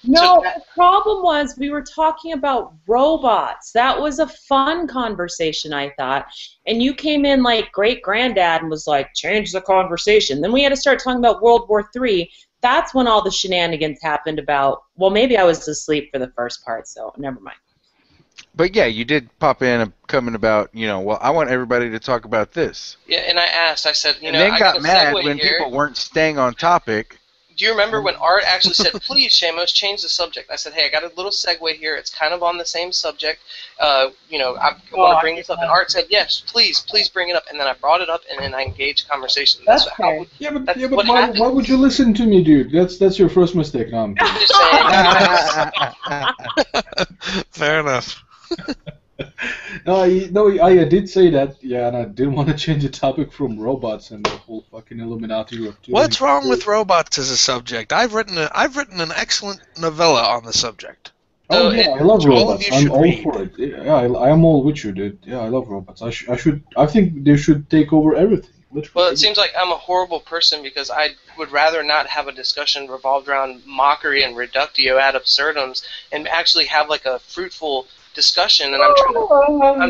The problem was we were talking about robots. That was a fun conversation, I thought. And you came in like great-granddad and was like, change the conversation. Then we had to start talking about World War III. That's when all the shenanigans happened about, well, maybe I was asleep for the first part, so never mind. But yeah, you did pop in and comment about, well, I want everybody to talk about this. Yeah, and I said, and then got mad when people weren't staying on topic. Do you remember when Art actually said, please, Seamus, change the subject? I said, hey, I got a little segue here. It's kind of on the same subject. I want to bring this up. And Art said, yes, please bring it up. And then I brought it up, and then I engaged conversation. But why would you listen to me, dude? That's your first mistake. No, I'm just Fair enough. I did say that, yeah, and I didn't want to change the topic from robots and the whole fucking Illuminati reptilian. What's wrong with robots as a subject? I've written an excellent novella on the subject. Oh yeah, I love robots. I'm all for it. Yeah, I am all with you, dude. Yeah, I love robots. I think they should take over everything. Well, it seems like I'm a horrible person because I would rather not have a discussion revolved around mockery and reductio ad absurdums and actually have like a fruitful discussion, and I'm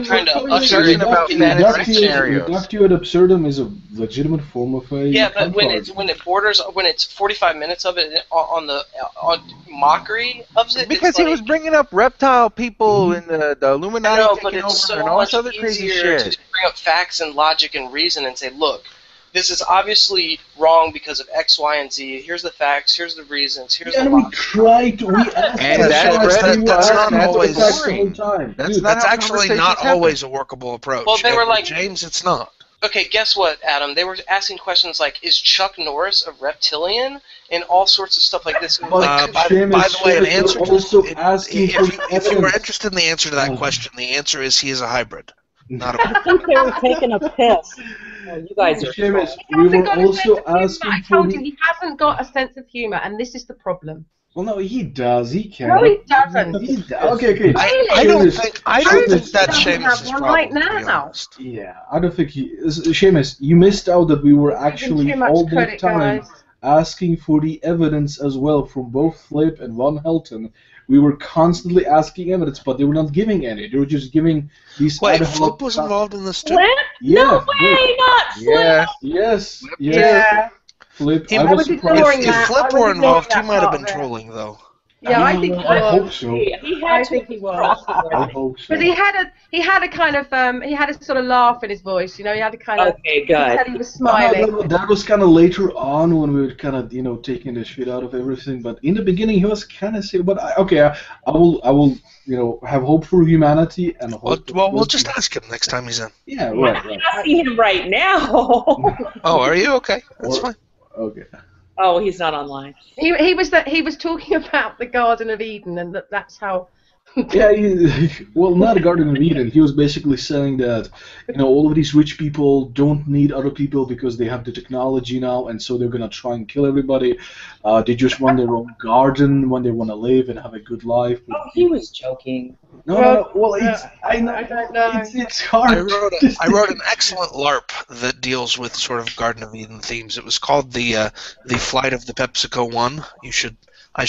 trying to usher in about reductio ad absurdum is a legitimate form of a but when it's 45 minutes of it on mockery of it, because he was bringing up reptile people and the Illuminati taking over and all this other crazy shit. To bring up facts and logic and reason and say, look, this is obviously wrong because of X, Y, and Z. Here's the facts. Here's the reasons. Here's the we tried. We asked. And that's not always. That's actually not always a workable approach. Well, they were like, James, it's not. Okay, guess what, Adam? They were asking questions like, "Is Chuck Norris a reptilian?" and all sorts of stuff like this. By the way, an answer if you were interested in the answer to that question, the answer is he is a hybrid. Not I think they were taking a piss. Oh, you guys are. Seamus, we were also asking I for told you he hasn't got a sense of humour, and this is the problem. Well, no, he does. He can. No, he doesn't. Okay. I don't think that's Seamus' One problem. right To be now. honest. Yeah, I don't think he. Seamus, you missed out that we were actually too much all the credit, time guys. asking for the evidence as well from both Flip and Von Helton. We were constantly asking evidence, but they were not giving any. They were just giving these. Wait, ad hoc Flip was involved in this too? Flip? Yeah, No Flip. way, not Flip. Yeah. Yes. Yeah. Flip. If, I was surprised. if Flip were involved, he might have been trolling, though. Yeah, I think he I was. hope so. He had to think he was. I hope so. Because he had a kind of he had a sort of laugh in his voice, you know. He had a kind of. Okay, good. You could tell he was smiling. That was kind of later on when we were kind of taking the shit out of everything. But in the beginning, he was kind of serious. But I will have hope for humanity and hope. Well, we'll just ask him next time he's in. Yeah, right. I'm asking him right now. Oh, are you okay? That's fine. Okay. Oh, he's not online. He was talking about the Garden of Eden, and that's how. Yeah, well, not a Garden of Eden. He was basically saying that, all of these rich people don't need other people because they have the technology now, and so they're gonna try and kill everybody. They just want their own garden when they want to live and have a good life. Oh, he was joking. No. Well, I don't know. It's hard. I wrote an excellent LARP that deals with sort of Garden of Eden themes. It was called the Flight of the PepsiCo One. I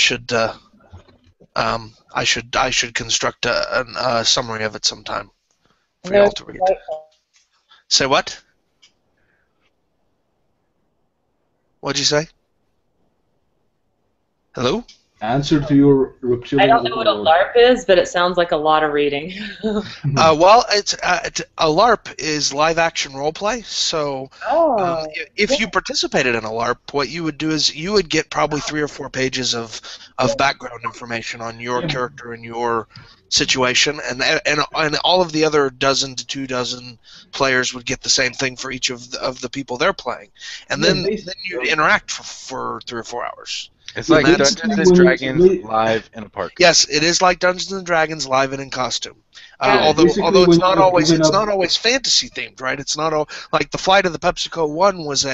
should construct a summary of it sometime for y'all to read. Say what? What'd you say? Hello? Answer to your reptilian. I don't know what a LARP is, but it sounds like a lot of reading. Well, it's a LARP is live action role play. So if you participated in a LARP, what you would do is you would get probably 3 or 4 pages of background information on your character and your situation, and all of the other dozen to 2 dozen players would get the same thing for each of the people they're playing, and then you interact for 3 or 4 hours. It's like Dungeons and Dragons live in a park. Yes, it is like Dungeons and Dragons live and in costume. Although it's not always fantasy themed, right? It's not all like the Flight of the PepsiCo One was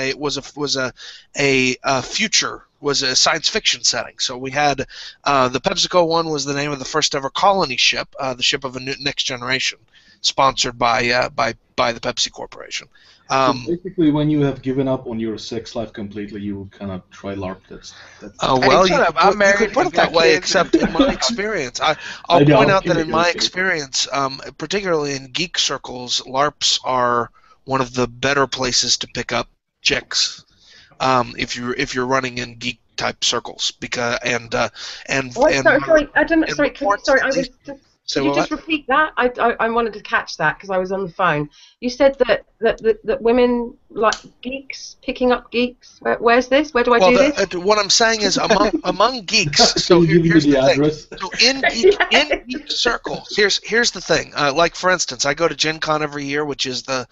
a science fiction setting. So we had the PepsiCo One was the name of the first ever colony ship, the ship of a next generation, sponsored by the Pepsi Corporation. So basically, when you have given up on your sex life completely, you would kind of try LARP. Well, you could put it that way, except in my experience. I'll point out that in my experience, particularly in geek circles, LARPs are one of the better places to pick up chicks if you're running in geek type circles Could you just repeat that? I wanted to catch that because I was on the phone. You said that women like geeks, picking up geeks. Where's this? Where do I do this? What I'm saying is among geeks. So here's the thing. So in geek circles, here's the thing. Like for instance, I go to Gen Con every year, which is a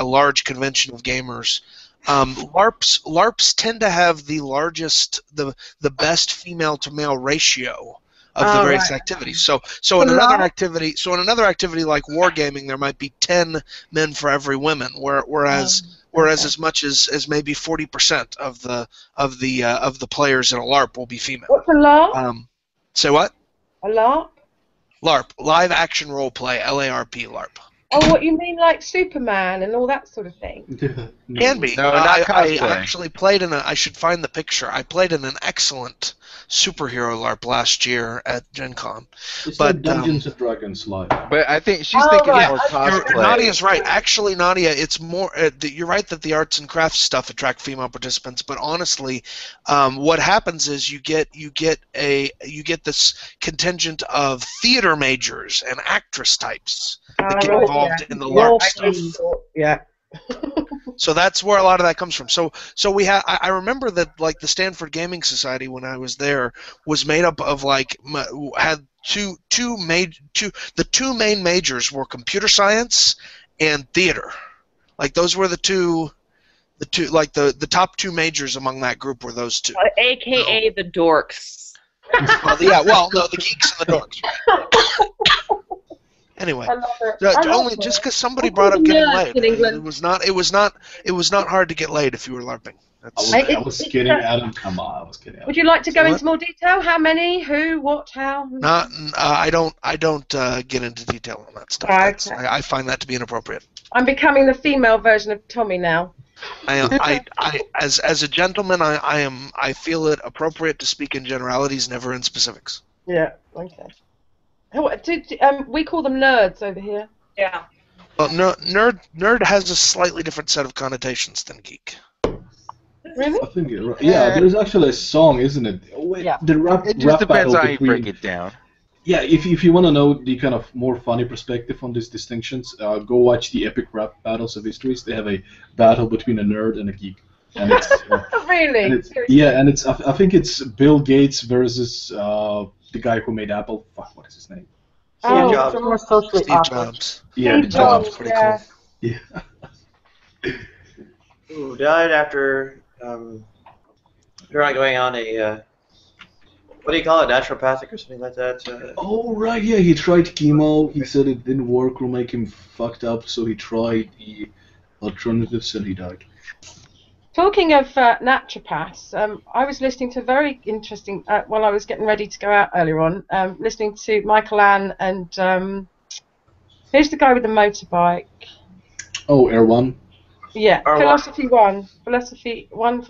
large convention of gamers. LARPs tend to have the best female to male ratio of the various activities. So in another activity like wargaming, there might be 10 men for every woman, whereas as much as maybe 40% of the players in a LARP will be female. What's a LARP? Say what? A LARP? LARP, live action role play, LARP, LARP. Oh, what you mean, like Superman and all that sort of thing? Can be. No, not I cosplay. actually played I should find the picture. I played in an excellent superhero LARP last year at Gen Con. It's like Dungeons and Dragons live. But I think she's thinking more cosplay. Nadia's right. Actually, Nadia, it's more. You're right that the arts and crafts stuff attract female participants, but honestly, what happens is you get this contingent of theater majors and actress types that get involved in the LARP stuff. Yeah. So that's where a lot of that comes from. So I remember that like the Stanford Gaming Society when I was there was made up of had the two main majors were computer science and theater. Like those were the two like the top two majors among that group were those two. AKA the dorks. Well, no, the geeks and the dorks. Right? Anyway, only just because somebody brought up getting laid, it was not hard to get laid if you were LARPing. I was kidding, Adam. Come on, I was kidding. Would you like to go into more detail? How many? Who? What? How? Not. I don't get into detail on that stuff. Okay. I find that to be inappropriate. I'm becoming the female version of Tommy now. As a gentleman, I feel it appropriate to speak in generalities, never in specifics. Yeah. Okay. We call them nerds over here. Yeah. Well, nerd has a slightly different set of connotations than geek. Really? I think there's actually a song, isn't it? Yeah. The rap. It just depends battle how you between, break it down. Yeah, if you want to know the kind of more funny perspective on these distinctions, go watch the epic rap battles of histories. They have a battle between a nerd and a geek, and it's really. And it's I think it's Bill Gates versus the guy who made Apple. Fuck, what is his name? Steve Jobs. Steve Jobs. Yeah, Steve Jobs. Pretty cool. Yeah. Who died after going on a what do you call it, naturopathic or something like that? Oh right, yeah. He tried chemo. He said it didn't work, will make him fucked up. So he tried the alternatives, and he died. Talking of naturopaths, I was listening to very interesting while I was getting ready to go out earlier on. Listening to Michael Ann and who's the guy with the motorbike? Oh, Erwan. Yeah, Philosophy One. Philosophy. R1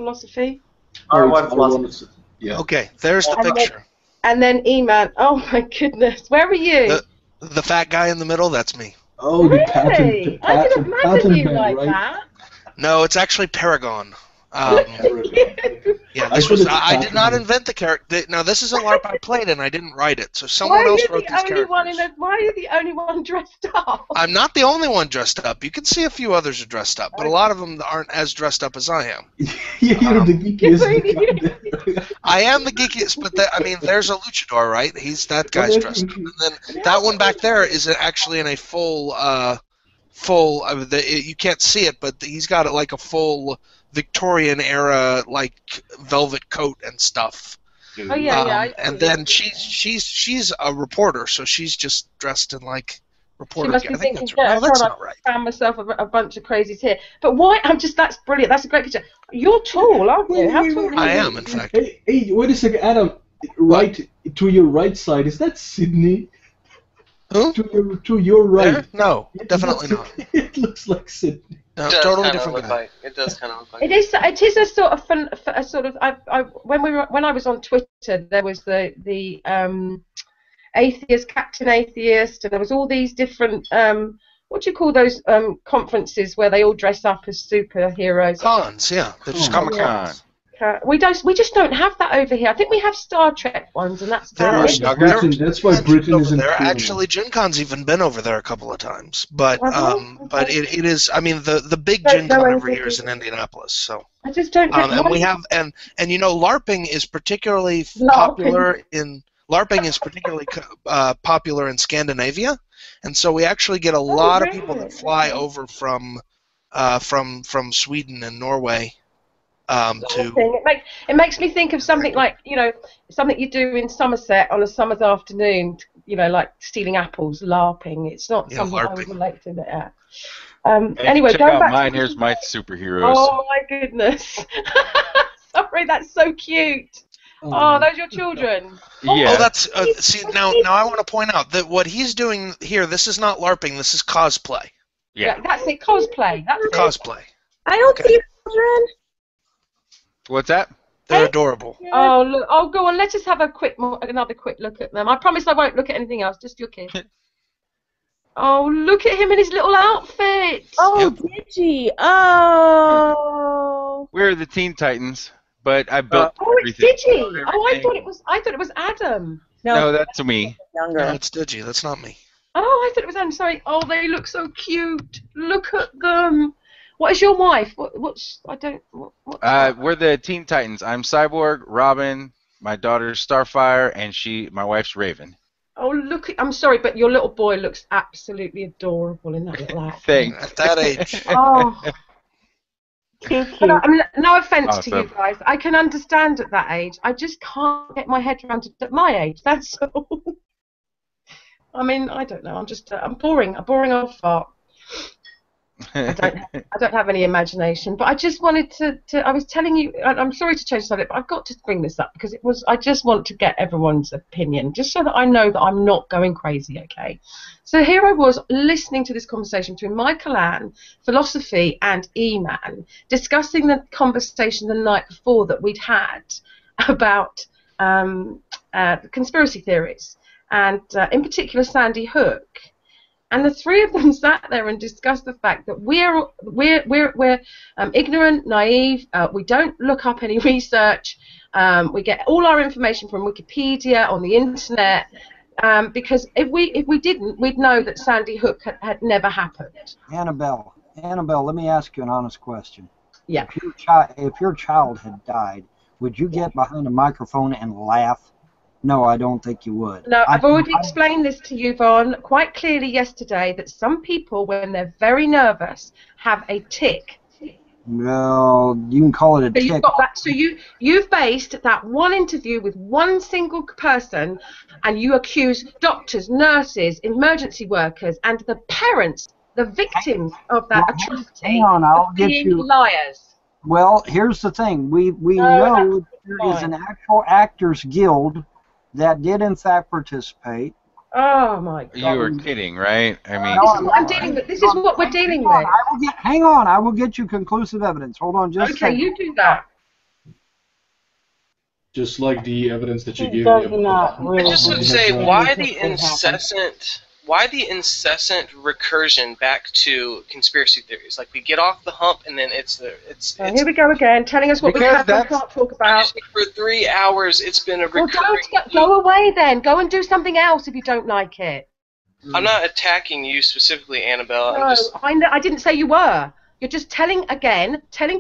Philosophy. Yeah. Okay, there's the picture. And then E-Man. Oh my goodness, where were you? The fat guy in the middle, that's me. Oh, really? I didn't imagine you like that. No, it's actually Paragon. Yeah, this was. I did not invent the character. Now, this is a LARP I played, and I didn't write it. So someone else wrote these characters. Why are you the only one dressed up? I'm not the only one dressed up. You can see a few others are dressed up, but a lot of them aren't as dressed up as I am. Yeah, you're the geekiest. I am the geekiest, but there's a luchador, right? He's that guy's dressed up, and then that one back there is actually in a full. You can't see it, but he's got like a full Victorian era like velvet coat and stuff. Oh yeah. And then she's a reporter, so she's just dressed in like reporter. She must be thinking, that's not right. I found myself a bunch of crazies here. But why? That's brilliant. That's a great picture. You're tall, aren't you? How tall are you? I am, in fact. Hey, wait a second, Adam. Right to your right side, is that Sydney? Who? To your right. There? No, definitely not. It looks like Sydney. No, totally different guy. It does kind of look like. It is a sort of fun, a sort of. When I was on Twitter, there was the atheist, Captain Atheist, and there was all these different what do you call those conferences where they all dress up as superheroes? Cons, yeah, they're just Comic-Con. We just don't have that over here. I think we have Star Trek ones, and that's about it. That's why Britain isn't there. Actually, Gen Con's even been over there a couple of times, but it is. I mean, the big Gen Con every year is in Indianapolis, so. I just don't. And we have and LARPing is particularly popular in popular in Scandinavia, and so we actually get a lot of people that fly over from Sweden and Norway. It makes me think of something like something you do in Somerset on a summer's afternoon, like stealing apples, LARPing. It's not something LARPing. I would relate to that. Anyway, check going out back mine. to... Here's my superheroes. Oh my goodness! Sorry, that's so cute. Oh, those are your children. Yeah. Oh, that's see now. I want to point out that what he's doing here. This is not LARPing. This is cosplay. Yeah, that's it. Cosplay. That's cosplay. I don't see children. What's that? They're adorable. Oh, look. Oh, go on. Let's just have another quick look at them. I promise I won't look at anything else. Just your kid. Oh, look at him in his little outfit. Oh, Digi. Oh. We're the Teen Titans, but I built. It's Digi. Oh, I thought it was Adam. No, that's me. No, it's Digi. That's not me. Oh, I thought it was Adam. Sorry. Oh, they look so cute. Look at them. What is your wife? What's we're the Teen Titans. I'm Cyborg, Robin, my daughter's Starfire, and my wife's Raven. Oh, look! I'm sorry, but your little boy looks absolutely adorable in that little outfit. Thanks. At that age. Oh, Cute, but cute. I mean, no offense to you Awesome. guys. I can understand at that age. I just can't get my head around it at my age. That's all. I mean, I don't know. I'm just I'm boring. A boring old fart. I don't have any imagination, but I just wanted to I was telling you, I'm sorry to change the subject, but I've got to bring this up because I just want to get everyone's opinion, just so that I know that I'm not going crazy, okay? So here I was listening to this conversation between Michael Ann, Philosophy, and E-Man, discussing the conversation the night before that we'd had about conspiracy theories, and in particular Sandy Hook. And the three of them sat there and discussed the fact that we're ignorant, naive. We don't look up any research. We get all our information from Wikipedia on the internet. Because if we didn't, we'd know that Sandy Hook had never happened. Annabelle, let me ask you an honest question. Yeah. If your child had died, would you get behind a microphone and laugh? No, I don't think you would. No, I've already explained this to you, Vaughn, quite clearly yesterday, that some people, when they're very nervous, have a tic. Well, you can call it a So tick. you've got that. So you've based that one interview with one single person, and you accuse doctors, nurses, emergency workers, and the parents, the victims of that atrocity, Hang on, I'll of get being you. liars. Well, here's the thing. We know there is an actual actors guild that did in fact participate. Oh my God! You were kidding, right? I mean, This is what I'm dealing with. This is what we're dealing with. Hang on, I will get you conclusive evidence. Hold on just a second. Okay, you do that. Just like the evidence that you He gave does me not about. really I just want to say, why the incessant recursion back to conspiracy theories? Like we get off the hump and then it's here we go again, telling us what we can and can't talk about. For 3 hours, it's been a recurring. Well, go away then. Go and do something else if you don't like it. I'm not attacking you specifically, Annabelle. No, I didn't say you were. You're just telling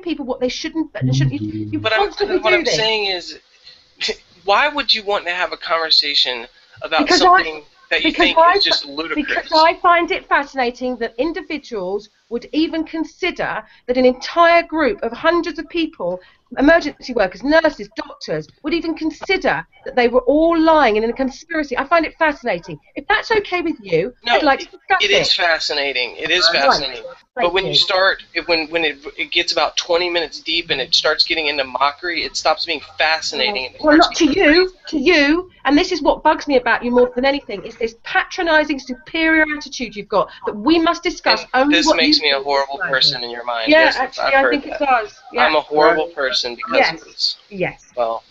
people what they shouldn't. But what I'm saying is, why would you want to have a conversation about something that you think is just ludicrous? Because I find it fascinating that individuals would even consider that an entire group of hundreds of people, emergency workers, nurses, doctors, would even consider that they were all lying in a conspiracy. I find it fascinating. If that's okay with you, I'd like to discuss it. It is fascinating. It is fascinating. But when you start, when it gets about 20 minutes deep and it starts getting into mockery, it stops being fascinating. Well, not to you, and this is what bugs me about you more than anything, is this patronising, superior attitude you've got that we must discuss only this what makes you me a horrible person in your mind. Yeah, yes, actually, I've I heard think that. it does. Yeah. I'm a horrible person because of this. Yes. Well,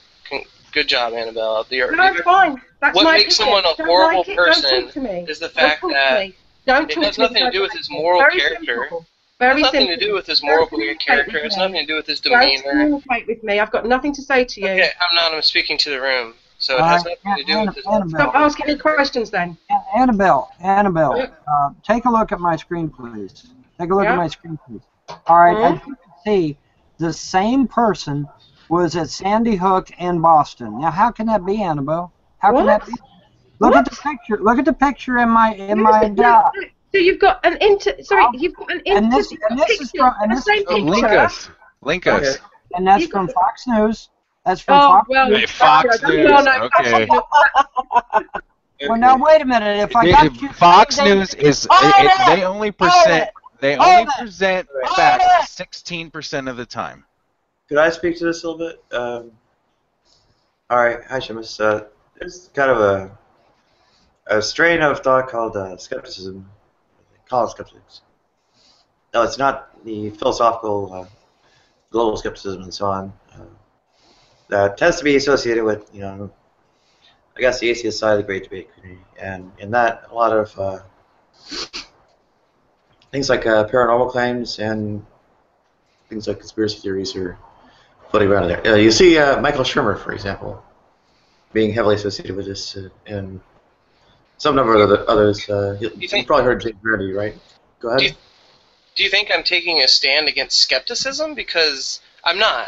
good job, Annabelle. No, it's fine. That's what my makes opinion. someone a Don't horrible like it, person don't talk to me. is the Don't fact talk to that me. Don't it talk has to me nothing to do with his because moral very character. simple. It Very has nothing simple. to do with his moral Don't character. It has nothing to do with his demeanor. Don't communicate with me. I've got nothing to say to you. Okay, I'm speaking to the room, so it has nothing to do with his. Stop asking me questions then. Annabelle, take a look at my screen, please. Take a look at my screen, please. All right, as you can see, the same person was at Sandy Hook in Boston. Now, how can that be, Annabelle? How can that be? Look at the picture. Look at the picture in my doc. So you've got an you've got an and this is from Link us. And that's from Fox News. That's from Fox News. Hey, Fox News. Okay. Well, now wait a minute. If I got you, Fox News is they only present facts 16% of the time. Could I speak to this a little bit? All right, hi Seamus. There's kind of a strain of thought called skepticism. Call it skeptics. No, it's not the philosophical, global skepticism and so on. That tends to be associated with, I guess, the atheist side of the great debate community, and in that, a lot of things like paranormal claims and things like conspiracy theories are floating around there. You see Michael Shermer, for example, being heavily associated with this, and some number of others. You've probably heard James Randi, right? Go ahead. Do you think I'm taking a stand against skepticism? Because I'm not.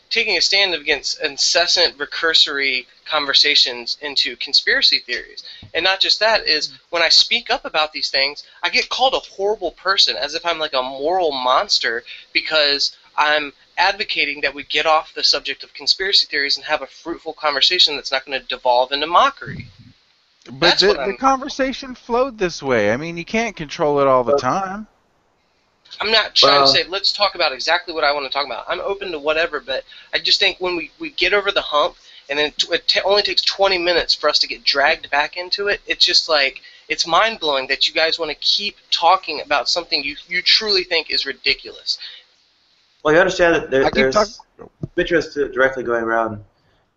taking a stand against incessant recursory conversations into conspiracy theories. And not just that, is when I speak up about these things, I get called a horrible person, as if I'm like a moral monster, because I'm advocating that we get off the subject of conspiracy theories and have a fruitful conversation that's not going to devolve into mockery. But the conversation flowed this way. I mean, you can't control it all the time. I'm not trying to say, let's talk about exactly what I want to talk about. I'm open to whatever, but I just think when we get over the hump, and then it only takes 20 minutes for us to get dragged back into it, it's just like, it's mind-blowing that you guys want to keep talking about something you truly think is ridiculous. Well, you understand that there's interest directly going around,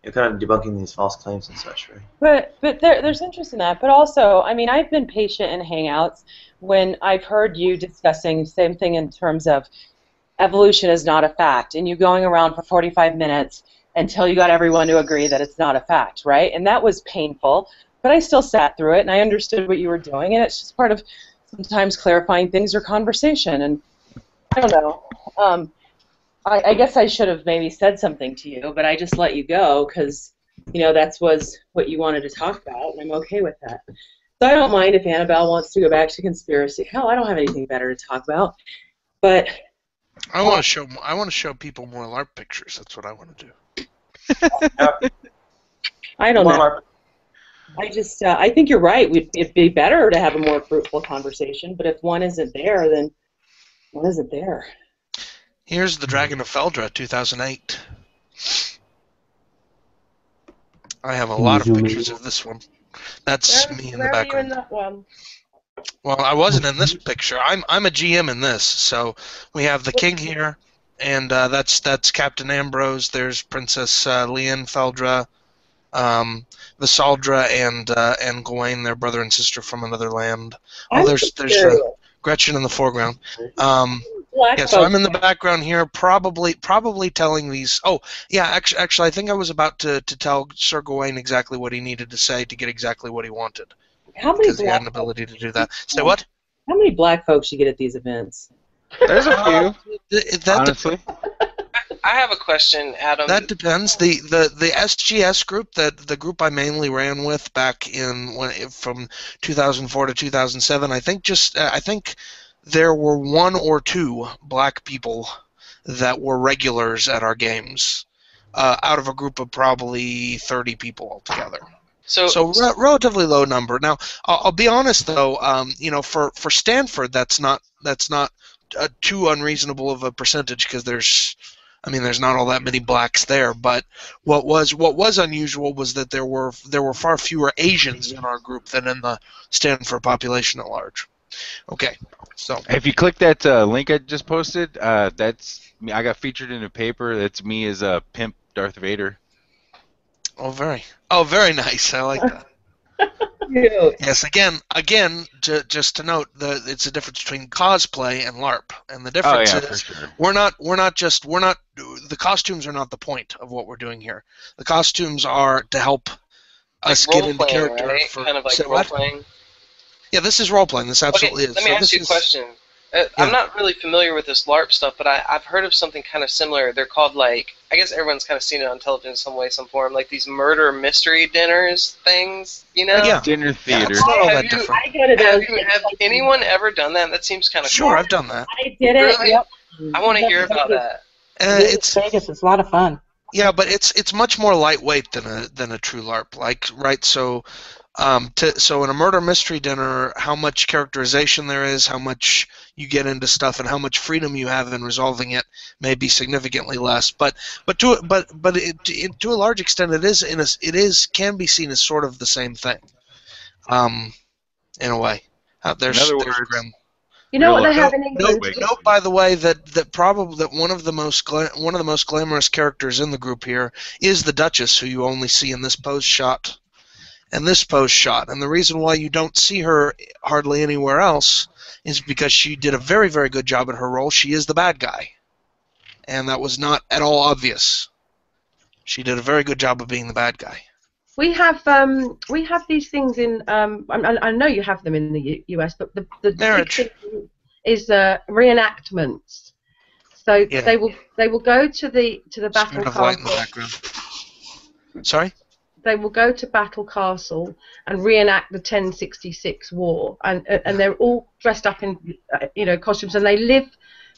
kind of debunking these false claims and such, right? But there's interest in that. But also, I mean, I've been patient in Hangouts when I've heard you discussing the same thing in terms of evolution is not a fact, and you going around for 45 minutes until you got everyone to agree that it's not a fact, right? And that was painful, but I still sat through it, and I understood what you were doing, and it's just part of sometimes clarifying things or conversation. And I don't know. I guess I should have maybe said something to you, but I just let you go because, that was what you wanted to talk about, and I'm okay with that. So I don't mind if Annabelle wants to go back to conspiracy. Hell, I don't have anything better to talk about. But I want to show people more LARP pictures. That's what I want to do. I don't know. I think you're right. It'd be better to have a more fruitful conversation. But if one isn't there, then one isn't there. Here's the Dragon of Feldra, 2008. I have a lot of pictures of this one. That's me in the background. Where are you in that one? Well, I wasn't in this picture. I'm a GM in this. So we have the king here, and that's Captain Ambrose. There's Princess Leanne Feldra, Visaldra, and Gawain, their brother and sister from another land. Oh, there's Gretchen in the foreground. Yeah, so I'm in the background here, probably telling these. Oh, yeah, actually, I think I was about to tell Sir Gawain exactly what he needed to say to get exactly what he wanted. How many? Because he had an ability to do that. Say what? How many black folks you get at these events? There's a few. Honestly. I have a question, Adam. That depends. The SGS group, the group I mainly ran with back from 2004 to 2007, I think there were one or two black people that were regulars at our games, out of a group of probably 30 people altogether. So relatively low number. Now, I'll be honest though. For Stanford, that's not too unreasonable of a percentage because there's not all that many blacks there. But what was unusual was that there were far fewer Asians in our group than in the Stanford population at large. Okay, so if you click that link I just posted, that's me. I got featured in a paper. That's me as a pimp Darth Vader. Oh, very nice. I like that. Yes, again, just to note, it's a difference between cosplay and LARP, and the difference is we're not the costumes are not the point of what we're doing here. The costumes are to help us get into character, right? Kind of like role playing. Yeah, this is role playing. This absolutely is. Let me ask you a question. I'm not really familiar with this LARP stuff, but I've heard of something kind of similar. They're called, I guess everyone's kind of seen it on television in some way, some form, like these murder mystery dinners things, Yeah. Dinner theater. It's not all that different. I go to those. Have anyone ever done that? That seems kind of Sure, cool. I've done that. I did it. Really? Yep. I want to hear about that. It's Vegas. It's a lot of fun. Yeah, but it's much more lightweight than a true LARP. Right? So in a murder mystery dinner, how much characterization there is, how much you get into stuff, and how much freedom you have in resolving it may be significantly less. But to a large extent, can be seen as sort of the same thing, in a way. In other words, Grim. You know what they have in England? Note, by the way, that one of the most glamorous characters in the group here is the Duchess, who you only see in this pose shot. And this pose shot. And the reason why you don't see her hardly anywhere else is because she did a very, very good job at her role. She is the bad guy. And that was not at all obvious. She did a very good job of being the bad guy. We have these things in. I know you have them in the US, but the big thing is reenactments. So Yeah. they will go to the battle Spirit of light in the castle. background. Sorry? They will go to Battle Castle and reenact the 1066 war, and they're all dressed up in costumes, and they live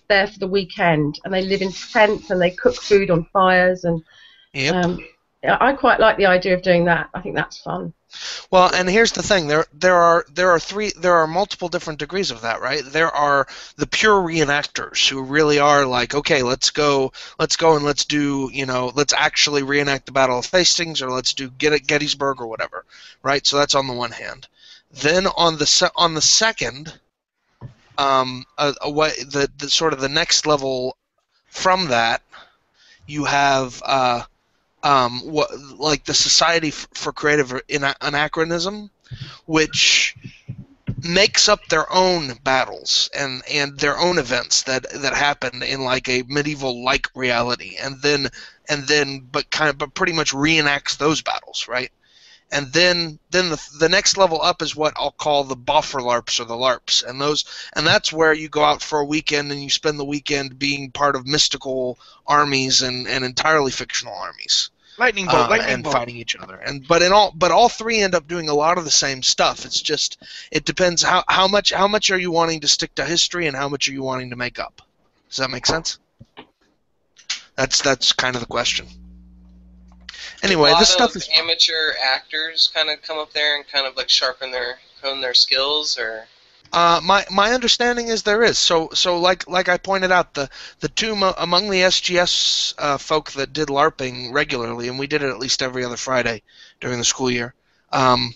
there for the weekend, and they live in tents, and they cook food on fires, and Yep. I quite like the idea of doing that. I think that's fun. Well, and here's the thing: there are multiple different degrees of that, right? There are the pure reenactors who really are like, okay, let's go and let's do, let's actually reenact the Battle of Hastings, or let's do Gettysburg or whatever, right? So that's on the one hand. Then on the second, the sort of the next level from that, you have like the Society for Creative Anachronism, which makes up their own battles and their own events that happen in like a medieval like reality, and then but pretty much reenacts those battles, right? And then the next level up is what I'll call the boffer LARPs, or the LARPs, and that's where you go out for a weekend and you spend the weekend being part of mystical armies and entirely fictional armies. Lightning bolt, and fighting each other. But all three end up doing a lot of the same stuff. It's just it depends how much are you wanting to stick to history and how much are you wanting to make up. Does that make sense? That's kind of the question. Anyway, this stuff is amateur actors kind of come up there and kind of like hone their skills, or. My understanding is there is. So like I pointed out, the two among the SGS folk that did LARPing regularly, and we did it at least every other Friday during the school year, and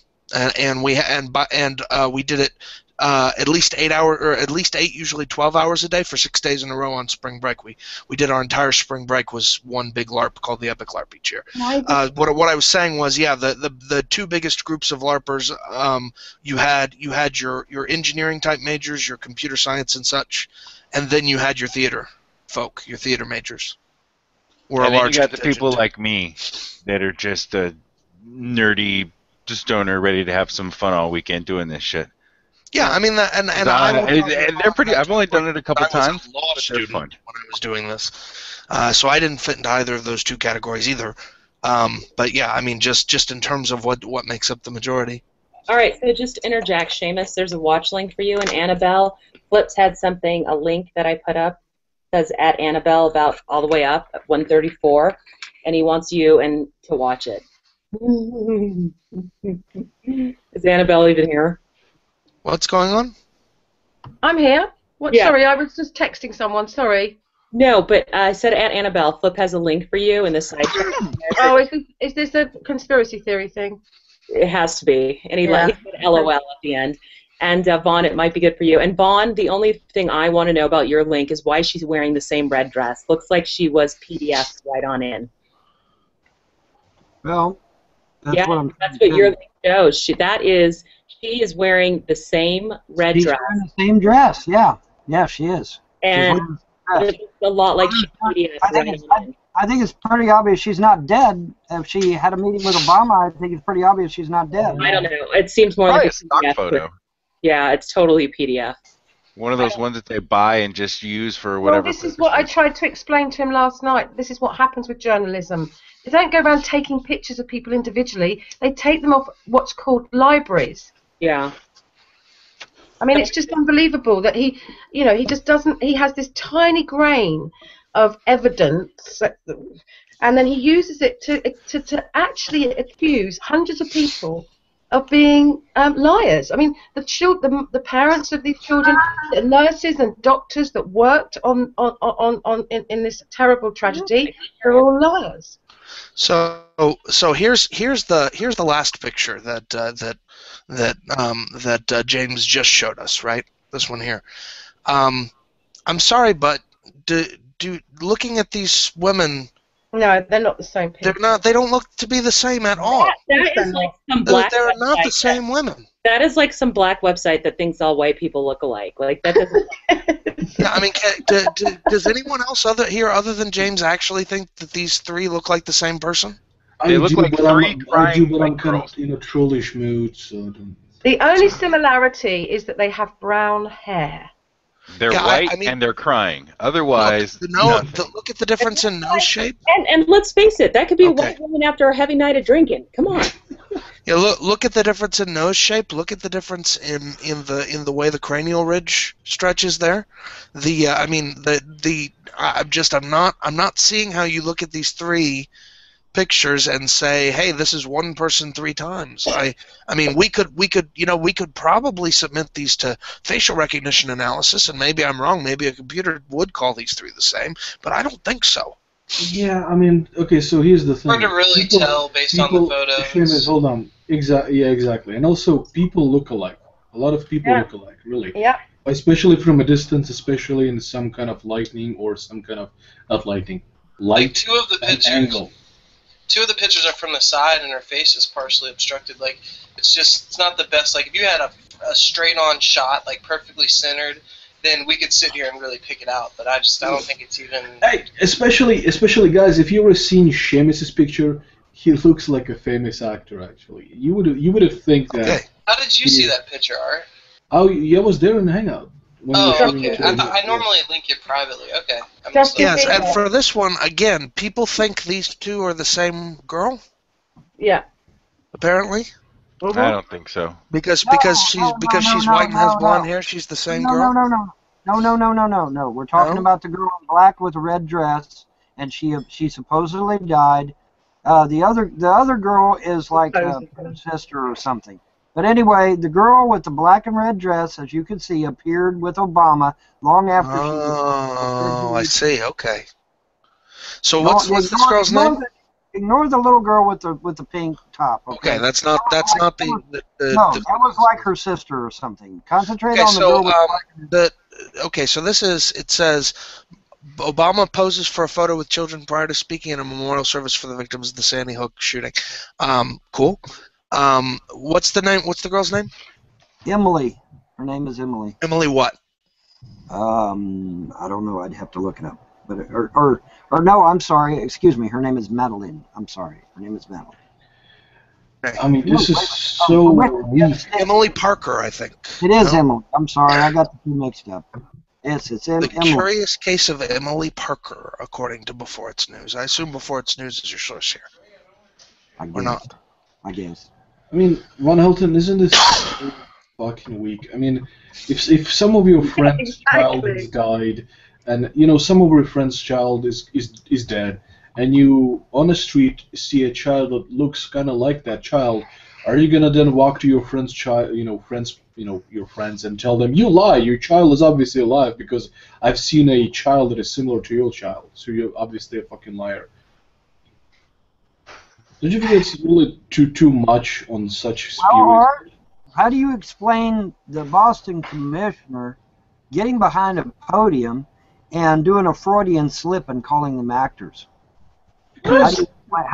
we did it at least 8 hours, or at least 8, usually 12 hours a day for 6 days in a row on spring break. We did our entire spring break was one big LARP called the Epic LARP each year. What I was saying was, yeah, the two biggest groups of LARPers, you had your engineering type majors, your computer science and such, and then you had your theater folk, your theater majors. And then you got the people like me that are just a nerdy stoner ready to have some fun all weekend doing this shit. Yeah, I mean, and they're pretty. I've only done it a couple times. I was a law student when I was doing this, so I didn't fit into either of those two categories either. But yeah, I mean, just in terms of what makes up the majority. All right, so just to interject, Seamus, there's a watch link for you, and Annabelle Flips had a link that I put up, says at Annabelle about all the way up at 134, and he wants you to watch it. Is Annabelle even here? What's going on? I'm here. What? Yeah. Sorry, I was just texting someone. Sorry. No, but I said at Annabelle, Flip has a link for you in the side chat. Oh, is this a conspiracy theory thing? It has to be. And he said LOL at the end. And Vaughn, it might be good for you. And Vaughn, the only thing I want to know about your link is why she's wearing the same red dress. Looks like she was PDF right on in. Well, that's what your link shows. She is wearing the same red dress. She's wearing the same dress, yeah. Yeah, she is. And it's a lot like she's PDF I think it's pretty obvious she's not dead. If she had a meeting with Obama, I think it's pretty obvious she's not dead. I don't know. It seems more like a stock photo. Yeah, it's totally PDF. One of those ones that they buy and just use for whatever. Well, this is what I tried to explain to him last night. This is what happens with journalism. They don't go around taking pictures of people individually. They take them off what's called libraries. Yeah. I mean, it's just unbelievable that he just doesn't. He has this tiny grain of evidence, and then he uses it to actually accuse hundreds of people of being liars. I mean, the parents of these children, the nurses and doctors that worked in this terrible tragedy, they're all liars. So here's the last picture that James just showed us, right? This one here. I'm sorry, but looking at these women. No, they're not the same people. They're not. They don't look to be the same at all. That is like some black. They're not the same women. That is like some black website that thinks all white people look alike. Like that doesn't. Yeah, I mean, does anyone else other than James actually think that these three look like the same person? They look like three crying white girls. Trollish mood. So the only similarity is that they have brown hair. They're white and they're crying. Otherwise, nothing. Look at the difference in nose shape. And let's face it, that could be a white woman after a heavy night of drinking. Come on. Yeah, look at the difference in nose shape. Look at the difference in the way the cranial ridge stretches there. I'm not seeing how you look at these three pictures and say, hey, this is one person 3 times. I mean, we could probably submit these to facial recognition analysis, and maybe I'm wrong. Maybe a computer would call these 3 the same, but I don't think so. Yeah, I mean, okay, so here's the thing. Hard to really tell based on the photos. Seamus, hold on. Exactly. And also, people look alike. A lot of people look alike, really. Yeah. Especially from a distance, especially in some kind of lighting or some kind of, not lighting, light two of the pictures, angle. 2 of the pictures are from the side and her face is partially obstructed. Like, it's not the best. Like, if you had a straight-on shot, like perfectly centered, then we could sit here and really pick it out. But I don't think it's even. Hey, especially guys, if you ever seen Seamus's picture, he looks like a famous actor. Actually, you would have think that. Okay. How did you see that picture, Art? Oh, yeah, I was there in Hangout. Okay. I normally link it privately. Okay. Yes, and for this one, again, people think these 2 are the same girl. Yeah. Apparently. I don't think so. Because she's white and has blonde hair, she's the same girl. No. We're talking about the girl in black with a red dress, and she supposedly died. The other girl is like a sister or something. But anyway, the girl with the black and red dress, as you can see, appeared with Obama long after she. Oh, I see. Okay. So what's this girl's name? Ignore the little girl with the pink top. Okay, that's not the no, that was like her sister or something. Concentrate on the girl with so it says Obama poses for a photo with children prior to speaking in a memorial service for the victims of the Sandy Hook shooting. Cool. What's the name? What's the girl's name? Emily. Her name is Emily. Emily what? I don't know. I'd have to look it up. But or no, I'm sorry. Excuse me. Her name is Madeline. I'm sorry. Her name is Madeline. I mean, this is so weak. Emily Parker, I think. It is Emily. I'm sorry. I got the 2 mixed up. Yes, it's Emily. The Curious Case of Emily Parker, according to Before It's News. I assume Before It's News is your source here. Or not? I guess. I mean, Von Helton, isn't this so fucking weak? I mean, if some of your friends' child has died, and some of your friends' child is dead, and you on the street see a child that looks kind of like that child, are you gonna then walk to your friend's child, your friends, and tell them, you lie, your child is obviously alive because I've seen a child that is similar to your child, so you're obviously a fucking liar. Don't you think it's really too much on such spirit? Well, how do you explain the Boston commissioner getting behind a podium and doing a Freudian slip and calling them actors? Because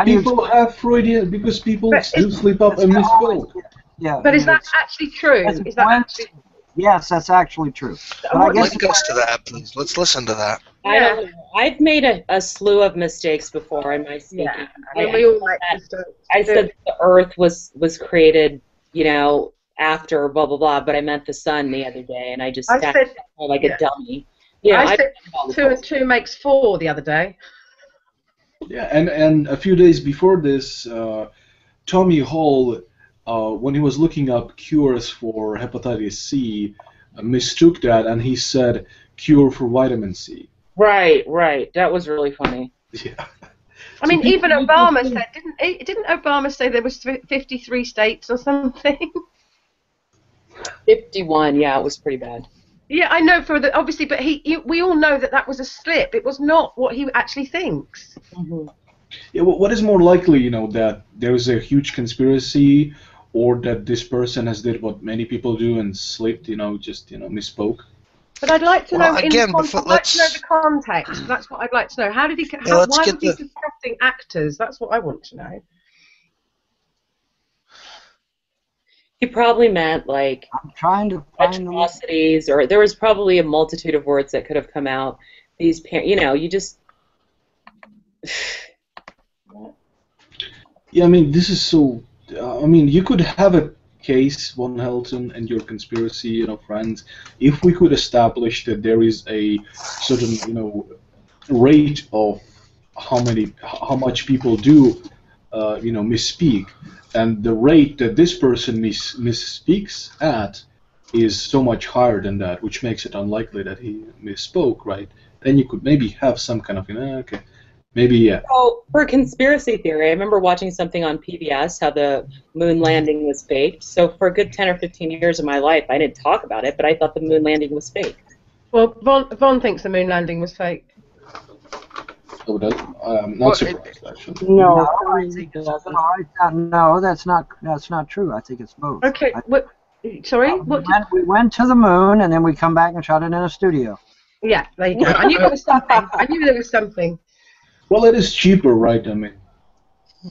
people have Freudian, because people do slip up and misspoke. Yeah. But is that actually true? Is that actually? Yes, that's actually true. Link us to that, please. Let's listen to that. I don't know. I've made a slew of mistakes before in my speaking. I said the Earth was created, after blah blah blah, but I meant the sun the other day, and I just said like a dummy. Yeah, I said 2 and 2 makes 4 the other day. Yeah, and a few days before this, Tommy Hall, when he was looking up cures for hepatitis C, mistook that, and he said cure for vitamin C. Right. That was really funny. Yeah. I mean, even Obama said, didn't Obama say there was 53 states or something? 51, yeah, it was pretty bad. Yeah, I know obviously, but we all know that was a slip. It was not what he actually thinks. Mm-hmm. Yeah, well, what is more likely, that there is a huge conspiracy, or that this person has did what many people do and slipped, misspoke? But I'd like to know. I'd like to know the context. That's what I'd like to know. How did he? Why was he discussing actors? That's what I want to know. He probably meant like I'm trying to find atrocities, or there was probably a multitude of words that could have come out. These, you just. Yeah, I mean, this is so. I mean, you could have a case, Von Helton, and your conspiracy, friends, if we could establish that there is a certain, rate of how much people do, misspeak, and the rate that this person misspeaks at is so much higher than that, which makes it unlikely that he misspoke, right? Then you could maybe have some kind of, okay, maybe, yeah. So, for conspiracy theory, I remember watching something on PBS, how the moon landing was faked. So for a good 10 or 15 years of my life, I didn't talk about it, but I thought the moon landing was fake. Well, Von thinks the moon landing was fake. Oh, I'm not surprised, actually. No, I think no, that's not true. I think it's both. Okay, sorry? We went to the moon, and then we come back and shot it in a studio. Yeah, there you go. I knew there was something. I knew there was something. Well, it is cheaper, right? I mean.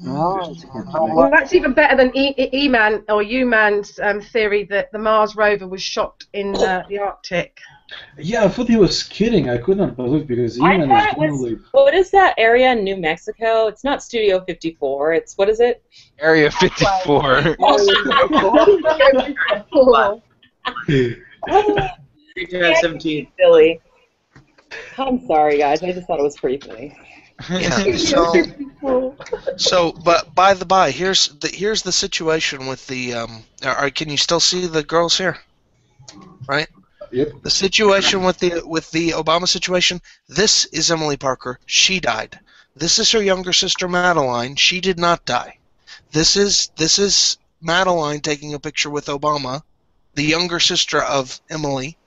Well, that's even better than E-Man or U-Man's theory that the Mars rover was shot in the Arctic. Yeah, I thought he was kidding. I could not believe because E-Man is generally... What is that area in New Mexico? It's not Studio 54. It's, what is it? Area 54. 17. Silly. I'm sorry, guys. I just thought it was pretty funny. Yeah, but by the by, here's the situation with the can you still see the girls here? Right? Yep. The situation with the Obama situation, this is Emily Parker. She died. This is her younger sister Madeline. She did not die. This is Madeline taking a picture with Obama, the younger sister of Emily.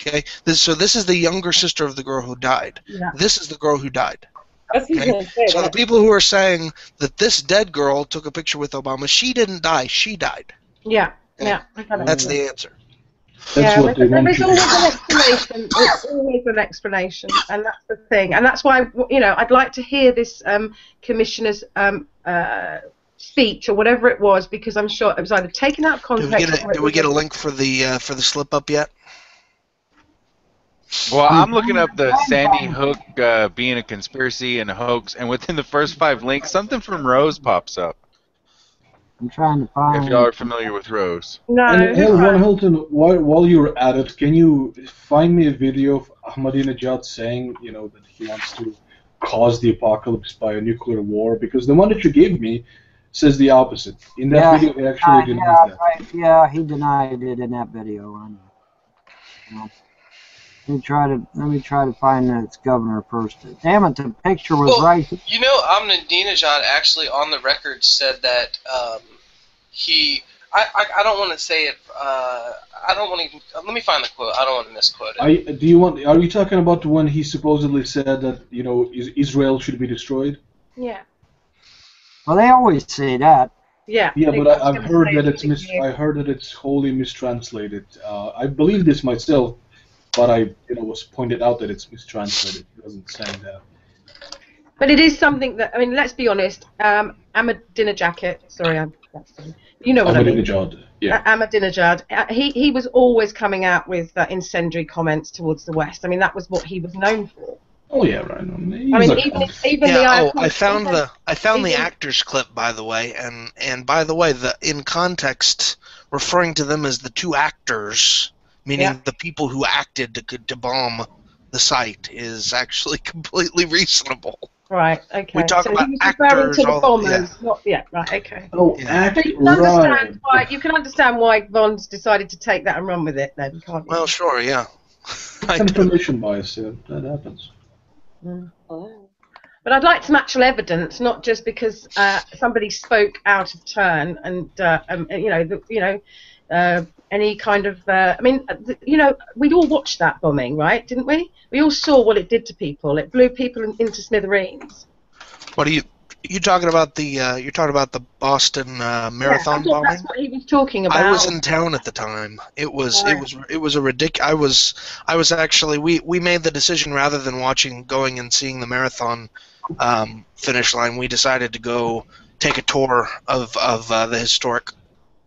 Okay? This is the younger sister of the girl who died. Yeah. This is the girl who died. Okay? So the people who are saying that this dead girl took a picture with Obama, she didn't die, she died. Yeah, yeah. I got it. That's the answer. That's what they want There's to always an explanation. It's always an explanation, and that's the thing. And that's why, I'd like to hear this commissioner's speech or whatever it was, because I'm sure it was either taken out of context. Did we get a link for the slip up yet? Well, I'm looking up the Sandy Hook being a conspiracy and a hoax, and within the first 5 links, something from Rose pops up. I'm trying to find... If y'all are familiar with Rose. No. And Von Hilton, while you're at it, can you find me a video of Ahmadinejad saying, that he wants to cause the apocalypse by a nuclear war? Because the one that you gave me says the opposite. In that video, he actually denies that. Right. Yeah, he denied it in that video. I know. Let me try to find its governor first. Damn it, the picture was right. Ahmadinejad actually on the record said that I don't want to say it. I don't want to. Let me find the quote. I don't want to misquote it. Are you talking about when he supposedly said that Israel should be destroyed? Yeah. Well, they always say that. Yeah. Yeah, but I've heard that I heard that it's wholly mistranslated. I believe this myself. But I, was pointed out that it's mistranslated. It wasn't saying that. But it is something that, let's be honest. Ahmadinejad, sorry, you know what I mean. Ahmadinejad, yeah. Ahmadinejad, he was always coming out with incendiary comments towards the West. That was what he was known for. Oh yeah, right. I found the actor's clip, by the way, and by the way, in context, referring to them as the two actors. Meaning the people who acted to bomb the site is actually completely reasonable. Right, okay. We talk about actors. To the bombers, right, okay. Oh, so you can understand why Von's decided to take that and run with it then, can't you? Well, sure, yeah. Confirmation bias, yeah, that happens. But I'd like some actual evidence, not just because somebody spoke out of turn and, any kind of, we'd all watched that bombing, right? Didn't we? We all saw what it did to people. It blew people into smithereens. What are you talking about? You're talking about the Boston marathon bombing? That's what he was talking about. I was in town at the time. It was a ridiculous. I was actually we made the decision rather than going and seeing the marathon finish line. We decided to go take a tour of the historic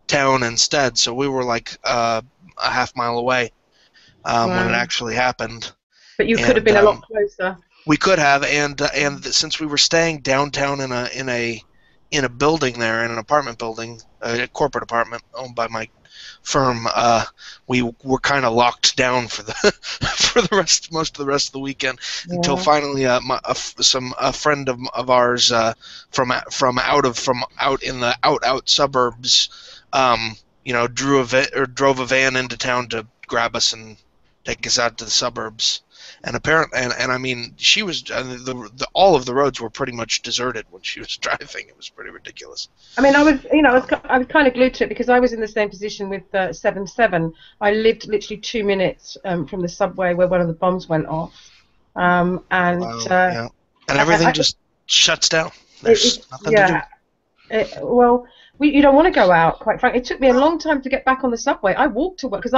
town instead, so we were like a half mile away when it actually happened. But you could have been a lot closer. We could have, and since we were staying downtown in in a building there, in an apartment building, a corporate apartment owned by my firm. We were kind of locked down for the most of the rest of the weekend until finally a friend of ours from out in the out suburbs, drove a van into town to grab us and take us out to the suburbs. And apparently, and I mean, she was all of the roads were pretty much deserted when she was driving. It was pretty ridiculous. I mean, I was kind of glued to it because I was in the same position with 7/7. I lived literally 2 minutes from the subway where one of the bombs went off, and everything just shuts down. There's nothing to do. You don't want to go out, quite frankly. It took me a long time to get back on the subway. I walked to work because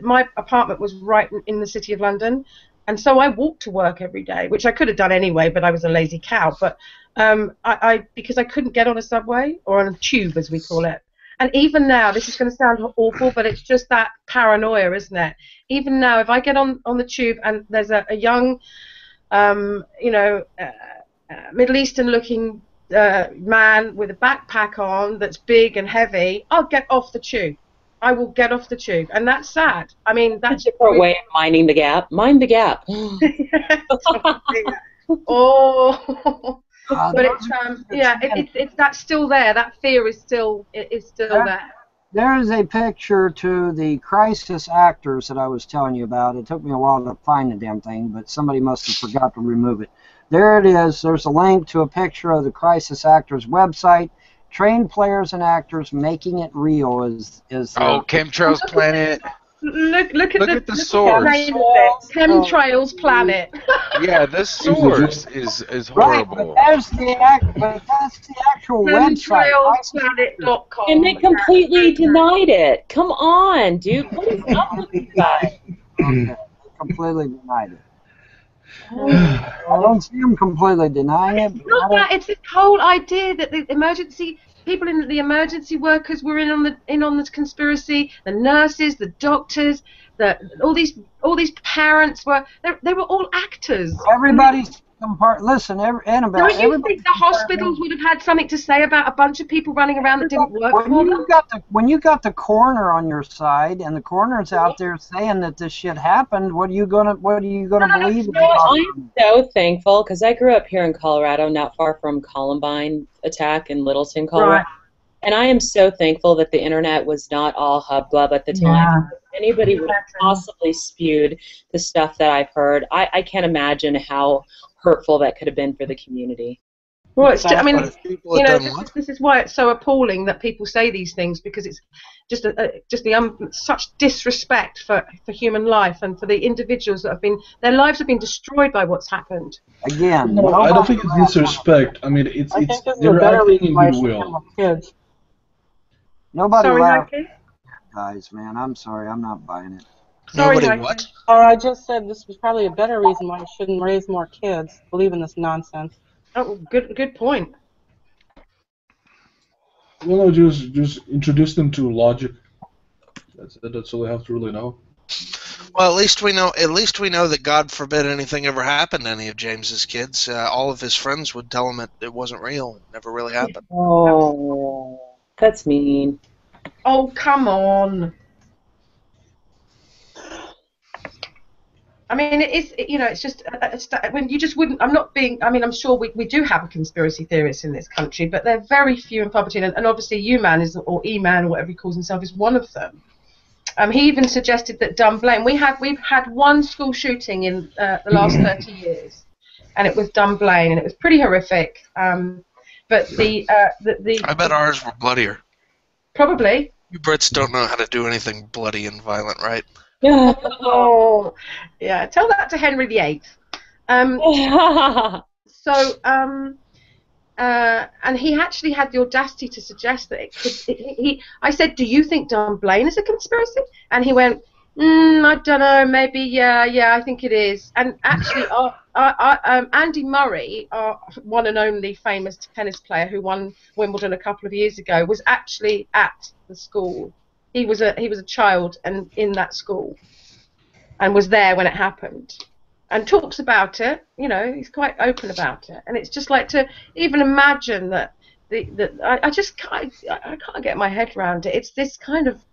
my apartment was right in the city of London. And so I walked to work every day, which I could have done anyway, but I was a lazy cow. But because I couldn't get on a subway or on a tube, as we call it. And even now, this is going to sound awful, but it's just that paranoia, isn't it? Even now, if I get on the tube and there's a young, Middle Eastern-looking man with a backpack on that's big and heavy, I'll get off the tube. I will get off the tube, and that's sad. I mean, that's a different way of minding the gap. Mind the gap. Oh, but it's that's still there. That fear is still there. There is a picture to the crisis actors that I was telling you about. It took me a while to find the damn thing, but somebody must have forgot to remove it. There it is. There's a link to a picture of the crisis actors website. Trained players and actors making it real is Chemtrails Planet. Look at the source. Chemtrails Planet. Yeah, the source is horrible. Right, but that's the actual website. Chemtrailsplanet.com. And they completely denied it. Come on, dude. What is up with you guys? Okay, completely denied it. I don't see them completely denying it. It's not that. It's this whole idea that the emergency people in the emergency workers were in on this conspiracy. The nurses, the doctors, all these parents they were all actors. Everybody's listen, Annabelle. Don't you think the hospitals would have had something to say about a bunch of people running around that didn't work for them? When you got the coroner on your side and the coroner's out there saying that this shit happened, what are you gonna believe? I'm so thankful because I grew up here in Colorado, not far from Columbine attack in Littleton, Colorado. Right. And I am so thankful that the internet was not all hubbub at the time. Yeah. If anybody would have possibly spewed the stuff that I've heard, I can't imagine how hurtful that could have been for the community. Well, this is why it's so appalling that people say these things, because it's just such disrespect for human life and for the individuals that their lives have been destroyed by what's happened. Again, no, I don't think it's disrespect. I mean, they're acting in goodwill. Nobody laughed. Guys, man, I'm sorry, I'm not buying it. Nobody what? I just said this was probably a better reason why I shouldn't raise more kids. Believe in this nonsense. Oh, good point. Well, no, just introduce them to logic. That's all they have to really know. Well, at least we know that God forbid anything ever happened to any of James's kids. All of his friends would tell him it wasn't real. It never really happened. Oh, that's mean. Oh, come on. I mean, it's just when you just wouldn't. I'm not being. I mean, I'm sure we do have conspiracy theorists in this country, but they're very few and far between. And obviously, U-Man or E-Man or whatever he calls himself is one of them. He even suggested that Dunblane. We've had one school shooting in the last 30 years, and it was Dunblane, and it was pretty horrific. But I bet ours were bloodier. Probably. You Brits don't know how to do anything bloody and violent, right? Oh, yeah. Tell that to Henry VIII. And he actually had the audacity to suggest that it could. I said, "Do you think Dunblane is a conspiracy?" And he went, "I don't know. Maybe, yeah. I think it is." And actually, Andy Murray, our one and only famous tennis player who won Wimbledon a couple of years ago, was actually at the school. He was a child and in that school, and was there when it happened, and talks about it. He's quite open about it, and it's just like to even imagine that I just can't get my head around it. It's this kind of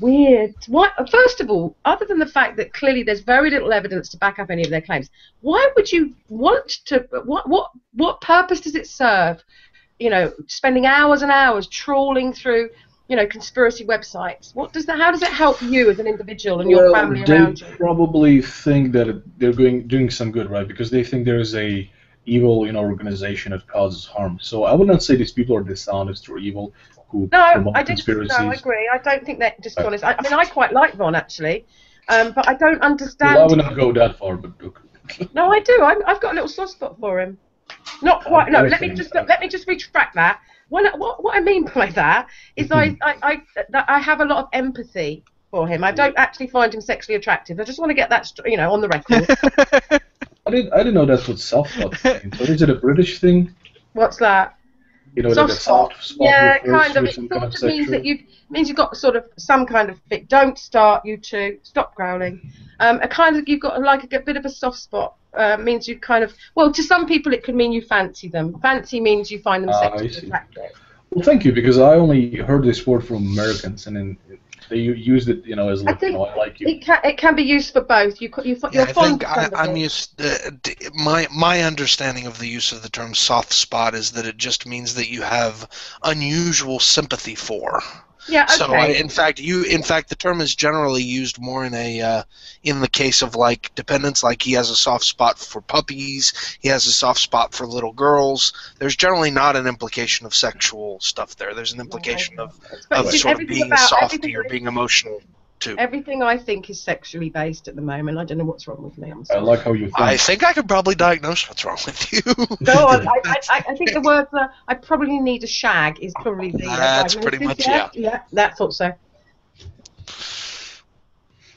weird. What? First of all, other than the fact that clearly there's very little evidence to back up any of their claims, why would you want to? What purpose does it serve? You know, spending hours and hours trawling through, you know, conspiracy websites. What does that? How does it help you as an individual and your family around you? They probably think that they're doing some good, right? Because they think there is a evil, organization that causes harm. So I would not say these people are dishonest or evil who promote conspiracies. No, I agree. I don't think they're dishonest. I mean, I quite like Von actually, but I don't understand. Well, I would not go that far, but okay. No, I do. I've got a little soft spot for him. Not quite. No, let me just retract that. What I mean by that is I have a lot of empathy for him. I don't actually find him sexually attractive. I just want to get that on the record. I didn't know that's what soft spot means. So is it a British thing? What's that? Soft spot. Yeah, kind of. It sort of means that you've got sort of some kind of fit. Don't start, you two. Stop growling. You've got like a bit of a soft spot. Means you kind of, well, to some people it could mean you fancy them. Fancy means you find them sexually attractive. Well, thank you, because I only heard this word from Americans, and then they used it, as like, I like you. It can be used for both. You're fond of somebody. I'm used. My understanding of the use of the term soft spot is that it just means that you have unusual sympathy for. Yeah. Okay. So in fact, the term is generally used more in the case of like dependents. Like he has a soft spot for puppies. He has a soft spot for little girls. There's generally not an implication of sexual stuff there. There's an implication of sort of being softy or being emotional too. Everything I think is sexually based at the moment. I don't know what's wrong with me. I'm sorry. I like how you think. I think I could probably diagnose what's wrong with you. No, I think the word I probably need a shag is probably the. That's pretty much yeah. Yeah, that thought so.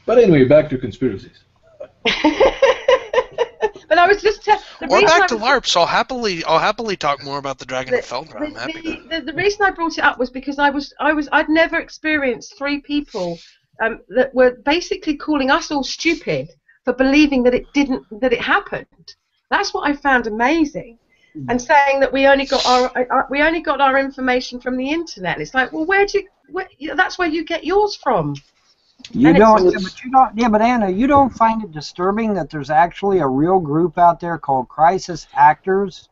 But anyway, back to conspiracies. But I was just or back to LARPs. I'll happily talk more about the Dragon of Feldra. I'm happy. The reason I brought it up was because I'd never experienced three people that were basically calling us all stupid for believing that it happened. That's what I found amazing, and saying that we only got our information from the internet. And it's like, well, that's where you get yours from. But Anna, you don't find it disturbing that there's actually a real group out there called crisis actors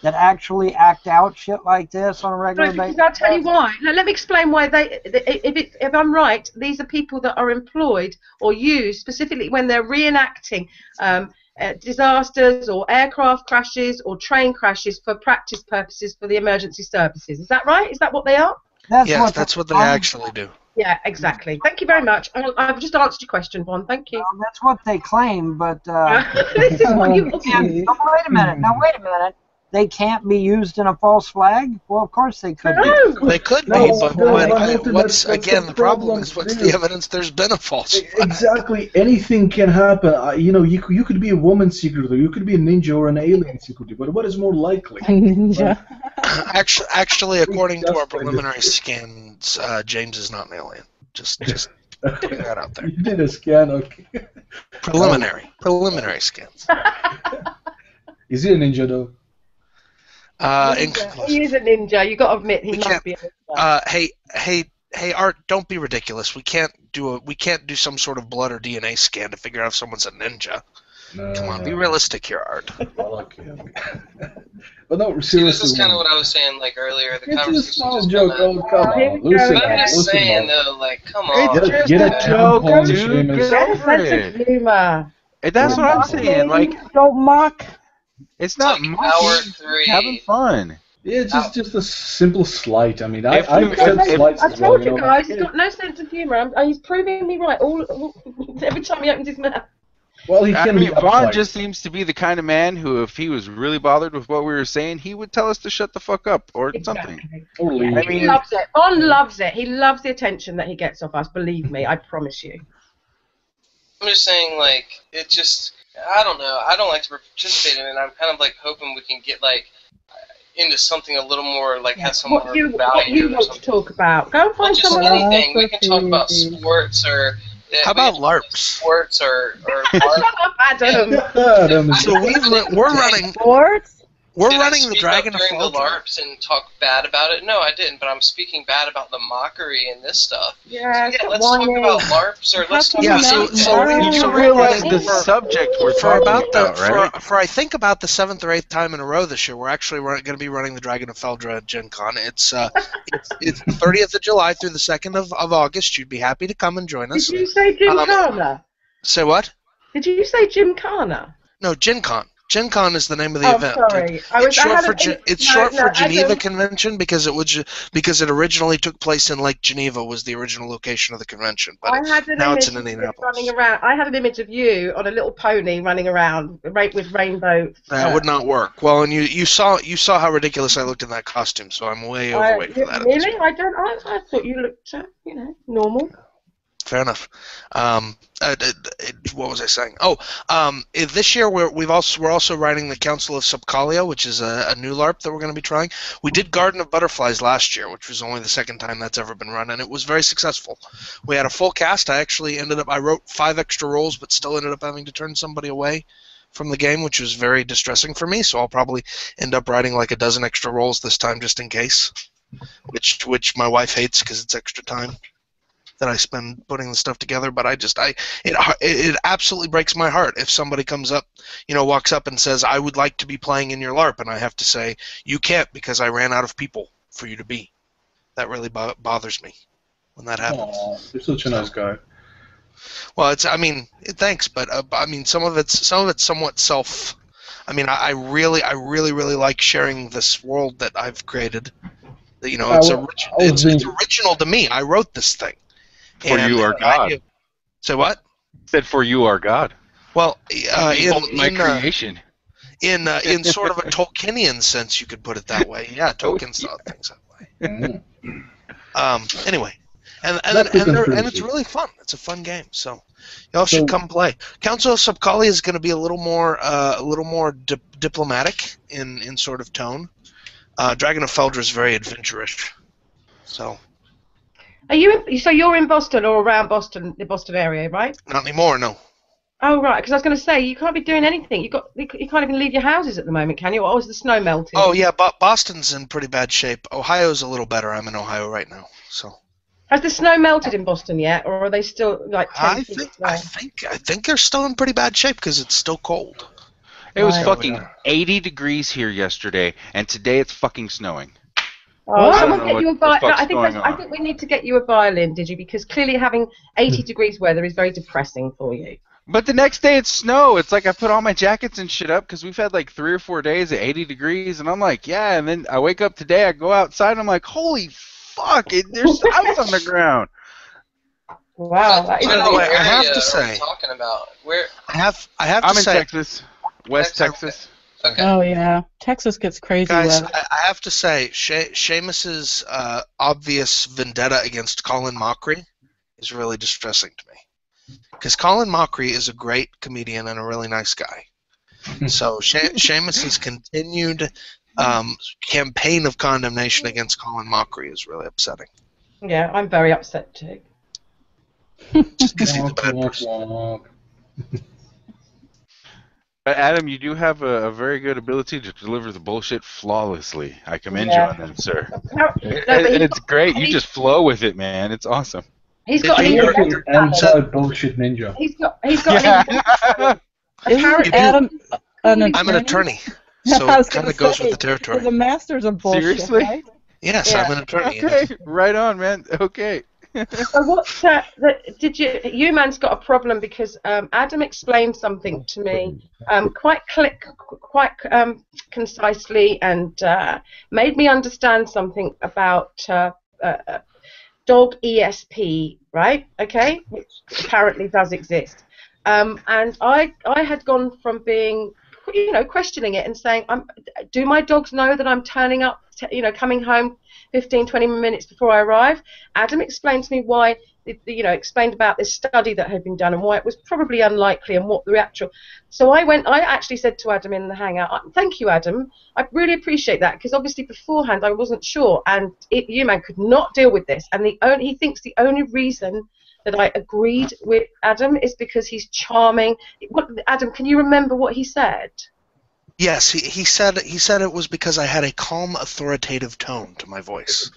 that actually act out shit like this on a regular basis? I'll tell you why. Now, let me explain why if I'm right, these are people that are employed or used specifically when they're reenacting disasters or aircraft crashes or train crashes for practice purposes for the emergency services. Is that right? Is that what they are? That's what they actually do. Yeah, exactly. Thank you very much. I've just answered your question, Von. Thank you. Well, that's what they claim, but this is what you. Wait a minute. They can't be used in a false flag? Well, of course they could be. They could be, but what's the problem is what's the evidence there's been a false flag? Exactly. Anything can happen. You could be a woman secretly, you could be a ninja or an alien secretly, but what is more likely? A ninja. Actually, according to our preliminary scans, James is not an alien. Just putting that out there. You did a scan, okay. Preliminary scans. Is he a ninja though? He is a ninja. You got to admit he must be a ninja. Hey, Art, don't be ridiculous. We can't do some sort of blood or DNA scan to figure out if someone's a ninja. No, come on, be realistic here, Art. Okay. But no, See, seriously. this is kind of what I was saying, like earlier. The It's a small just joke. kinda- Oh, come on. Loosen I'm up. just Loosen saying, up. though, like, come on. Get a tampon, dude. Seamus. Get over Sense of it. humor. And that's what I'm saying. Like, Don't mock. it's not Like much. hour It's 3. having fun. Yeah, it's just a simple slight. I mean, If I've you- said if- slights I as well. told you guys, he's got no sense of humor. He's proving me right every time he opens his mouth. Well, he I can mean, be Vaughn upright. just seems to be the kind of man who, if he was really bothered with what we were saying, he would tell us to shut the fuck up or something. Or leave. I He mean, loves it. Von loves it. He loves the attention that he gets off us. Believe me, I promise you. I'm just saying, like, it just, I don't know. I don't like to participate in it. I'm kind of, like, hoping we can get, like, into something a little more, like, has some more What you value or want to something. talk about? Go and Well, find just someone else. anything. We can talk about sports or... How about LARPs? Sports or Shut up, Adam. Adam, So we're running. Sports? We're Did running I the speak Dragon up of during the Faldra. LARPs and talk bad about it? No, I didn't, but I'm speaking bad about the mockery and this stuff. Yeah, So, stop let's talk whining. about LARPs, or let's talk about You realize the subject we're talking about, right? For I think about the 7th or 8th time in a row this year, we're actually going to be running the Dragon of Faldra at Gen Con. It's the 30th of July through the 2nd of August. You'd be happy to come and join us. Did you say Gymkhana? Say what? Did you say Gymkhana? No, Gen Con. Gen Con is the name of the Oh, event. sorry. It's short for Geneva Adam. Convention because it originally took place in Lake Geneva, was the original location of the convention, but now it's in Indianapolis. Running around. I had an image of you on a little pony running around with rainbow. That would not work. Well, and you saw how ridiculous I looked in that costume, so I'm way overweight for that. Really? I thought you looked, normal. Fair enough. What was I saying? This year we're also writing the Council of Subcalia, which is a new LARP that we're going to be trying. We did Garden of Butterflies last year, which was only the second time that's ever been run, and it was very successful. We had a full cast. I wrote 5 extra roles, but still ended up having to turn somebody away from the game, which was very distressing for me. So I'll probably end up writing like a dozen extra roles this time, just in case. Which my wife hates because it's extra time that I spend putting the stuff together, but it absolutely breaks my heart if somebody comes up, walks up and says, I would like to be playing in your LARP, and I have to say, you can't because I ran out of people for you to be. That really bothers me when that happens. Aww, you're such a nice guy. Well, thanks, but some of it's somewhat self. I really like sharing this world that I've created. It's original to me. I wrote this thing. For you are God. Say what? Said for you are God. Well, my creation. In sort of a Tolkienian sense, you could put it that way. Yeah, Tolkien saw things that way. Anyway, and it's really fun. It's a fun game. So y'all should come play. Council of Subcalia is going to be a little more diplomatic in sort of tone. Dragon of Faldra is very adventurous. So. So you're in Boston or around Boston, the Boston area, right? Not anymore, no. Oh right, because I was going to say you can't be doing anything. You can't even leave your houses at the moment, can you? Or is the snow melting? Oh yeah, Boston's in pretty bad shape. Ohio's a little better. I'm in Ohio right now, so. Has the snow melted in Boston yet, or are they still like 10 feet I think they're still in pretty bad shape because it's still cold. It was fucking 80 degrees here yesterday, and today it's fucking snowing. Someone get you a violin. I think we need to get you a violin, Digi, because clearly having 80 degrees weather is very depressing for you. But the next day it's snow. It's like I put all my jackets and shit up because we've had like 3 or 4 days at 80 degrees, and I'm like, yeah. And then I wake up today, I go outside, and I'm like, holy fuck, there's ice on the ground. Wow. I have to say, talking about where I have to say, I'm in Texas, West Texas. Okay. Oh yeah, Texas gets crazy guys. weather. I have to say, Seamus's obvious vendetta against Colin Mockery is really distressing to me, because Colin Mockery is a great comedian and a really nice guy. So Seamus's continued campaign of condemnation against Colin Mockery is really upsetting. Yeah, I'm very upset too. Just because he's a bad person. But Adam, you do have a very good ability to deliver the bullshit flawlessly. I commend you on that, sir. It's great. You just flow with it, man. It's awesome. He's got anti-bullshit ninja. He's got Isn't Adam an attorney? I'm an attorney, so it kind of goes with the territory. The masters of bullshit, Seriously? right? Yes, Yeah. I'm an attorney. Okay, right on, man. Okay. So what did you man's got a problem because Adam explained something to me quite concisely and made me understand something about dog ESP, right? Okay, which apparently does exist. And I had gone from being, questioning it and saying, do my dogs know that I'm turning up, coming home 15, 20 minutes before I arrive? Adam explained to me why, explained about this study that had been done and why it was probably unlikely and what the actual. So I actually said to Adam in the hangout, thank you, Adam. I really appreciate that, because obviously beforehand I wasn't sure, and man could not deal with this. And he thinks the only reason that I agreed with Adam is because he's charming. Adam, can you remember what he said? Yes, he said it was because I had a calm, authoritative tone to my voice.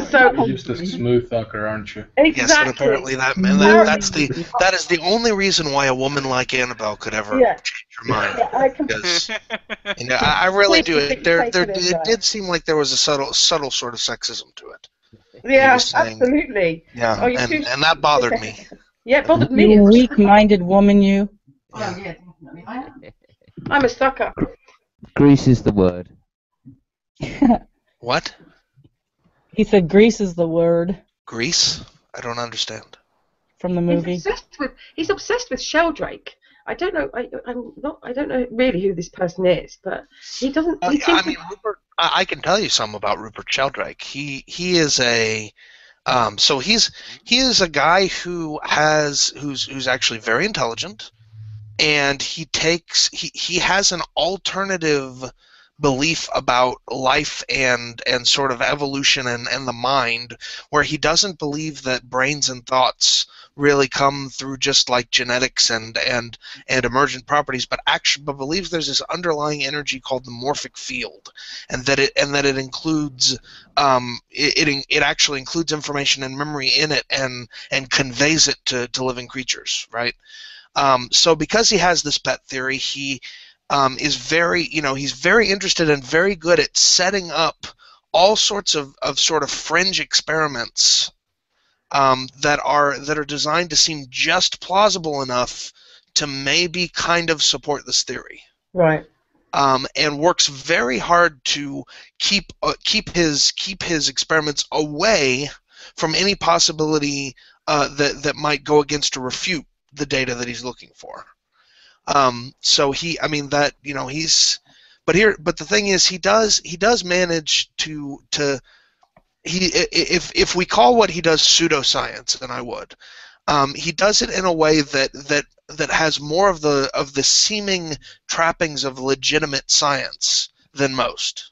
So You're just a smooth talker, aren't you? exactly. Yes, and apparently that is the only reason why a woman like Annabelle could ever change her mind. Yeah, I can. Because I really do. It It did seem like there was a subtle sort of sexism to it. Yeah, saying, absolutely. Yeah, Oh, and that bothered me. Yeah, it bothered me. You weak-minded woman, you. Oh, yeah, definitely. I'm a sucker. Grease is the word. What? He said grease is the word Grease? I don't understand. from the movie. He's obsessed with Sheldrake. I don't know. I don't know really who this person is, but he doesn't. Rupert. I can tell you some about Rupert Sheldrake. He is a he is a guy who's actually very intelligent, and he has an alternative belief about life and sort of evolution and the mind, where he doesn't believe that brains and thoughts really come through just like genetics and emergent properties, but believes there's this underlying energy called the morphic field, and that it includes it actually includes information and memory in it and conveys it to living creatures, right? So because he has this pet theory, he is very, he's very interested and very good at setting up all sorts of sort of fringe experiments that are designed to seem just plausible enough to maybe kind of support this theory. Right. And works very hard to keep his experiments away from any possibility that might go against or refute the data that he's looking for. So but the thing is, he does manage to if we call what he does pseudoscience, and I would, he does it in a way that has more of the seeming trappings of legitimate science than most,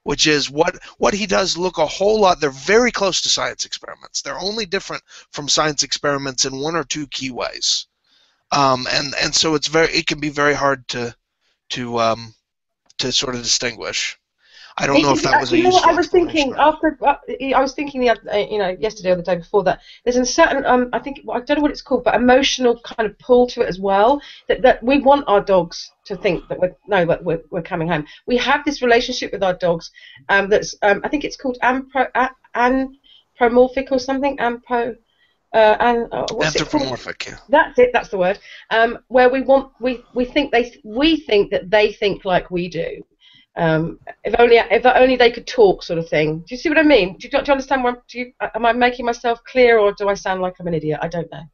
which is what he does look a whole lot. They're very close to science experiments. They're only different from science experiments in one or two key ways. And so it can be very hard to sort of distinguish. I don't know if that was a useful. I was thinking yesterday or the day before that there's a certain I don't know what it's called, but emotional kind of pull to it as well. That we want our dogs to think that we're coming home. We have this relationship with our dogs that's I think it's called anthropomorphic or something. Anthropomorphic, yeah. That's it. That's the word. Where we think that they think like we do. If only they could talk, sort of thing. Do you see what I mean? Do you understand? Am I making myself clear, or do I sound like I'm an idiot? I don't know.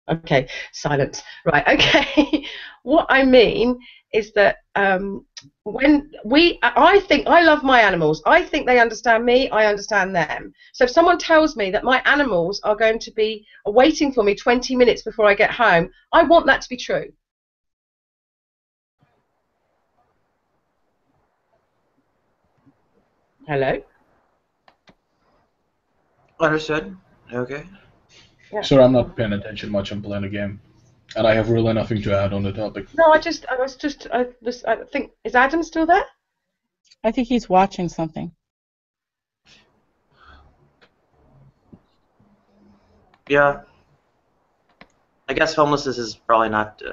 Okay, silence. Right. Okay. What I mean is that I think I love my animals. I think they understand me. I understand them. So if someone tells me that my animals are going to be waiting for me 20 minutes before I get home, I want that to be true. Hello? Understood. Okay. Yeah. Sir, I'm not paying attention much. I'm playing a game, and I have really nothing to add on the topic. No, I think, is Adam still there? I think he's watching something. Yeah. I guess homelessness is probably not,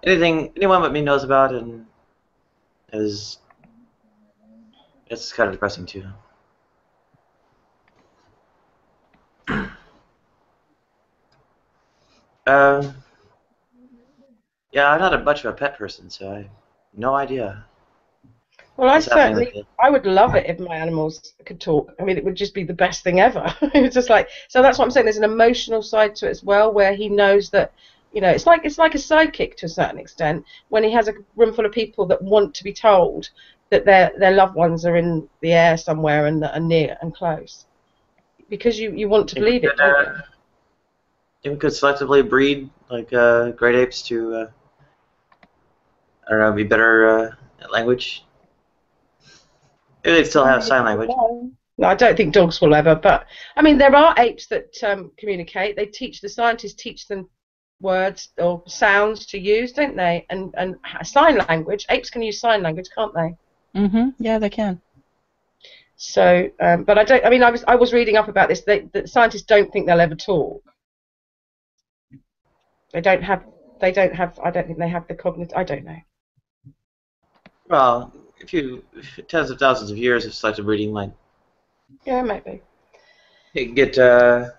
anyone but me knows about, and it's kind of depressing too. Yeah, I'm not much of a pet person, so I have no idea. Well, I would love it if my animals could talk. I mean, it would just be the best thing ever. It's just like, so that's what I'm saying. There's an emotional side to it as well, where he knows that, it's like a sidekick to a certain extent, when he has a room full of people that want to be told that their loved ones are in the air somewhere and that are near and close, because you want to believe it. You could selectively breed like great apes to, I don't know, be better at language. Maybe they still have sign language. No, I don't think dogs will ever. But I mean, there are apes that communicate. The scientists teach them words or sounds to use, don't they? And sign language. Apes can use sign language, can't they? Yeah, they can. So, but I don't. I mean, I was reading up about this. The scientists don't think they'll ever talk. They don't have. I don't think they have the cognitive. I don't know. Well, tens of thousands of years of selective breeding might. Yeah, maybe. You can get I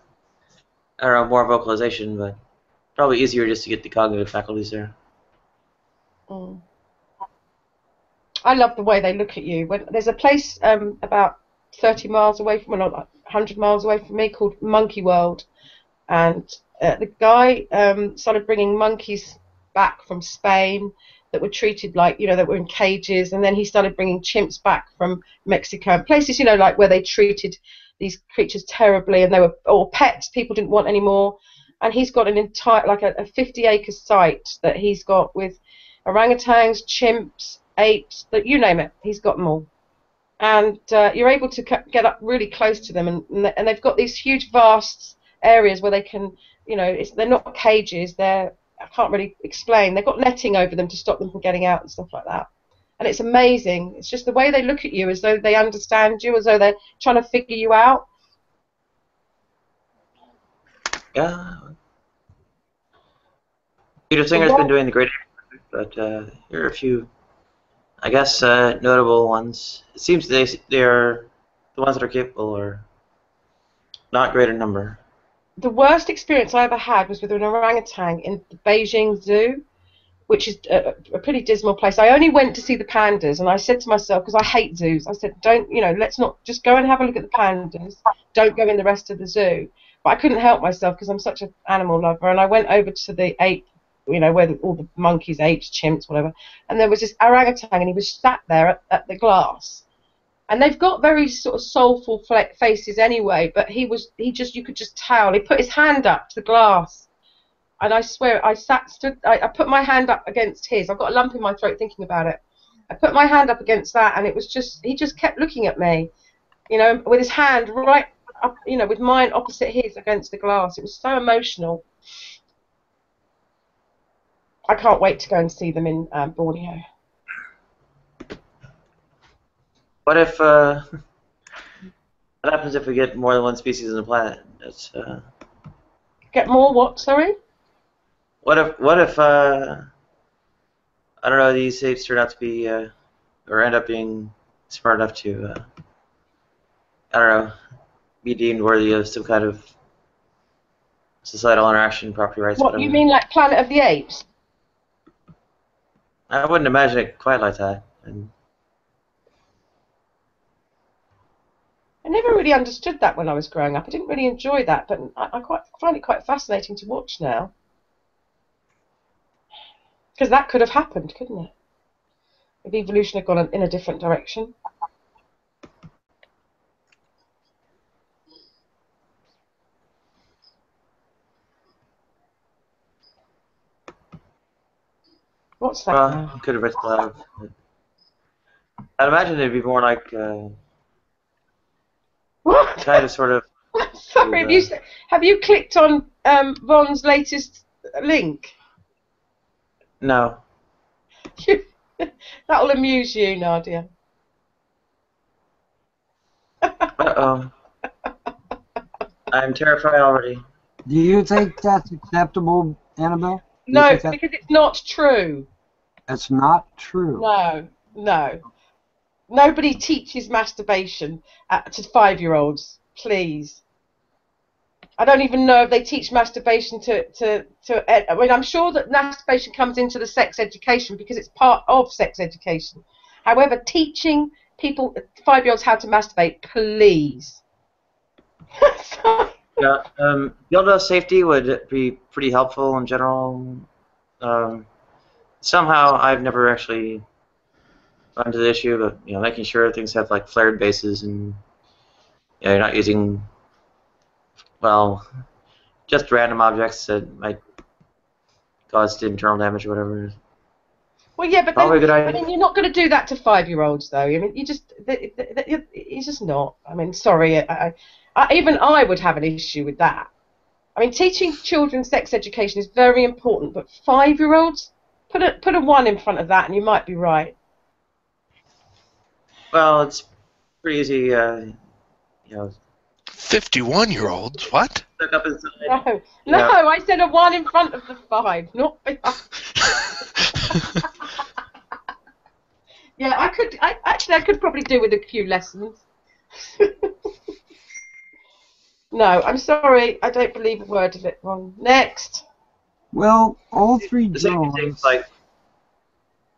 don't know, more vocalization, but probably easier just to get the cognitive faculties there. Mm. I love the way they look at you. When there's a place about 30 miles away from, well, not 100 miles away from me, called Monkey World, and the guy started bringing monkeys back from Spain that were treated like, that were in cages, and then he started bringing chimps back from Mexico, places, like where they treated these creatures terribly, and they were all pets people didn't want anymore. And he's got an entire, like a 50-acre site that he's got with orangutans, chimps, apes, that you name it, he's got them all. And you're able to get up really close to them, and they've got these huge, vast areas where they can, they're not cages, I can't really explain. They've got netting over them to stop them from getting out and stuff like that. And it's amazing. It's just the way they look at you, as though they understand you, as though they're trying to figure you out. Yeah. Peter Singer's been doing the great, but here are a few, I guess, notable ones. It seems they're the ones that are capable are not great in number. The worst experience I ever had was with an orangutan in the Beijing Zoo, which is a pretty dismal place. I only went to see the pandas, and I said to myself, because I hate zoos, I said, let's not just go and have a look at the pandas. Don't go in the rest of the zoo. But I couldn't help myself because I'm such an animal lover, and I went over to the ape, where all the monkeys, apes, chimps, whatever, and there was this orangutan, and he was sat there at the glass. And they've got very sort of soulful faces anyway, but you could just tell. He put his hand up to the glass, and I swear, I put my hand up against his. I've got a lump in my throat thinking about it. I put my hand up against that, and he just kept looking at me, with his hand right up, with mine opposite his against the glass. It was so emotional. I can't wait to go and see them in Borneo. What if what happens if we get more than one species on the planet? Get more what? Sorry. What if I don't know, these apes turn out to be or end up being smart enough to I don't know, be deemed worthy of some kind of societal interaction, property rights, What, whatever. you mean like Planet of the Apes? I wouldn't imagine it quite like that. I never really understood that when I was growing up. I didn't really enjoy that, but I find it quite fascinating to watch now. Because that could have happened, couldn't it? If evolution had gone in a different direction. What's that? Well, could have risked life. I'd imagine it'd be more like what? Kind of, sort of. Sorry, have you clicked on Von's latest link? No. That'll amuse you, Nadia. Uh-oh. I'm terrified already. Do you think that's acceptable, Annabelle? No, because it's not true. It's not true. No. Nobody teaches masturbation to 5-year-olds, please. I don't even know if they teach masturbation to I mean, I'm sure that masturbation comes into the sex education because it's part of sex education. However, teaching people, 5-year-olds, how to masturbate, please. Yeah, dildo safety would be pretty helpful in general. Somehow, I've never actually gone to the issue, but making sure things have like flared bases and you're not using just random objects that might cause internal damage or whatever. Well, yeah, but then you're not going to do that to 5-year-olds, though. I mean, you're just not. I mean, sorry, even I would have an issue with that. I mean, teaching children sex education is very important, but 5-year-olds, put a 1 in front of that, and you might be right. Well, it's pretty easy, you know. 51-year-olds? What? Stuck up inside. No, Yeah. no, I said a 1 in front of the 5, not behind. Yeah, I could probably do with a few lessons. No, I'm sorry, I don't believe a word of it, Ron. Next. Well, all three journalists. Sorry,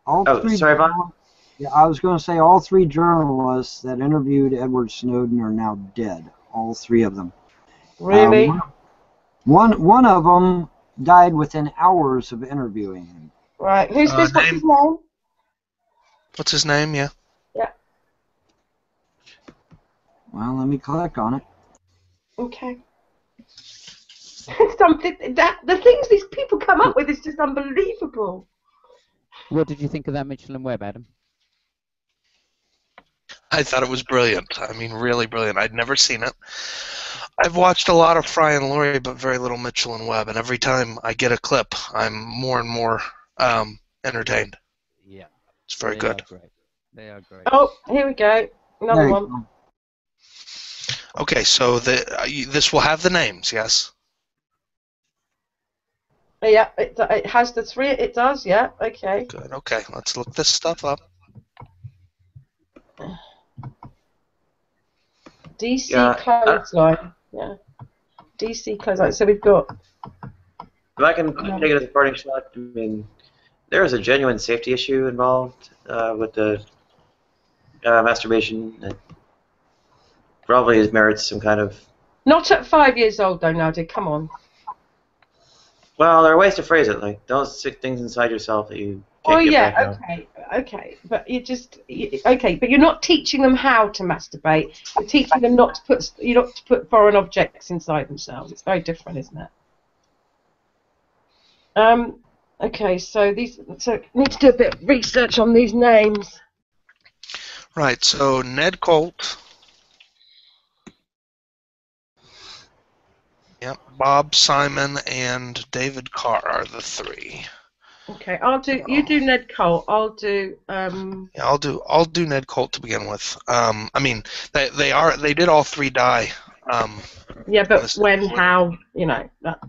Vaughn? Yeah, I was going to say all 3 journalists that interviewed Edward Snowden are now dead. All 3 of them. Really? One of them died within hours of interviewing him. Right. Who's this? What's his name? What's his name? Yeah. Yeah. Well, let me click on it. Okay. The things these people come up with is just unbelievable. What did you think of that Mitchell and Webb, Adam? I thought it was brilliant. I mean, really brilliant. I'd never seen it. I've watched a lot of Fry and Laurie, but very little Mitchell and Webb, and every time I get a clip, I'm more and more entertained. Yeah. It's very good. They are great. Oh, here we go. Another one. Go. Okay, so this will have the names, yes? Yeah, it has the 3. It does, yeah. Okay. Good. Okay, let's look this stuff up. DC clothesline. Yeah. DC clothesline. So we've got. If I can take it as a parting shot, I mean, there is a genuine safety issue involved with the masturbation that probably merits some kind of. Not at 5 years old, though, Nadia. Come on. Well, there are ways to phrase it, like don't stick things inside yourself that you can't get back out. Okay, but but you're not teaching them how to masturbate. You're teaching them not to put foreign objects inside themselves. It's very different, isn't it? Okay, so need to do a bit of research on these names. Right, so Ned Colt. Yep, Bob Simon and David Carr are the 3. Okay, you do Ned Colt. I'll do. Yeah, I'll do Ned Colt to begin with. I mean, they did all 3 die. Yeah, but when, how, you know. That.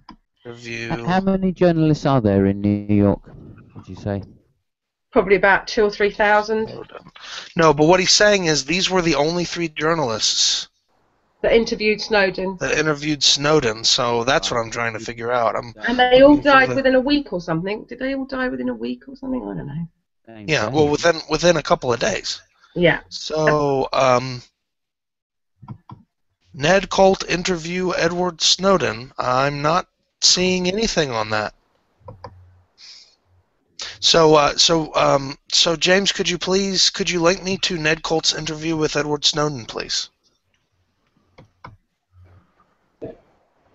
Review. How many journalists are there in New York, would you say? Probably about 2,000 or 3,000. No, but what he's saying is these were the only 3 journalists that interviewed Snowden. So that's what I'm trying to figure out. And they all died within a week or something. Did they all die within a week or something? I don't know. Yeah, well, within a couple of days. Yeah. So, Ned Colt interview Edward Snowden. I'm not seeing anything on that. So James, could you link me to Ned Colt's interview with Edward Snowden, please?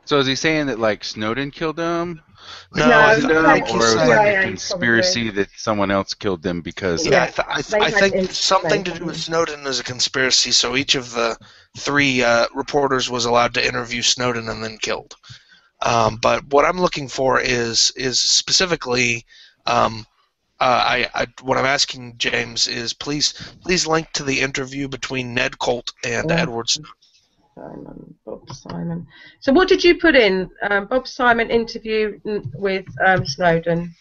So is he saying that like Snowden killed him? No, or it was like a conspiracy that someone else killed them because. Yeah, I think something to do with Snowden is a conspiracy. So each of the 3 reporters was allowed to interview Snowden and then killed. But what I'm looking for is specifically. What I'm asking James is please link to the interview between Ned Colt and Edward Snowden. Bob Simon. So what did you put in? Bob Simon interview with Snowden.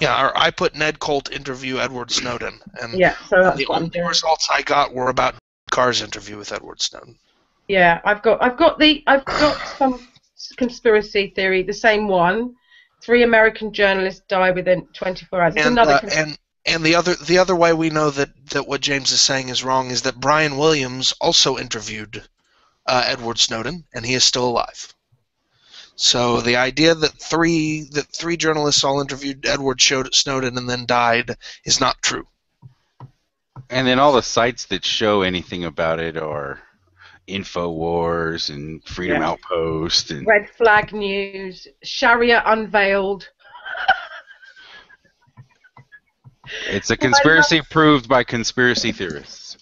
Yeah, I put Ned Colt interview Edward Snowden, and so that's the only results I got were about Carr's interview with Edward Snowden. Yeah, I've got some conspiracy theory, the same one. 3 American journalists die within 24 hours. And the other way we know that what James is saying is wrong is that Brian Williams also interviewed Edward Snowden, and he is still alive. So the idea that three journalists all interviewed Edward Snowden and then died is not true. And then all the sites that show anything about it are InfoWars and Freedom Outpost and Red Flag News, Sharia Unveiled. It's a conspiracy proved by conspiracy theorists.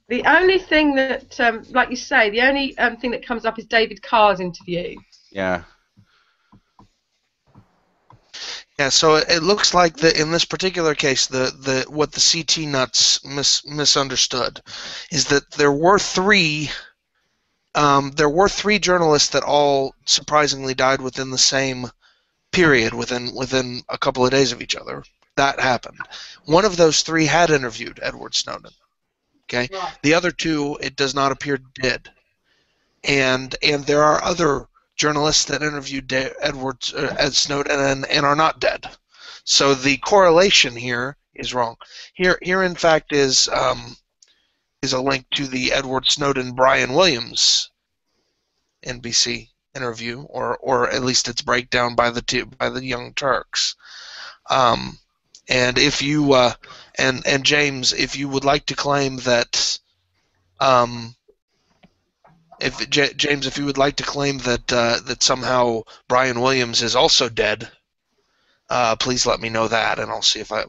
The only thing that, like you say, the only thing that comes up is David Carr's interview. Yeah. Yeah, so it looks like in this particular case, what the CT nuts misunderstood is that there were three journalists that all surprisingly died within the same period, within a couple of days of each other. That happened. One of those three had interviewed Edward Snowden. Okay, the other two, it does not appear, did, and there are other journalists that interviewed Edward Snowden and are not dead. So the correlation here is wrong. Here in fact is a link to the Edward Snowden Brian Williams NBC interview, or at least its breakdown by the Young Turks. And if you and James, if you would like to claim that, James, if you would like to claim that that somehow Brian Williams is also dead, please let me know that, and I'll see if I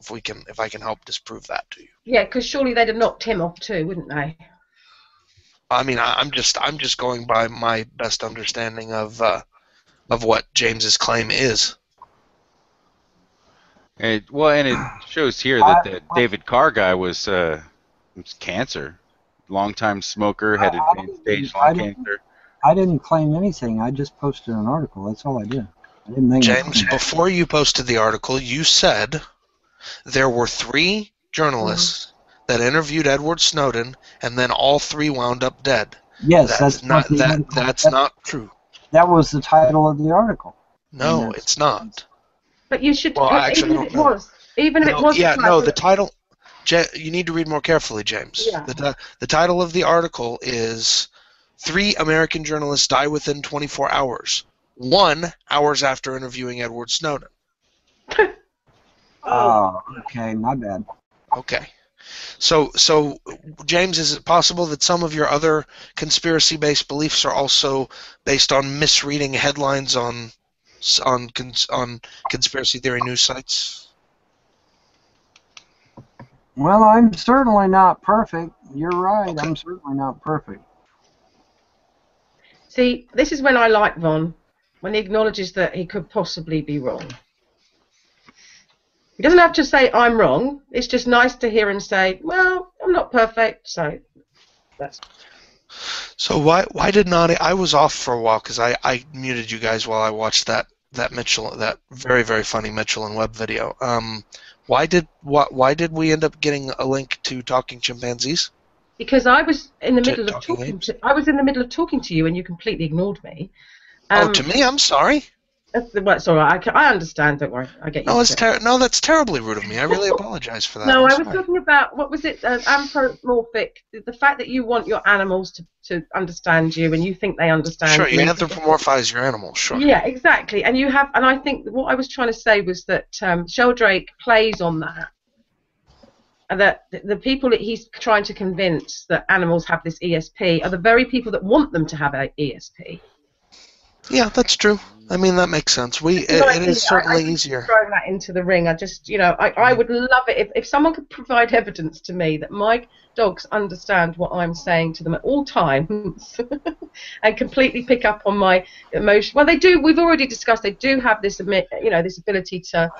can help disprove that to you. Yeah, because surely they'd have knocked him off too, wouldn't they? I mean, I'm just going by my best understanding of what James's claim is. And it shows here that the David Carr guy was cancer, longtime smoker, had advanced stage lung cancer. I didn't claim anything. I just posted an article. That's all I did. I didn't make James, before you posted the article, you said there were three journalists that interviewed Edward Snowden, and then all three wound up dead. Yes, that's not true. That was the title of the article. No, it's not. But you should. Well, actually, even if it was. Even if it was. Yeah, no. The title. You need to read more carefully, James. Yeah. The title of the article is 3 American journalists die within 24 hours. 1 hours after interviewing Edward Snowden. Oh, okay, my bad. Okay. So, James, is it possible that some of your other conspiracy-based beliefs are also based on misreading headlines on conspiracy theory news sites? Well, I'm certainly not perfect. You're right. Okay. I'm certainly not perfect. See, this is when I like Von, when he acknowledges that he could possibly be wrong. He doesn't have to say, I'm wrong. It's just nice to hear him say, well, I'm not perfect, so that's... So why did not I was off for a while because I muted you guys while I watched that very, very funny Mitchell and Webb video. Why did we end up getting a link to Talking Chimpanzees? Because I was in the middle of talking to you and you completely ignored me. To me, I'm sorry. It's all right. I understand. Don't worry. I get you. No, that's terribly rude of me. I really apologize for that. No, I was talking about, what was it? Anthropomorphic. The fact that you want your animals to understand you, and you think they understand you. Sure, you anthropomorphize your animals. Sure. Yeah, exactly. And you have, and I think what I was trying to say was that Sheldrake plays on that, and that the people that he's trying to convince that animals have this ESP are the very people that want them to have an ESP. Yeah, that's true. I mean, that makes sense. It is certainly easier. Throwing that into the ring, I would love it if someone could provide evidence to me that my dogs understand what I'm saying to them at all times and completely pick up on my emotion. Well, they do. We've already discussed they do have this, this ability to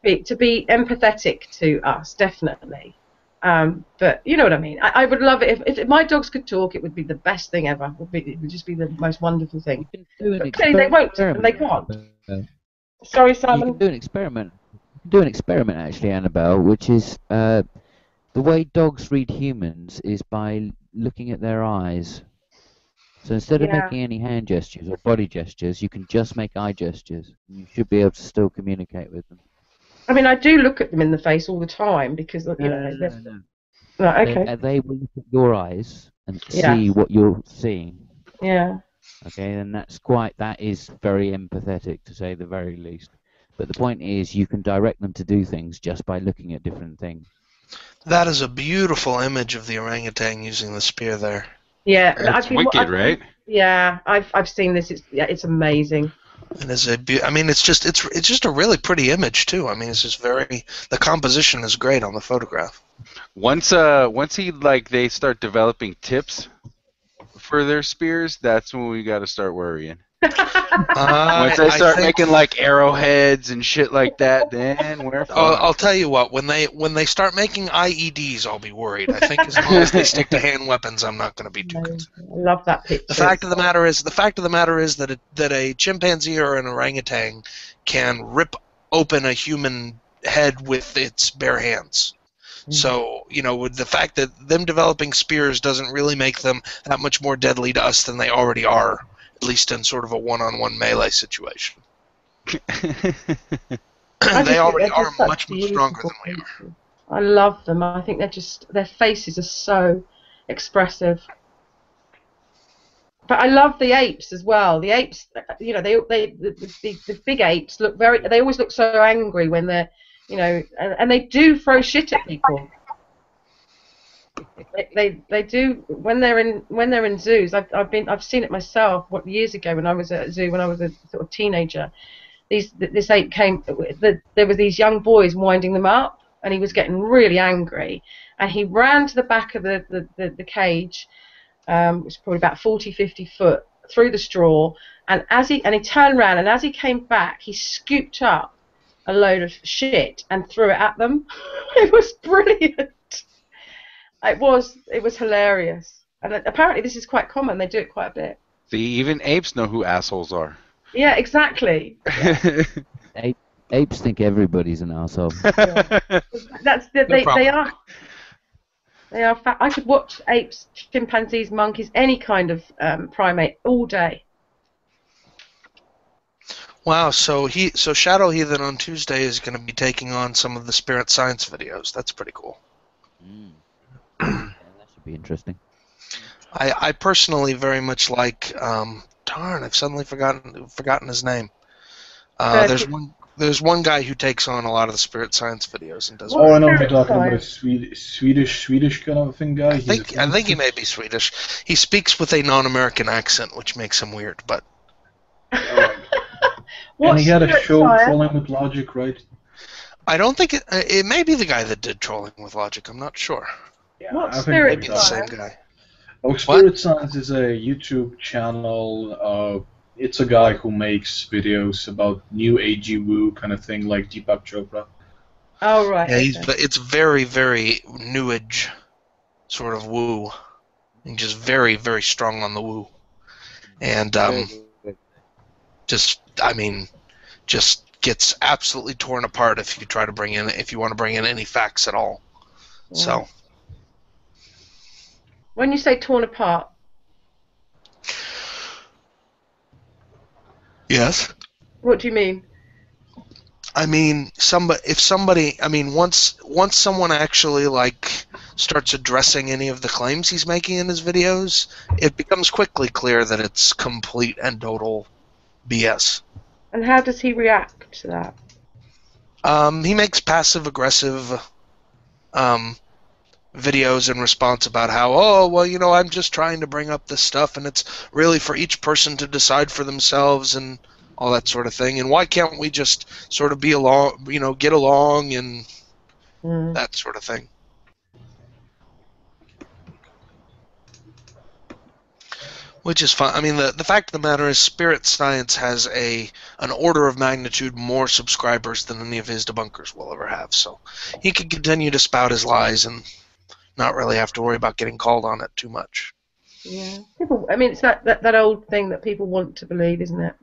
be empathetic to us, definitely. But you know what I mean. I would love it if my dogs could talk. It would be the best thing ever. It would just be the most wonderful thing. But clearly they won't, and they can't. Sorry, Simon. You can do an experiment. Actually, Annabelle, which is the way dogs read humans is by looking at their eyes. So instead of making any hand gestures or body gestures, you can just make eye gestures. You should be able to still communicate with them. I mean, I do look at them in the face all the time because No. Right, okay. They will look at your eyes and see what you're seeing. Yeah. Okay, and that is very empathetic, to say the very least. But the point is, you can direct them to do things just by looking at different things. That is a beautiful image of the orangutan using the spear there. Yeah, it's wicked, right? Yeah, I've seen this. It's amazing. And I mean, it's just a really pretty image too. I mean, it's just the composition is great on the photograph. Once they start developing tips for their spears, that's when we got to start worrying. Once they start making like arrowheads and shit like that, then we're fucked. I'll tell you what. When they start making IEDs, I'll be worried. I think as long as they stick to hand weapons, I'm not going to be too concerned. I love that picture. The fact of the matter is that a chimpanzee or an orangutan can rip open a human head with its bare hands. So, with the fact that them developing spears doesn't really make them that much more deadly to us than they already are, at least in sort of a one-on-one melee situation. They already are much stronger than we are. I love them. I think their faces are so expressive. But I love the apes as well. The apes, the big apes they always look so angry when they're, and they do throw shit at people. They do when they're in zoos. I've seen it myself. Years ago when I was at a zoo when I was a sort of teenager, this ape came. There were these young boys winding them up, and he was getting really angry, and he ran to the back of the cage, which was probably about 40-50 foot through the straw, and he turned around, and as he came back, he scooped up a load of shit and threw it at them. It was brilliant. It was hilarious, and apparently this is quite common. They do it quite a bit. See, even apes know who assholes are. Yeah, exactly. Apes think everybody's an asshole. Yeah. They are. I could watch apes, chimpanzees, monkeys, any kind of primate all day. Wow, so Shadow Heathen on Tuesday is going to be taking on some of the Spirit Science videos. That's pretty cool. Yeah, that should be interesting. I personally very much like. Darn, I've suddenly forgotten his name. There's one guy who takes on a lot of the Spirit Science videos and does. Oh, I know you're talking about a Swedish kind of thing guy. I think he may be Swedish. He speaks with a non-American accent, which makes him weird, but. And he had a show Trolling with Logic, right? I don't think it may be the guy that did Trolling with Logic. I'm not sure. Yeah, What I Spirit think maybe the same guy. Oh, Spirit Science is a YouTube channel. It's a guy who makes videos about new agey woo kind of thing, like Deepak Chopra. Oh right. Yeah, it's very, very new age sort of woo, and just very, very strong on the woo, and just gets absolutely torn apart if you want to bring in any facts at all. Yeah. So. When you say torn apart. Yes. What do you mean? I mean, once someone actually starts addressing any of the claims he's making in his videos, it becomes quickly clear that it's complete and total BS. And how does he react to that? He makes passive-aggressive videos in response about how, I'm just trying to bring up this stuff, and it's really for each person to decide for themselves and all that sort of thing. And why can't we just sort of get along and that sort of thing. Which is fun. I mean, the fact of the matter is Spirit Science has an order of magnitude more subscribers than any of his debunkers will ever have. So he can continue to spout his lies and not really have to worry about getting called on it too much. Yeah. It's that old thing that people want to believe, isn't it?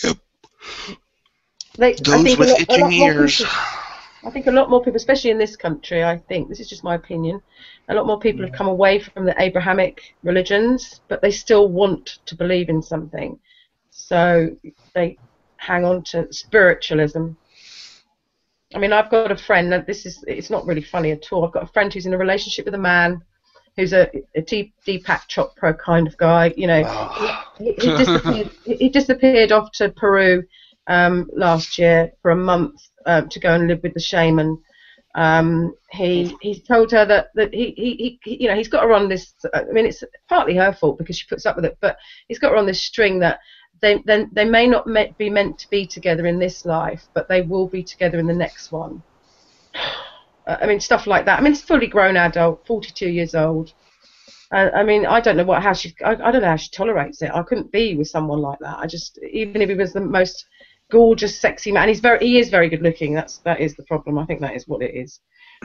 Yep. Those with itching ears. I think a lot more people, especially in this country, I think, this is just my opinion, a lot more people have come away from the Abrahamic religions, but they still want to believe in something. So they hang on to spiritualism. I mean, I've got a friend, and it's not really funny at all, I've got a friend who's in a relationship with a man who's a Deepak Chopra kind of guy, he disappeared off to Peru last year for a month to go and live with the shaman. He's told her that he's got her on this. I mean, it's partly her fault because she puts up with it, but he's got her on this string that they may not be meant to be together in this life, but they will be together in the next one. I mean, stuff like that. I mean, it's a fully grown adult, 42 years old. I mean, I don't know how she. I don't know how she tolerates it. I couldn't be with someone like that. I just, even if he was the most gorgeous, sexy man, he is very good looking. That is the problem. I think that is what it is.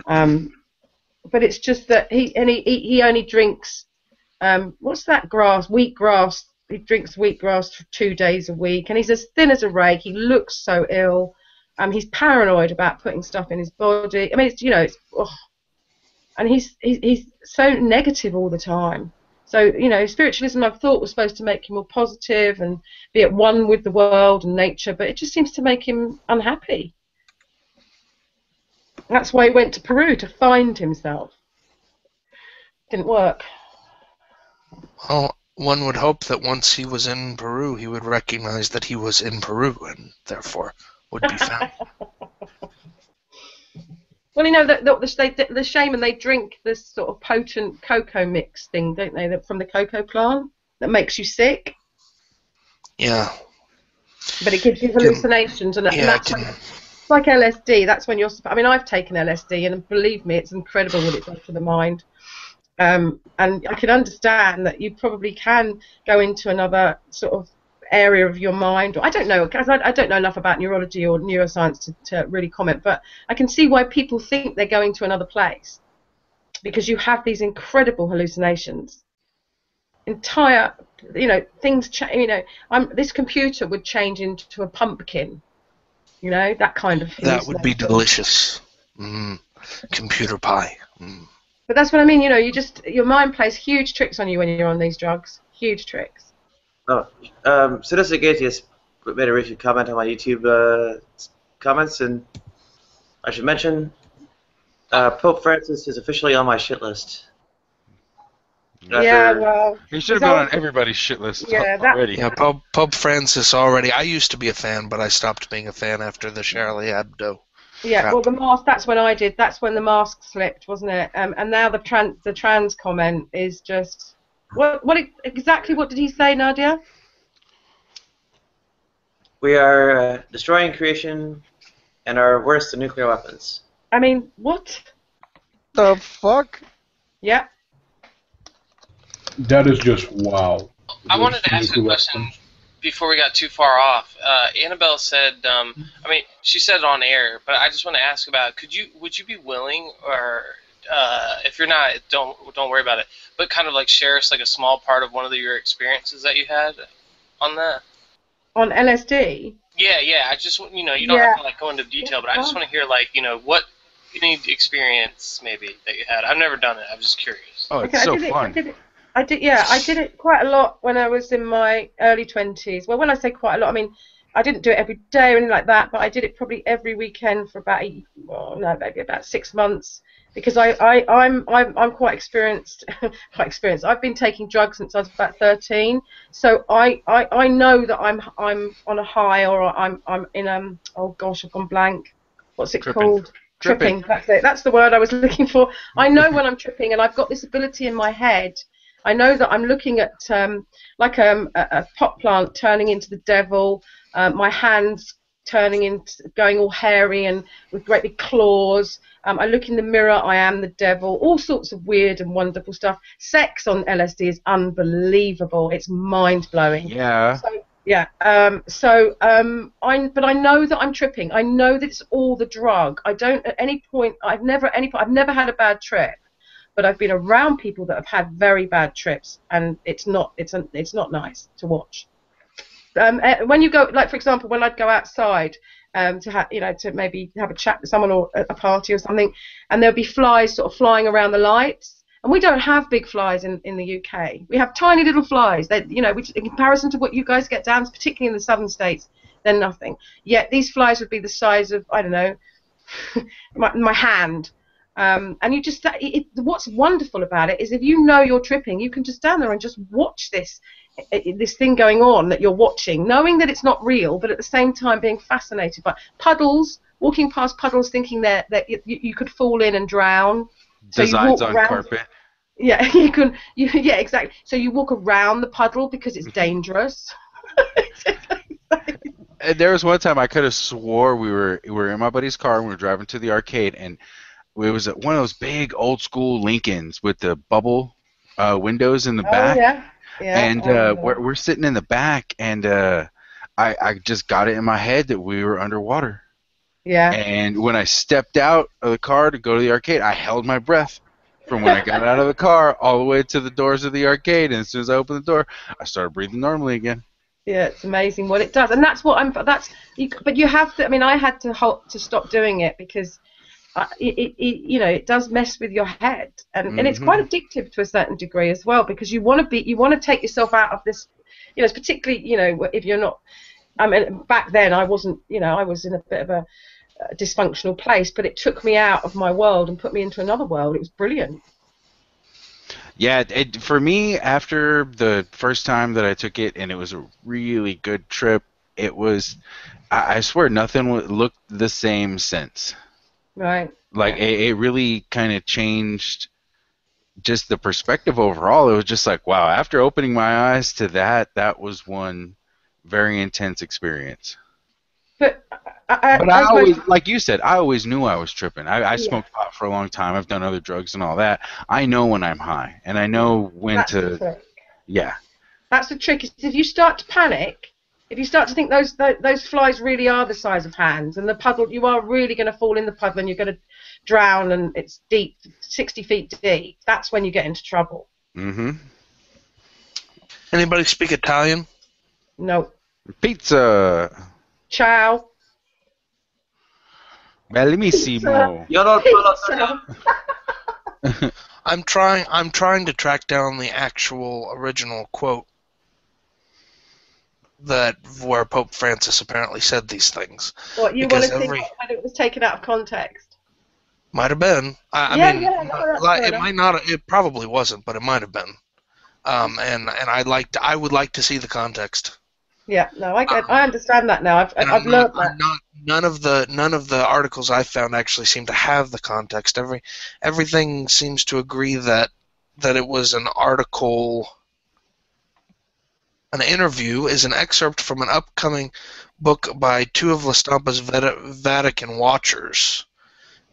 But it's just that he only drinks. What's that grass? Wheatgrass. He drinks wheatgrass for 2 days a week, and he's as thin as a rake. He looks so ill. He's paranoid about putting stuff in his body. I mean, and he's so negative all the time. So, spiritualism, I thought, was supposed to make him more positive and be at one with the world and nature, but it just seems to make him unhappy. That's why he went to Peru, to find himself. Didn't work. Well, one would hope that once he was in Peru, he would recognize that he was in Peru and therefore would be found. Well, the shaman, they drink this sort of potent cocoa mix thing, don't they, from the cocoa plant that makes you sick? Yeah. But it gives you hallucinations, and that's it's like LSD. That's when you're. I mean, I've taken LSD, and believe me, it's incredible what it does to the mind. And I can understand that you probably can go into another sort of area of your mind. I don't know, because I don't know enough about neurology or neuroscience to really comment, but I can see why people think they're going to another place, because you have these incredible hallucinations. Entire, things change. This computer would change into a pumpkin. That kind of. That would be delicious. Computer pie. But that's what I mean. Your mind plays huge tricks on you when you're on these drugs. Huge tricks. Oh, Sadistic Atheist made a recent comment on my YouTube comments, and I should mention Pope Francis is officially on my shit list. Yeah, well, he should have been on everybody's shit list already. Yeah, Pope Francis already. I used to be a fan, but I stopped being a fan after the Charlie Hebdo. Yeah, crap. well, the mask. That's when I did. That's when the mask slipped, wasn't it? And now the trans comment is just what exactly? What did he say, Nadia? We are destroying creation and are worse than nuclear weapons. I mean, what? The fuck? Yeah. That is just wow. I wanted to ask a question before we got too far off. Annabelle said, I mean, she said it on air, but I just want to ask about, would you be willing, or if you're not, don't worry about it, but kind of like share us like a small part of one of your experiences that you had on that? On LSD? Yeah. I just, you don't have to like go into detail, but I just want to hear like, what any experience maybe that you had. I've never done it. I'm just curious. Oh, it's so fun. I did it quite a lot when I was in my early 20s. Well, when I say quite a lot, I mean I didn't do it every day or anything like that, but I did it probably every weekend for maybe about 6 months, because I'm quite experienced. I've been taking drugs since I was about 13, so I know that I'm on a high, or I'm in oh gosh, I've gone blank. What's it called? Tripping. That's it. That's the word I was looking for. I know when I'm tripping, and I've got this ability in my head. I know that I'm looking at like a pot plant turning into the devil, my hands going all hairy and with great big claws. I look in the mirror, I am the devil. All sorts of weird and wonderful stuff. Sex on LSD is unbelievable. It's mind blowing. Yeah. So, yeah. But I know that I'm tripping. I know that it's all the drug. I don't at any point. I've never had a bad trip. But I've been around people that have had very bad trips, and it's not nice to watch. When you go, like for example, when I'd go outside to maybe have a chat with someone or a party or something, and there'll be flies sort of flying around the lights, and we don't have big flies in the UK. We have tiny little flies. Which in comparison to what you guys get down, particularly in the southern states, they're nothing. Yet these flies would be the size of, I don't know, my hand. And you just, what's wonderful about it is if you know you're tripping, you can just stand there and just watch this thing going on that you're watching, knowing that it's not real, but at the same time being fascinated by puddles, walking past puddles, thinking that you could fall in and drown. Designs on carpet. Yeah, you can. Yeah, exactly. So you walk around the puddle because it's dangerous. And there was one time I could have swore we were in my buddy's car and we were driving to the arcade, and it was one of those big old school Lincolns with the bubble windows in the back. Yeah. And we're sitting in the back, and I just got it in my head that we were underwater. Yeah. And when I stepped out of the car to go to the arcade, I held my breath from when I got out of the car all the way to the doors of the arcade. And as soon as I opened the door, I started breathing normally again. Yeah, it's amazing what it does, and that's what but you have to. I mean, I had to stop doing it because it does mess with your head, and it's quite addictive to a certain degree as well, because you want to take yourself out of this, particularly if you're not. I mean, back then I wasn't. I was in a bit of a dysfunctional place, but it took me out of my world and put me into another world. It was brilliant. Yeah, for me, after the first time that I took it, and it was a really good trip, it was, I swear, nothing looked the same since. Right. Like, it really kind of changed just the perspective overall. It was just like, wow, after opening my eyes to that was one very intense experience. But I always, like you said, I always knew I was tripping. I smoked pot for a long time. I've done other drugs and all that. I know when I'm high, and I know when That's to. the trick. Yeah. That's the trick. Is if you start to panic, if you start to think those flies really are the size of hands, and the puddle, you are really going to fall in the puddle, and you're going to drown, and it's deep, 60 feet deep. That's when you get into trouble. Mm-hmm. Anybody speak Italian? No. Pizza. Ciao. Bellissimo. Pizza. I'm trying to track down the actual original quote where Pope Francis apparently said these things. What, you want to think whether it was taken out of context? Might have been. I mean, it might not. It probably wasn't, but it might have been. And I would like to see the context. Yeah, no, I understand that now. I've learned that. None of the articles I found actually seem to have the context. Everything seems to agree that it was an article. An interview is an excerpt from an upcoming book by two of La Stampa's Vatican watchers,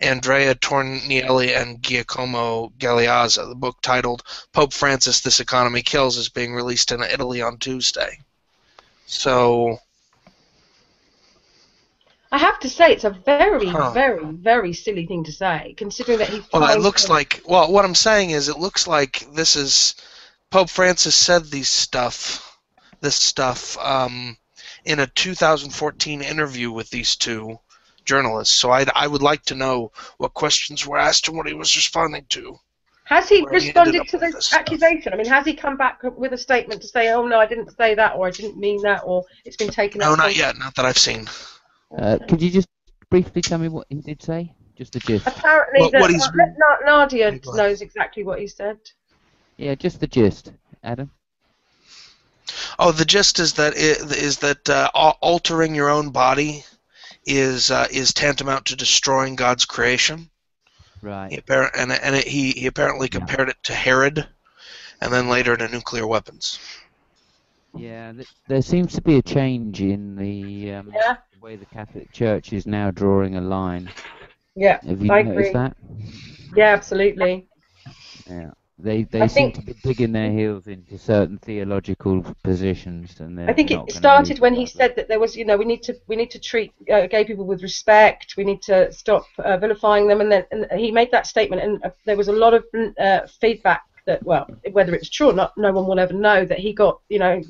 Andrea Tornielli and Giacomo Galeazza. The book, titled "Pope Francis: This Economy Kills," is being released in Italy on Tuesday. So, I have to say, it's a very, very, very silly thing to say, considering that he's. Well, it looks like. Well, what I'm saying is, it looks like this is Pope Francis said this stuff, in a 2014 interview with these two journalists. So I would like to know what questions were asked and what he was responding to. Has he responded to this accusation? I mean, has he come back with a statement to say, "Oh no, I didn't say that," or "I didn't mean that," or "It's been taken out"? No, not yet. Not that I've seen. Could you just briefly tell me what he did say? Just the gist. Apparently, Nadia knows exactly what he said. Yeah, just the gist, Adam. Oh, the gist is that altering your own body is tantamount to destroying God's creation. Right. He apparently compared it to Herod, and then later to nuclear weapons. Yeah, there seems to be a change in the way the Catholic Church is now drawing a line. Yeah, have you I noticed agree. that? Yeah, absolutely. Yeah, they seem to be digging their heels into certain theological positions, and I think it started when he said that there was, we need to treat gay people with respect. We need to stop vilifying them, and he made that statement, and there was a lot of feedback that, well, whether it's true or not, no one will ever know, that he got,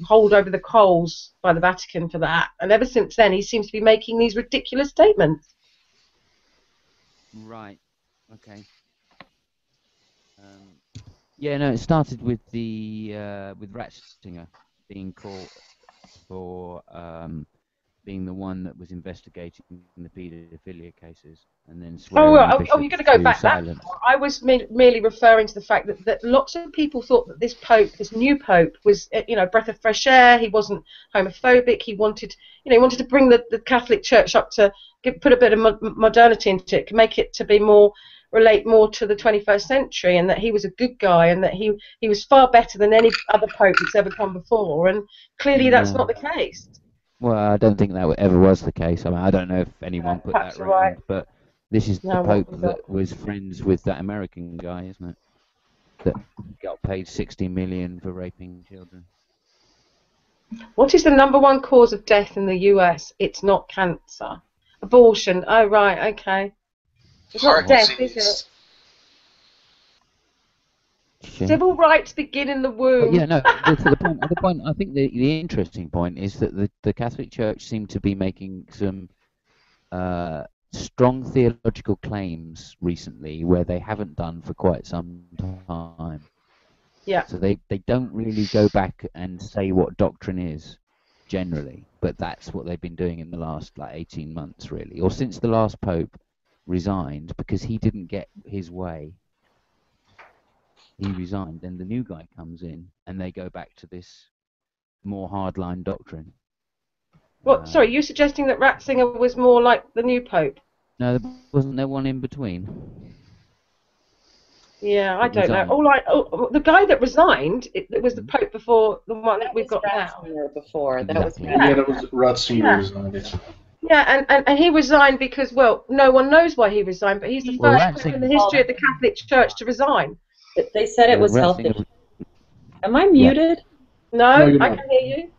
hauled over the coals by the Vatican for that, and ever since then he seems to be making these ridiculous statements. Right. Okay. Yeah, no, it started with with Ratzinger being caught for being the one that was investigating the paedophilia cases, and then swearing you're going to go back that far. I was merely referring to the fact that lots of people thought that this new pope, was breath of fresh air. He wasn't homophobic. He wanted to bring the Catholic Church up to put a bit of modernity into it, make it to be more relate more to the 21st century, and that he was a good guy, and that he was far better than any other pope that's ever come before. And clearly, that's No. not the case. Well, I don't think that ever was the case. I mean, I don't know if anyone put Perhaps that you're right. around, but this is the No, what Pope was that was friends with that American guy, isn't it? That got paid 60 million for raping children. What is the #1 cause of death in the US? It's not cancer. Abortion. Oh, right, okay. It's not Heart death, disease. is it? Sure. Civil rights begin in the womb. But yeah, no. The point. I think the interesting point is that the Catholic Church seemed to be making some strong theological claims recently, where they haven't done for quite some time. Yeah. So they don't really go back and say what doctrine is, generally, but that's what they've been doing in the last 18 months, really, or since the last Pope resigned because he didn't get his way. He resigned, and the new guy comes in, and they go back to this more hardline doctrine. What? Sorry, you're suggesting that Ratzinger was more like the new Pope? No, wasn't there one in between? Yeah, I That don't know. resigned. The guy that resigned, it was the Pope before the one that we've got now. Before that was Yeah, that was Ratzinger resigned. Yeah, and he resigned because, well, no one knows why he resigned, but he's the Well, first Pope in the history of the Catholic Church to resign. They said it was healthy. Am I muted? No, No, you're I not. can hear you.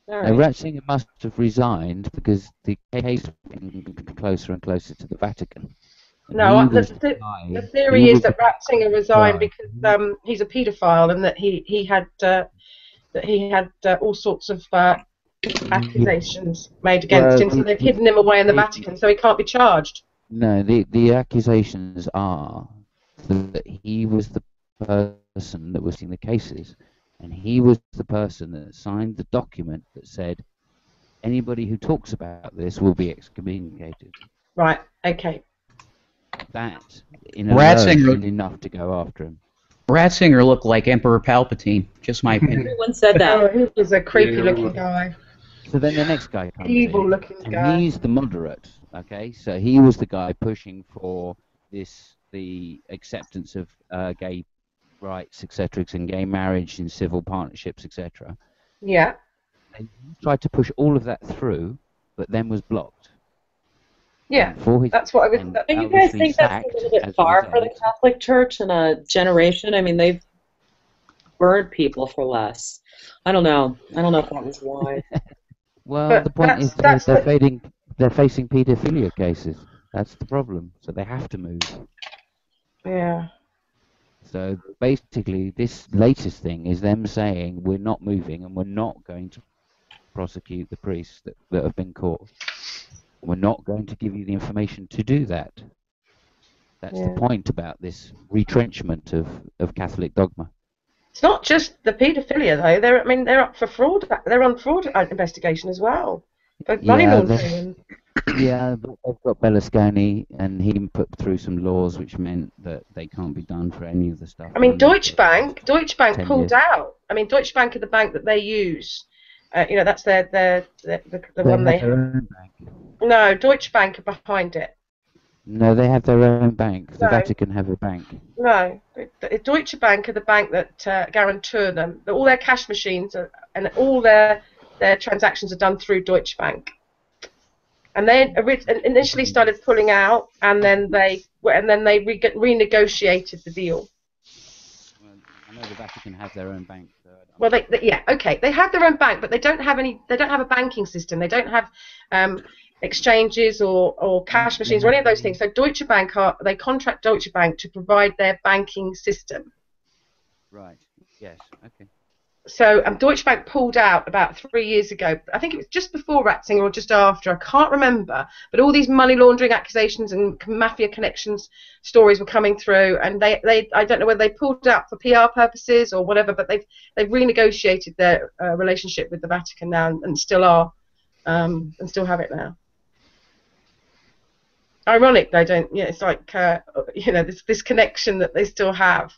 All Now, right. Ratzinger must have resigned because the case was getting closer and closer to the Vatican. And No, he the, was the, guy- the theory he is was that the Ratzinger resigned guy. because he's a paedophile and that he had all sorts of accusations made against him, so they've hidden him away in the Vatican, so he can't be charged. No, the accusations are that he was the person that was in the cases, and he was the person that signed the document that said anybody who talks about this will be excommunicated. Right. Okay. That in alone Ratzinger- is enough to go after him. Ratzinger looked like Emperor Palpatine. Just my opinion. Everyone said that. Oh, he was a creepy-looking guy. So then the next guy comes in, Evil-looking and guy. he's the moderate. Okay, so he was the guy pushing for the acceptance of gay rights, etc., and gay marriage and civil partnerships, etc. Yeah. And he tried to push all of that through, but then was blocked. Yeah. For his, That's what I was. and Don't you guys obviously think that's a sacked little bit as a far for the result. Catholic Church in a generation? I mean, they've burned people for less. I don't know. I don't know if that was why. Well, But the point is that's they're facing paedophilia cases. That's the problem. So they have to move. Yeah. So basically, this latest thing is them saying we're not moving and we're not going to prosecute the priests that have been caught. We're not going to give you the information to do that. That's the point about this retrenchment of Catholic dogma. It's not just the paedophilia though. They're up for fraud. They're on fraud investigation as well for money laundering. Yeah, but they've got Berlusconi, and he put through some laws which meant that they can't be done for any of the stuff. I mean, Deutsche Bank 10 pulled years. out. I mean, Deutsche Bank are the bank that they use. That's the one they have their own bank. No, Deutsche Bank are behind it. No, they have their own bank. The No. Vatican have a bank. No, Deutsche Bank are the bank that guarantor them. All their cash machines and all their transactions are done through Deutsche Bank. And they initially started pulling out, and then they renegotiated the deal. I know the Vatican have their own bank. So Well, they have their own bank, but they don't have a banking system. They don't have exchanges or cash machines or any of those things. So Deutsche Bank they contract Deutsche Bank to provide their banking system. Right. Yes. Okay. So Deutsche Bank pulled out about 3 years ago. I think it was just before Ratzinger or just after. I can't remember. But all these money laundering accusations and mafia connections stories were coming through, and they I don't know whether they pulled out for PR purposes or whatever, but they've renegotiated their relationship with the Vatican now and still are and still have it now. Ironic, they don't. Yeah, it's like this connection that they still have.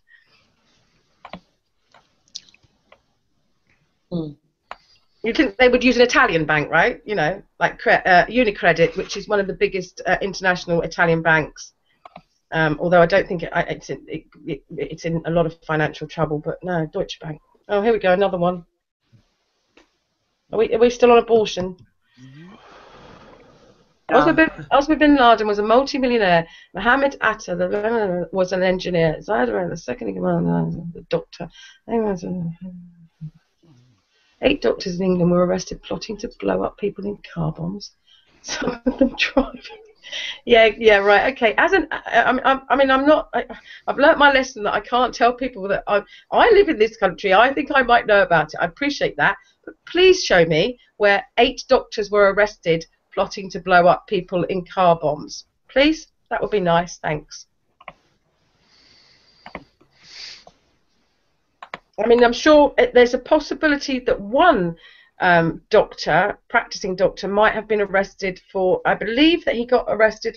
You think they would use an Italian bank, right? Like Unicredit, which is one of the biggest international Italian banks. Although I don't think it's in a lot of financial trouble. But no, Deutsche Bank. Oh, here we go, another one. Are we still on abortion? Osama bin Laden was a multi-millionaire. Mohammed Atta was an engineer. Zander, the second in command, the doctor. 8 doctors in England were arrested plotting to blow up people in car bombs. Some of them driving. Yeah, right. Okay. I've learnt my lesson that I can't tell people that I live in this country. I think I might know about it. I appreciate that, but please show me where 8 doctors were arrested plotting to blow up people in car bombs. Please, that would be nice. Thanks. I mean, I'm sure there's a possibility that one practicing doctor, might have been arrested for. I believe that he got arrested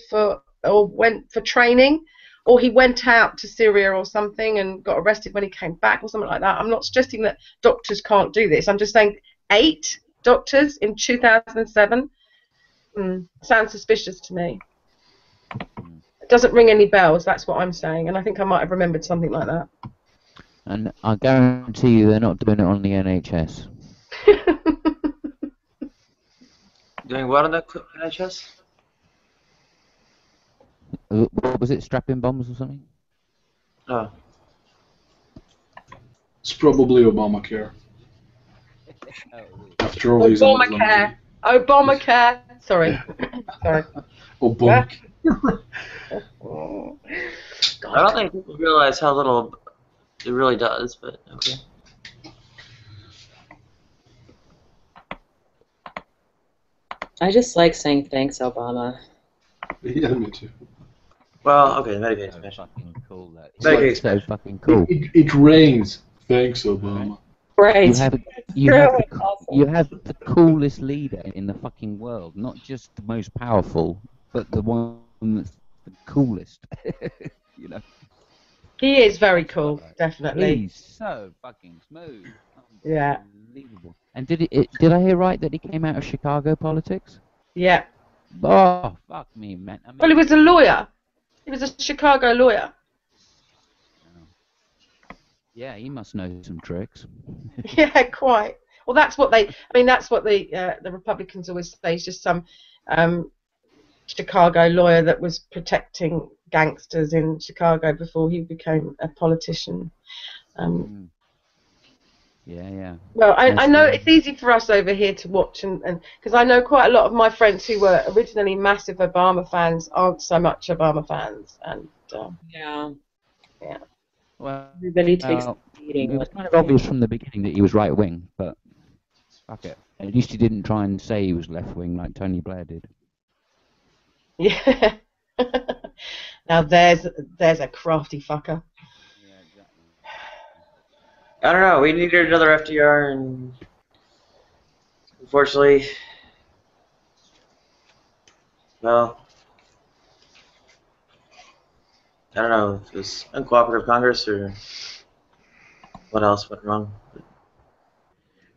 went for training, or he went out to Syria or something and got arrested when he came back or something like that. I'm not suggesting that doctors can't do this. I'm just saying 8 doctors in 2007 sounds suspicious to me. It doesn't ring any bells. That's what I'm saying, and I think I might have remembered something like that. And I guarantee you they're not doing it on the NHS. Doing what on the NHS? What was it? Strapping bombs or something? Oh. It's probably Obamacare. After all these Obamacare. Sorry. Obamacare. I don't think people realize how little it really does, but okay. I just like saying thanks, Obama. Yeah, me too. Well, okay, Medicaid expansion. Cool, Medicaid expansion. So fucking cool. It rains. Thanks, Obama. Right. You have the coolest leader in the fucking world. Not just the most powerful, but the one that's the coolest. You know. He is very cool, definitely. He's so fucking smooth. Yeah. Unbelievable. And did I hear right that he came out of Chicago politics? Yeah. Oh, fuck me, man. I mean, Well, he was a lawyer. He was a Chicago lawyer. Yeah, he must know some tricks. Yeah, quite. Well, that's what the Republicans always say. He's just some Chicago lawyer that was protecting gangsters in Chicago before he became a politician. Yeah. Well, I know it's easy for us over here to watch, and because I know quite a lot of my friends who were originally massive Obama fans aren't so much Obama fans, and yeah. Well, Everybody takes the it was kind of obvious from the beginning that he was right wing, but fuck it. At least he didn't try and say he was left wing like Tony Blair did. Yeah. Now there's a crafty fucker. I don't know. We needed another FDR, and unfortunately, well, I don't know if it was uncooperative Congress or what else went wrong.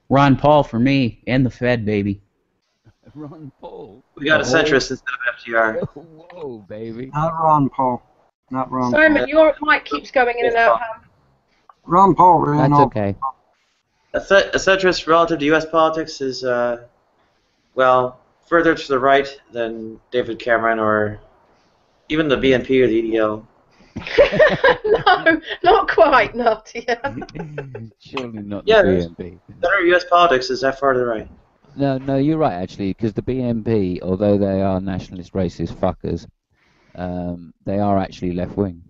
Ron Paul for me, and the Fed, baby. Ron Paul? We got a centrist instead of FDR. Whoa, baby. Not Ron Paul. Not Ron Paul. Simon, your mic keeps going in and out. Ron Paul ran That's off. okay. A centrist relative to U.S. politics is, well, further to the right than David Cameron or even the BNP or the EDL. No, not quite, not yet. Surely not Yeah, the BNP. Center of U.S. politics is that far to the right. No, you're right, actually, because the BNP, although they are nationalist racist fuckers, they are actually left-wing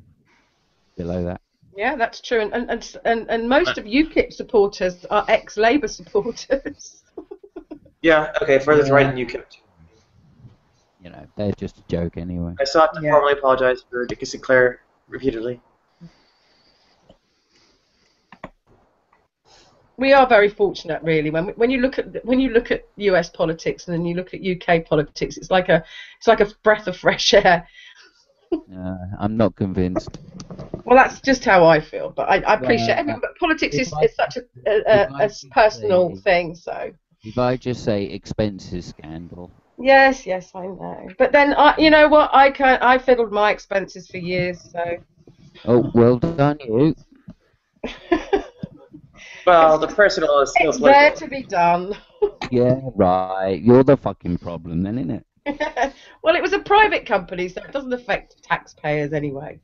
below that. Yeah, that's true, and most of UKIP supporters are ex-Labour supporters. Yeah, okay, further to the right than UKIP. You know, they're just a joke anyway. I sought to formally apologize for Dickie Sinclair repeatedly. We are very fortunate, really. When you look at US politics and then you look at UK politics, it's like a breath of fresh air. I'm not convinced. Well, that's just how I feel, but I appreciate everyone. But politics is such a personal thing, so. If I just say expenses scandal, Yes, yes, I know. But then, you know what? I fiddled my expenses for years, so. Oh, well done, you. Well, the personal is still It's there political. to be done. Yeah, right. You're the fucking problem then, isn't it? Well, it was a private company, so it doesn't affect taxpayers anyway.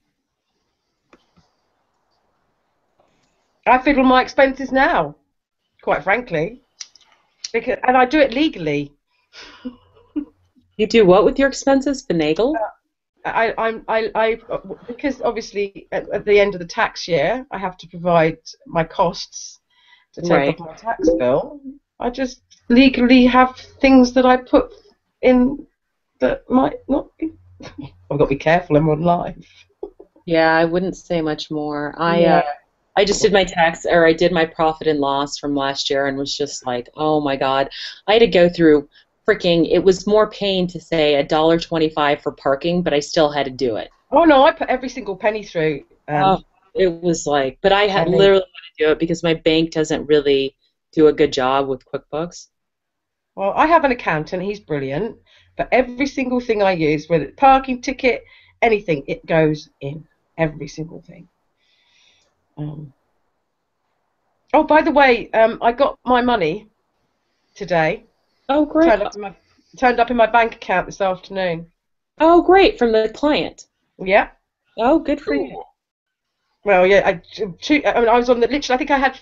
I fiddle my expenses now, quite frankly, and I do it legally. You do what with your expenses? Finagle? Because obviously at the end of the tax year, I have to provide my costs to take Right. off my tax bill. I just legally have things that I put in that might not be. I've got to be careful in modern life. Yeah, I wouldn't say much more. Yeah. I just did my I did my profit and loss from last year and was just like, oh my God. I had to go through it was more pain to say $1.25 for parking, but I still had to do it. Oh no, I put every single penny through. It was like, but I had I mean- literally had to do it because my bank doesn't really do a good job with QuickBooks. Well, I have an accountant. He's brilliant. But every single thing I use, whether it's parking ticket, anything, it goes in. Every single thing. Oh, by the way, I got my money today. Oh, great. Turned up in my bank account this afternoon. Oh, great. From the client. Yeah. Oh, good for you. Well, yeah, I was on the literally. I think I had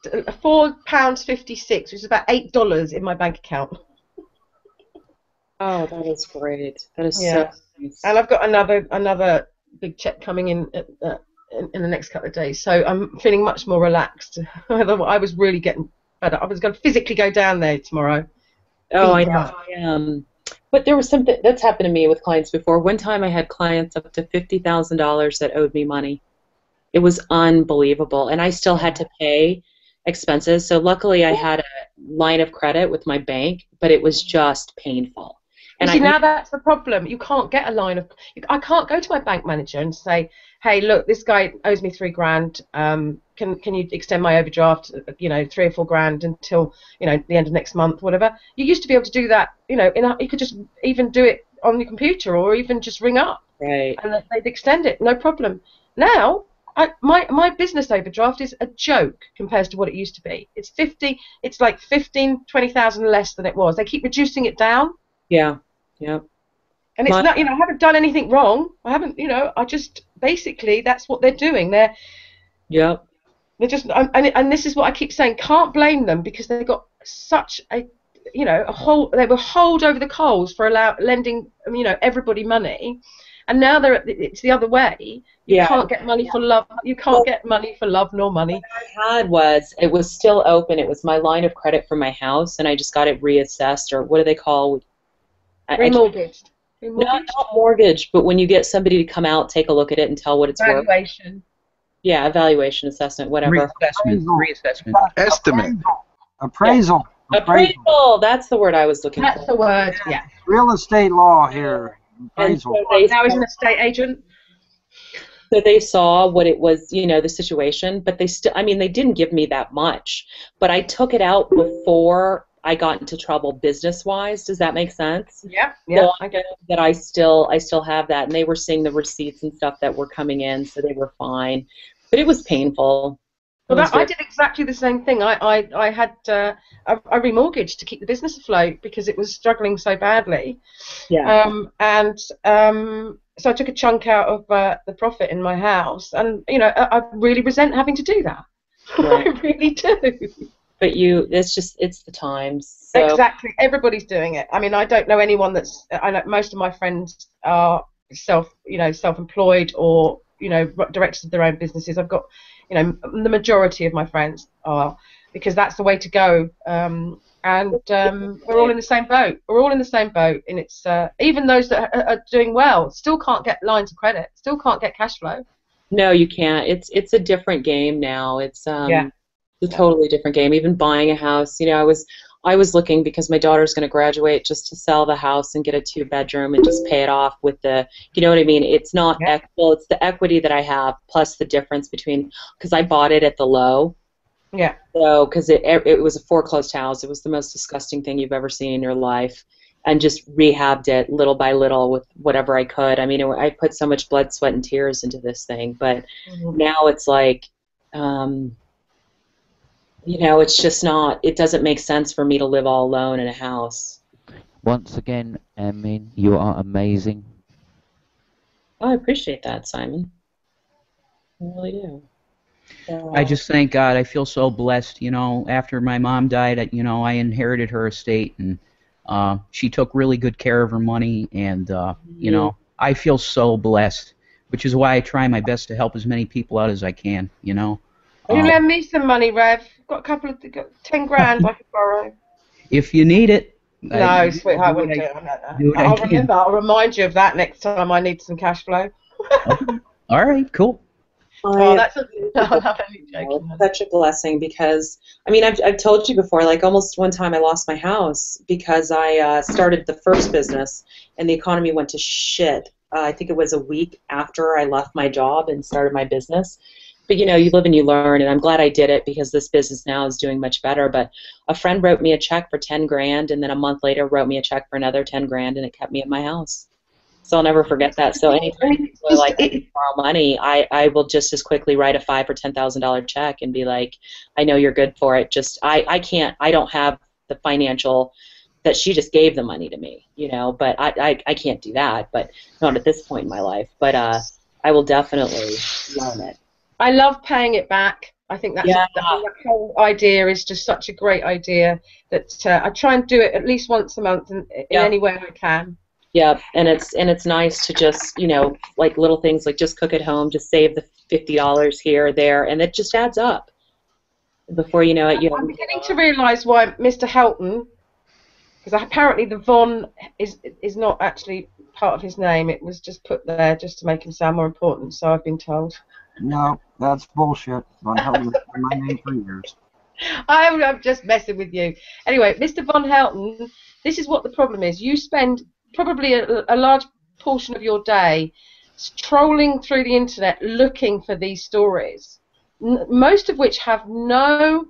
£4.56, which is about $8 in my bank account. Oh, that is great. That is Yeah. so nice. And I've got another big check coming in in the next couple of days, so I'm feeling much more relaxed. I was really getting better. I was going to physically go down there tomorrow. Oh, I know. But there was something that's happened to me with clients before. One time I had clients up to $50,000 that owed me money. It was unbelievable, and I still had to pay expenses. So luckily I had a line of credit with my bank, but it was just painful. You see, now that's the problem. You can't get a line of. I can't go to my bank manager and say, "Hey, look, this guy owes me £3,000. Can you extend my overdraft? $3 or $4 until the end of next month, whatever." You used to be able to do that. You could just even do it on your computer or even just ring up, right? And they'd extend it, no problem. Now, my business overdraft is a joke compared to what it used to be. It's like 20,000 less than it was. They keep reducing it down. Yeah. Yeah. And it's not, I haven't done anything wrong. I haven't, I just, basically, that's what they're doing. They're just, and this is what I keep saying, can't blame them because they've got such they were holed over the coals for lending, everybody money. And now it's the other way. You can't get money for love. You can't get money for love nor money. What I had it was still open. It was my line of credit for my house, and I just got it reassessed, or what do they call? Remortgaged. Not mortgage, but when you get somebody to come out, take a look at it, and tell what it's worth. Evaluation. Yeah, evaluation, assessment, whatever. Reassessment. Estimate. Appraisal. Appraisal. That's the word I was looking for. That's the word. Yeah. Real estate law here. Appraisal. Now he's an estate agent. So they saw what it was, the situation, but they still, they didn't give me that much, but I took it out before I got into trouble business-wise. Does that make sense? Yeah. So I know that I still have that, and they were seeing the receipts and stuff that were coming in, so they were fine. But it was painful. Well, I did exactly the same thing. I had I remortgaged to keep the business afloat because it was struggling so badly. Yeah. So I took a chunk out of the profit in my house, and I really resent having to do that. Right. I really do. But it's the times. So. Exactly. Everybody's doing it. I don't know anyone I know most of my friends are self-employed or, directors of their own businesses. I've got, the majority of my friends are, because that's the way to go. We're all in the same boat. We're all in the same boat. And it's, even those that are doing well still can't get lines of credit, still can't get cash flow. No, you can't. It's a different game now. It's, a totally different game. Even buying a house, I was looking because my daughter's going to graduate just to sell the house and get a 2-bedroom and just pay it off with the, you know what I mean? It's not equitable. It's the equity that I have plus the difference between, because I bought it at the low. Yeah. So, because it was a foreclosed house. It was the most disgusting thing you've ever seen in your life. and just rehabbed it little by little with whatever I could. I mean, I put so much blood, sweat, and tears into this thing, but now it's like, it's just not, it doesn't make sense for me to live all alone in a house. Once again, Emin, you are amazing. Oh, I appreciate that, Simon. I really do. I just thank God. I feel so blessed. After my mom died, I inherited her estate, and she took really good care of her money, and I feel so blessed, which is why I try my best to help as many people out as I can. Will you lend me some money, Rev? Got got 10 grand I could borrow. If you need it. No, sweetheart, I wouldn't do it. I'll remind you of that next time I need some cash flow. All right, cool. Oh, that's such a blessing because, I mean, I've told you before, like almost one time I lost my house because I started the first business and the economy went to shit. I think it was a week after I left my job and started my business. But, you live and you learn, and I'm glad I did it because this business now is doing much better. But a friend wrote me a check for 10 grand, and then a month later wrote me a check for another 10 grand, and it kept me at my house. So I'll never forget that. So anytime people are like, I need to borrow money, I will just as quickly write a $5,000 or $10,000 check and be like, I know you're good for it. Just I don't have the financial that she just gave the money to me, but I can't do that, but not at this point in my life. But I will definitely learn it. I love paying it back. I think that whole idea is just such a great idea that I try and do it at least once a month in any way I can. Yeah, and it's nice to just, like little things like just cook at home, just save the $50 here or there, and it just adds up. Before you know it, I'm beginning to realise why Mr. Helton, because apparently the Von is not actually part of his name. It was just put there just to make him sound more important, so I've been told. No, that's bullshit. Von Helton has been my name for years. I'm just messing with you. Anyway, Mr. Von Helton, this is what the problem is. You spend probably a large portion of your day trolling through the internet looking for these stories, most of which have no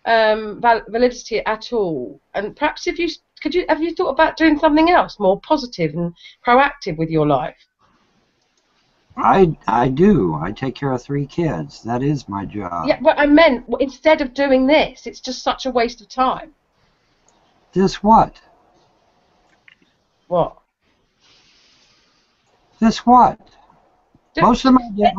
validity at all. And perhaps have you thought about doing something else more positive and proactive with your life? I do. I take care of 3 kids. That is my job. Yeah, but I meant instead of doing this, it's just such a waste of time. This what? What? This what? Most of my day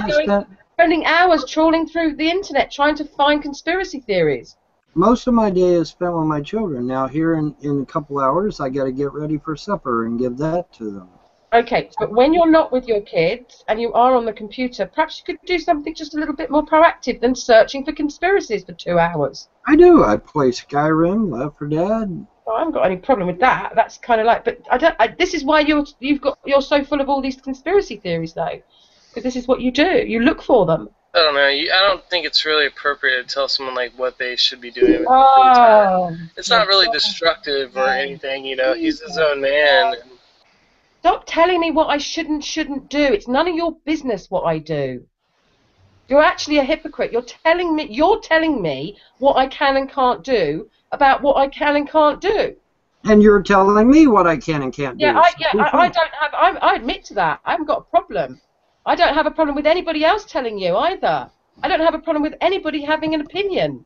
is spent spending hours trawling through the internet trying to find conspiracy theories. Most of my day is spent with my children. Now here in a couple hours, I got to get ready for supper and give that to them. Okay, but when you're not with your kids and you are on the computer, perhaps you could do something just a little bit more proactive than searching for conspiracies for 2 hours. I do. I play Skyrim, Left 4 Dead. Well, I haven't got any problem with that. That's kind of like, but this is why you're so full of all these conspiracy theories, though, because this is what you do. You look for them. I don't know. I don't think it's really appropriate to tell someone like what they should be doing with their free time. It's not really destructive or anything, He's his own man. Stop telling me what I shouldn't do. It's none of your business what I do. You're actually a hypocrite. You're telling me what I can and can't do about what I can and can't do. And you're telling me what I can and can't do. I admit to that. I haven't got a problem. I don't have a problem with anybody else telling you either. I don't have a problem with anybody having an opinion.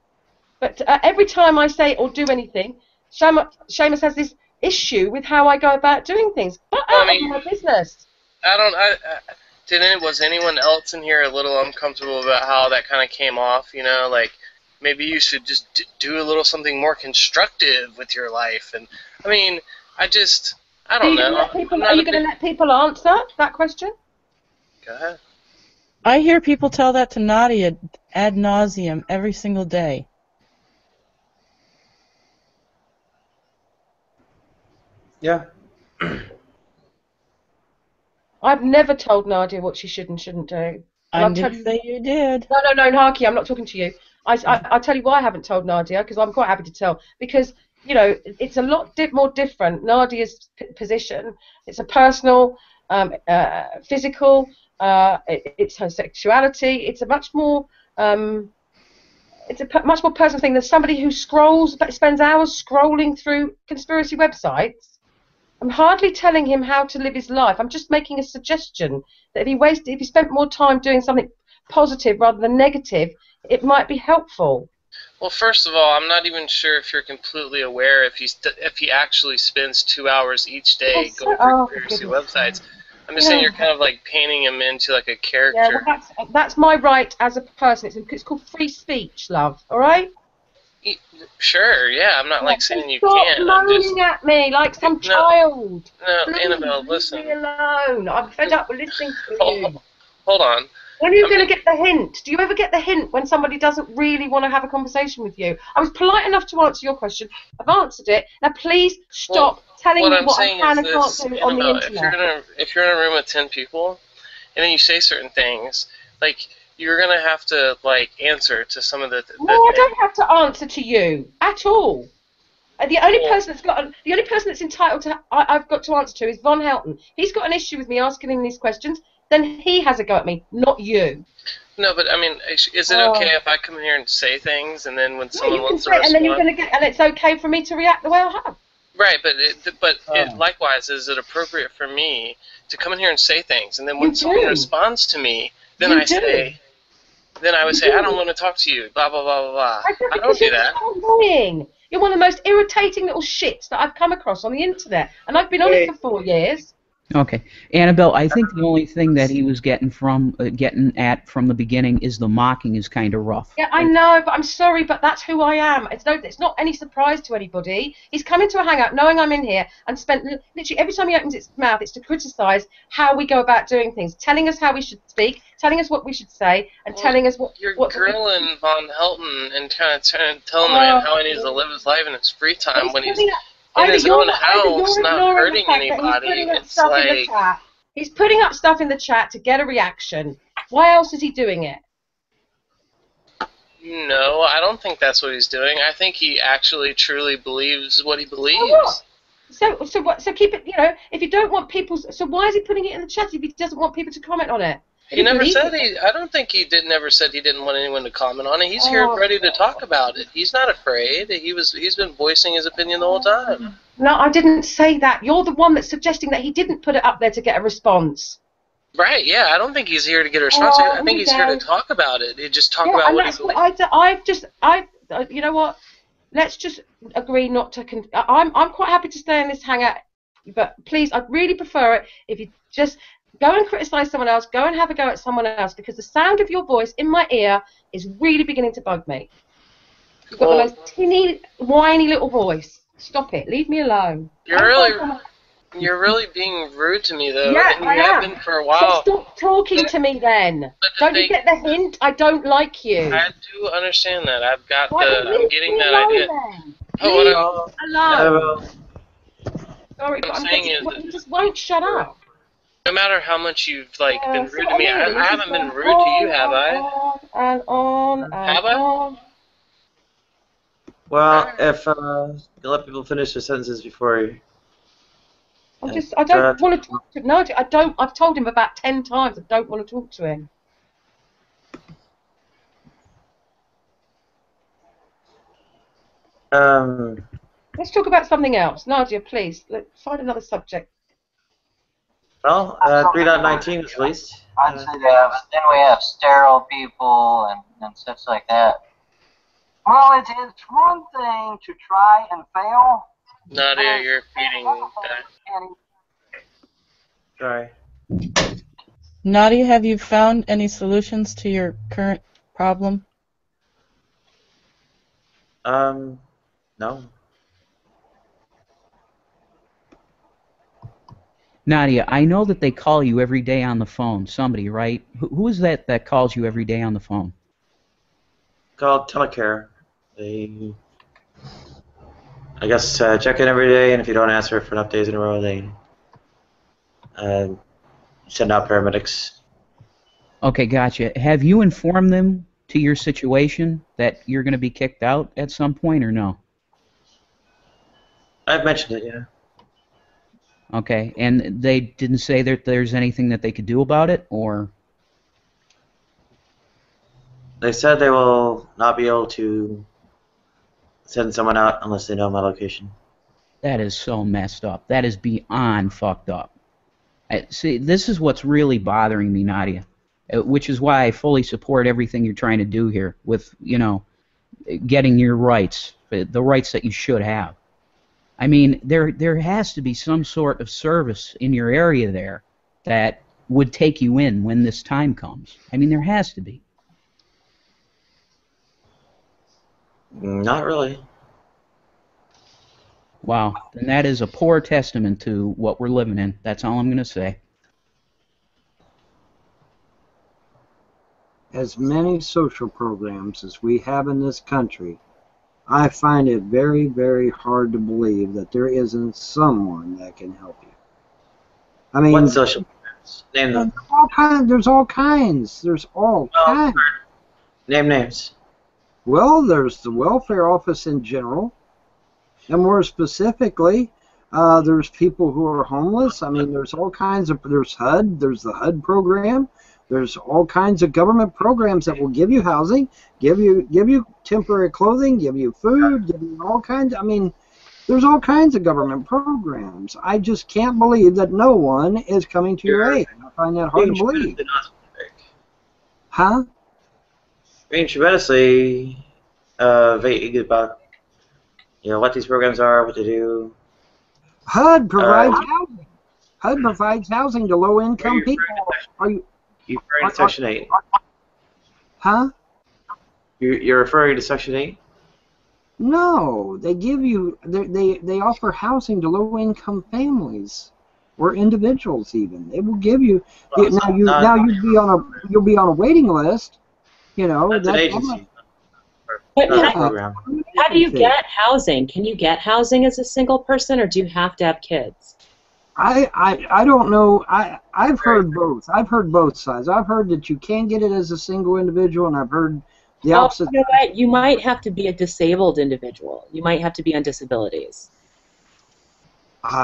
But every time I say or do anything, Seamus has this issue with how I go about doing things. But out of my business. Was anyone else in here a little uncomfortable about how that kind of came off? Like maybe you should just do a little something more constructive with your life. And I don't know. Are you going to let people answer that question? Go ahead. I hear people tell that to Nadia ad nauseum every single day. Yeah. I've never told Nadia what she should and shouldn't do. I didn't say you did. No, Harky, I'm not talking to you. I'll tell you why I haven't told Nadia, because I'm quite happy to tell. Because, it's a lot more different. Nadia's position, it's a personal, physical, it's her sexuality. It's a much more personal thing than somebody who spends hours scrolling through conspiracy websites I'm hardly telling him how to live his life. I'm just making a suggestion that if he spent more time doing something positive rather than negative, it might be helpful. Well, first of all, I'm not even sure if you're completely aware if he actually spends 2 hours each day going through conspiracy websites. I'm just saying you're kind of like painting him into like a character. Yeah, well, that's my right as a person. It's called free speech, love. All right. Sure, yeah, I'm not like saying you Stop can't. moaning at me like some child. No, Please, Annabelle, listen. leave me alone. I'm fed up with listening to you. Hold on. When are you going to get the hint? Do you ever get the hint when somebody doesn't really want to have a conversation with you? I was polite enough to answer your question. I've answered it. Now please stop telling me what I can and can't do on the internet. If you're in a room with 10 people, and then you say certain things, like you're gonna have to like answer to some of the. No, I don't have to answer to you at all. The only person that's entitled to I've got to answer to is Von Helton. He's got an issue with me asking him these questions. Then he has a go at me, not you. No, but I mean, is it okay if I come here and say things, and then when someone wants to respond, and then you're going to and it's okay for me to react the way I have. Right, but likewise, is it appropriate for me to come in here and say things, and then when someone responds to me, then I would say, I don't want to talk to you, blah blah blah blah blah. I don't do that. So annoying. You're one of the most irritating little shits that I've come across on the internet, and I've been on it for 4 years. Okay, Annabelle, I think the only thing that he was getting at from the beginning is the mocking is kind of rough. Yeah, I know, but I'm sorry, but that's who I am. It's not any surprise to anybody. He's come into a hangout knowing I'm in here and spent literally every time he opens his mouth, it's to criticise how we go about doing things, telling us how we should speak, telling us what we should say, and telling us what. You're grilling Von Helton and kind of telling the man how he needs to live his life in his free time when he's in his own house, not hurting anybody. It's like he's putting up stuff in the chat to get a reaction. Why else is he doing it? No, I don't think that's what he's doing. I think he actually truly believes what he believes. So keep it. If you don't want people, so why is he putting it in the chat if he doesn't want people to comment on it? He never said I don't think he never said he didn't want anyone to comment on it. He's here ready to talk about it. He's not afraid. He's been voicing his opinion the whole time. No, I didn't say that. You're the one that's suggesting that he didn't put it up there to get a response. Right, yeah. I don't think he's here to get a response. I think he's here to talk about it. He just talk about what he believes. You know what? Let's just agree not to. I'm quite happy to stay in this hangout, but please, I'd really prefer it if you just go and criticise someone else, go and have a go at someone else, because the sound of your voice in my ear is really beginning to bug me. You've got the most tinny, whiny little voice. Stop it. Leave me alone. You're really being rude to me, though. Yeah, and you have been for a while. So stop talking to me, then. Don't you get the hint? I don't like you. I do understand that. I'm getting that idea. Leave me alone. Sorry, but you just won't shut up. No matter how much you've been rude to me, I haven't been rude to you, have I? Have I? Well, if you let people finish their sentences before. I don't want to talk to him. No, I don't. I've told him about 10 times I don't want to talk to him. Let's talk about something else. Nadia, please. Let's find another subject. Well, 3.19 was released. I'd say that, but then we have sterile people and such like that. Well, it's one thing to try and fail. Nadia, you're repeating that. Sorry. Nadia, have you found any solutions to your current problem? No. Nadia, I know that they call you every day on the phone. Somebody, right? Who is that calls you every day on the phone? Called telecare. They, I guess, check in every day, and if you don't answer for enough days in a row, they send out paramedics. Okay, gotcha. Have you informed them to your situation that you're going to be kicked out at some point, or no? I've mentioned it, yeah. Okay, and they didn't say that there's anything that they could do about it, or? They said they will not be able to send someone out unless they know my location. That is so messed up. That is beyond fucked up. See, this is what's really bothering me, Nadia, which is why I fully support everything you're trying to do here with, getting your rights, the rights that you should have. I mean, there has to be some sort of service in your area there that would take you in when this time comes. I mean, there has to be. Not really. Wow, and that is a poor testament to what we're living in. That's all I'm going to say. As many social programs as we have in this country, I find it very, very hard to believe that there isn't someone that can help you. I mean, what social programs? Name them. There's all kinds. There's all kinds. Name names. Well, there's the welfare office in general, and more specifically, there's people who are homeless. I mean, there's all kinds of. There's HUD. There's the HUD program. There's all kinds of government programs that will give you housing, give you temporary clothing, give you food, give you all kinds. I mean, there's all kinds of government programs. I just can't believe that no one is coming to your aid. I find that hard to believe. Huh? Being tremendously vague about what these programs are, what they do. HUD provides housing. HUD provides housing to low-income people. Are you? You're referring to Section 8. Huh? You're referring to Section 8? No, they give you they offer housing to low-income families or individuals even. They will give you now you'll be on a waiting list. That's an agency. But how do you get housing? Can you get housing as a single person, or do you have to have kids? I don't know. I've heard both. I've heard both sides. I've heard that you can get it as a single individual, and I've heard the opposite. You know what? You might have to be a disabled individual. You might have to be on disabilities.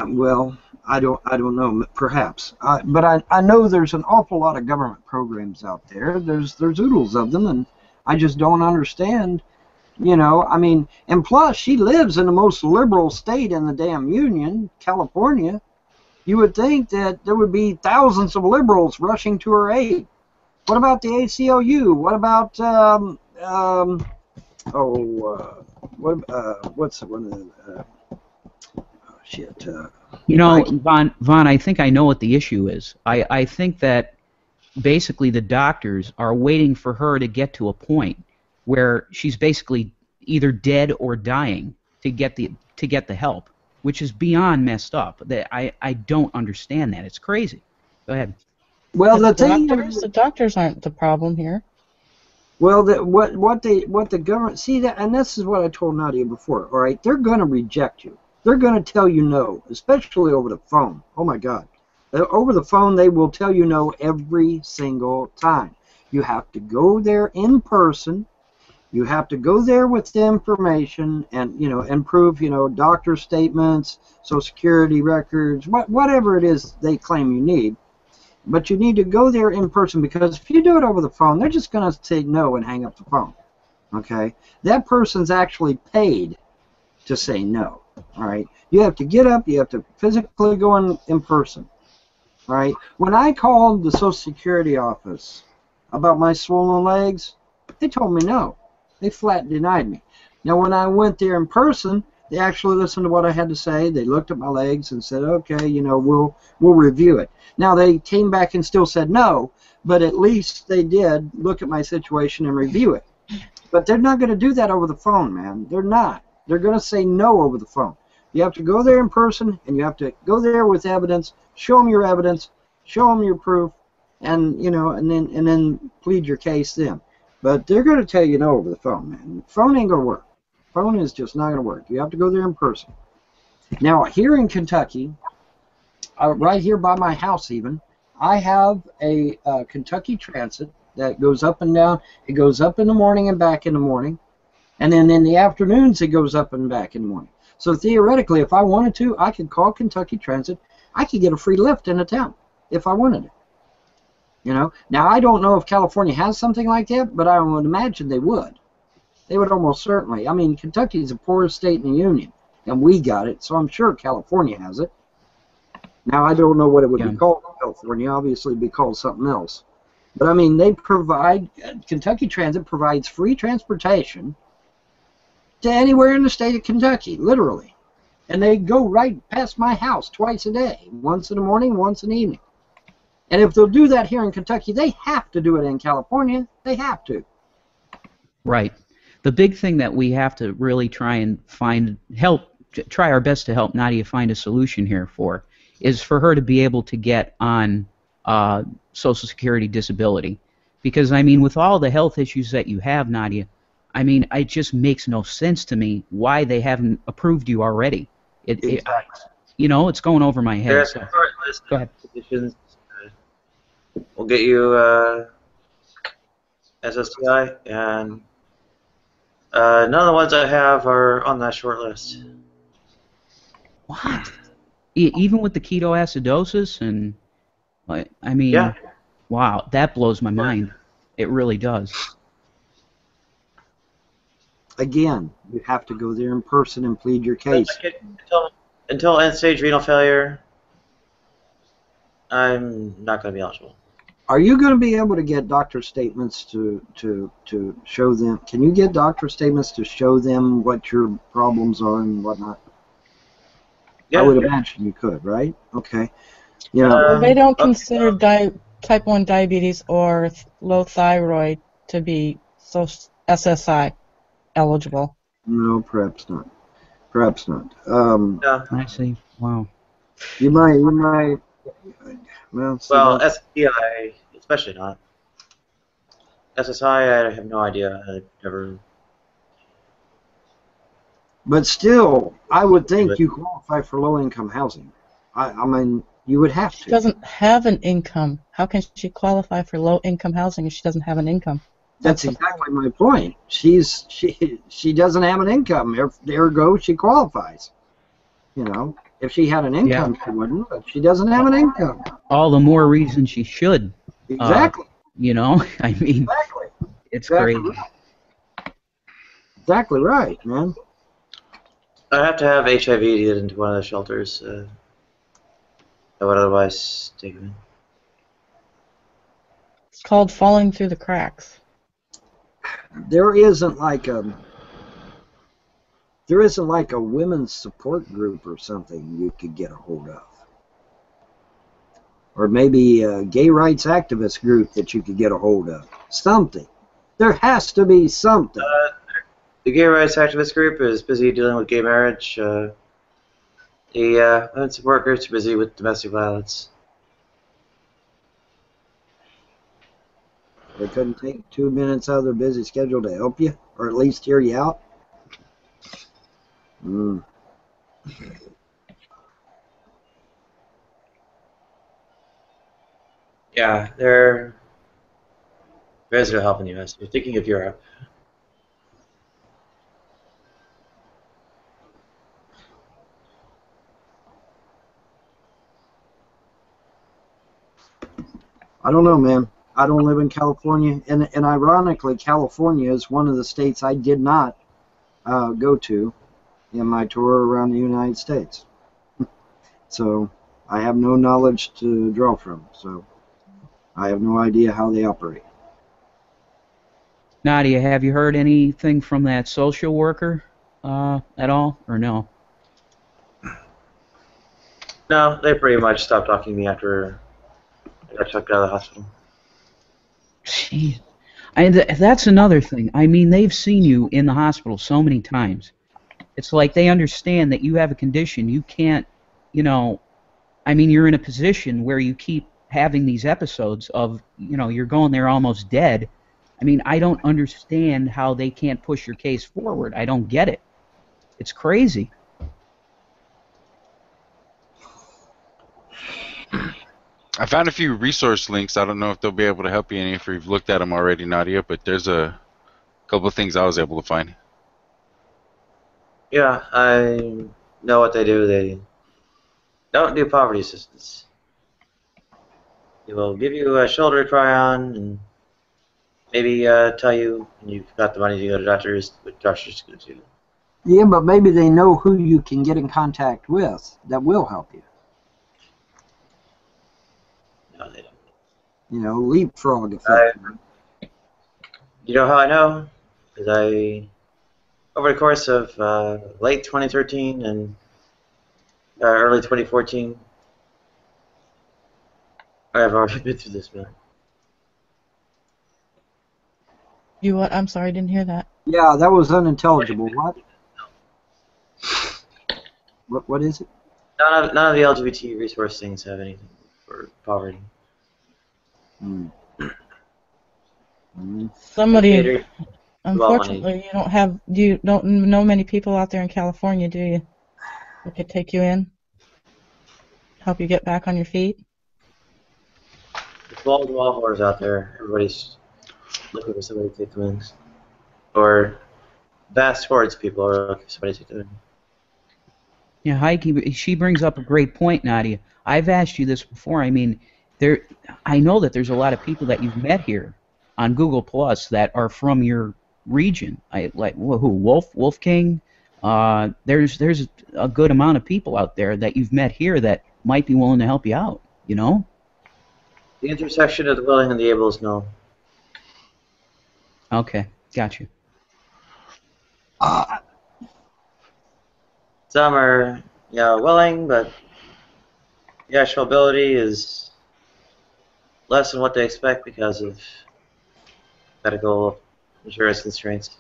Well, I don't know. Perhaps, but I know there's an awful lot of government programs out there. There's oodles of them, and I just don't understand. I mean, and plus, she lives in the most liberal state in the damn union, California. You would think that there would be thousands of liberals rushing to her aid. What about the ACLU? What about what's one of the shit? Vaughn, I think I know what the issue is. I think that basically the doctors are waiting for her to get to a point where she's basically either dead or dying to get the help, which is beyond messed up. I don't understand that. It's crazy. Go ahead. Well, the doctors aren't the problem here. Well, what the government see that, and this is what I told Nadia before. All right, they're going to reject you. They're going to tell you no, especially over the phone. Oh my God, over the phone they will tell you no every single time. You have to go there in person. You have to go there with the information and prove doctor statements, Social Security records, whatever it is they claim you need. But you need to go there in person, because if you do it over the phone, they're just going to say no and hang up the phone. Okay? That person's actually paid to say no. All right? You have to get up. You have to physically go in person. All right? When I called the Social Security office about my swollen legs, they told me no. They flat denied me. Now, when I went there in person, they actually listened to what I had to say. They looked at my legs and said, okay, we'll review it. Now, they came back and still said no, but at least they did look at my situation and review it. But they're not going to do that over the phone, man. They're not. They're going to say no over the phone. You have to go there in person, and you have to go there with evidence, show them your evidence, show them your proof, and and then plead your case then. But they're going to tell you no over the phone, man. The phone ain't going to work. Phone is just not going to work. You have to go there in person. Now, here in Kentucky, right here by my house even, I have a Kentucky Transit that goes up and down. It goes up in the morning and back in the morning. And then in the afternoons, it goes up and back in the morning. So theoretically, if I wanted to, I could call Kentucky Transit. I could get a free lift into town if I wanted it. Now, I don't know if California has something like that, but I would imagine they would. They would almost certainly. I mean, Kentucky is the poorest state in the union. and we got it, so I'm sure California has it. Now, I don't know what it would be called in California. Obviously, it'd be called something else. But, I mean, they provide, Kentucky Transit provides free transportation to anywhere in the state of Kentucky, literally. And they go right past my house twice a day, once in the morning, once in the evening. And if they'll do that here in Kentucky, they have to do it in California. They have to. Right. The big thing that we have to really try and try our best to help Nadia find a solution here for, is for her to be able to get on Social Security disability. Because, I mean, with all the health issues that you have, Nadia, I mean, it just makes no sense to me why they haven't approved you already. You know, it's going over my head. There's So. a short list Go of ahead. petitions. We'll get you SSDI, and none of the ones I have are on that short list. What? Even with the ketoacidosis and, I mean, yeah. Wow, that blows my mind. It really does. Again, you have to go there in person and plead your case. Until end-stage renal failure, I'm not going to be eligible. Are you going to be able to get doctor statements to show them? Can you get doctor statements to show them what your problems are and whatnot? Yeah. I would imagine you could, right? Okay. You know, they don't consider type 1 diabetes or low thyroid to be SSI eligible. No, perhaps not. Perhaps not. I see. Wow. You might. Well, SDI, especially not. SSI, I have no idea. I never. But still, I would think you qualify for low-income housing. I mean, you would have to. She doesn't have an income. How can she qualify for low-income housing if she doesn't have an income? That's exactly my point. She doesn't have an income. Ergo, she qualifies. You know, if she had an income, she wouldn't. But she doesn't have an income. All the more reason she should. Exactly. You know, I mean, it's crazy. Exactly right, man. I have to have HIV to get into one of the shelters. I would otherwise take them in. It's called falling through the cracks. There isn't like a women's support group or something you could get a hold of, or maybe a gay rights activist group that you could get a hold of. Something. There has to be something. The gay rights activist group is busy dealing with gay marriage. The women's support groups are busy with domestic violence. They couldn't take 2 minutes out of their busy schedule to help you, or at least hear you out. Yeah, they're busy to help in the U.S. You're thinking of Europe. I don't know, man. I don't live in California, and ironically, California is one of the states I did not go to in my tour around the United States. So I have no knowledge to draw from. So I have no idea how they operate. Nadia, have you heard anything from that social worker at all, or no? No, they pretty much stopped talking to me after I got checked out of the hospital. Jeez. That's another thing. I mean, they've seen you in the hospital so many times. It's like they understand that you have a condition. You can't, you know, I mean, you're in a position where you keep having these episodes of, you know, you're going there almost dead. I mean, I don't understand how they can't push your case forward. I don't get it. It's crazy. I found a few resource links. I don't know if they'll be able to help you any if you've looked at them already, Nadia, but there's a couple of things I was able to find. Yeah, I know what they do. They don't do poverty assistance. They will give you a shoulder to try on and maybe tell you when you've got the money to go to doctors, what doctors to go to. Yeah, but maybe they know who you can get in contact with that will help you. No, they don't. You know, leapfrog effect. You know how I know? Because over the course of late 2013 and early 2014, I've already been through this, man. You what? I'm sorry, I didn't hear that. Yeah, that was unintelligible. What is it? None of the LGBT resource things have anything for poverty. Somebody, Well, money. unfortunately, you don't know many people out there in California, do you? That could take you in, help you get back on your feet. There's wall whores out there. Everybody's looking for somebody to take them in. Or vast hordes of people are looking for somebody to take them in. Yeah, Heike, she brings up a great point, Nadia. I've asked you this before. I mean, I know that there's a lot of people that you've met here on Google Plus that are from your region. Wolf King. There's a good amount of people out there that you've met here that might be willing to help you out. You know. The intersection of the willing and the able is no. Okay, got you. Some are, willing, but the actual ability is less than what they expect because of medical insurance constraints.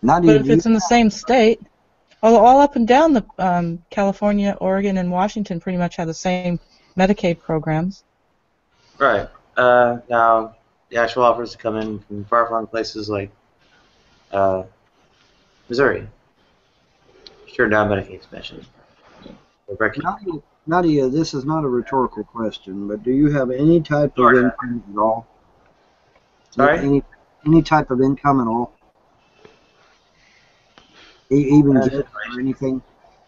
But if it's in the same state, all up and down the California, Oregon, and Washington pretty much have the same Medicaid programs. Right. Now, the actual offers come in from far-flung places like Missouri. Turn down Medicaid expansion. Nadia, this is not a rhetorical question, but do you have any type of income at all? Sorry? Any type of income at all? Even gifts or anything?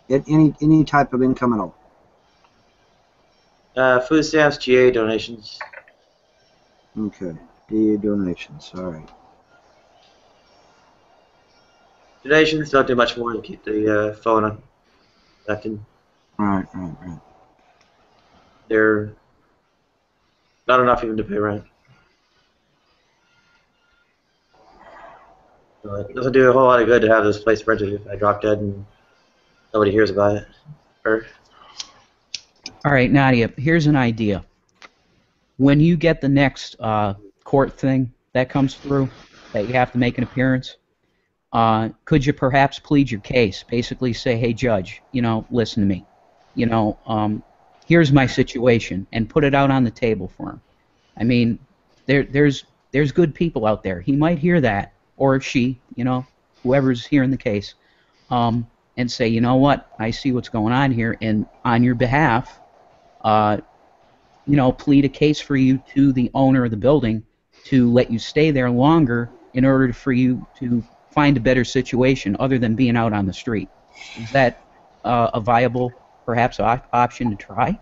Any type of income at all? Food stamps, GA donations. Okay, GA donations. All right. Donations don't do much more than keep the phone acting. Right. They're not enough even to pay rent. It doesn't do a whole lot of good to have this place rented if I drop dead and nobody hears about it. All right, Nadia, here's an idea. When you get the next court thing that comes through, that you have to make an appearance, could you perhaps plead your case? Basically say, hey, judge, listen to me. Here's my situation, and put it out on the table for him. I mean, there's good people out there. He might hear that, or she, whoever's hearing the case, and say, you know what, I see what's going on here, and on your behalf, plead a case for you to the owner of the building to let you stay there longer in order for you to find a better situation other than being out on the street. Is that a viable, perhaps, option to try?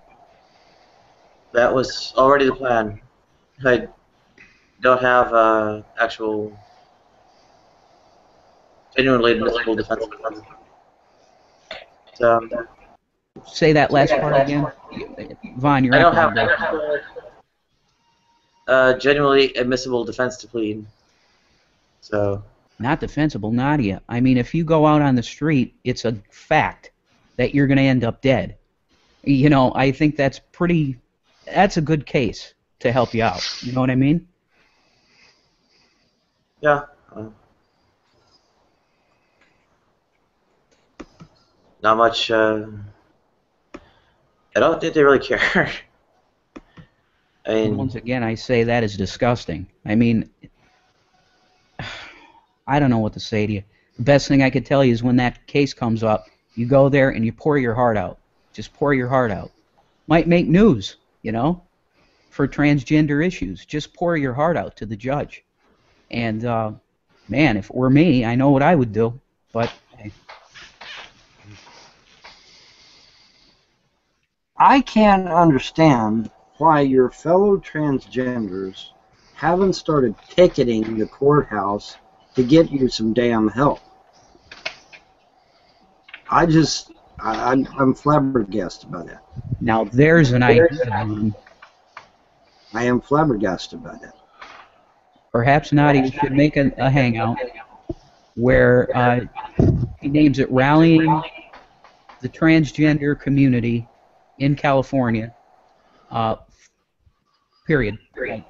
That was already the plan. I don't have actual genuinely admissible defense. So, say that last part again. Vaughn, you're I don't have genuinely admissible defense to plead. So. Not defensible, Nadia. I mean, if you go out on the street, it's a fact that you're going to end up dead. I think that's a good case to help you out. You know what I mean? Yeah. Not much. I don't think they really care. I mean, once again, I say that is disgusting. I mean, I don't know what to say to you. The best thing I could tell you is when that case comes up, you go there and you pour your heart out. Just pour your heart out. Might make news, for transgender issues. Just pour your heart out to the judge. And, man, if it were me, I know what I would do. But, hey. I can't understand why your fellow transgenders haven't started picketing the courthouse to get you some damn help. I'm flabbergasted by that. Now there's an idea. I am flabbergasted by that. Perhaps Nadia should make a hangout where he names it Rallying the Transgender Community in California. Period.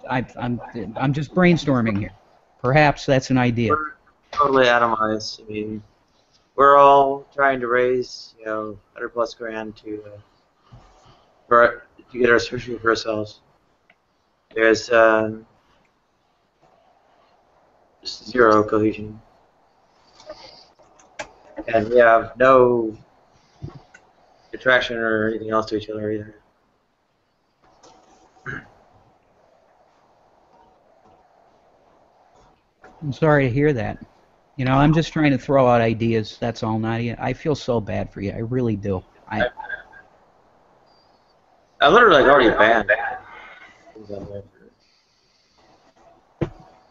I'm just brainstorming here. Perhaps that's an idea. We're totally atomized. I mean, we're all trying to raise, 100+ grand to get our social for ourselves. There's zero cohesion, and we have no attraction or anything else to each other either. I'm sorry to hear that. I'm just trying to throw out ideas. That's all, Nadia. I feel so bad for you. I really do. I literally already banned.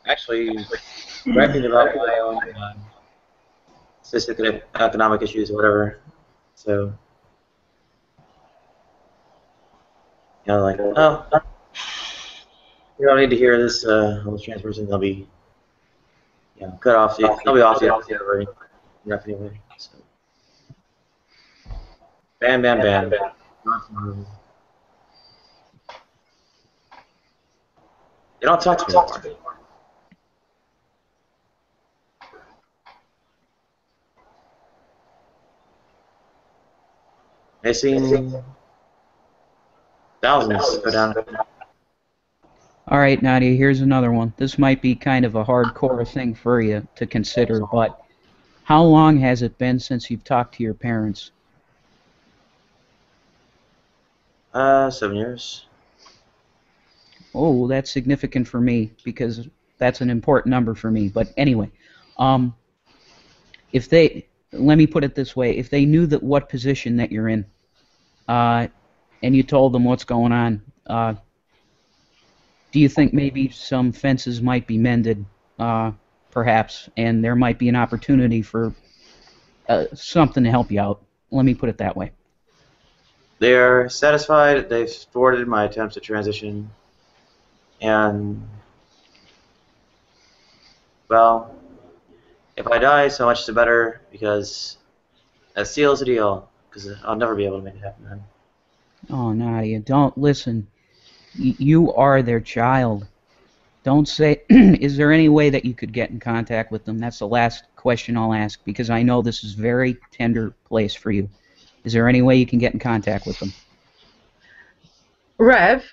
Actually, ranting about my own economic issues or whatever. So, oh, you don't need to hear this. All the trans person, they'll be, cut off. They'll be off the rough anyway. So, ban. You don't talk to me anymore. I've seen thousands go down. All right, Nadia, here's another one. This might be kind of a hardcore thing for you to consider, but how long has it been since you've talked to your parents? 7 years. Oh, that's significant for me because that's an important number for me. But anyway, if they, let me put it this way, if they knew that what position that you're in, and you told them what's going on, do you think maybe some fences might be mended, perhaps, and there might be an opportunity for something to help you out? Let me put it that way. They're satisfied. They've thwarted my attempts at transition. And, well, if I die, so much the better, because that seals the deal, because I'll never be able to make it happen then. Oh, Nadia, don't listen. You are their child. Don't say, is there any way that you could get in contact with them? That's the last question I'll ask, because I know this is a very tender place for you. Is there any way you can get in contact with them? Rev,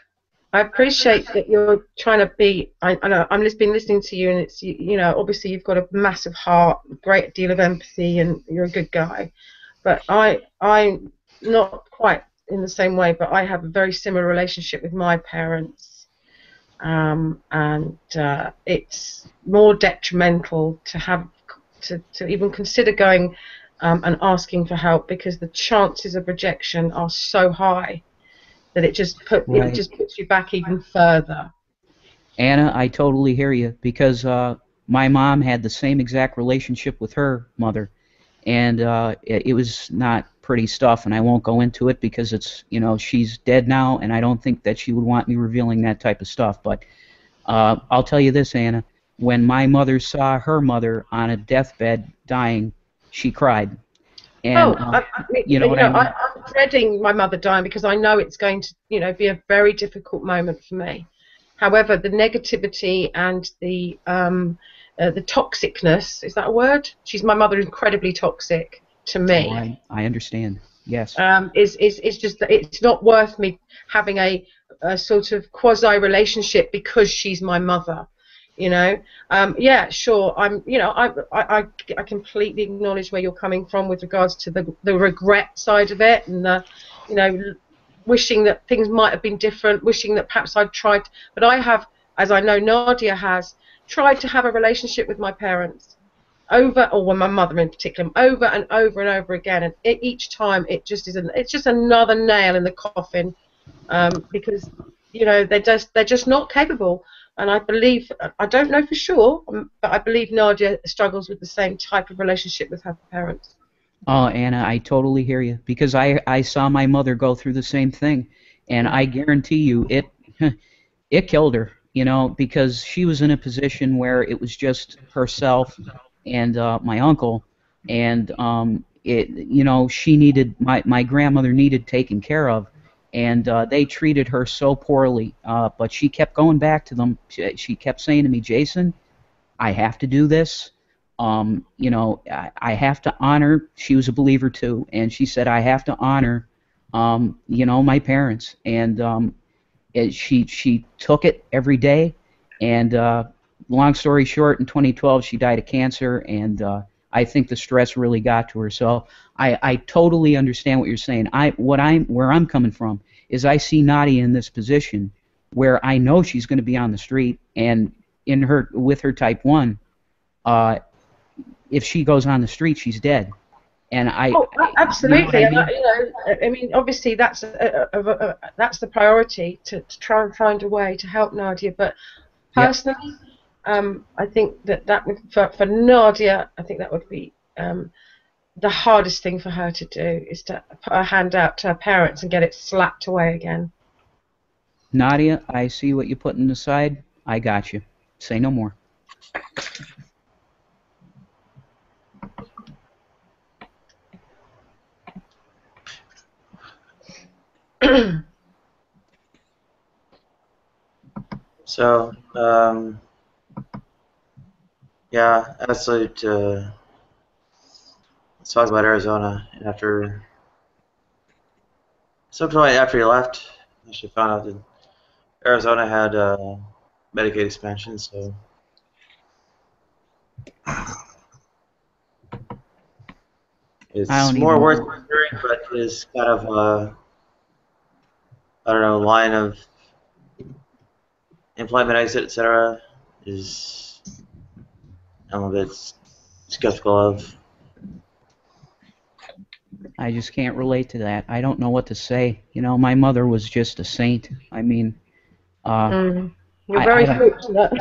I appreciate that you're trying to be. I know I've just been listening to you, and it's obviously you've got a massive heart, a great deal of empathy, and you're a good guy. But I'm not quite in the same way, but I have a very similar relationship with my parents, and it's more detrimental to have to even consider going and asking for help, because the chances of rejection are so high that it just puts you back even further. Anna, I totally hear you, because my mom had the same exact relationship with her mother, and it was not pretty stuff, and I won't go into it because it's, she's dead now, and I don't think that she would want me revealing that type of stuff. But I'll tell you this, Anna, when my mother saw her mother on a deathbed dying, she cried. And, I'm dreading my mother dying, because I know it's going to, be a very difficult moment for me. However, the negativity and the toxicness, is that a word? My mother is incredibly toxic to me. Oh, I understand. Yes. Is just that it's not worth me having a sort of quasi relationship because she's my mother. Yeah, sure. I completely acknowledge where you're coming from with regards to the regret side of it, and the, wishing that things might have been different, wishing that perhaps I'd tried. But I have, as I know Nadia has, tried to have a relationship with my parents or my mother in particular, over and over and over again, and each time it's just another nail in the coffin, because they're just not capable. And I believe, I don't know for sure, but I believe Nadia struggles with the same type of relationship with her parents. Oh, Anna, I totally hear you because I saw my mother go through the same thing, and I guarantee you it killed her, because she was in a position where it was just herself and my uncle, and she needed my grandmother needed taken care of, and they treated her so poorly, but she kept going back to them. She kept saying to me, Jason, I have to do this. I have to honor. She was a believer too, and she said I have to honor, my parents, and she took it every day, and long story short, in 2012 she died of cancer, and I think the stress really got to her. So I totally understand what you're saying. Where I'm coming from is I see Nadia in this position where I know she's going to be on the street, and with her type 1, if she goes on the street, she's dead. And absolutely. You know what I mean? I mean, obviously that's the priority to try and find a way to help Nadia. But personally, I think that would for Nadia, I think that would be the hardest thing for her to do is to put her hand out to her parents and get it slapped away again. Nadia, I see what you're putting aside. I got you. Say no more. So, yeah, absolute. Let's talk about Arizona. After sometime after you left, I actually found out that Arizona had Medicaid expansion. So, it's more worth considering, but is kind of I don't know, line of employment exit, etc. is I'm a bit skeptical of. I just can't relate to that. I don't know what to say. My mother was just a saint. I mean, you're very fortunate.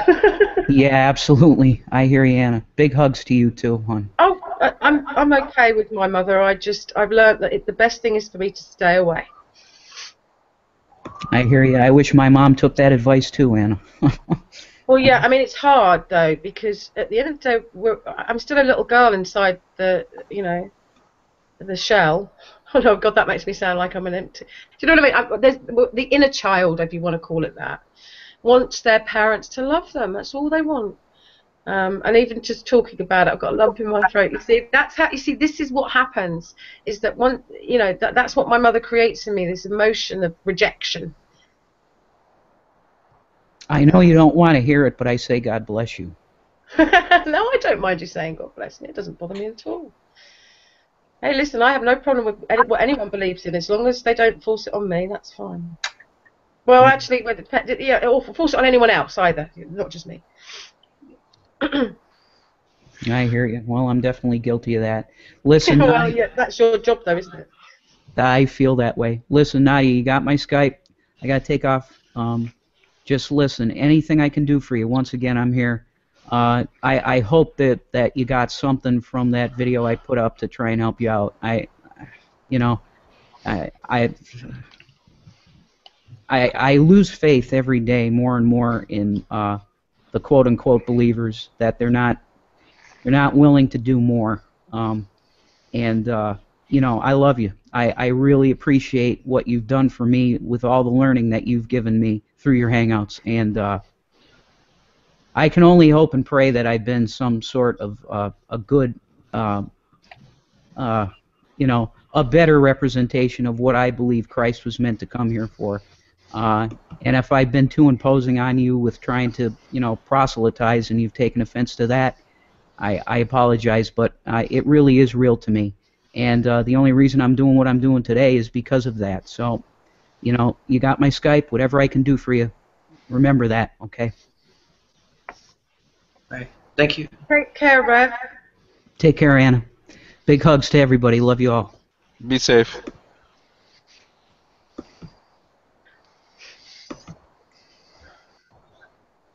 Yeah, absolutely. I hear you, Anna. Big hugs to you too, hon. Oh, I'm okay with my mother. I've learned that the best thing is for me to stay away. I hear you. I wish my mom took that advice too, Anna. Well, yeah. I mean, it's hard though because at the end of the day, I'm still a little girl inside the shell. Oh no, God, that makes me sound like I'm an empty. Do you know what I mean? There's the inner child, if you want to call it that, wants their parents to love them. That's all they want. And even just talking about it, I've got a lump in my throat. You see, that's how. You see, this is what happens. Is that that's what my mother creates in me. This emotion of rejection. I know you don't want to hear it, but I say God bless you. No, I don't mind you saying God bless me. It doesn't bother me at all. Hey, listen, I have no problem with what anyone believes in, as long as they don't force it on me. That's fine. Well, actually, or force it on anyone else either, not just me. I hear you. Well, I'm definitely guilty of that. Listen, well, yeah, that's your job, though, isn't it? I feel that way. Listen, Nadia, you got my Skype. I got to take off. Just listen. Anything I can do for you, once again, I'm here. I hope that you got something from that video I put up to try and help you out. I lose faith every day more and more in the quote unquote believers, that they're not willing to do more. I love you. I really appreciate what you've done for me with all the learning that you've given me through your Hangouts, and I can only hope and pray that I've been some sort of a good, a better representation of what I believe Christ was meant to come here for. And if I've been too imposing on you with trying to, proselytize, and you've taken offense to that, I apologize, but it really is real to me. And the only reason I'm doing what I'm doing today is because of that. So, you got my Skype. Whatever I can do for you, remember that, okay? Right. Thank you. Take care, Rev. Take care, Anna. Big hugs to everybody. Love you all. Be safe.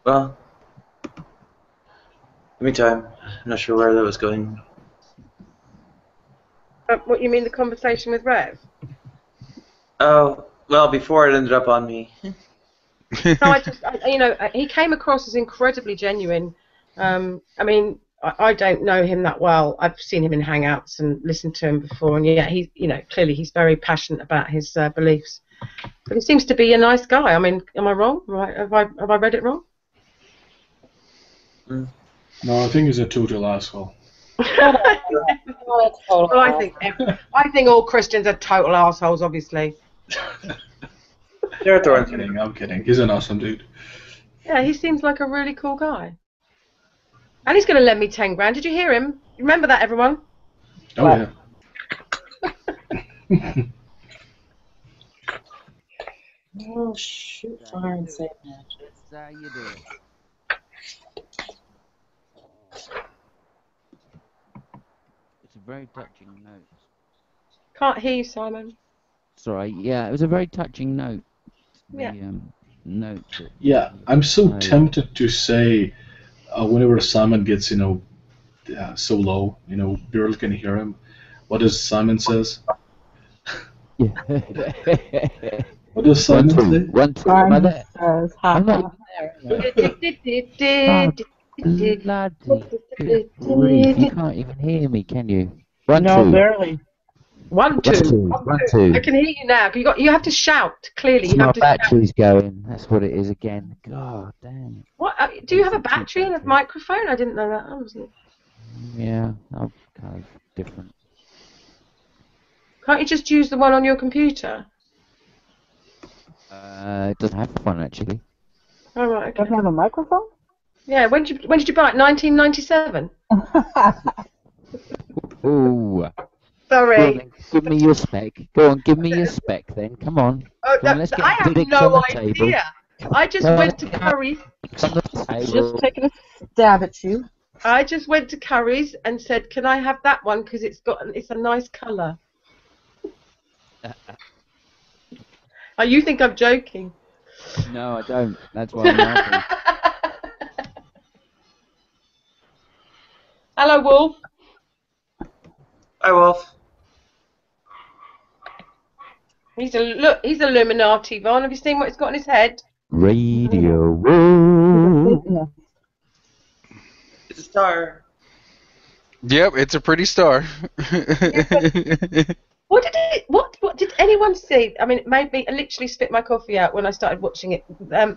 Well, meantime, I'm not sure where that was going. What you mean, the conversation with Rev? Oh, well, before it ended up on me. No, he came across as incredibly genuine. I mean, I don't know him that well. I've seen him in Hangouts and listened to him before, and yeah, clearly he's very passionate about his beliefs. But he seems to be a nice guy. I mean, am I wrong? Right? Have I read it wrong? No, I think he's a total asshole. Well, I think all Christians are total assholes, obviously. I'm kidding. He's an awesome dude. Yeah, he seems like a really cool guy. And he's going to lend me 10 grand. Did you hear him? Remember that, everyone? Oh, yeah. Oh, shoot, fire and save matches. That's how you do it. It's a very touching note. Can't hear you, Simon. Sorry, yeah, it was a very touching note. Yeah. Note that, Yeah, I'm so tempted to say, whenever Simon gets, so low, barely can hear him. What does Simon says? Yeah. What does Simon say? One, two, am I there? I'm not Bloody grief, you can't even hear me, can you? One, no, two. barely. One, two. I can hear you now. You have to shout clearly. It's you my have to battery's going. That's what it is again. God damn it. What? Do you have a battery and a microphone? I didn't know that. Honestly. Yeah, I'm kind of different. Can't you just use the one on your computer? It doesn't have one actually. Oh right. Okay. Doesn't have a microphone? Yeah. When did you buy it? 1997. Ooh. Sorry. Go on, then, give me your spec. Go on, give me your spec then. Come on. Oh, Come on, let's get I have verdicts no on the table. idea. I just Come on, went to Curry's. on the table. Just taking a stab at you. I just went to Curry's and said, "Can I have that one? Because it's a nice colour." Oh, you think I'm joking? No, I don't. That's why I'm laughing. Hello, Wolf. Hi, Wolf. He's Illuminati, Von. Have you seen what he's got on his head? Radio. It's a star. Yep, it's a pretty star. What did anyone see? I mean, it made me literally spit my coffee out when I started watching it.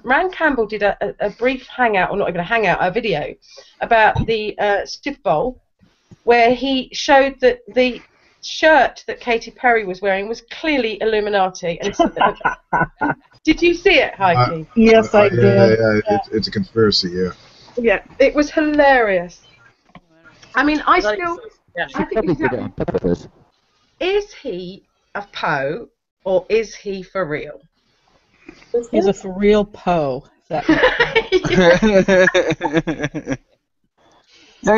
Rand Campbell did a brief hangout, or not even a hangout, a video about the Super Bowl, where he showed that the shirt that Katy Perry was wearing was clearly Illuminati. And did you see it, Heike? Yes, I did. Yeah. It's a conspiracy, yeah. Yeah, it was hilarious. I mean, I think Probably did it on purpose. is he a Poe or is he for real? He's a for real Poe. There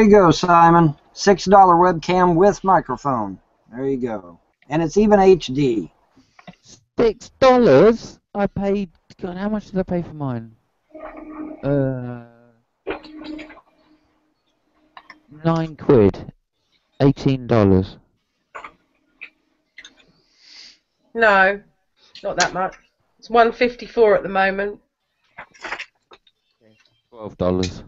you go, Simon. $6 webcam with microphone. There you go. And it's even HD. $6? I paid. God, how much did I pay for mine? 9 quid. $18. No, not that much. It's $154 at the moment. $12.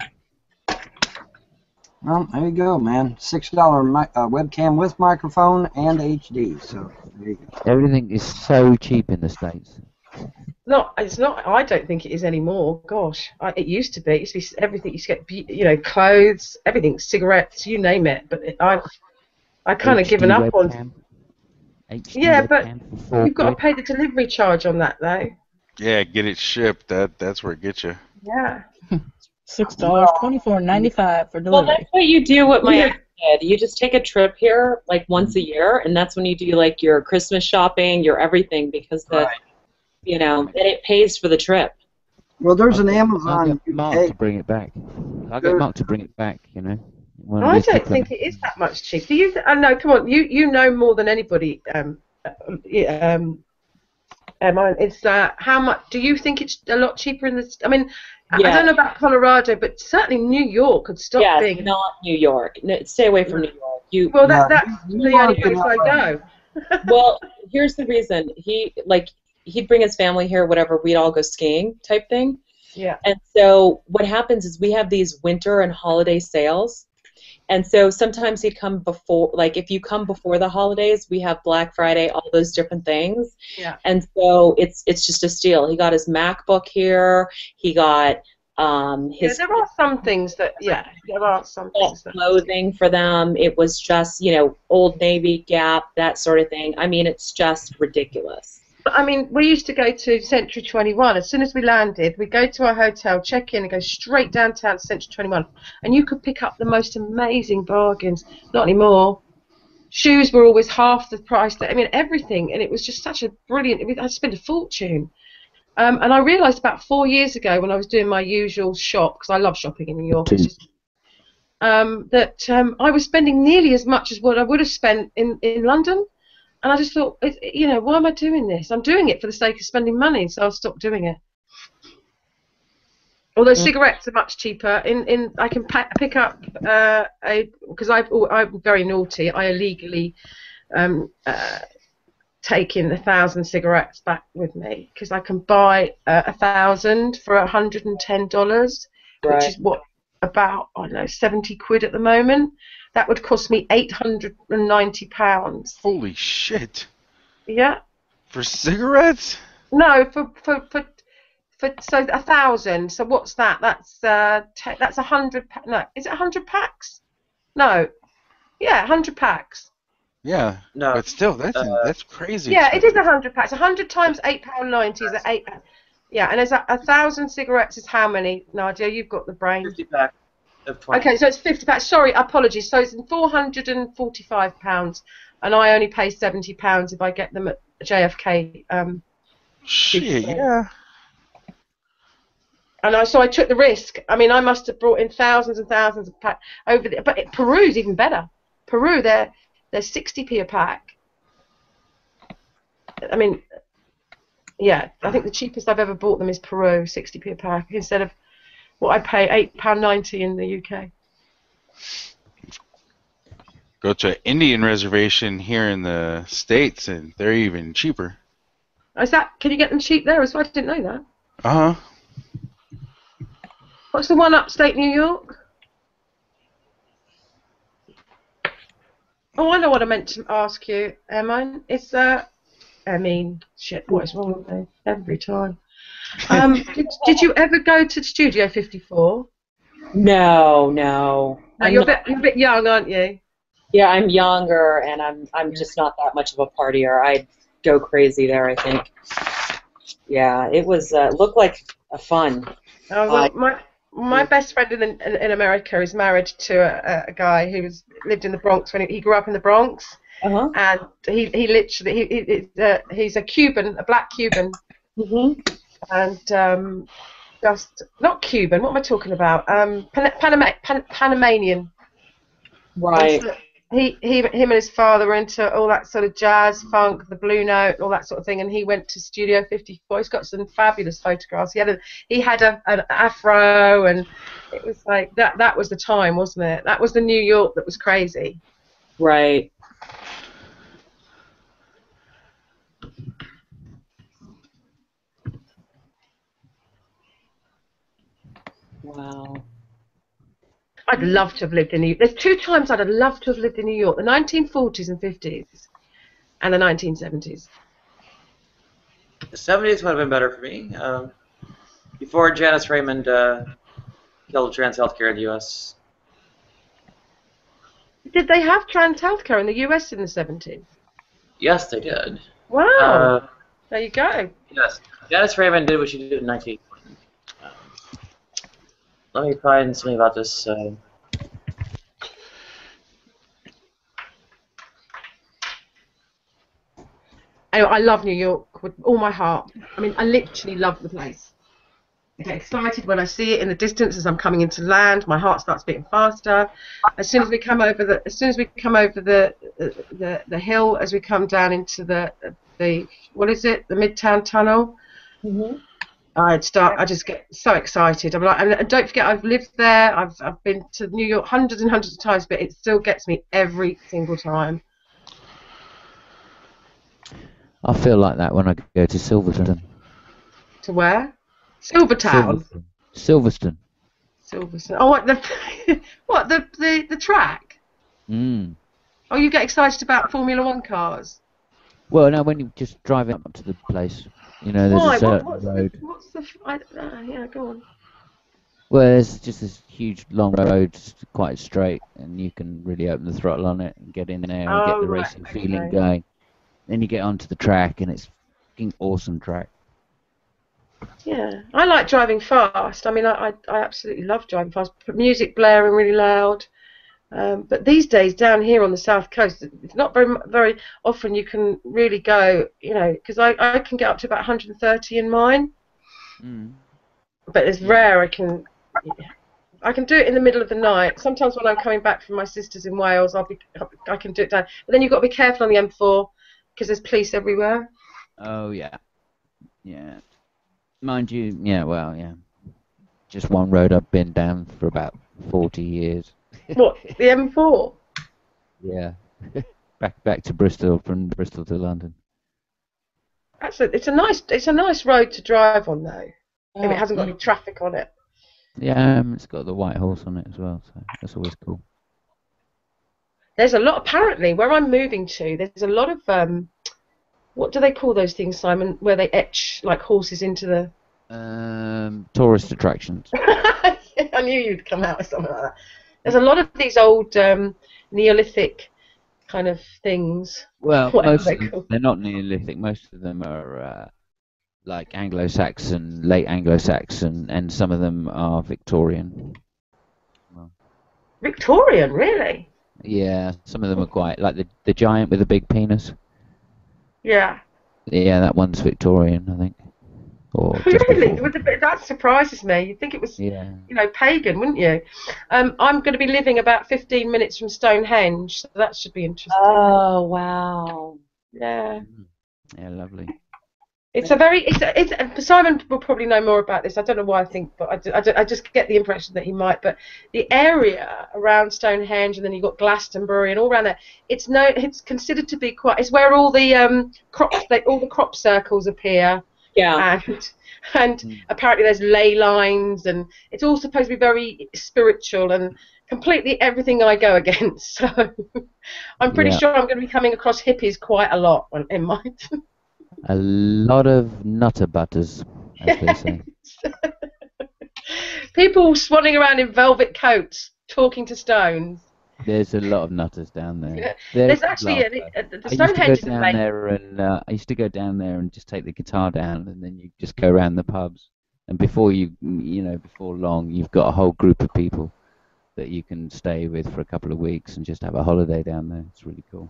Well, there you go, man. $6 webcam with microphone and HD. So there you go. Everything is so cheap in the States. No, it's not. I don't think it is anymore. Gosh, it used to be. It used to be everything. You used to get, clothes, everything, cigarettes, you name it. But I kind of given up on. Yeah, but you've got to pay the delivery charge on that, though. Yeah, get it shipped. That's where it gets you. Yeah. $6, $24.95 for delivery. Well, that's what you do with my ex did. You just take a trip here like once a year, and that's when you do like your Christmas shopping, your everything, because then it pays for the trip. Well, there's an Amazon. I'll get Mark to bring it back. I'll get Mark to bring it back. I don't think it is that much cheap. Do you? No, come on. You know more than anybody. It's how much? Do you think it's a lot cheaper in the? I mean, I don't know about Colorado, but certainly New York could stop being. Not New York. No, stay away from New York. Well, that's the only place I go. Well, here's the reason. He'd bring his family here, whatever, we'd all go skiing type thing. Yeah. And so what happens is we have these winter and holiday sales. And so sometimes he'd come before, like if you come before the holidays, we have Black Friday, all those different things. Yeah. And so it's just a steal. He got his MacBook here. He got his. There are some things that, there are some things that. Clothing for them. It was just, Old Navy, Gap, that sort of thing. I mean, it's just ridiculous. I mean, we used to go to Century 21. As soon as we landed, we'd go to our hotel, check in, and go straight downtown to Century 21. And you could pick up the most amazing bargains. Not anymore. Shoes were always half the price. I mean, everything. And it was just such a brilliant... I spent a fortune. And I realised about 4 years ago when I was doing my usual shop, because I love shopping in New York, it's just, that I was spending nearly as much as what I would have spent in London. And I just thought, why am I doing this? I'm doing it for the sake of spending money, so I'll stop doing it. Although cigarettes are much cheaper. I can pick up because I'm very naughty. I illegally take in 1,000 cigarettes back with me because I can buy 1,000 for $110, which is what about £70 at the moment. That would cost me £890. Holy shit! Yeah. For cigarettes? No, for so 1,000. So what's that? That's 100. No, is it 100 packs? No. Yeah, 100 packs. Yeah. No. But still, that's crazy. Yeah, it is 100 packs. 100 times £8.90 is £8. Yeah, and there's 1,000 cigarettes is how many? Nadia, you've got the brain. 50 pack of 20. Okay, so it's 50 packs. Sorry, apologies. So it's £445, and I only pay £70 if I get them at JFK. Shit, yeah. And so I took the risk. I mean, I must have brought in thousands and thousands of packs over there. But Peru's even better. Peru, they're 60p a pack. I mean, yeah, I think the cheapest I've ever bought them is Peru, 60p a pack, instead of what I pay £8.90 in the UK. Go to an Indian reservation here in the States, and they're even cheaper. Can you get them cheap there as well? I didn't know that. Uh-huh. What's the one upstate New York? Oh, I know what I meant to ask you, Emma. It's shit, what is wrong with me every time? Did you ever go to Studio 54? No. No, you're a bit young, aren't you? Yeah, I'm younger, and I'm just not that much of a partier. I'd go crazy there, I think. Yeah, it was looked like a fun. Oh, well, my best friend in America is married to a guy who lived in the Bronx when he grew up in the Bronx, and he literally he's a Cuban, a black Cuban, and just not Cuban. What am I talking about? Panamanian. Right. So him and his father were into all that sort of jazz, funk, the Blue Note, all that sort of thing, and he went to Studio 54. He's got some fabulous photographs. He had an afro, and it was like that was the time, wasn't it? That was the New York that was crazy. Right. Wow. I'd love to have lived in New York. There's 2 times I'd have loved to have lived in New York: the 1940s and 50s, and the 1970s. The 70s would have been better for me. Before Janice Raymond killed trans healthcare in the U.S. Did they have trans healthcare in the U.S. in the 70s? Yes, they did. Wow. There you go. Yes. Janice Raymond did what she did in 1920. Let me find something about this. Anyway, I love New York with all my heart. I mean, I literally love the place. I get excited when I see it in the distance as I'm coming into land. My heart starts beating faster. As soon as we come over the hill, as we come down into the what is it? The Midtown Tunnel. I just get so excited. I'm like, and don't forget, I've lived there. I've been to New York hundreds and hundreds of times, but it still gets me every single time. I feel like that when I go to Silverstone. To where? Silvertown. Silverstone. Silverstone. Oh, what the what the track? Mm. Oh, you get excited about Formula One cars? Well, no, when you just drive up to the place, you know, there's Why? a certain road. Yeah, go on. Well, there's just this huge long road, quite straight, and you can really open the throttle on it and get in there and get the racing feeling going. Then you get onto the track, and it's a fucking awesome track. Yeah, I like driving fast. I mean, I absolutely love driving fast. Put music blaring really loud. But these days down here on the south coast, it's not very often you can really go, you know, because I can get up to about 130 in mine. Mm. But it's rare I can do it in the middle of the night. Sometimes when I'm coming back from my sisters in Wales, I can do it down. But then you've got to be careful on the M4 because there's police everywhere. Oh yeah, yeah. Mind you, yeah. Well, yeah. Just one road I've been down for about 40 years. What, the M4? Yeah. back to Bristol, from Bristol to London. It's a nice road to drive on though. If it hasn't got any traffic on it. Yeah, it's got the white horse on it as well, so that's always cool. There's a lot, apparently, where I'm moving to, there's a lot of, what do they call those things, Simon, where they etch, like, horses into the... Tourist attractions. I knew you'd come out with something like that. There's a lot of these old Neolithic kind of things. Well, most of them, they're not Neolithic. Most of them are like Anglo-Saxon, late Anglo-Saxon, and some of them are Victorian. Well, Victorian, really? yeah, some of them are quite like the giant with the big penis. Yeah. Yeah, that one's Victorian, I think. Or just really? before. That surprises me. You'd think it was, Yeah. you know, pagan, wouldn't you? I'm going to be living about 15 minutes from Stonehenge, so that should be interesting. Oh, wow. Yeah. Yeah, lovely. It's a very, Simon will probably know more about this. I don't know why I think, but I just get the impression that he might. But the area around Stonehenge, and then you've got Glastonbury and all around there, it's considered to be quite, it's where all the all the crop circles appear. Yeah. And apparently there's ley lines, and it's all supposed to be very spiritual and completely everything I go against. So I'm pretty sure I'm going to be coming across hippies quite a lot in my... A lot of nutter butters, as they say. People swanning around in velvet coats, talking to stones. There's a lot of nutters down there. Yeah. There's actually the Stonehenge is amazing. I used to go down there and just take the guitar down, and then you just go around the pubs. And before before long, you've got a whole group of people that you can stay with for a couple of weeks and just have a holiday down there. It's really cool.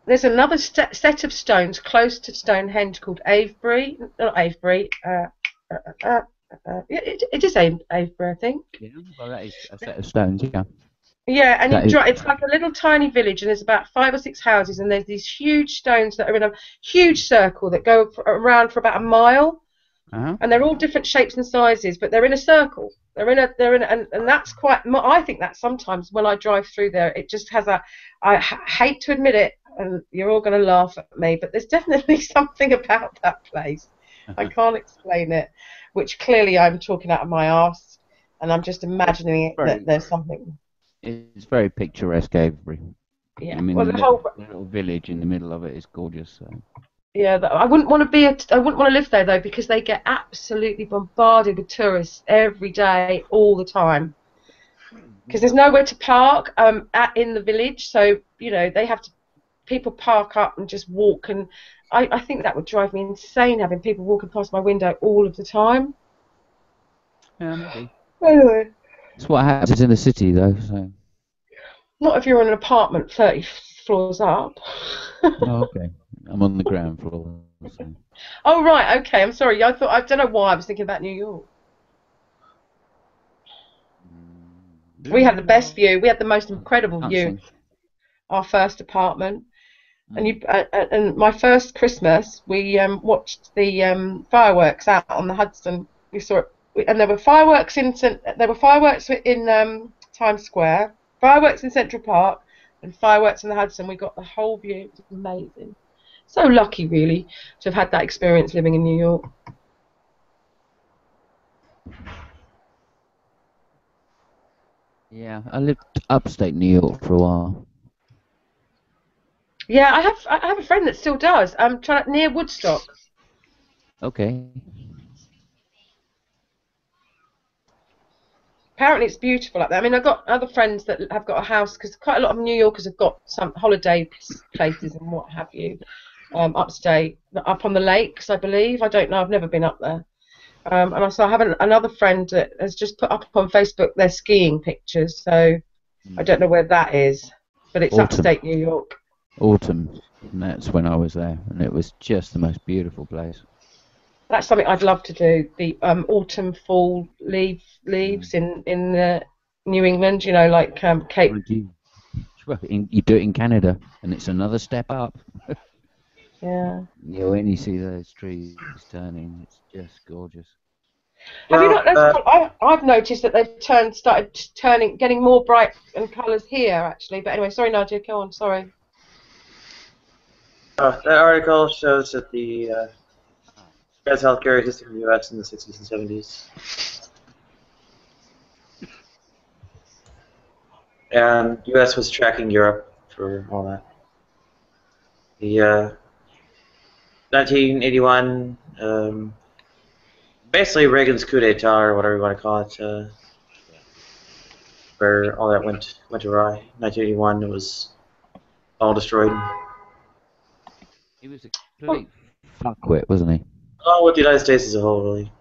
There's another set of stones close to Stonehenge called Avebury. Not Avebury. It is Avebury, I think. Yeah, well, that is a set of stones, yeah. Yeah, and it's like a little tiny village, and there's about 5 or 6 houses, and there's these huge stones that are in a huge circle that go around for about a mile, and they're all different shapes and sizes, but they're in a circle. And that's quite. I think that sometimes when I drive through there, it just has a. I hate to admit it, and you're all going to laugh at me, but there's definitely something about that place. I can't explain it, which clearly I'm talking out of my arse, and I'm just imagining that there's something. It's very picturesque, Avebury. Yeah. I mean, well, the little village in the middle of it is gorgeous. So. Yeah, I wouldn't want to live there though, because they get absolutely bombarded with tourists every day, all the time. Because there's nowhere to park in the village, so people park up and just walk, and I think that would drive me insane, having people walking past my window all of the time. Yeah, maybe. Anyway. It's what happens in the city, though. So. Not if you're in an apartment 30 floors up. Oh, okay. I'm on the ground floor. So. Oh, right, okay, I'm sorry. I don't know why I was thinking about New York. We had the best view. We had the most incredible view. Our first apartment. And my first Christmas, we watched the fireworks out on the Hudson. We saw it, and there were fireworks in Times Square, fireworks in Central Park, and fireworks in the Hudson. We got the whole view. It was amazing. So lucky, really, to have had that experience living in New York. Yeah, I lived upstate New York for a while. Yeah, I have a friend that still does. I'm trying near Woodstock. Okay. Apparently it's beautiful up there. I mean, I've got other friends that have got a house, because quite a lot of New Yorkers have got some holiday places and what have you, upstate, up on the lakes, I believe. I don't know. I've never been up there. And also I have another friend that has just put up on Facebook their skiing pictures. So I don't know where that is, but it's upstate New York. Autumn. And that's when I was there, and it was just the most beautiful place. That's something I'd love to do. The autumn, fall leaves in New England. You know, like Cape. Well, you do it in Canada, and it's another step up. Yeah. Yeah, when you see those trees turning, it's just gorgeous. Have you not noticed? I've noticed that they've started turning, getting more bright and colours here actually. But anyway, sorry, Nadia, go on. Sorry. That article shows that the U.S. healthcare existed in the U.S. in the 60s and 70s. And U.S. was tracking Europe for all that. The 1981, basically Reagan's coup d'etat, or whatever you want to call it, where all that went awry. 1981, it was all destroyed. He was a complete fuckwit, wasn't he? Oh, with the United States as a whole, really.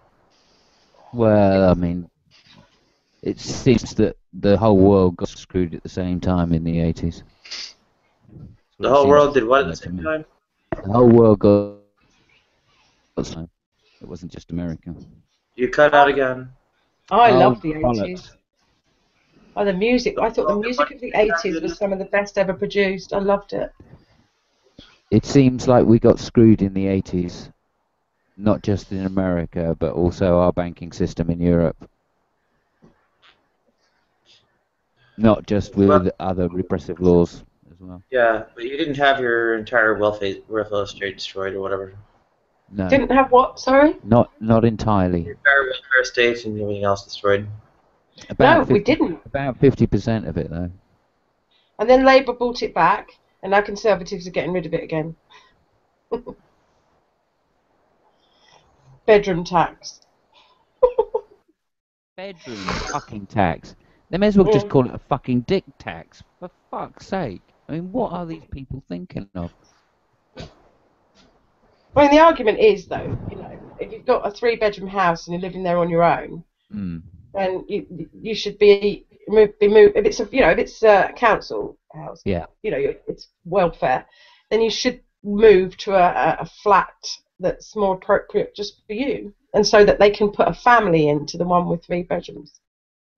Well, I mean, it seems that the whole world got screwed at the same time in the 80s. The whole world did what at the same time? The whole world got the same. It wasn't just America. You cut out again. I love the 80s. Oh, the music. I thought the music of the 80s was some of the best ever produced. I loved it. It seems like we got screwed in the 80s, not just in America, but also our banking system in Europe. Not just with other repressive laws as well. Yeah, but you didn't have your entire welfare state destroyed or whatever. No. Didn't have what? Sorry? Not entirely. Your entire welfare state and everything else destroyed. No, we didn't. About 50% of it, though. And then Labour bought it back, and now Conservatives are getting rid of it again. Bedroom tax. Bedroom fucking tax. They may as well just call it a fucking dick tax. For fuck's sake. I mean, what are these people thinking of? I mean, the argument is, though, you know, if you've got a 3-bedroom house and you're living there on your own, then you should be moved. If it's a council house, yeah, you know, it's welfare, then you should move to a flat that's more appropriate just for you, and so that they can put a family into the one with 3 bedrooms.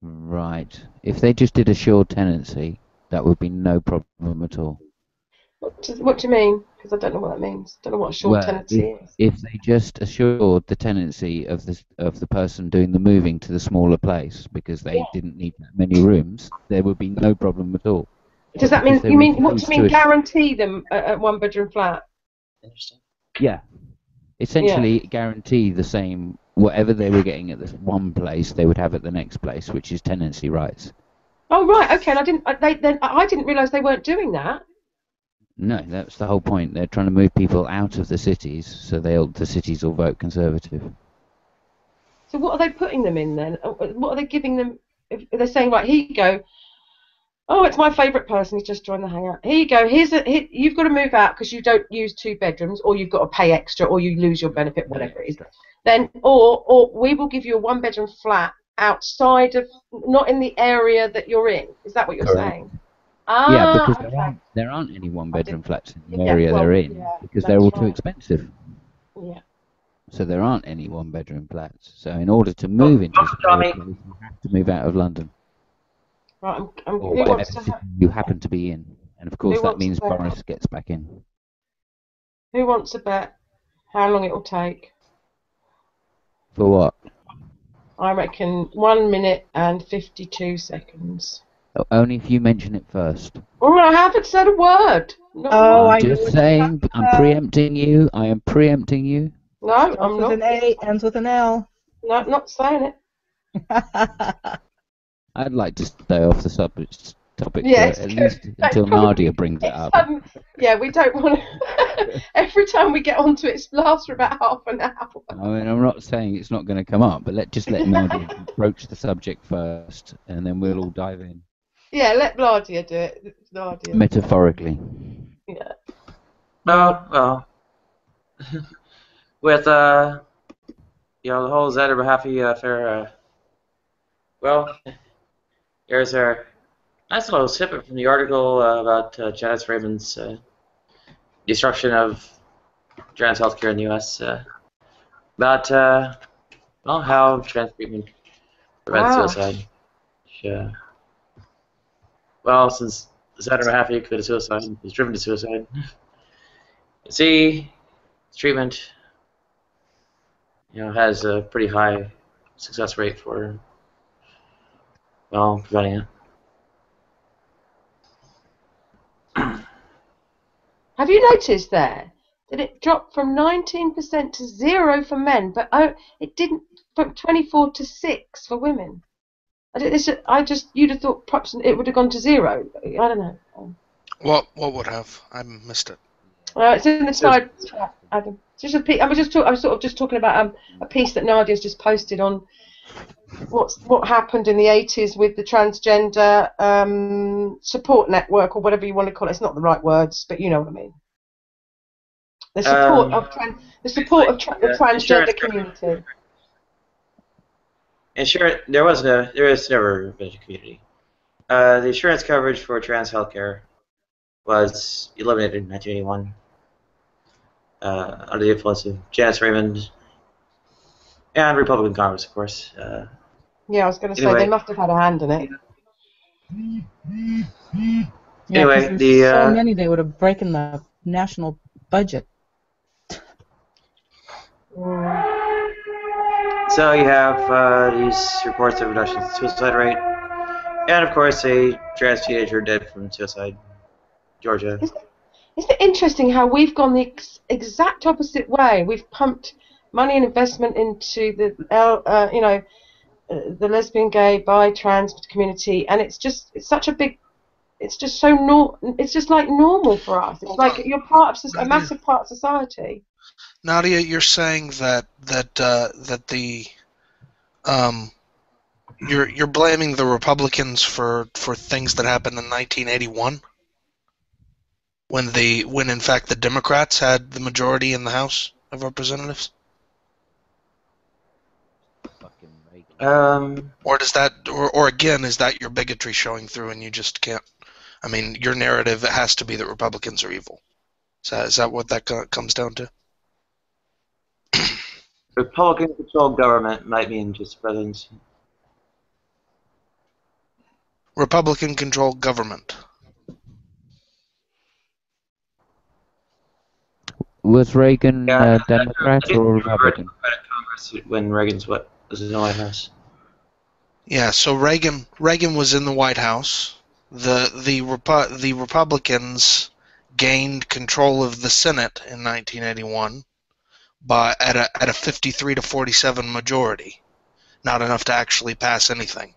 Right. If they just did a assured tenancy, that would be no problem at all. What do you mean? Because I don't know what that means. I don't know what assured tenancy is. If they just assured the tenancy of the person doing the moving to the smaller place because they didn't need that many rooms, there would be no problem at all. Does that mean what do you mean guarantee them a 1-bedroom flat? Interesting. Yeah. Essentially guarantee the same whatever they were getting at this one place they would have at the next place, which is tenancy rights. Oh right, okay. And I didn't realise they weren't doing that. No, that's the whole point. They're trying to move people out of the cities, so the cities will vote Conservative. So what are they putting them in then? What are they giving them? If they're saying, right, here you go. Oh, it's my favourite person. He's just joined the hangout. Here you go. You've got to move out because you don't use 2 bedrooms, or you've got to pay extra, or you lose your benefit, whatever it is. Then, or we will give you a 1-bedroom flat outside of, not in the area that you're in. Is that what you're saying? Yeah, because there aren't any 1-bedroom flats in the area they're in because they're all too expensive. Yeah. So there aren't any 1-bedroom flats. So in order to move into a smaller place, you have to move out of London. Right, or whatever city you happen to be in. And of course that means Boris gets back in. Who wants a bet? How long it will take? For what? I reckon 1 minute and 52 seconds. Only if you mention it first. Oh, I haven't said a word. Not a Oh, word. I know Just what saying, you're I'm talking about. preempting you. I am preempting you. No, Starts I'm with not. an A, ends with an L. No, not saying it. I'd like to stay off the topic for Yes, at good. least until Nadia brings it up. Yeah, we don't want to. Every time we get onto it, it lasts for about half an hour. I mean, I'm not saying it's not going to come up, but let Nadia broach the subject first, and then we'll all dive in. Yeah, let Nadia do it. Nadia. Metaphorically. Yeah. Well, with the whole Zander Mahaffey affair, well, there's a nice little snippet from the article about Janice Raymond's destruction of trans healthcare in the U.S. About how trans treatment prevents suicide. Well, since Zander Mahaffey committed suicide, was driven to suicide. See, treatment, has a pretty high success rate for, preventing it. Have you noticed there that it dropped from 19% to 0 for men, but it didn't from 24 to 6 for women? You'd have thought perhaps it would have gone to 0. I don't know. What would have? I missed it. It's in the slide, Adam. I was sort of just talking about a piece that Nadia's just posted on what happened in the 80s with the transgender support network, or whatever you want to call it. It's not the right words, but you know what I mean. The support of the transgender community. There is never been a community. The insurance coverage for trans healthcare was eliminated in 1981 under the influence of Janice Raymond and Republican Congress, of course. Yeah, I was going to say they must have had a hand in it. Yeah, anyway, there's so many they would have broken the national budget. So you have these reports of reduction in suicide rate, and of course a trans teenager dead from suicide, Georgia. Isn't it interesting how we've gone the exact opposite way? We've pumped money and investment into the lesbian, gay, bi, trans community, and it's just like normal for us. It's like you're part of a massive part of society. Nadia, you're saying that you're blaming the Republicans for things that happened in 1981, when in fact the Democrats had the majority in the House of Representatives. Or does that, or again, is that your bigotry showing through, and you just can't? I mean, your narrative has to be that Republicans are evil. Is that what that comes down to? Republican-controlled government might mean just presidency. Republican-controlled government. Was Reagan Democrat or Republican? Congress when Reagan's was in the White House. Yeah, so Reagan was in the White House. The Republicans gained control of the Senate in 1981 at a 53 to 47 majority, not enough to actually pass anything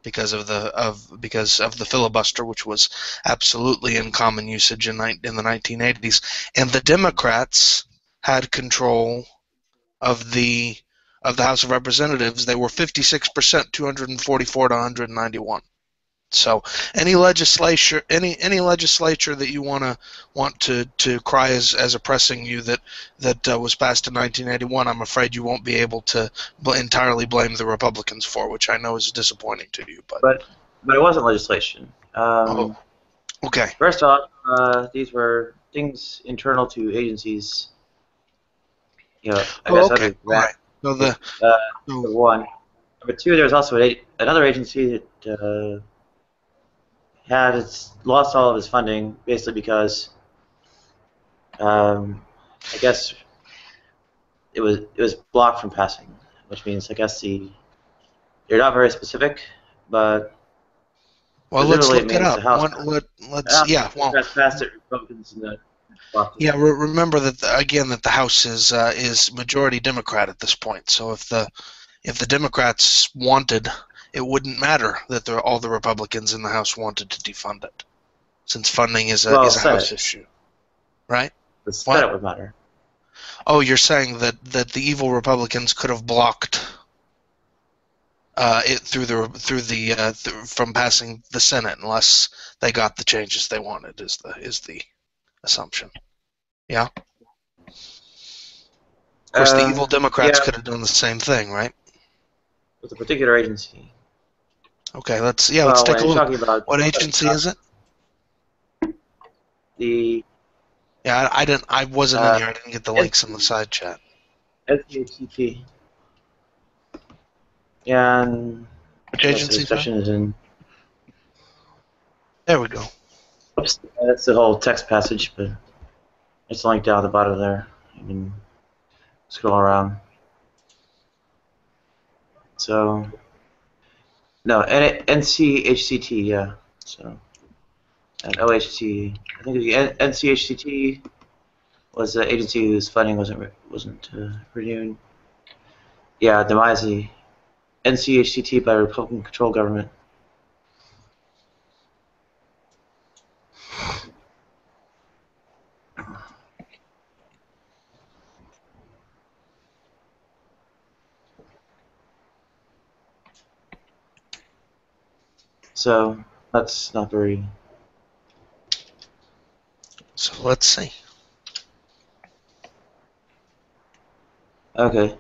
because of the filibuster, which was absolutely in common usage in the 1980s. And the Democrats had control of the House of Representatives. They were 56%, 244 to 191. So any legislature that you want to cry as oppressing you that was passed in 1981, I'm afraid you won't be able to entirely blame the Republicans for, which I know is disappointing to you. But it wasn't legislation. Okay. First off, these were things internal to agencies. Okay. Right. So number one. Number two, there was also another agency that lost all of its funding, basically because I guess it was blocked from passing, which means I guess they're not very specific, but well, let's presumably it look it means up. the House. Yeah, well, Democrats passed it, Republicans in the blocked it. yeah. Remember that again that the House is majority Democrat at this point. So if the Democrats wanted, it wouldn't matter that all the Republicans in the House wanted to defund it, since funding is a House issue, right? The Senate would matter. Oh, you're saying that the evil Republicans could have blocked it from passing the Senate unless they got the changes they wanted. Is the assumption? Yeah. Of course, the evil Democrats could have done the same thing, right? With a particular agency. Okay, let's take a look. What agency is it? I wasn't in here. I didn't get the links in the side chat. SDHCP. And which agency section is in? There we go. Oops, that's the whole text passage, but it's linked down at the bottom there. You can scroll around. So, no, NCHCT, yeah. So, and OHT, I think the NCHCT was the agency whose funding wasn't renewed. Yeah, demise the NCHCT by Republican-controlled government. So that's not very. So let's see. Okay.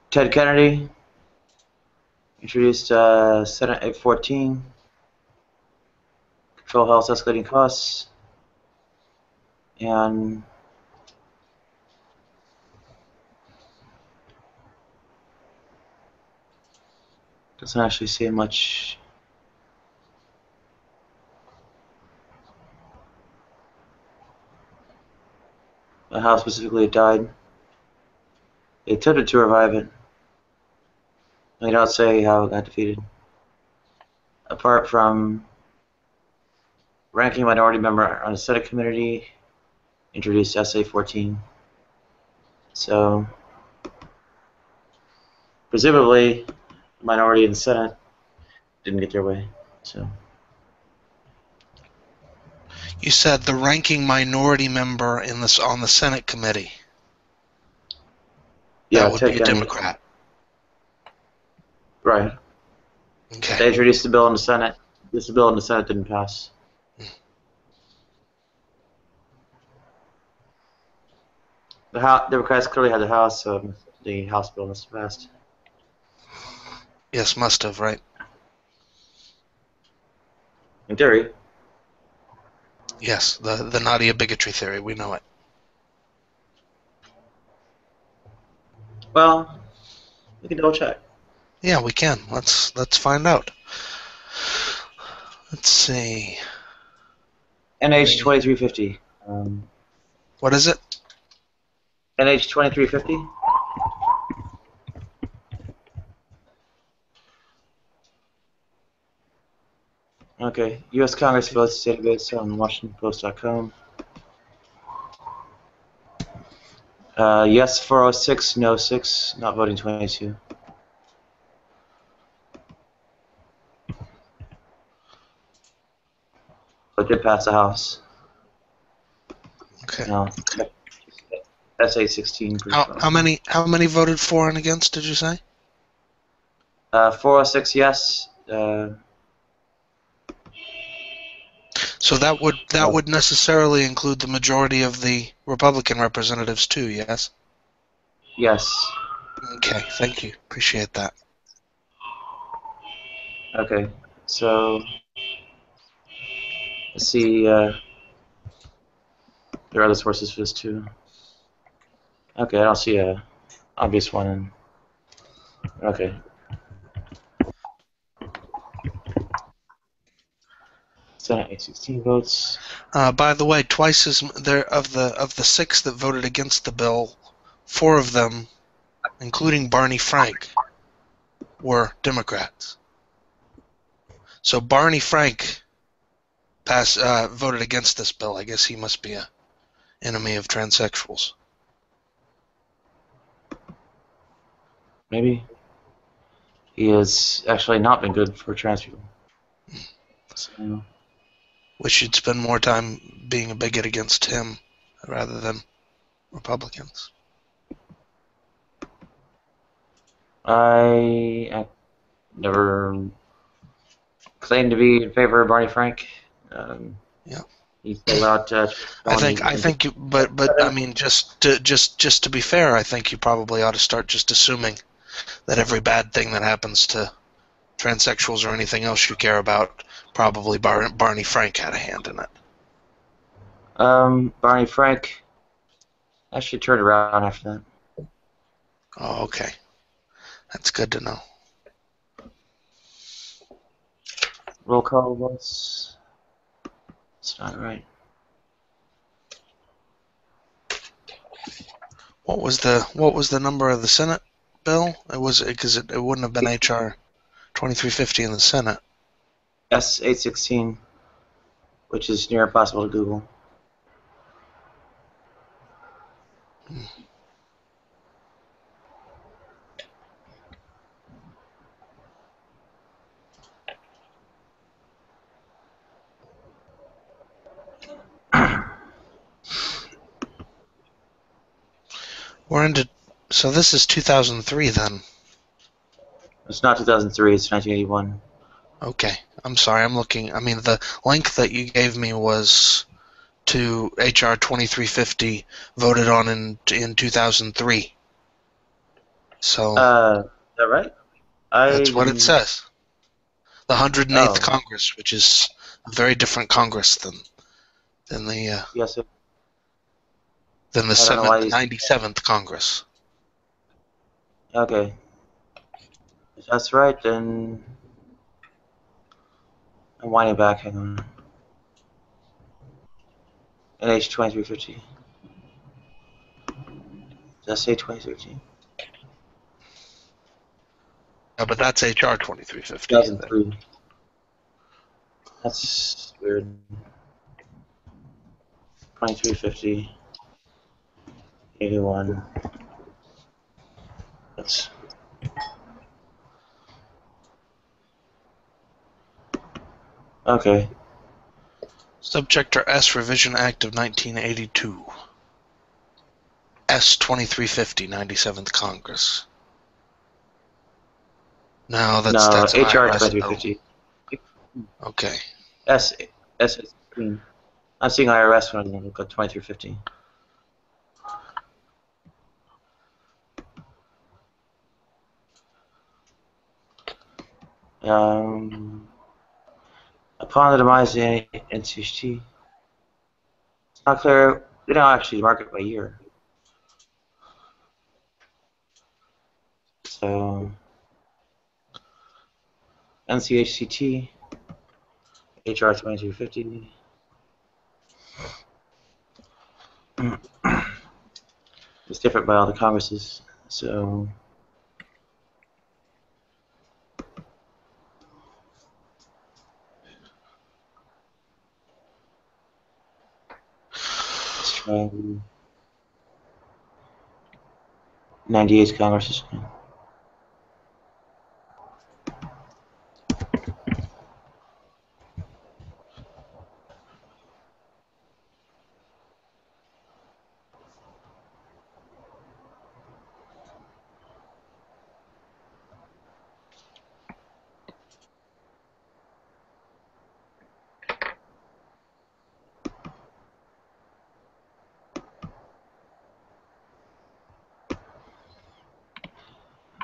Ted Kennedy introduced Senate 814. Control health escalating costs. And doesn't actually say much. How specifically it died. They attempted to revive it. They don't say how it got defeated. Apart from ranking minority member on the Senate committee introduced SA-14. So presumably the minority in the Senate didn't get their way. So you said the ranking minority member on the Senate committee. Yeah, that would be a Democrat. Right. Okay. They introduced the bill in the Senate. This bill in the Senate didn't pass. The Democrats clearly had the House, so the House bill must have passed. Yes, must have, right? In theory. Yes, the Nadia bigotry theory, we know it. Well, we can double check. Yeah, we can. Let's find out. Let's see. NH2350. What is it? NH2350. Okay. U.S. Congress votes database on WashingtonPost.com. Yes 406, no 6, not voting 22. But did pass the House. Okay. No. SA-16. How many voted for and against? Did you say? 406 yes. So that would necessarily include the majority of the Republican representatives too, yes? Yes. Okay, thank you. Appreciate that. Okay, so let's see. There are other sources for this too. Okay, I don't see a obvious one. So Senate 816 votes. By the way, twice as there of the 6 that voted against the bill, 4 of them, including Barney Frank, were Democrats. So Barney Frank voted against this bill. I guess he must be an enemy of transsexuals. Maybe. He has actually not been good for trans people. So. Wish you'd spend more time being a bigot against him rather than Republicans. I never claimed to be in favor of Barney Frank. Yeah. He's allowed I think you, but I mean, just to be fair, I think you probably ought to start just assuming that every bad thing that happens to transsexuals or anything else you care about, probably Barney Frank had a hand in it. Barney Frank actually turned around after that. Oh, okay. That's good to know. Roll call votes. It's not right. What was the number of the Senate bill? It was because it wouldn't have been HR 2350 in the Senate. S816, which is near impossible to Google. So this is 2003 then. It's not 2003, it's 1981. Okay, I'm sorry, I'm looking. I mean, the link that you gave me was to HR 2350, voted on in 2003. So. Is that right? That's what it says. The 108th Congress, which is a very different Congress than the yes, than the 97th Congress. Okay. If that's right, then I'm winding back. Hang on. NH 2350. Does that say 2013? Yeah, but that's HR 2350. 2003. That's weird. 2350. 81. That's. Okay. Subchapter S Revision Act of 1982. S 2350, 97th Congress. No, that's HR 2350. Okay. S. I'm seeing IRS when I look at 2350. Upon the demise of the NCHT, it's not clear. They don't actually mark it by year. So, NCHCT, HR 2250. It's different by all the Congresses. So, let's try 98th Congress.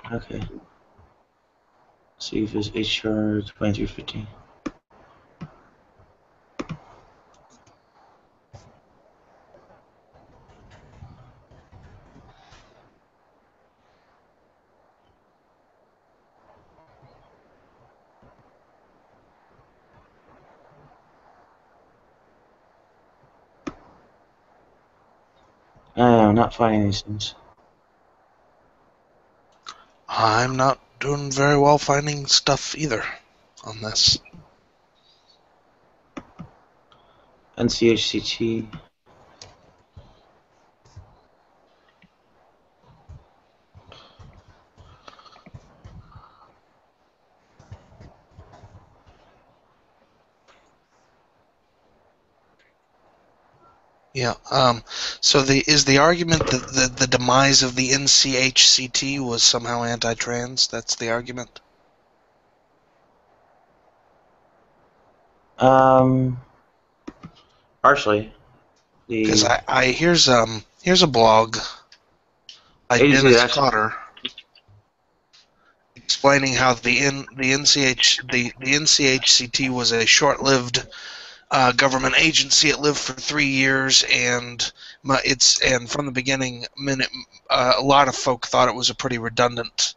Okay. See if it's HR 2350. I'm not finding these things. I'm not doing very well finding stuff either on this. NCHCT. Yeah. So is the argument that the demise of the NCHCT was somehow anti-trans? That's the argument. Partially. Because here's a blog by Dennis Cotter explaining how the NCHCT was a short-lived government agency. It lived for 3 years, and from the beginning, a lot of folk thought it was a pretty redundant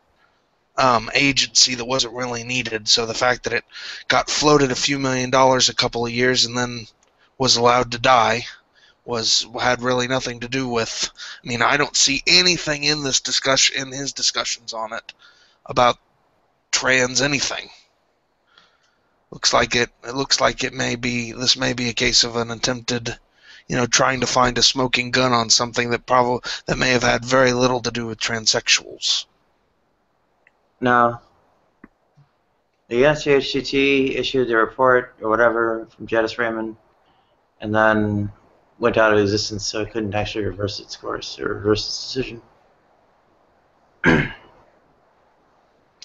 agency that wasn't really needed. So the fact that it got floated a few $1 million a couple of years and then was allowed to die had really nothing to do with. I mean, I don't see anything in this discussion, in his discussions on it, about trans anything. Looks like it may be a case of an attempted, trying to find a smoking gun on something that may have had very little to do with transsexuals. No. The NCHCT issued the report or whatever from Janice Raymond, and then went out of existence, so it couldn't actually reverse its course or reverse its decision.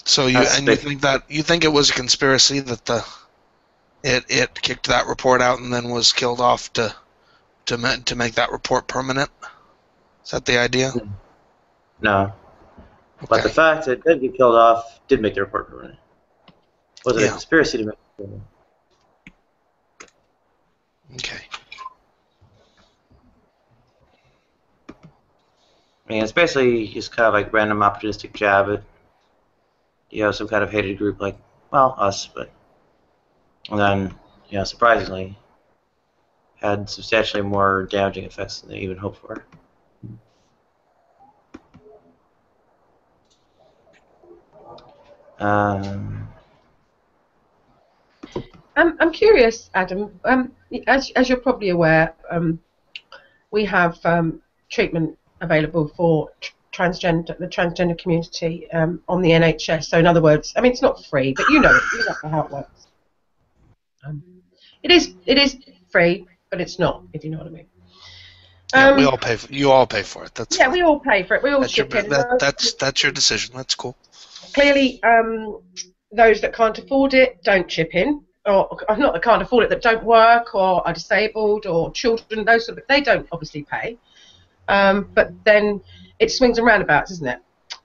So you think it was a conspiracy that it kicked that report out and then was killed off to make that report permanent? Is that the idea? No. Okay. But the fact that it did get killed off did make the report permanent. Was it a conspiracy to make it permanent? Okay. I mean, it's basically just kind of like random opportunistic jab at, some kind of hated group like, well, us, but, and then, surprisingly, had substantially more damaging effects than they even hoped for. I'm curious, Adam. As you're probably aware, we have treatment available for the transgender community on the NHS. So in other words, I mean, it's not free, but you know how it works. It is free, but it's not, if you know what I mean. We all pay. You all pay for it. That's fine. We all pay for it. We all chip in. That's your decision. That's cool. Clearly, those that can't afford it don't chip in, or not that can't afford it, that don't work or are disabled or children, those sort of, they don't obviously pay. But then it swings and roundabouts, isn't it?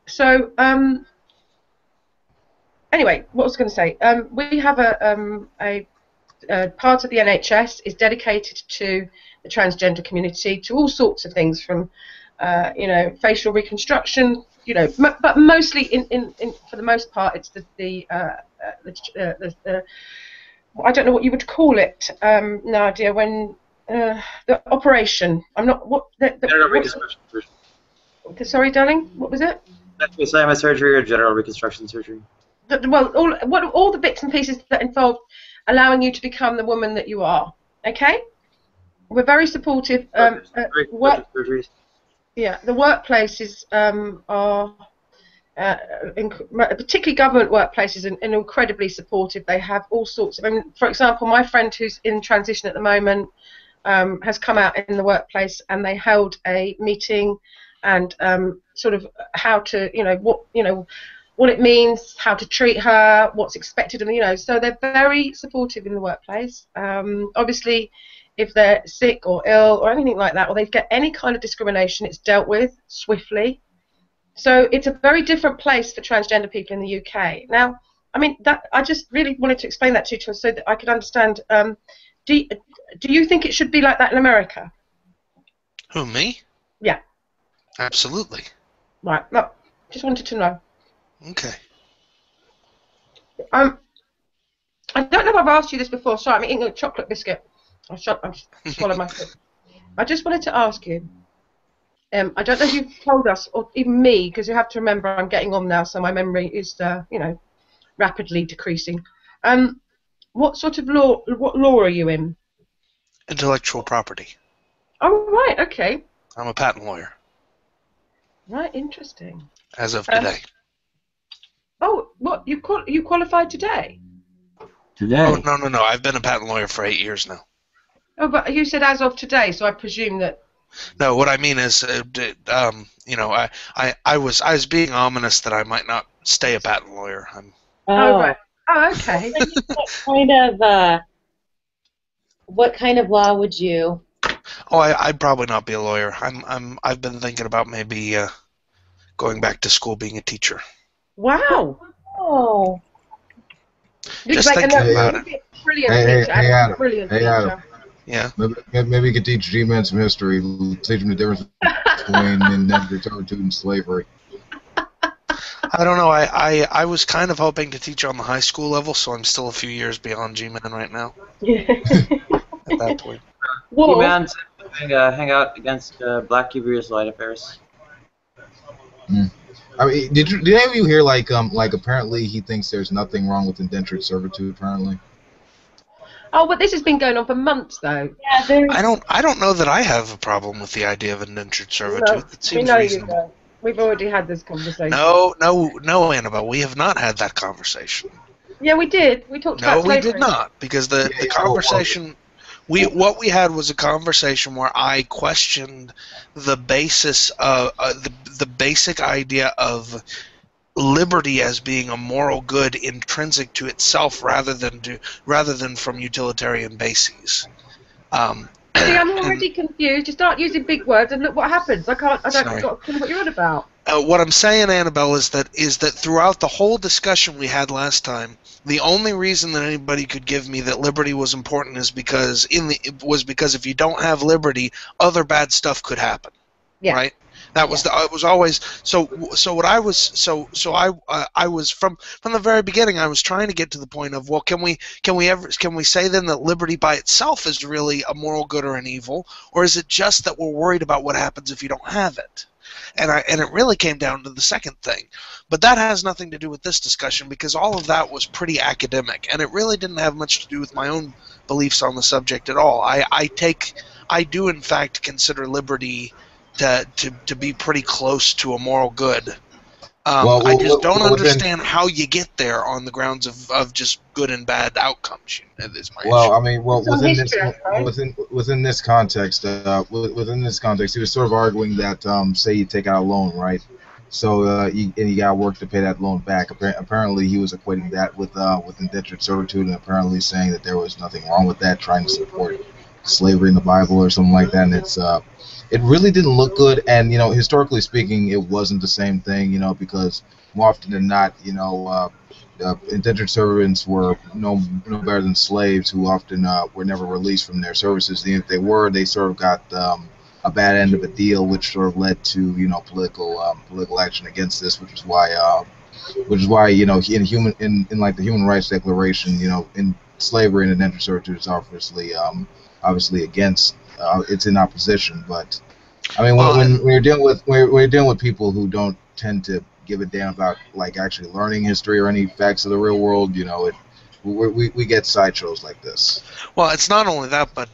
So anyway, what I was going to say, we have a part of the NHS is dedicated to the transgender community, to all sorts of things, from facial reconstruction, but mostly for the most part it's the I don't know what you would call it, Nadia, when the operation. I'm not what the general reconstruction surgery. Sorry, darling. What was it? Assignment surgery or general reconstruction surgery. Well, all the bits and pieces that involve allowing you to become the woman that you are. Okay. We're very supportive. Surgeries. Yeah, the workplaces are, particularly government workplaces, and incredibly supportive. They have all sorts of. I mean, for example, my friend who's in transition at the moment has come out in the workplace, and they held a meeting, and sort of how to, what it means, how to treat her, what's expected of them, So they're very supportive in the workplace. Obviously, if they're sick or ill or anything like that, or they get any kind of discrimination, it's dealt with swiftly. So it's a very different place for transgender people in the UK. Now, I mean, I just really wanted to explain that to you so that I could understand. Do you think it should be like that in America? Who, me? Yeah. Absolutely. Right. No, just wanted to know. Okay. I don't know if I've asked you this before. Sorry, I'm eating a chocolate biscuit. I'm swallowing my food. I just wanted to ask you, I don't know if you've told us, or even me, because you have to remember I'm getting on now, so my memory is, rapidly decreasing. What sort of law? What law are you in? Intellectual property. Oh, right. Okay. I'm a patent lawyer. Right. Interesting. As of today. Oh, what you qualified today? Today. Oh no! I've been a patent lawyer for 8 years now. Oh, but you said as of today, so I presume that. No, what I mean is, I was being ominous that I might not stay a patent lawyer. Oh, right. Oh, okay. What kind of law would you? Oh, I'd probably not be a lawyer. I've been thinking about maybe going back to school, being a teacher. Wow. Oh. Just thinking about it. Brilliant teacher. Hey, Adam. Brilliant Hey, teacher. Adam. Yeah. Maybe you could teach G-Man some history. Teach him the difference between indentured servitude and slavery. I don't know. I was kind of hoping to teach on the high school level, so I'm still a few years beyond G-Man right now. At that point. G-Man hang out against Black Hebrew Israelite affairs. I mean, did any of you hear like apparently he thinks there's nothing wrong with indentured servitude apparently? Oh, but this has been going on for months, though. Yeah, I don't know that I have a problem with the idea of indentured servitude. No, It seems we know reasonable. you don't. We've already had this conversation. No, Annabelle, we have not had that conversation. Yeah, we did. We talked about No, we slavery. did not, because the conversation what we had was a conversation where I questioned the basis of the basic idea of liberty as being a moral good intrinsic to itself, rather than from utilitarian bases. See, I'm already confused. You start using big words, and look what happens. I don't know what you're on about. What I'm saying, Annabelle, is that throughout the whole discussion we had last time, the only reason that anybody could give me that liberty was important is because if you don't have liberty, other bad stuff could happen. Yeah. Right. That was it was always so. What I was from the very beginning. I was trying to get to the point of, well, can we say then that liberty by itself is really a moral good or an evil, or is it just that we're worried about what happens if you don't have it? And it really came down to the second thing, but that has nothing to do with this discussion, because all of that was pretty academic, and it really didn't have much to do with my own beliefs on the subject at all. I do in fact consider liberty to be pretty close to a moral good. I just don't understand how you get there on the grounds of just good and bad outcomes. Is my issue. Within this context, he was sort of arguing that say you take out a loan, right? So you got work to pay that loan back. Apparently, he was equating that with indentured servitude, and apparently saying that there was nothing wrong with that, trying to support slavery in the Bible or something like that. And it really didn't look good, and historically speaking, it wasn't the same thing, because more often than not, indentured servants were no better than slaves who often were never released from their services. And if they were, they sort of got a bad end of a deal, which sort of led to political action against this, which is why in like the Human Rights Declaration, in slavery and indentured servitude is obviously against. It's in opposition, but I mean, when you're dealing with people who don't tend to give a damn about like actually learning history or any facts of the real world, we get sideshows like this. Well, it's not only that, but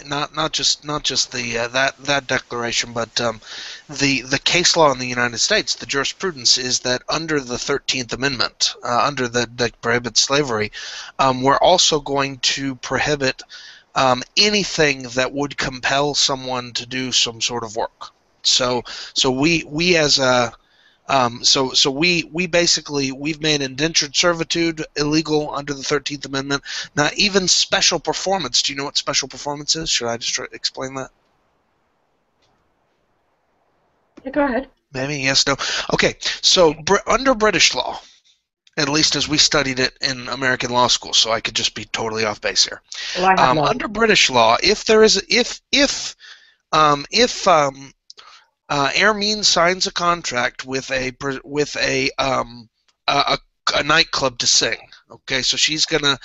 not just the that declaration, but the case law in the United States, the jurisprudence is that under the 13th Amendment, under that prohibits slavery, we're also going to prohibit anything that would compel someone to do some sort of work. So we as a we basically we've made indentured servitude illegal under the 13th Amendment. Now even special performance. Do you know what special performance is? Should I just explain that? Go ahead. Maybe yes, no. Okay, so under British law, at least as we studied it in American law school, so I could just be totally off base here. Well, I have under British law, if there is Airmean signs a contract with a nightclub to sing, okay, so she's gonna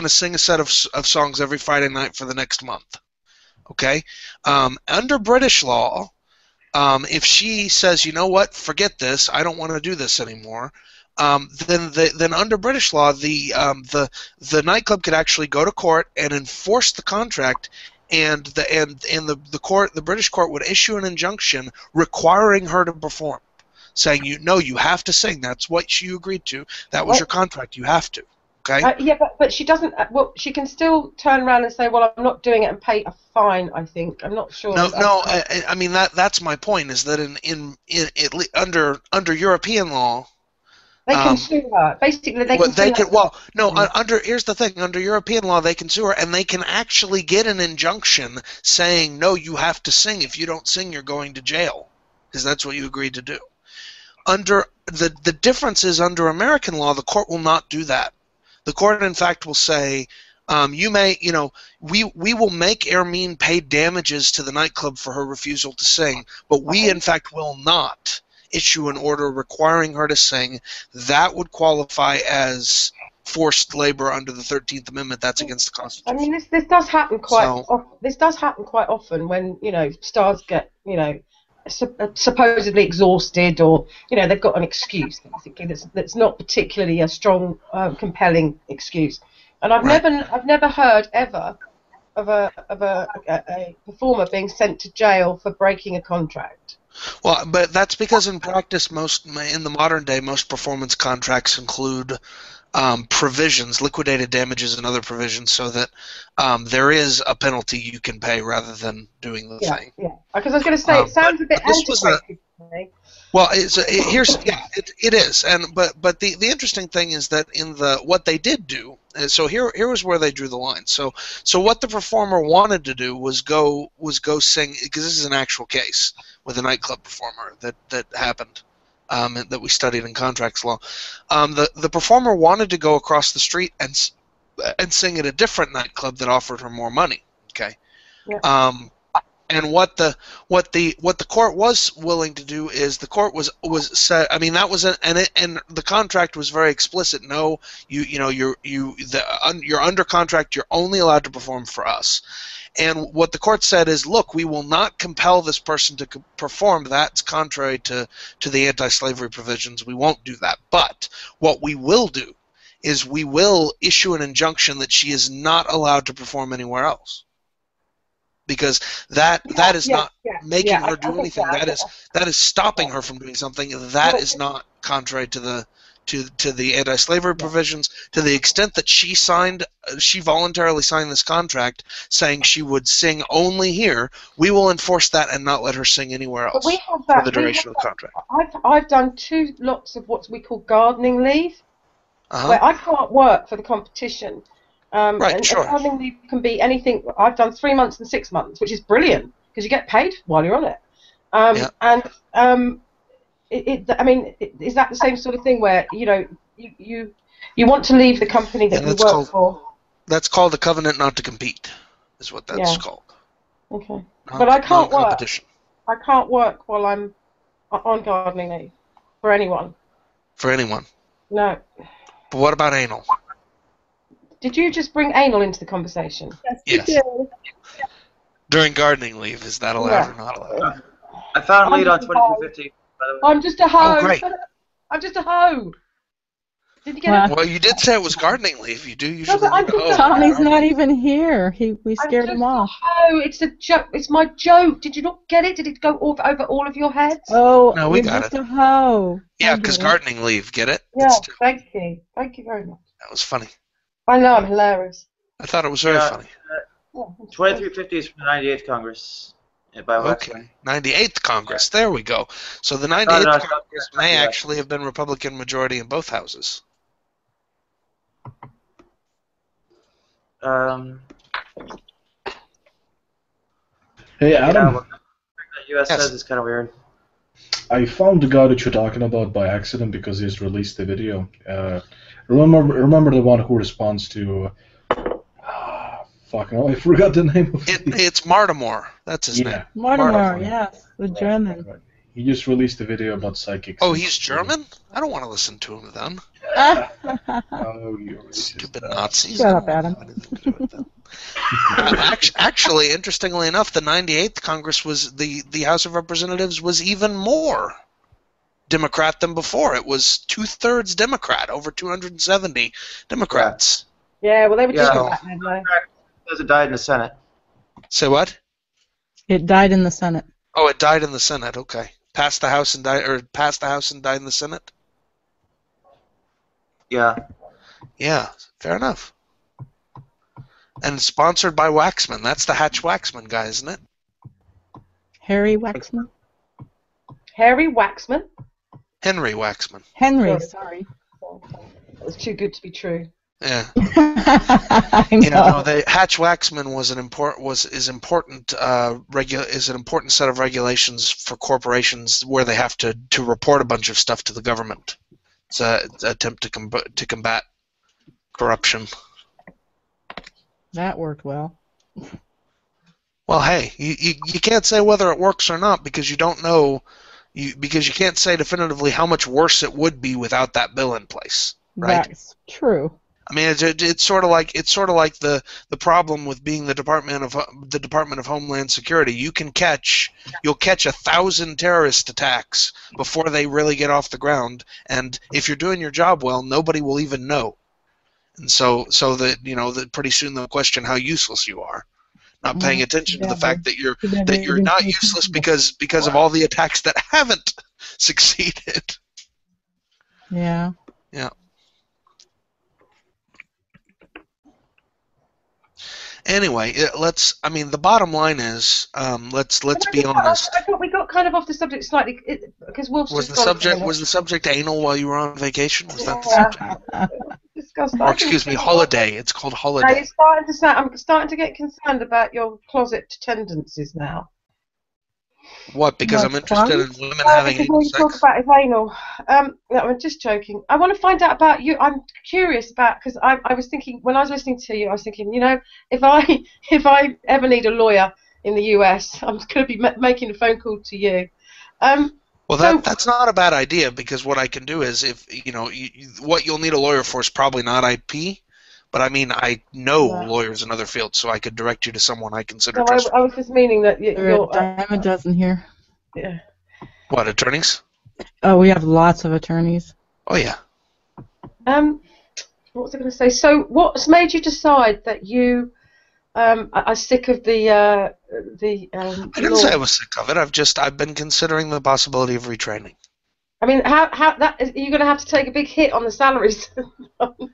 sing a set of songs every Friday night for the next month, okay. Under British law, If she says, you know what, forget this, I don't want to do this anymore, then under British law, the nightclub could actually go to court and enforce the contract, and the British court would issue an injunction requiring her to perform, saying, you have to sing. That's what you agreed to. That was your contract. You have to. Okay. Yeah, but she doesn't. Well, she can still turn around and say, "Well, I'm not doing it," and pay a fine. I think. I'm not sure. No. I mean that's my point. Is that under European law, they can sue her. Basically, they can sue her. Well, no. Here's the thing. Under European law, they can sue her, and they can actually get an injunction saying, "No, you have to sing. If you don't sing, you're going to jail," because that's what you agreed to do. Under the difference is under American law, the court will not do that. The court, in fact, will say, we will make Ermine pay damages to the nightclub for her refusal to sing, but we, in fact, will not issue an order requiring her to sing. That would qualify as forced labor under the 13th Amendment. That's against the Constitution. I mean, this does happen this does happen quite often when stars get supposedly exhausted, or they've got an excuse basically that's not particularly a strong, compelling excuse. And I've never heard ever of a performer being sent to jail for breaking a contract. Well, but that's because in practice, in the modern day, most performance contracts include provisions, liquidated damages and other provisions, so that there is a penalty you can pay rather than doing the thing. Yeah, because I was going to say, it sounds a bit antiquated to me. Well, it is, but the interesting thing is that in what they did do, so here was where they drew the line. So what the performer wanted to do was go sing, because this is an actual case with a nightclub performer that happened. That we studied in contracts law. The performer wanted to go across the street and sing at a different nightclub that offered her more money. Okay. Yeah. And what the court was willing to do is the court was said. I mean, that was and the contract was very explicit. No, you're under contract. You're only allowed to perform for us. And what the court said is, look, we will not compel this person to perform. That's contrary to the anti-slavery provisions. We won't do that. But what we will do is we will issue an injunction that she is not allowed to perform anywhere else. Because that is not making her do anything. That is stopping her from doing something. That is not contrary to the anti-slavery provisions. To the extent that she voluntarily signed this contract saying she would sing only here, we will enforce that and not let her sing anywhere else for the duration of the contract. I've done 2 lots of what we call gardening leave, where I can't work for the competition. Sure. Gardening leave can be anything. I've done 3 months and 6 months, which is brilliant because you get paid while you're on it. I mean, is that the same sort of thing where you want to leave the company that you work for? That's called a covenant not to compete, is what that's called. Okay, but I can't work. I can't work while I'm on gardening leave for anyone. For anyone? No. But what about anal? Did you just bring anal into the conversation? Yes. During gardening leave, is that allowed or not allowed? I found a lead on 2250. I'm just a hoe. Oh, great. I'm just a hoe. Did you get it? Well, you did say it was gardening leave. You do usually. Tommy's not even here. We scared him off. Oh, it's a joke. It's my joke. Did you not get it? Did it go over all of your heads? Oh, no, we got it. A hoe. Yeah, because gardening leave. Get it? Yeah, thank you. Thank you very much. That was funny. I know, I'm hilarious. I thought it was very funny. 2350 is from the 98th Congress. Okay, 98th Congress. There we go. So the 98th Congress may actually have been Republican majority in both houses. Hey, Adam. What the U.S. says is kind of weird. I found the guy that you're talking about by accident because he's released the video. Remember the one who responds to... fucking hell, I forgot the name of it. It's Martimore. That's his name. Martimore, yes. The German. He just released a video about psychics. Oh, he's German? I don't want to listen to him then. Oh, you stupid Nazis. Shut up, Adam. Actually, interestingly enough, the 98th Congress was the House of Representatives was even more Democrat than before. It was 2/3 Democrat, over 270 Democrats. Yeah, well, they were Yeah. different back then, though. Because it died in the Senate. Say what? It died in the Senate. Oh, it died in the Senate. Okay, passed the House and died in the Senate. Yeah. Yeah, fair enough. And sponsored by Waxman. That's the Hatch Waxman guy, isn't it? Harry Waxman? Harry Waxman? Henry Waxman. Henry, sorry. That was too good to be true. Yeah. I know. No, Hatch Waxman is an important set of regulations for corporations where they have to report a bunch of stuff to the government. It's an attempt to combat corruption. That worked well. Well, hey, you can't say whether it works or not because you don't know, because you can't say definitively how much worse it would be without that bill in place, right? That's true. I mean, it's sort of like the problem with being the Department of Homeland Security. You'll catch 1,000 terrorist attacks before they really get off the ground, and if you're doing your job well, nobody will even know. And so that that pretty soon they'll question how useless you are, not paying attention to the fact that you're not useless because of all the attacks that haven't succeeded. Yeah. Yeah. Anyway, the bottom line is, let's be honest. I thought we got kind of off the subject slightly because Wolf's Was just the subject anal while you were on vacation? Was that the subject? Disgusting. Or excuse me, holiday. It's called No, holiday. I'm starting to get concerned about your closet tendencies now. What? Because I'm interested in women having Because anal all you talk sex. about is anal. No, I'm just joking. I want to find out about you. I'm curious about, because I was thinking when I was listening to you, I was thinking, if I ever need a lawyer in the US, I'm going to be making a phone call to you. Well, that's not a bad idea because what I can do is what you'll need a lawyer for is probably not IP, but I mean I know lawyers in other fields, so I could direct you to someone I consider No, trustworthy. I was just meaning that There are a dime a dozen here. Yeah. What, attorneys? Oh, we have lots of attorneys. Oh yeah. What was I going to say? So, what's made you decide that you are sick of the? I didn't say I was sick of it. I've been considering the possibility of retraining. I mean, how that are you going to have to take a big hit on the salaries?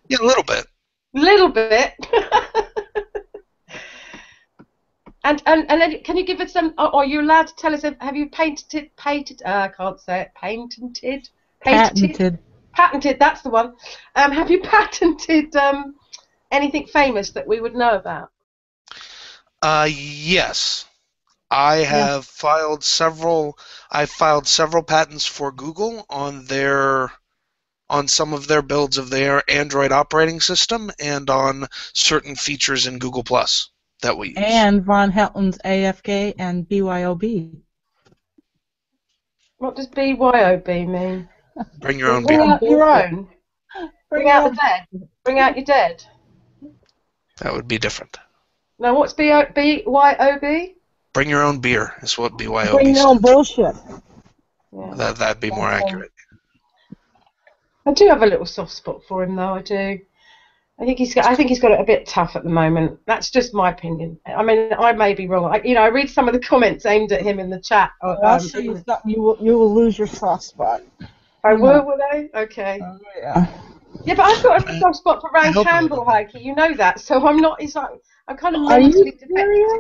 Yeah, a little bit. Little bit. And then can you give us some? Are you allowed to tell us? Have you patented? I can't say it. Patented. That's the one. Have you patented anything famous that we would know about? Yes. I have filed several. I filed several patents for Google on some of their builds of their Android operating system and on certain features in Google Plus that we use. And Von Helton's AFK and BYOB. What does BYOB mean? Bring your own Bring beer. out your own. Bring out the dead. Bring out your dead. That would be different. Now, what's BYOB? Bring your own beer is what BYOB Bring your own bullshit. Yeah. That'd be more accurate. I do have a little soft spot for him, though. I do. I think he's got it a bit tough at the moment. That's just my opinion. I mean, I may be wrong. I read some of the comments aimed at him in the chat. I'll show you something. You will lose your soft spot. I will I? Okay. Yeah. Yeah, but I've got a soft spot for Rand Campbell, Heike. You know that, so I'm not. It's like I'm kind of. Are you mentally serious?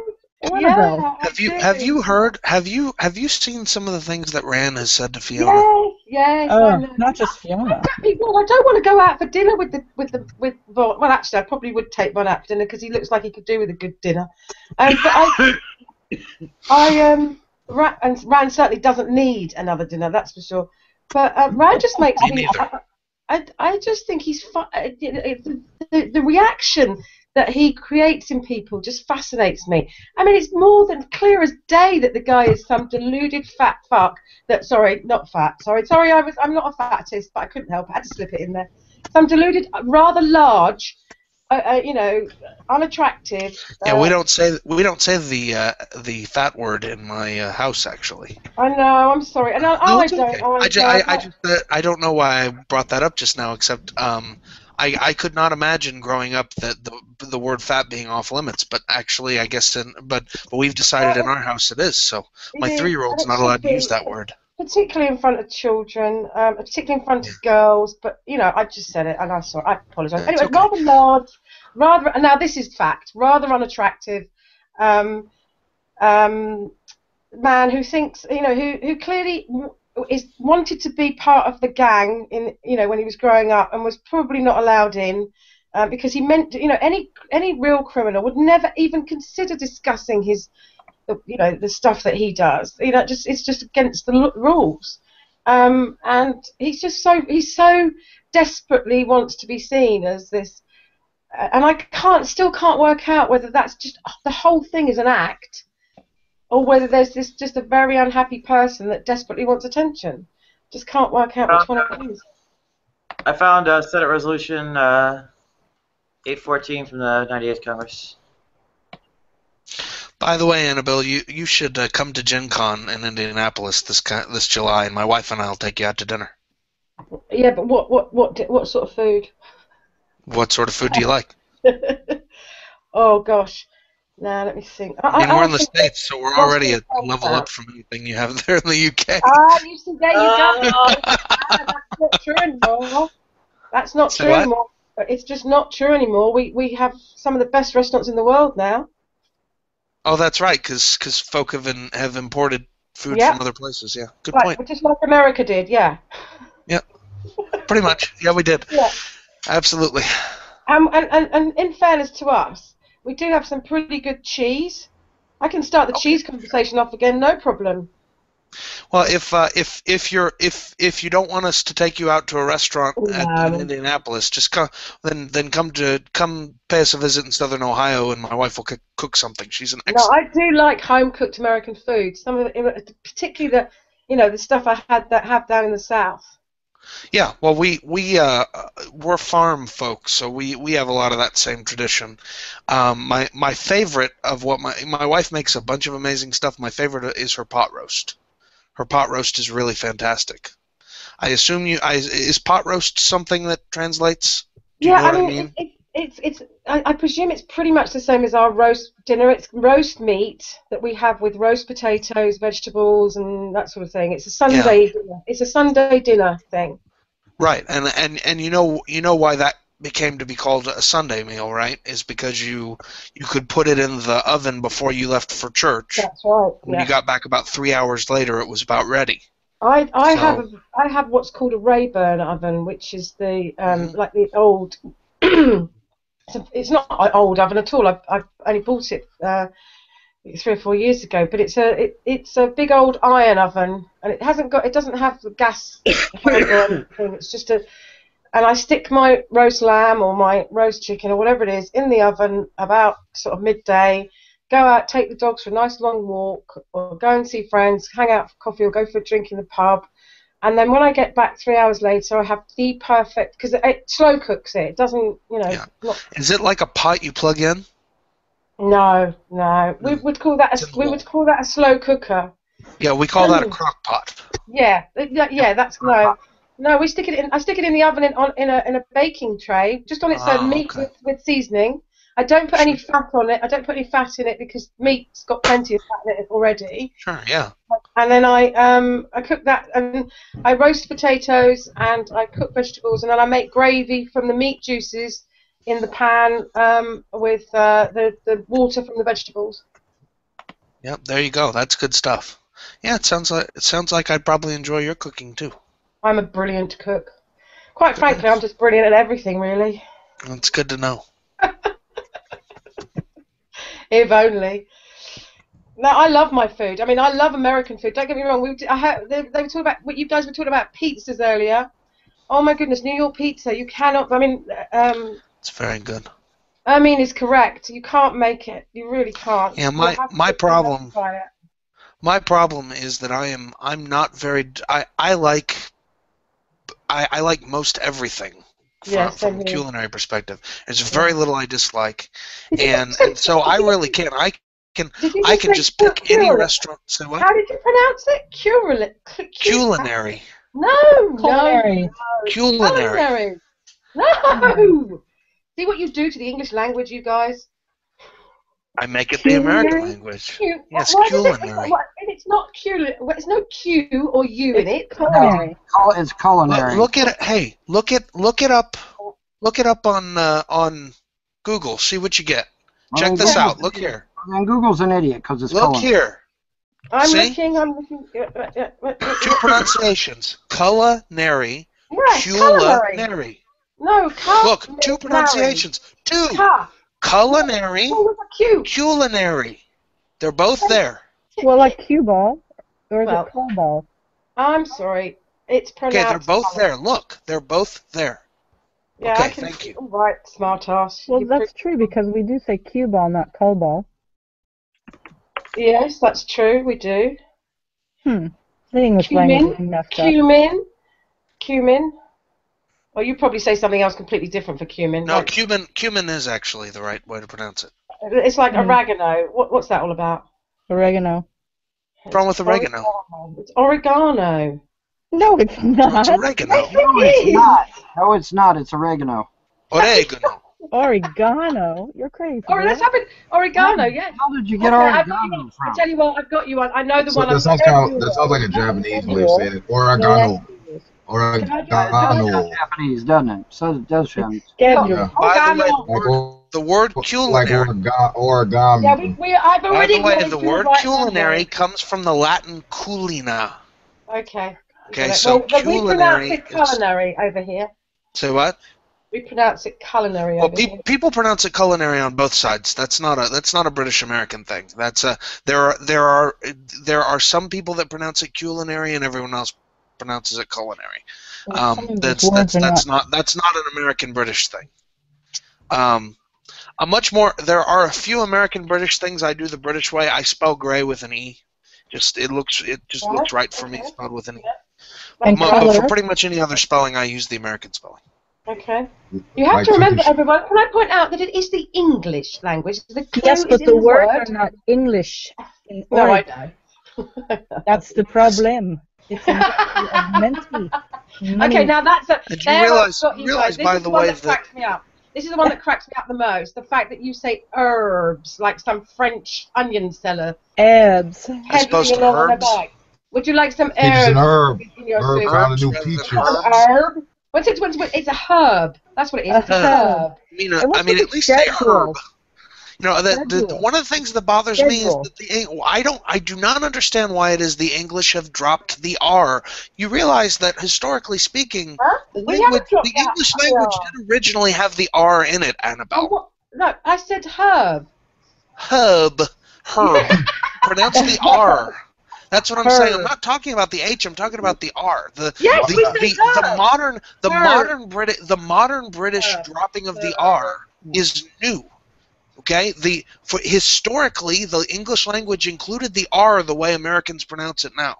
Yeah. Have you seen some of the things that Rand has said to Fiona? Yes. Not just Fiona. Well, I don't want to go out for dinner with Von. Well, actually, I probably would take Von out for dinner because he looks like he could do with a good dinner. But and Rand certainly doesn't need another dinner, that's for sure. But Rand just makes me. I just think he's the reaction that he creates in people just fascinates me. I mean, it's more than clear as day that the guy is some deluded fat fuck. Not fat. Sorry, I'm not a fatist, but I couldn't help it. I had to slip it in there. Some deluded, rather large, unattractive. Yeah, we don't say the fat word in my house, actually. I know. I'm sorry, and I don't. I don't know why I brought that up just now, except I could not imagine growing up that the word fat being off limits, but actually I guess but we've decided in our house it is. So my 3-year-old's not allowed to use that word. Particularly in front of children, particularly in front of girls. But I just said it, and I apologise. Anyway, okay. rather large, now this is fact. Rather unattractive. Man who thinks, who clearly is wanted to be part of the gang in, when he was growing up, and was probably not allowed in because he meant, any real criminal would never even consider discussing the stuff that he does. It's just against the rules. And he's so desperately wants to be seen as this, and I still can't work out whether that's just the whole thing is an act, or whether there's just a very unhappy person that desperately wants attention. Just can't work out which one it is. I found Senate Resolution 814 from the 98th Congress. By the way, Annabelle, you should come to Gen Con in Indianapolis this July, and my wife and I will take you out to dinner. Yeah, but what sort of food? What sort of food do you like? Oh gosh. Now let me think. We're in the States, so we're already a level up from anything you have there in the UK. You see, there you go. That's not true anymore. That's not true anymore. It's just not true anymore. We have some of the best restaurants in the world now. Oh, that's right, because folk have imported food from other places. Yeah, good point. Just like America did. Yeah. Yeah. Pretty much. Yeah, we did. Yeah. Absolutely. And in fairness to us, we do have some pretty good cheese. I can start the cheese conversation off again, no problem. Well, if you don't want us to take you out to a restaurant in Indianapolis, just come come pay us a visit in Southern Ohio, and my wife will cook something. She's an excellent. No, I do like home cooked American food. Some of it, particularly the stuff I have down in the South. Yeah, well, we're farm folks, so we have a lot of that same tradition. My favorite of what my wife makes a bunch of amazing stuff. My favorite is her pot roast. Her pot roast is really fantastic. I assume is pot roast something that translates? Do you know what I mean? I presume it's pretty much the same as our roast dinner. It's roast meat that we have with roast potatoes, vegetables, and that sort of thing. It's a Sunday dinner. It's a Sunday dinner thing. Right, and you know why that became to be called a Sunday meal, right? Is because you could put it in the oven before you left for church. That's right. When you got back about 3 hours later, it was about ready. I have what's called a Rayburn oven, which is the like the old. It's not an old oven at all. I only bought it 3 or 4 years ago, but it's a big old iron oven, and it doesn't have the gas handle or anything. It's just and I stick my roast lamb or my roast chicken or whatever it is in the oven about sort of midday. Go out, take the dogs for a nice long walk, or go and see friends, hang out for coffee, or go for a drink in the pub. And then when I get back 3 hours later, I have the perfect, because it slow cooks it. It doesn't, Is it like a pot you plug in? No. We would call that a slow cooker. Yeah, we call that a crock pot. Yeah, that's no. No, we stick it in. I stick it in the oven in a baking tray, just on its own, meat with seasoning. I don't put any fat on it. I don't put any fat in it because meat's got plenty of fat in it already. Sure, yeah. And then I cook that, and I roast potatoes and I cook vegetables, and then I make gravy from the meat juices in the pan with the water from the vegetables. Yep, there you go. That's good stuff. Yeah, it sounds like I'd probably enjoy your cooking too. I'm a brilliant cook. Quite frankly, I'm just brilliant at everything, really. That's good to know. If only. No, I love my food. I mean, I love American food. Don't get me wrong. They were talking about what you guys were talking about pizzas earlier. Oh my goodness, New York pizza. You cannot. I mean, it's very good. I mean, it's correct. You can't make it. You really can't. Yeah, You have my to problem. justify it. My problem is that I'm not very. I like most everything from a culinary perspective. There's very little I dislike, and so I really can't. I can just pick any restaurant. Say what? How did you pronounce it? Culinary. No, Culinary. Culinary. No. See what you do to the English language, you guys. I make it the American language. Yes, culinary. It's not culinary. There's no Q or U in it. Culinary. It's culinary. Look at it. Hey, look it up. Look it up on Google. See what you get. Check this out. Look here. And Google's an idiot because it's Look culinary. here. I'm See? looking. Two pronunciations. Culinary. Yes, Culinary. No, Look, two pronunciations. Two. Culinary. Culinary. They're both there. Well, like cue ball, or is Well, it call ball? I'm sorry. It's pronounced. Okay, they're both there. Look, they're both there. Yeah, Okay, I can thank you. All right, smart ass. Well, that's true because we do say cue ball, not call ball. Yes, that's true. We do. The English language is messed up. Cumin. Well, you probably say something else completely different for cumin. No, cumin is actually the right way to pronounce it. It's like oregano. What's that all about? Oregano. What's wrong with oregano? It's oregano. No, it's not. It's oregano. No, it's not. No, it's not. It's oregano. Oregano. Oregano? You're crazy. All right, let's have it. Oregano, yeah. How did you get I've got you oregano one. from? I tell you what, I've got you one. I know the So one. that sounds like a Japanese way of saying it. Oregano. Oregano. Japanese, doesn't it? So it does Japanese. Yeah. By the way, the word culinary. Like origami. Yeah, I've By already. the way, the word culinary comes from the Latin culina. Okay. Okay, so we pronounce culinary. it culinary over here. Say what? We pronounce it culinary Well, over here. people pronounce it culinary on both sides. That's not a British American thing. That's there are some people that pronounce it culinary and everyone else pronounces it culinary. That's not an American British thing. There are a few American British things I do the British way. I spell gray with an E. It just looks right for me spelled with an E. But for pretty much any other spelling, I use the American spelling. Okay. You have to remember, everyone. Can I point out that it is the English language? Yes, but the words are not English. No, I know. That's the problem. It's a mentally. Okay, now that's a. Did you realize by the way, that cracks me up. This is the one that cracks me up the most. The fact that you say herbs like some French onion seller. Herbs. As opposed to herbs. Would you like some Peach is an herb. in your Herb soup? kind of new peaches. An herb? It's a herb. That's what it is. It's a herb. I mean, at least say herb. You know, one of the things that bothers me is that I do not understand why it is the English have dropped the R. You realize that historically speaking, the English language did originally have the R in it, Annabelle. No, I said herb. Herb. Pronounce the R. That's what I'm saying. I'm not talking about the H. I'm talking about the R. The modern British dropping of the R is new. Okay. Historically, the English language included the R the way Americans pronounce it now.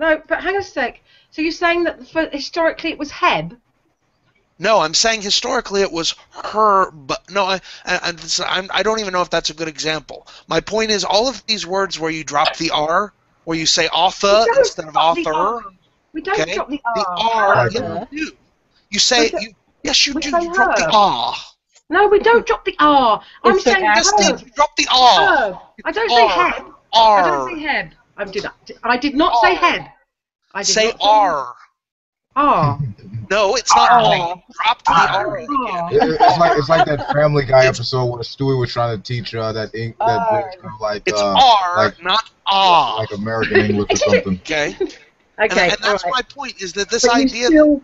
No, but hang on a sec. So you're saying that historically it was heb? No, I'm saying historically it was herb. No, I don't even know if that's a good example. My point is all of these words where you drop the R. Where you say author instead of author. We don't drop the R. The R. Yeah, you do. You say, yes, you do. You drop the R. No, we don't drop the R. I'm saying you drop the R. I don't say heb. I don't say heb. I did not say heb. Say R. R. No, it's not R. Drop the R again. It's like that Family Guy episode where Stewie was trying to teach that British kind of like it's R, not R. Like American English or something. Okay. Okay. And that's my point. Is that this but idea? You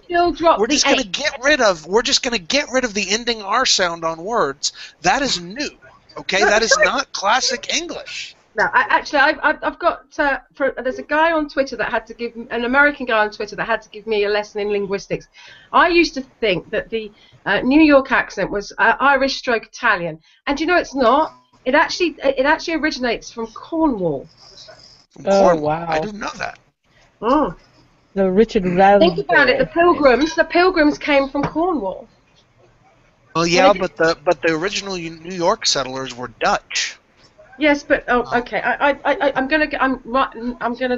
still drop. We're just going to get rid of. We're just going to get rid of the ending R sound on words. That is new. Okay, that is not classic English. No, I've got. There's a guy on Twitter that had to give an American guy on Twitter that had to give me a lesson in linguistics. I used to think that the New York accent was Irish stroke Italian, and you know it's not. It actually originates from Cornwall. Oh wow! I didn't know that. Mm. The Richard Rabbit. Think about it. The Pilgrims came from Cornwall. Well, yeah, but the original New York settlers were Dutch. Yes, but okay. I'm gonna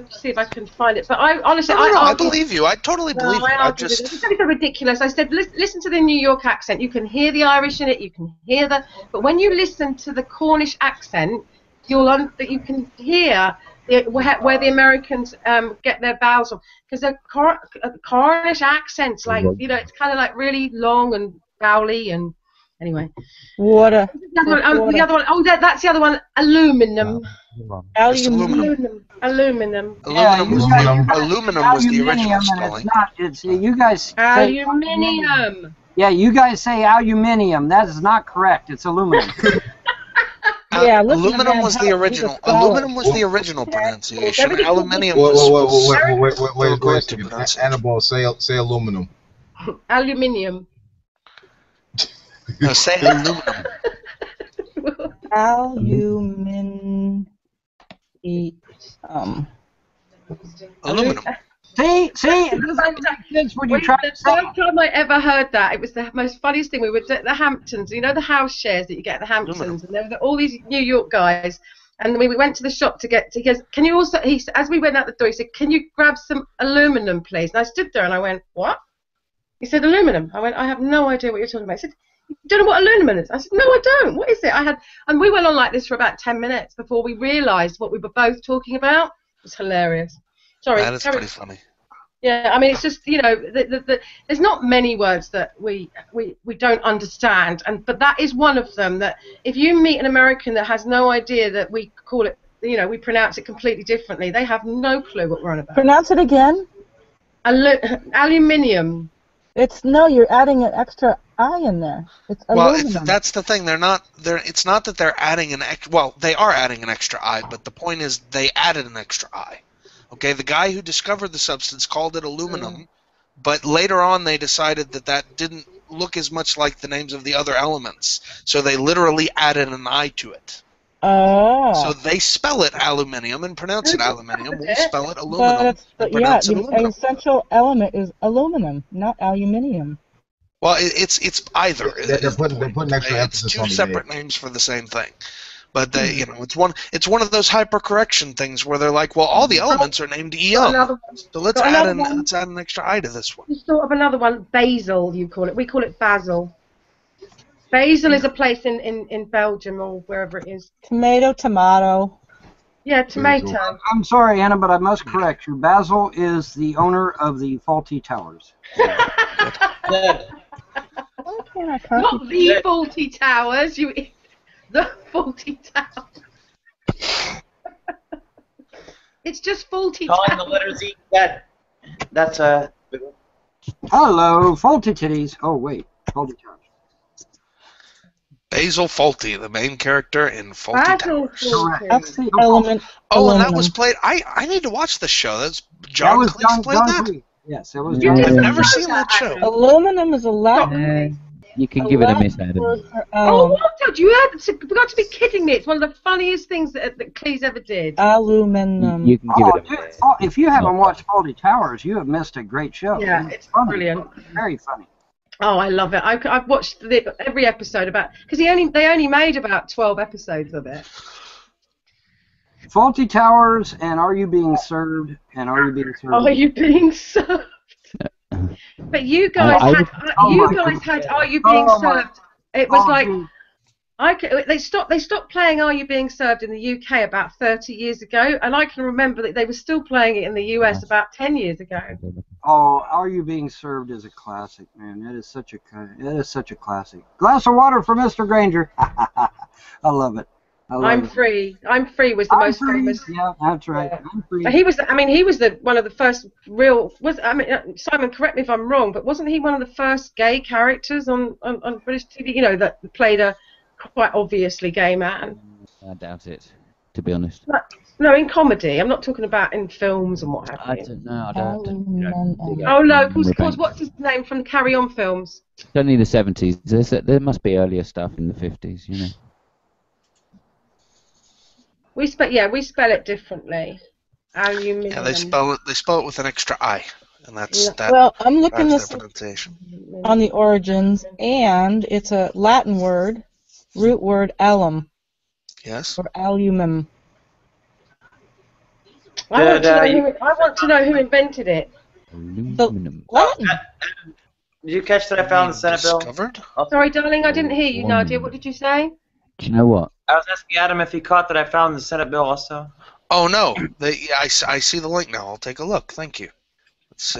see if I can find it. But I honestly, I believe you. I totally believe you. It's so ridiculous. I said, listen to the New York accent. You can hear the Irish in it. You can hear but when you listen to the Cornish accent, you can hear where the Americans get their vowels from, because the Cornish accent's like, it's kind of like really long and vowely and. Anyway. Water. The other one. Oh, that's the other one. Aluminum. Aluminum. Aluminum. Aluminum was the original spelling. It's you guys. Aluminium. Yeah, you guys say aluminium. That is not correct. It's aluminum. Yeah, aluminum was the original. Aluminum was the original pronunciation. Aluminium was wait, corrected pronunciation. Annabelle, say aluminum. Aluminium. No, say aluminum. Aluminum. See, it doesn't make sense when you try to say. The first time I ever heard that, it was the most funniest thing. We were at the Hamptons, you know, the house shares that you get at the Hamptons, and there were all these New York guys. And we went to the shop to get. He goes, "Can you also?" As we went out the door, he said, "Can you grab some aluminum, please?" And I stood there and I went, "What?" He said, "Aluminum." I went, "I have no idea what you're talking about." He said, "You don't know what aluminum is?" I said, "No, I don't. What is it?" And we went on like this for about 10 minutes before we realised what we were both talking about. It was hilarious. Sorry. That is pretty funny. Yeah, I mean, it's just, there's not many words that we don't understand, but that is one of them. That if you meet an American that has no idea that we call it, we pronounce it completely differently, they have no clue what we're on about. Pronounce it again. Aluminium. You're adding an extra I in there. It's aluminum. Well, that's the thing. It's not that they're adding they are adding an extra I, but the point is they added an extra I. Okay, the guy who discovered the substance called it aluminum, but later on they decided that didn't look as much like the names of the other elements, so they literally added an I to it. Oh. So they spell it aluminium and pronounce it aluminium. We spell it aluminum and pronounce it aluminum. The essential element is aluminum, not aluminium. Well, it's either. They're putting extra emphasis it's on two separate names for the same thing. But it's one of those hypercorrection things where they're like, well, all the elements are named EM, so let's add an extra I to this one. You thought of another one, basil. You call it. We call it basil. Basil is a place in Belgium or wherever it is. Tomato. Yeah, tomato. I'm sorry, Anna, but I must correct you. Basil is the owner of the Faulty Towers. Not the Faulty Towers. The Faulty Towers. It's just Faulty Towers. Calling the letter Z that's Hello, Faulty Titties. Oh wait, Faulty Towers. Basil Fawlty, the main character in Fawlty Towers. That's the element. Oh, and that was played. I need to watch this show. That's John Cleese played that. Yes, it was John. I've never seen that show. Aluminum is a Latin. You can give it a miss, Adam. Oh, what? You got to be kidding me! It's one of the funniest things that Cleese ever did. Aluminum. You can give it a miss. If you haven't watched Faulty Towers, you have missed a great show. Yeah, it's funny. Brilliant. Very funny. Oh, I love it. I've watched every episode because they only made about 12 episodes of it. Faulty Towers and Are You Being Served and Are You Being Served? Are You Being Served? But you guys had Are You Being Served? It was they stopped playing Are You Being Served in the UK about 30 years ago, and I can remember that they were still playing it in the US about 10 years ago. Oh, Are You Being Served is a classic, man. That is such a classic. Glass of water for Mr. Granger. I love it. I'm Free. I'm Free was the most famous. Yeah, that's right. I'm Free. He was one of the first real. Simon, correct me if I'm wrong, but wasn't he one of the first gay characters on British TV? That played a quite obviously gay man. I doubt it. to be honest. No, in comedy. I'm not talking about in films and what have you. I don't know. I don't. Oh, no, of course. What's his name from the Carry On films? It's only the 70s. There must be earlier stuff in the 50s, you know. We spell it differently. Aluminium. Yeah, they spell it with an extra I, and that's that. Well, I'm looking that's this their pronunciation. on the origins, and it's a Latin word, root word alum. Yes. Or alumum. I want to know who invented it. Latin. Did you catch that I found the Senate bill? Sorry, darling, I didn't hear you, Nadia. What did you say? Do you know what? I was asking Adam if he caught that I found the Senate bill also. Oh no, I see the link now. I'll take a look. Thank you. Let's see.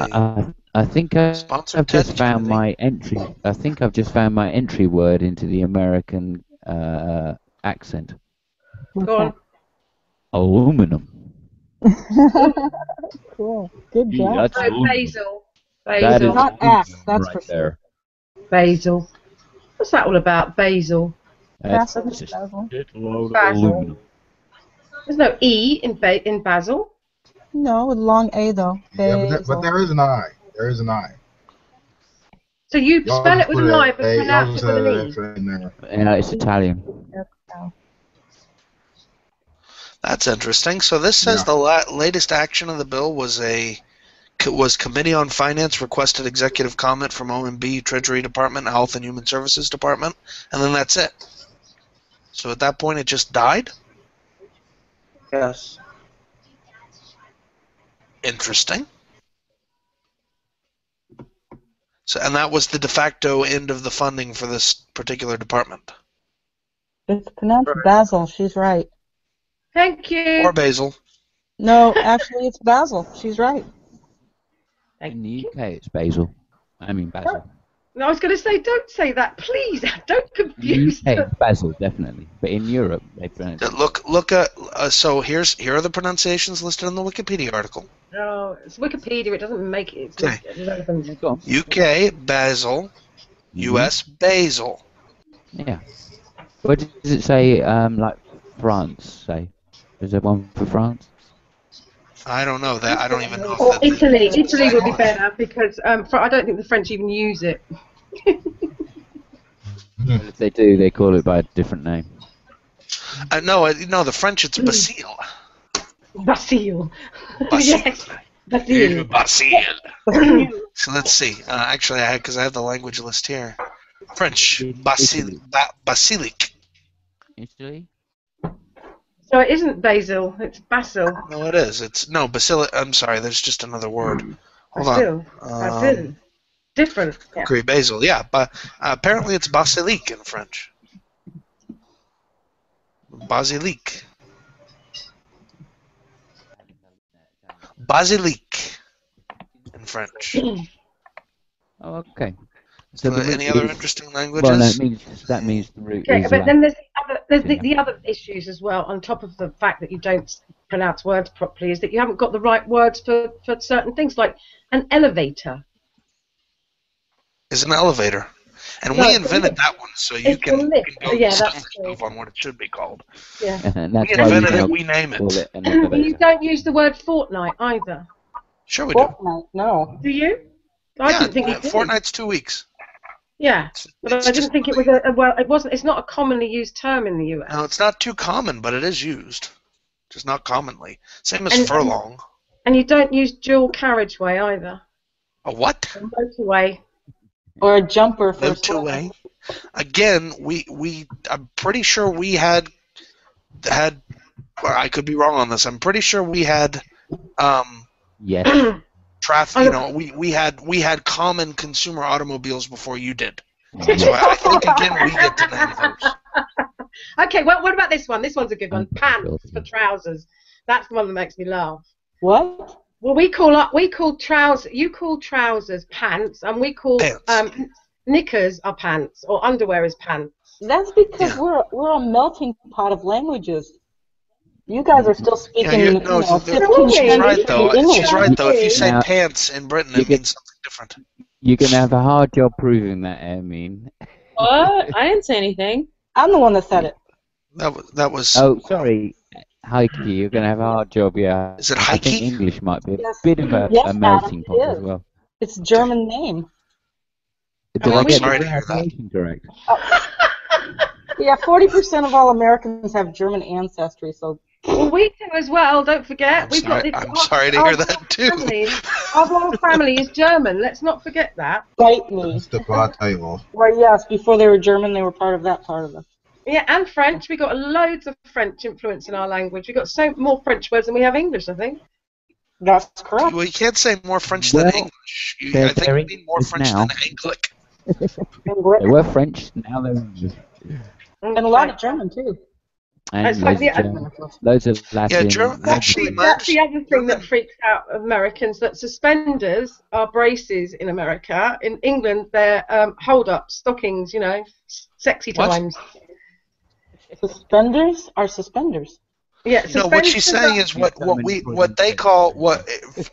I think I've just found my entry. I think I've just found my entry word into the American accent. Go on. Aluminum. Cool. Good job. That's Basil. That is Not ass, that's right for sure. there. Basil. What's that all about? Basil. That's Basil. just a shitload of Basil. aluminum. There's no E in Basil. No, with a long A though. Yeah, but there is an I. There is an I. So you Y'all spell it just with put an I, a- but y'all pronounce just it with had an an E. extra in there. Yeah, it's Italian. That's interesting. So this says the latest action of the bill was Committee on Finance requested executive comment from OMB, Treasury Department, Health and Human Services Department, and then that's it. So at that point, it just died? Yes. Interesting. So, and that was the de facto end of the funding for this particular department. It's pronounced Basil. She's right. Thank you. Or Basil. No, actually, it's Basil. She's right. In the UK, it's basil. I mean basil. No, I was going to say, don't say that, please. Don't In the confuse UK, them. it's basil, definitely. But in Europe, they pronounce it. Look at so here are the pronunciations listed in the Wikipedia article. No, it's Wikipedia. It doesn't make it. It's Okay. irrelevant. UK Basil, US Basil. Yeah. What does it say? Like France, say? Is there one for France? I don't know that. I don't even know. Or Italy. Italy would be better because I don't think the French even use it. Well, if they do, they call it by a different name. No, the French it's Basile. Basil. Yes. Basil. Basile. So let's see. Actually, because I have the language list here. French basilic. Italy. So it isn't basil. It's basil. No, it is. It's basilic. I'm sorry. There's just another word. Hold Basil. on. Basil. Different. Yeah. Okay, basil. Yeah, but apparently it's basilic in French. Basilic. Basilic in French. Oh, okay. So the root any other is- interesting languages? Well, that means the root Okay, is. but then there's the other issues as well. On top of the fact that you don't pronounce words properly, is that you haven't got the right words for certain things, like an elevator. Is an elevator. And No, we it's a invented lift. that one, so you It's a can lift. go Yeah, stuff that's yourself on what it should be called. Yeah. And that's We why invented we it, don't we name it. call it an You elevator. don't use the word fortnight either. Sure we do. Fortnite, no. Do you? I Yeah, didn't think you did. Fortnight's 2 weeks. Yeah, but I didn't think it was it wasn't. It's not a commonly used term in the US. No, it's not too common, but it is used. Just not commonly. Same as And- furlong. And you don't use dual carriageway either. A what? A motorway. Or a jumper for No two-way. Again, I'm pretty sure we had. Well, I could be wrong on this. I'm pretty sure we had. Yes. Traffic. We had common consumer automobiles before you did. So I think again we get to name those. Okay, well, what about this one? This one's a good one. Pants for trousers. That's the one that makes me laugh. What? Well, we call trousers. You call trousers pants, and we call knickers are pants, or underwear is pants. That's because we're a melting pot of languages. You guys are still speaking. She's right though. English. She's right though. If you say Now, pants in Britain, it means something different. You're going to have a hard job proving that, I mean. What? I didn't say anything. I'm the one that said it. That was. Oh, sorry. Heike, you're going to have a hard job, yeah. Is it I think Heike? English might be a Yes, bit of a yes, melting Adam, pot it as is. well. It's a German name. Did Well, I I'm get the sorry to hear that. pronunciation correct? Yeah, 40% of all Americans have German ancestry, so. Well, we do as well. Don't forget, we've got I'm sorry to hear that too. Our royal family is German. Let's not forget that. Bite me. It's the Parteiler. Right, yes, before they were German, they were part of that part of it. Yeah, and French. We got loads of French influence in our language. We got so more French words than we have English, I think. That's correct. Well, you can't say more French than English. I think you mean more French than Anglic. They were French, now they're English. And a lot of German, too. And It's loads like of German, loads of Latin. Actually, that's the other thing that freaks out Americans, that suspenders are braces in America. In England, they're hold-ups, stockings, you know, sexy times. Suspenders are suspenders. Yeah, no, what she's saying is what they call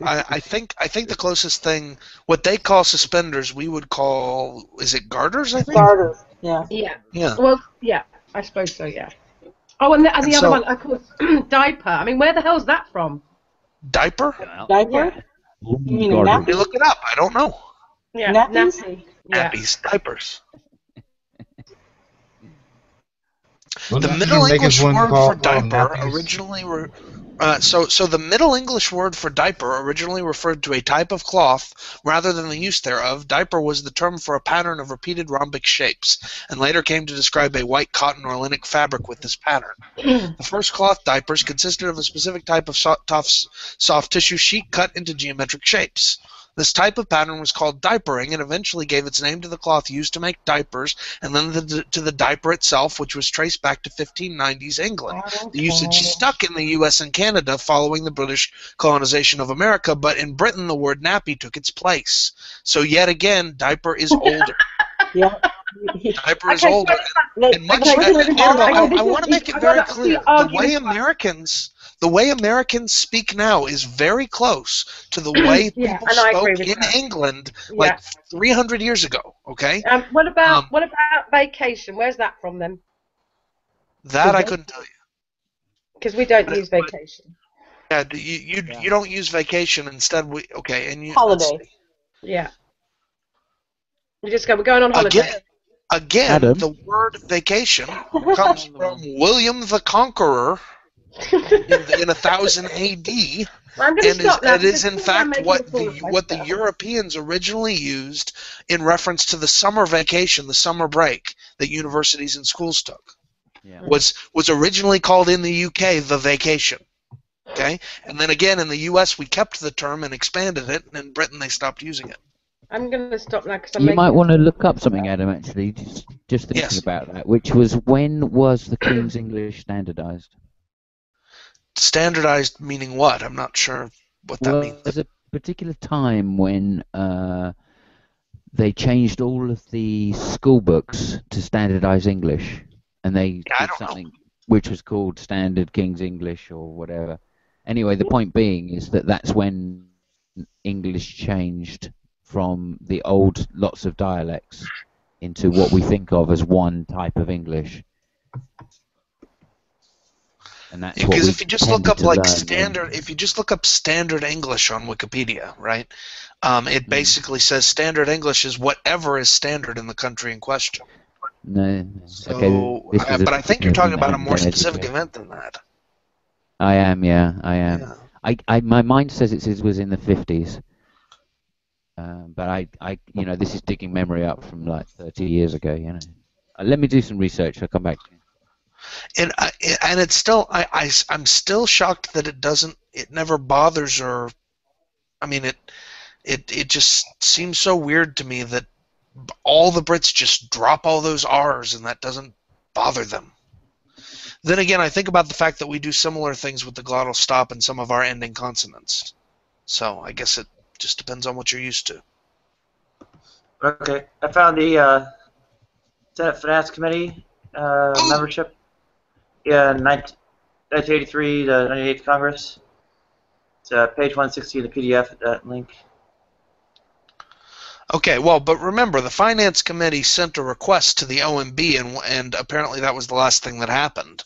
I think the closest thing, what they call suspenders, we would call, is it garters? I think garters. Yeah. Yeah. Well, yeah, I suppose so. Yeah. Oh, and the other one, of course, diaper. I mean, where the hell's that from? Diaper? Diaper? You mean nappy? You look it up. I don't know. Yeah, nappies. Nappies, diapers. Well, The you Middle make English us one word call- for diaper nappies. originally so the Middle English word for diaper originally referred to a type of cloth rather than the use thereof. Diaper was the term for a pattern of repeated rhombic shapes, and later came to describe a white cotton or linen fabric with this pattern. The first cloth diapers consisted of a specific type of soft tissue sheet cut into geometric shapes. This type of pattern was called diapering and eventually gave its name to the cloth used to make diapers, and then to the diaper itself, which was traced back to 1590s England. The usage stuck in the U.S. and Canada following the British colonization of America, but in Britain the word nappy took its place. So yet again, diaper is older. Yeah. Diaper is older. And much, I want to make it very clear, the way Americans speak now is very close to the way people spoke in England like 300 years ago. Okay. What about vacation? Where's that from then? That I couldn't tell you. Because we don't use vacation. Yeah, you don't use vacation. Instead, and you Holiday. Yeah. We just go. We're going on holiday. Again, the word vacation comes from William the Conqueror in 1000 A.D. I'm and stop it is in fact what the Europeans originally used in reference to the summer vacation, the summer break that universities and schools took. Yeah. Was originally called in the UK the vacation. Okay, and then again in the US we kept the term and expanded it, and in Britain they stopped using it. I'm going to stop now because You might want to look up something, Adam, actually, just thinking about that, which was, when was the King's English standardized? Standardized meaning what? I'm not sure what that means. There's a particular time when they changed all of the school books to standardize English, and they did something which was called Standard King's English or whatever. Anyway, the point being is that that's when English changed from the old lots of dialects into what we think of as one type of English. And that's because if you just look up if you just look up standard English on Wikipedia, right? It basically says standard English is whatever is standard in the country in question. No. So, but I think you're talking about a more specific event than that. I am, yeah, I am. Yeah. My mind says it was in the 50s. But I, this is digging memory up from like 30 years ago. Let me do some research. I'll come back to you. And it's still, I'm still shocked that it never bothers her. I mean, it just seems so weird to me that all the Brits just drop all those R's and that doesn't bother them. Then again, I think about the fact that we do similar things with the glottal stop and some of our ending consonants. So I guess it just depends on what you're used to. Okay, I found the Senate Finance Committee membership. Yeah, 1983 to 98th Congress. It's page 160 of the PDF, that link. Okay, well, but remember, the Finance Committee sent a request to the OMB, and apparently that was the last thing that happened.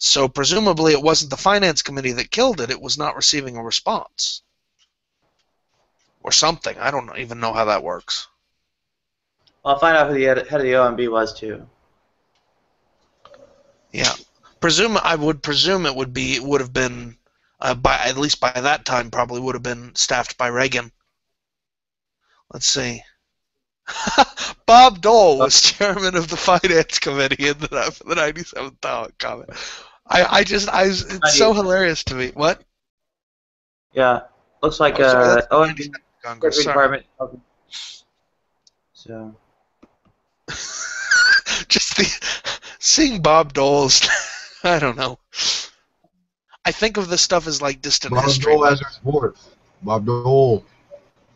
So presumably it wasn't the finance committee that killed it. It was not receiving a response. Or something. I don't even know how that works. I'll find out who the head of the OMB was, too. Yeah. I would presume it would have been, at least by that time, probably would have been staffed by Reagan. Let's see. Bob Dole was chairman of the finance committee in the 97th comment. It's so hilarious to me. What? Yeah, looks like OMB Congress. Department. So, just seeing Bob Dole's, I don't know. I think of this stuff as like distant history. Bob Dole has a report. Bob Dole.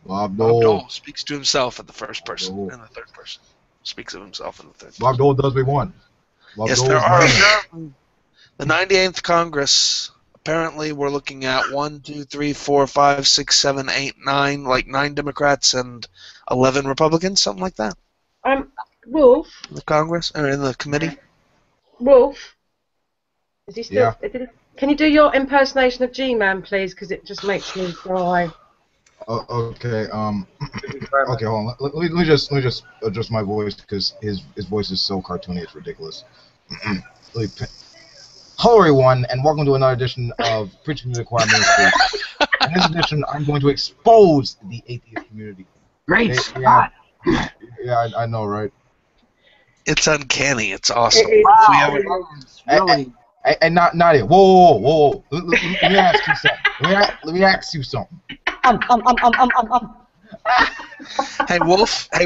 Bob Dole speaks to himself in the first person, in the third person. Speaks of himself in the third person. Bob Dole does what he wants. Yes, there are. The 98th Congress, apparently we're looking at 1, 2, 3, 4, 5, 6, 7, 8, 9, like 9 Democrats and 11 Republicans, something like that. Wolf. In the Congress, or in the committee? Wolf. Is he still... Yeah. Can you do your impersonation of G-Man, please? Because it just makes me cry. Okay. Okay. Hold on. Let me just adjust my voice because his voice is so cartoony. It's ridiculous. Hello, everyone, and welcome to another edition of Preaching to the Choir Ministry. In this edition, I'm going to expose the atheist community. Great spot. Yeah, I know, right? It's uncanny. It's awesome. Really. And not it. Whoa. Let me ask you something. Let me ask you something. Hey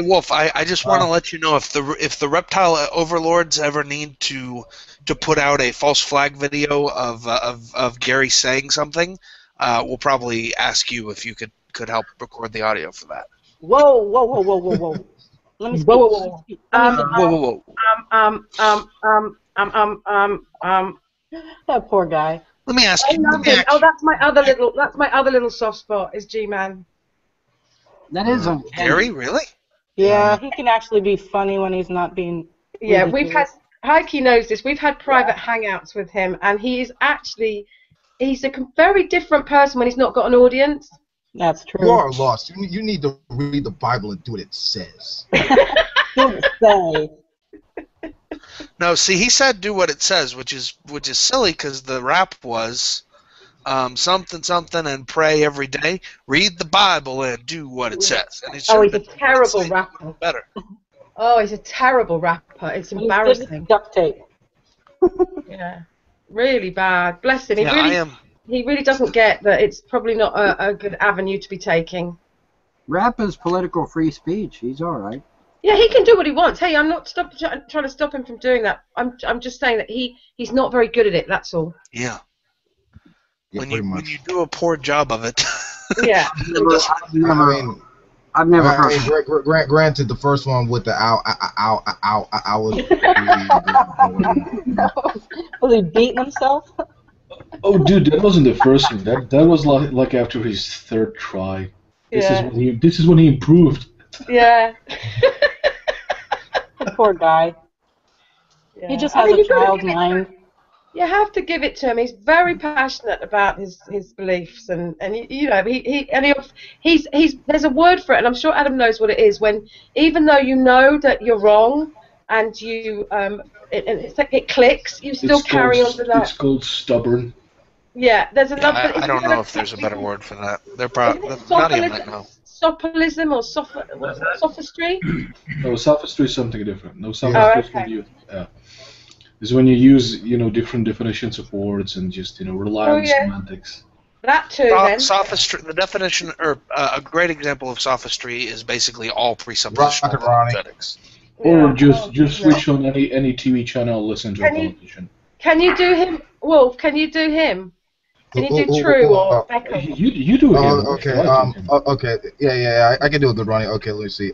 Wolf, I just want to let you know if the reptile overlords ever need to put out a false flag video of Gary saying something, we'll probably ask you if you could help record the audio for that. Whoa. Let me speak. Whoa. That poor guy. Let me ask you. Oh, that's my other little soft spot is G-Man. That is Gary, really? Yeah, he can actually be funny when he's not being. Yeah, Heike knows this. We've had private hangouts with him, and he's a very different person when he's not got an audience. That's true. You are lost. You need to read the Bible and do what it says. No, see, he said do what it says, which is silly because the rap was something and pray every day. Read the Bible and do what it says. And he's a terrible rapper. Better. Oh, he's a terrible rapper. It's embarrassing. Duct tape. Yeah, really bad. Bless him. He really doesn't get that it's probably not a good avenue to be taking. Rap is political free speech. He's all right. Yeah, he can do what he wants. Hey, I'm not trying to stop him from doing that. I'm just saying that he's not very good at it. That's all. Yeah. When you do a poor job of it. Yeah. I've never heard. Granted, the first one with the ow Was he beating himself? Oh, dude, that wasn't the first one. That was like after his third try. This is when he improved. Yeah. Poor guy. Yeah. He just has a child's mind. You have to give it to him. He's very passionate about his beliefs, and he's there's a word for it, and I'm sure Adam knows what it is. When even though you know that you're wrong, and you it's like it clicks, you still carry on to that. It's called stubborn. Yeah, there's another. I don't know if there's a better word for that. They're probably none of you might know. Sophilism or sophistry? No, sophistry is something different. No, sophistry is when you use different definitions of words and just rely on semantics. That too. Then sophistry. The definition, or a great example of sophistry, is basically all presuppositional apologetics. Or just switch on any TV channel, listen to a politician. Can you do him, Wolf? Can you do him? Can you do True or Echo? You do it. Okay. Okay. Yeah. I can do a good Ronnie. Okay. Let me see.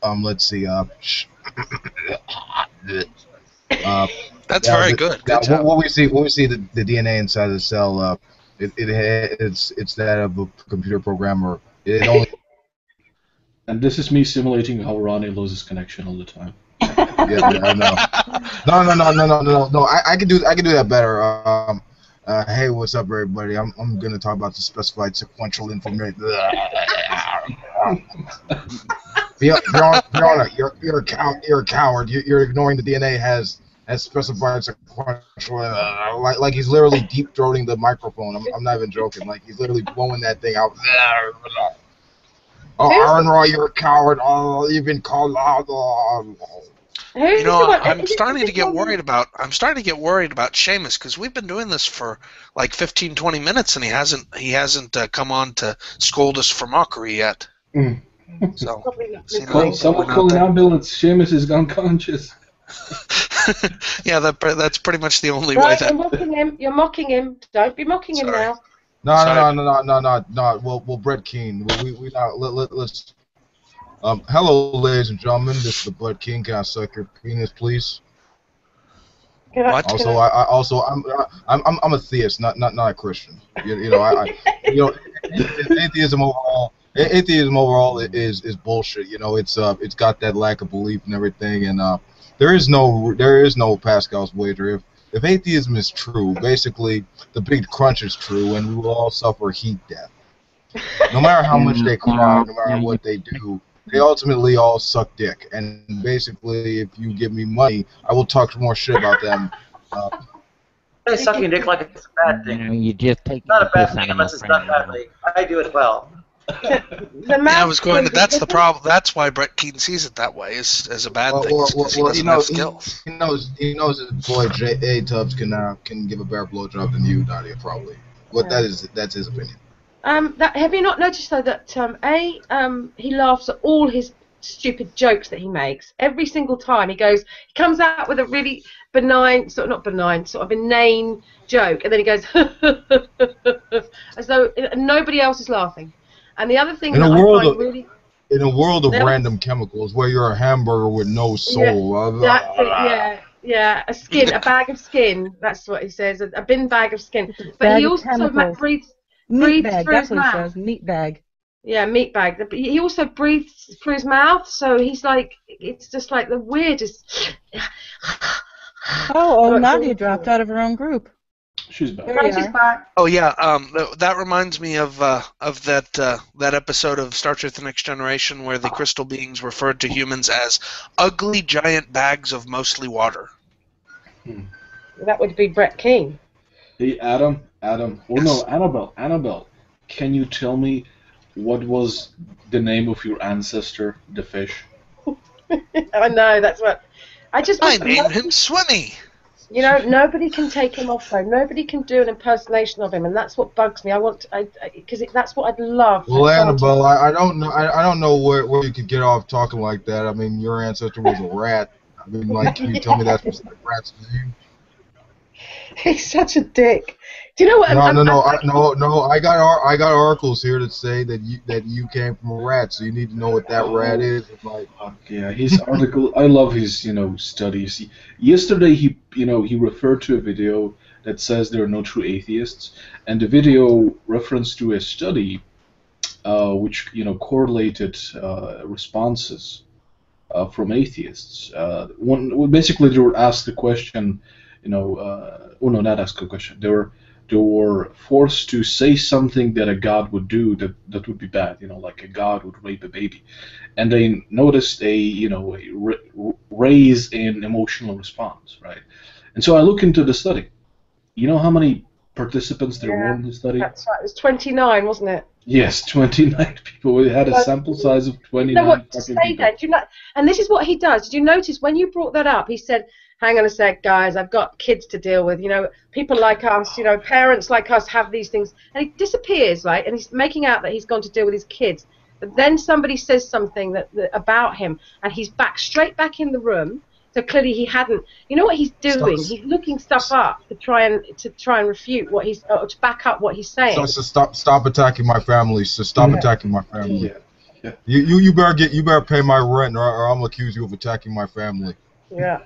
Let's see. That's very good. Good job. What we see, the DNA inside the cell. It's that of a computer programmer. It only. And this is me simulating how Ronnie loses connection all the time. I know. No. I can do that better. Hey, what's up, everybody? I'm gonna talk about the specified sequential information. Fiona, you're a coward. You're ignoring the DNA has specified sequential. Like he's literally deep throating the microphone. I'm not even joking. Like he's literally blowing that thing out. Oh, Aaron Roy, you're a coward. Oh, you've been called out. You know, I'm starting to get worried about Seamus, because we've been doing this for like 15, 20 minutes, and he hasn't come on to scold us for mockery yet. So, someone call an ambulance. Seamus is unconscious. Yeah, that's pretty much the only Right, way. you're mocking him. You're mocking him. Don't be mocking him now. No. Well, Brett Keane. We not. Let's. Hello, ladies and gentlemen. This is the Brett Keane. Can I suck your penis, please? Also, I'm a theist, not a Christian. Atheism overall. Atheism overall is bullshit. It's got that lack of belief and everything, and there is no Pascal's wager. If atheism is true, basically the Big Crunch is true, and we will all suffer heat death. No matter how much they cry, no matter what they do, they ultimately all suck dick. And basically, if you give me money, I will talk more shit about them. Sucking dick like it's a bad thing. You just take It's not a bad thing unless it's done badly. I do it well. I was going to. That's the problem. That's why Brett Keane sees it that way, as a bad thing. He doesn't have skills. He knows his boy A Tubbs can give a better blowjob than you, Nadia, probably. That's his opinion. Have you not noticed though that he laughs at all his stupid jokes that he makes every single time he comes out with a really benign, sort of inane joke, and then he goes as though nobody else is laughing. And the other thing in a world of random chemicals, where you're a hamburger with no soul. Yeah, a bag of skin. That's what he says. A bin bag of skin. But he also breathes meat bag. through That's his what he mouth. says. Meat bag. Yeah, meat bag. But he also breathes through his mouth, so he's like, it's just like the weirdest. Oh, Nadia dropped out of her own group. She's back. She's back. Oh yeah, that reminds me of that episode of Star Trek: The Next Generation where the crystal beings referred to humans as ugly giant bags of mostly water. That would be Brett Keane. Hey, Adam. Oh no, Annabelle. Can you tell me what was the name of your ancestor, the fish? I know, that's what. I named him Swimmy. You know, nobody can take him off though. Nobody can do an impersonation of him, and that's what bugs me. Because that's what I'd love. Well, Annabelle, I don't know where you could get off talking like that. I mean, your ancestor was a rat. I mean, like, can you tell me that's what rats do? He's such a dick. Do you know what? No. I got articles here that say that you came from a rat, so you need to know what that rat is. Like, yeah, his article. I love his studies. Yesterday he referred to a video that says there are no true atheists, and the video referenced to a study which correlated responses from atheists. Basically they were asked the question. Not ask a question. They were forced to say something that a god would do that would be bad. Like a god would rape a baby, and they noticed a raise in emotional response, right? And so I look into the study. You know how many participants there were in the study? That's right. It was 29, wasn't it? Yes, 29 people. We had a sample size of 29. You know what to say then? Do you know? And this is what he does. Did you notice when you brought that up? He said, "Hang on a sec, guys. I've got kids to deal with. People like us. Parents like us have these things." And he disappears, right? And he's making out that he's gone to deal with his kids. But then somebody says something that about him, and he's straight back in the room. So clearly he hadn't. You know what he's doing? He's looking stuff up to try and refute what to back up what he's saying. So stop attacking my family. So stop attacking my family. Yeah. You better pay my rent, or I'm gonna accuse you of attacking my family. Yeah.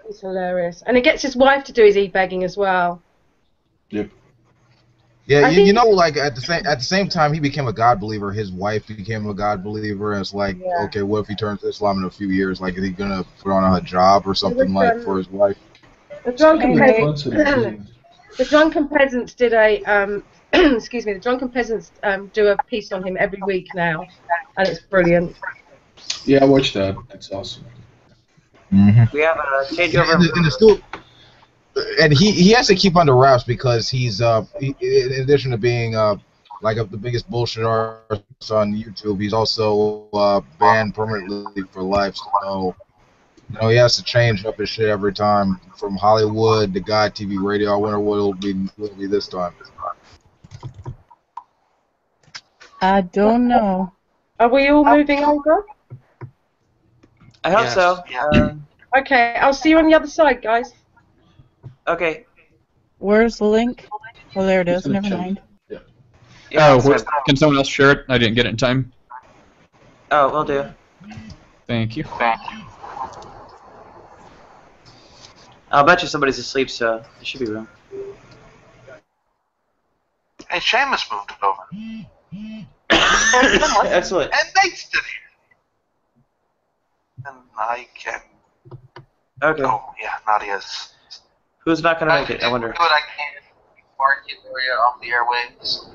It's hilarious, and he gets his wife to do his e-begging as well. Yep. Yeah, you know, like at the same time he became a God believer, his wife became a God believer, and it's like, okay, what if he turns to Islam in a few years? Like, is he gonna put on a hijab or something like for his wife? The drunken Kind of a peasants. coincidence, isn't it? The drunken peasants did a excuse me. The drunken peasants do a piece on him every week now, and it's brilliant. Yeah, I watched that. It's awesome. Mm-hmm. We have a changeover. In the stool, and he has to keep under wraps because he's in addition to being like the biggest bullshit artist on YouTube, he's also banned permanently for life. So you know he has to change up his shit every time, from Hollywood to God TV radio. I wonder what it'll be this time. I don't know. Are we all moving over? I hope so. Okay, I'll see you on the other side, guys. Okay. Where's the link? Oh, there it is. in the Never chat. mind. Yeah, can someone else share it? I didn't get it in time. Oh, will do. Thank you. I'll bet you somebody's asleep, so there should be room. Hey, Seamus moved it over. Excellent. And Nate's still here. And I can. Okay. Oh, yeah, Nadia's. Who's not going to make it? I wonder. Do what I can. Market area off the airwaves.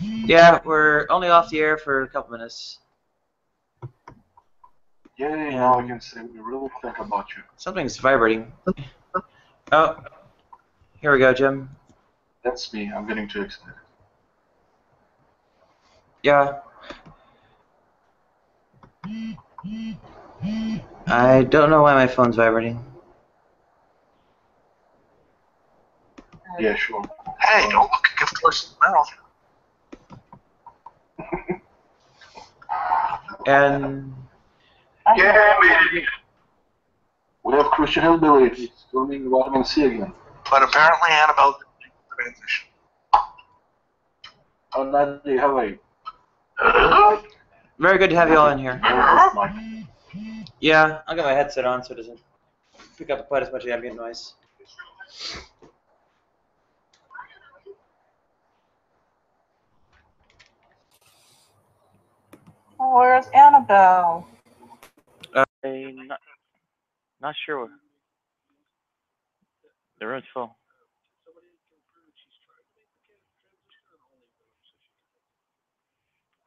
Yeah, we're only off the air for a couple minutes. Yeah, now I can say we really think about you. Something's vibrating. Oh, here we go, Jim. That's me. I'm getting too excited. Yeah. I don't know why my phone's vibrating. Yeah, sure. Hey, don't look a gift horse in the mouth. And yeah, baby. We have Christian Hillbilly. He's filming Vitamin C again. But apparently Annabelle didn't make the transition. Oh, Nadia, how are you? Very good to have you all in here. Yeah, I'll get my headset on so it doesn't pick up quite as much ambient noise. Where's Annabelle? Not sure. The room's full.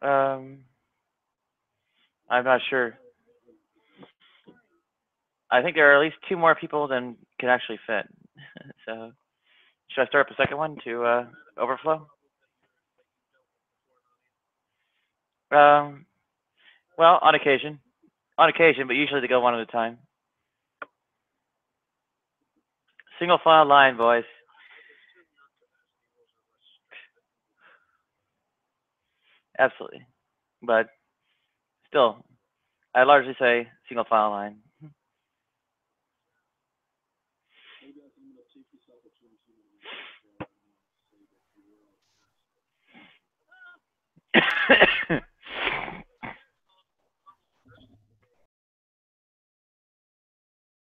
I'm not sure. I think there are at least 2 more people than can actually fit. So, should I start up a second one to overflow? Well, on occasion, but usually they go one at a time. Single file line, boys. Absolutely, but still, I largely say single file line.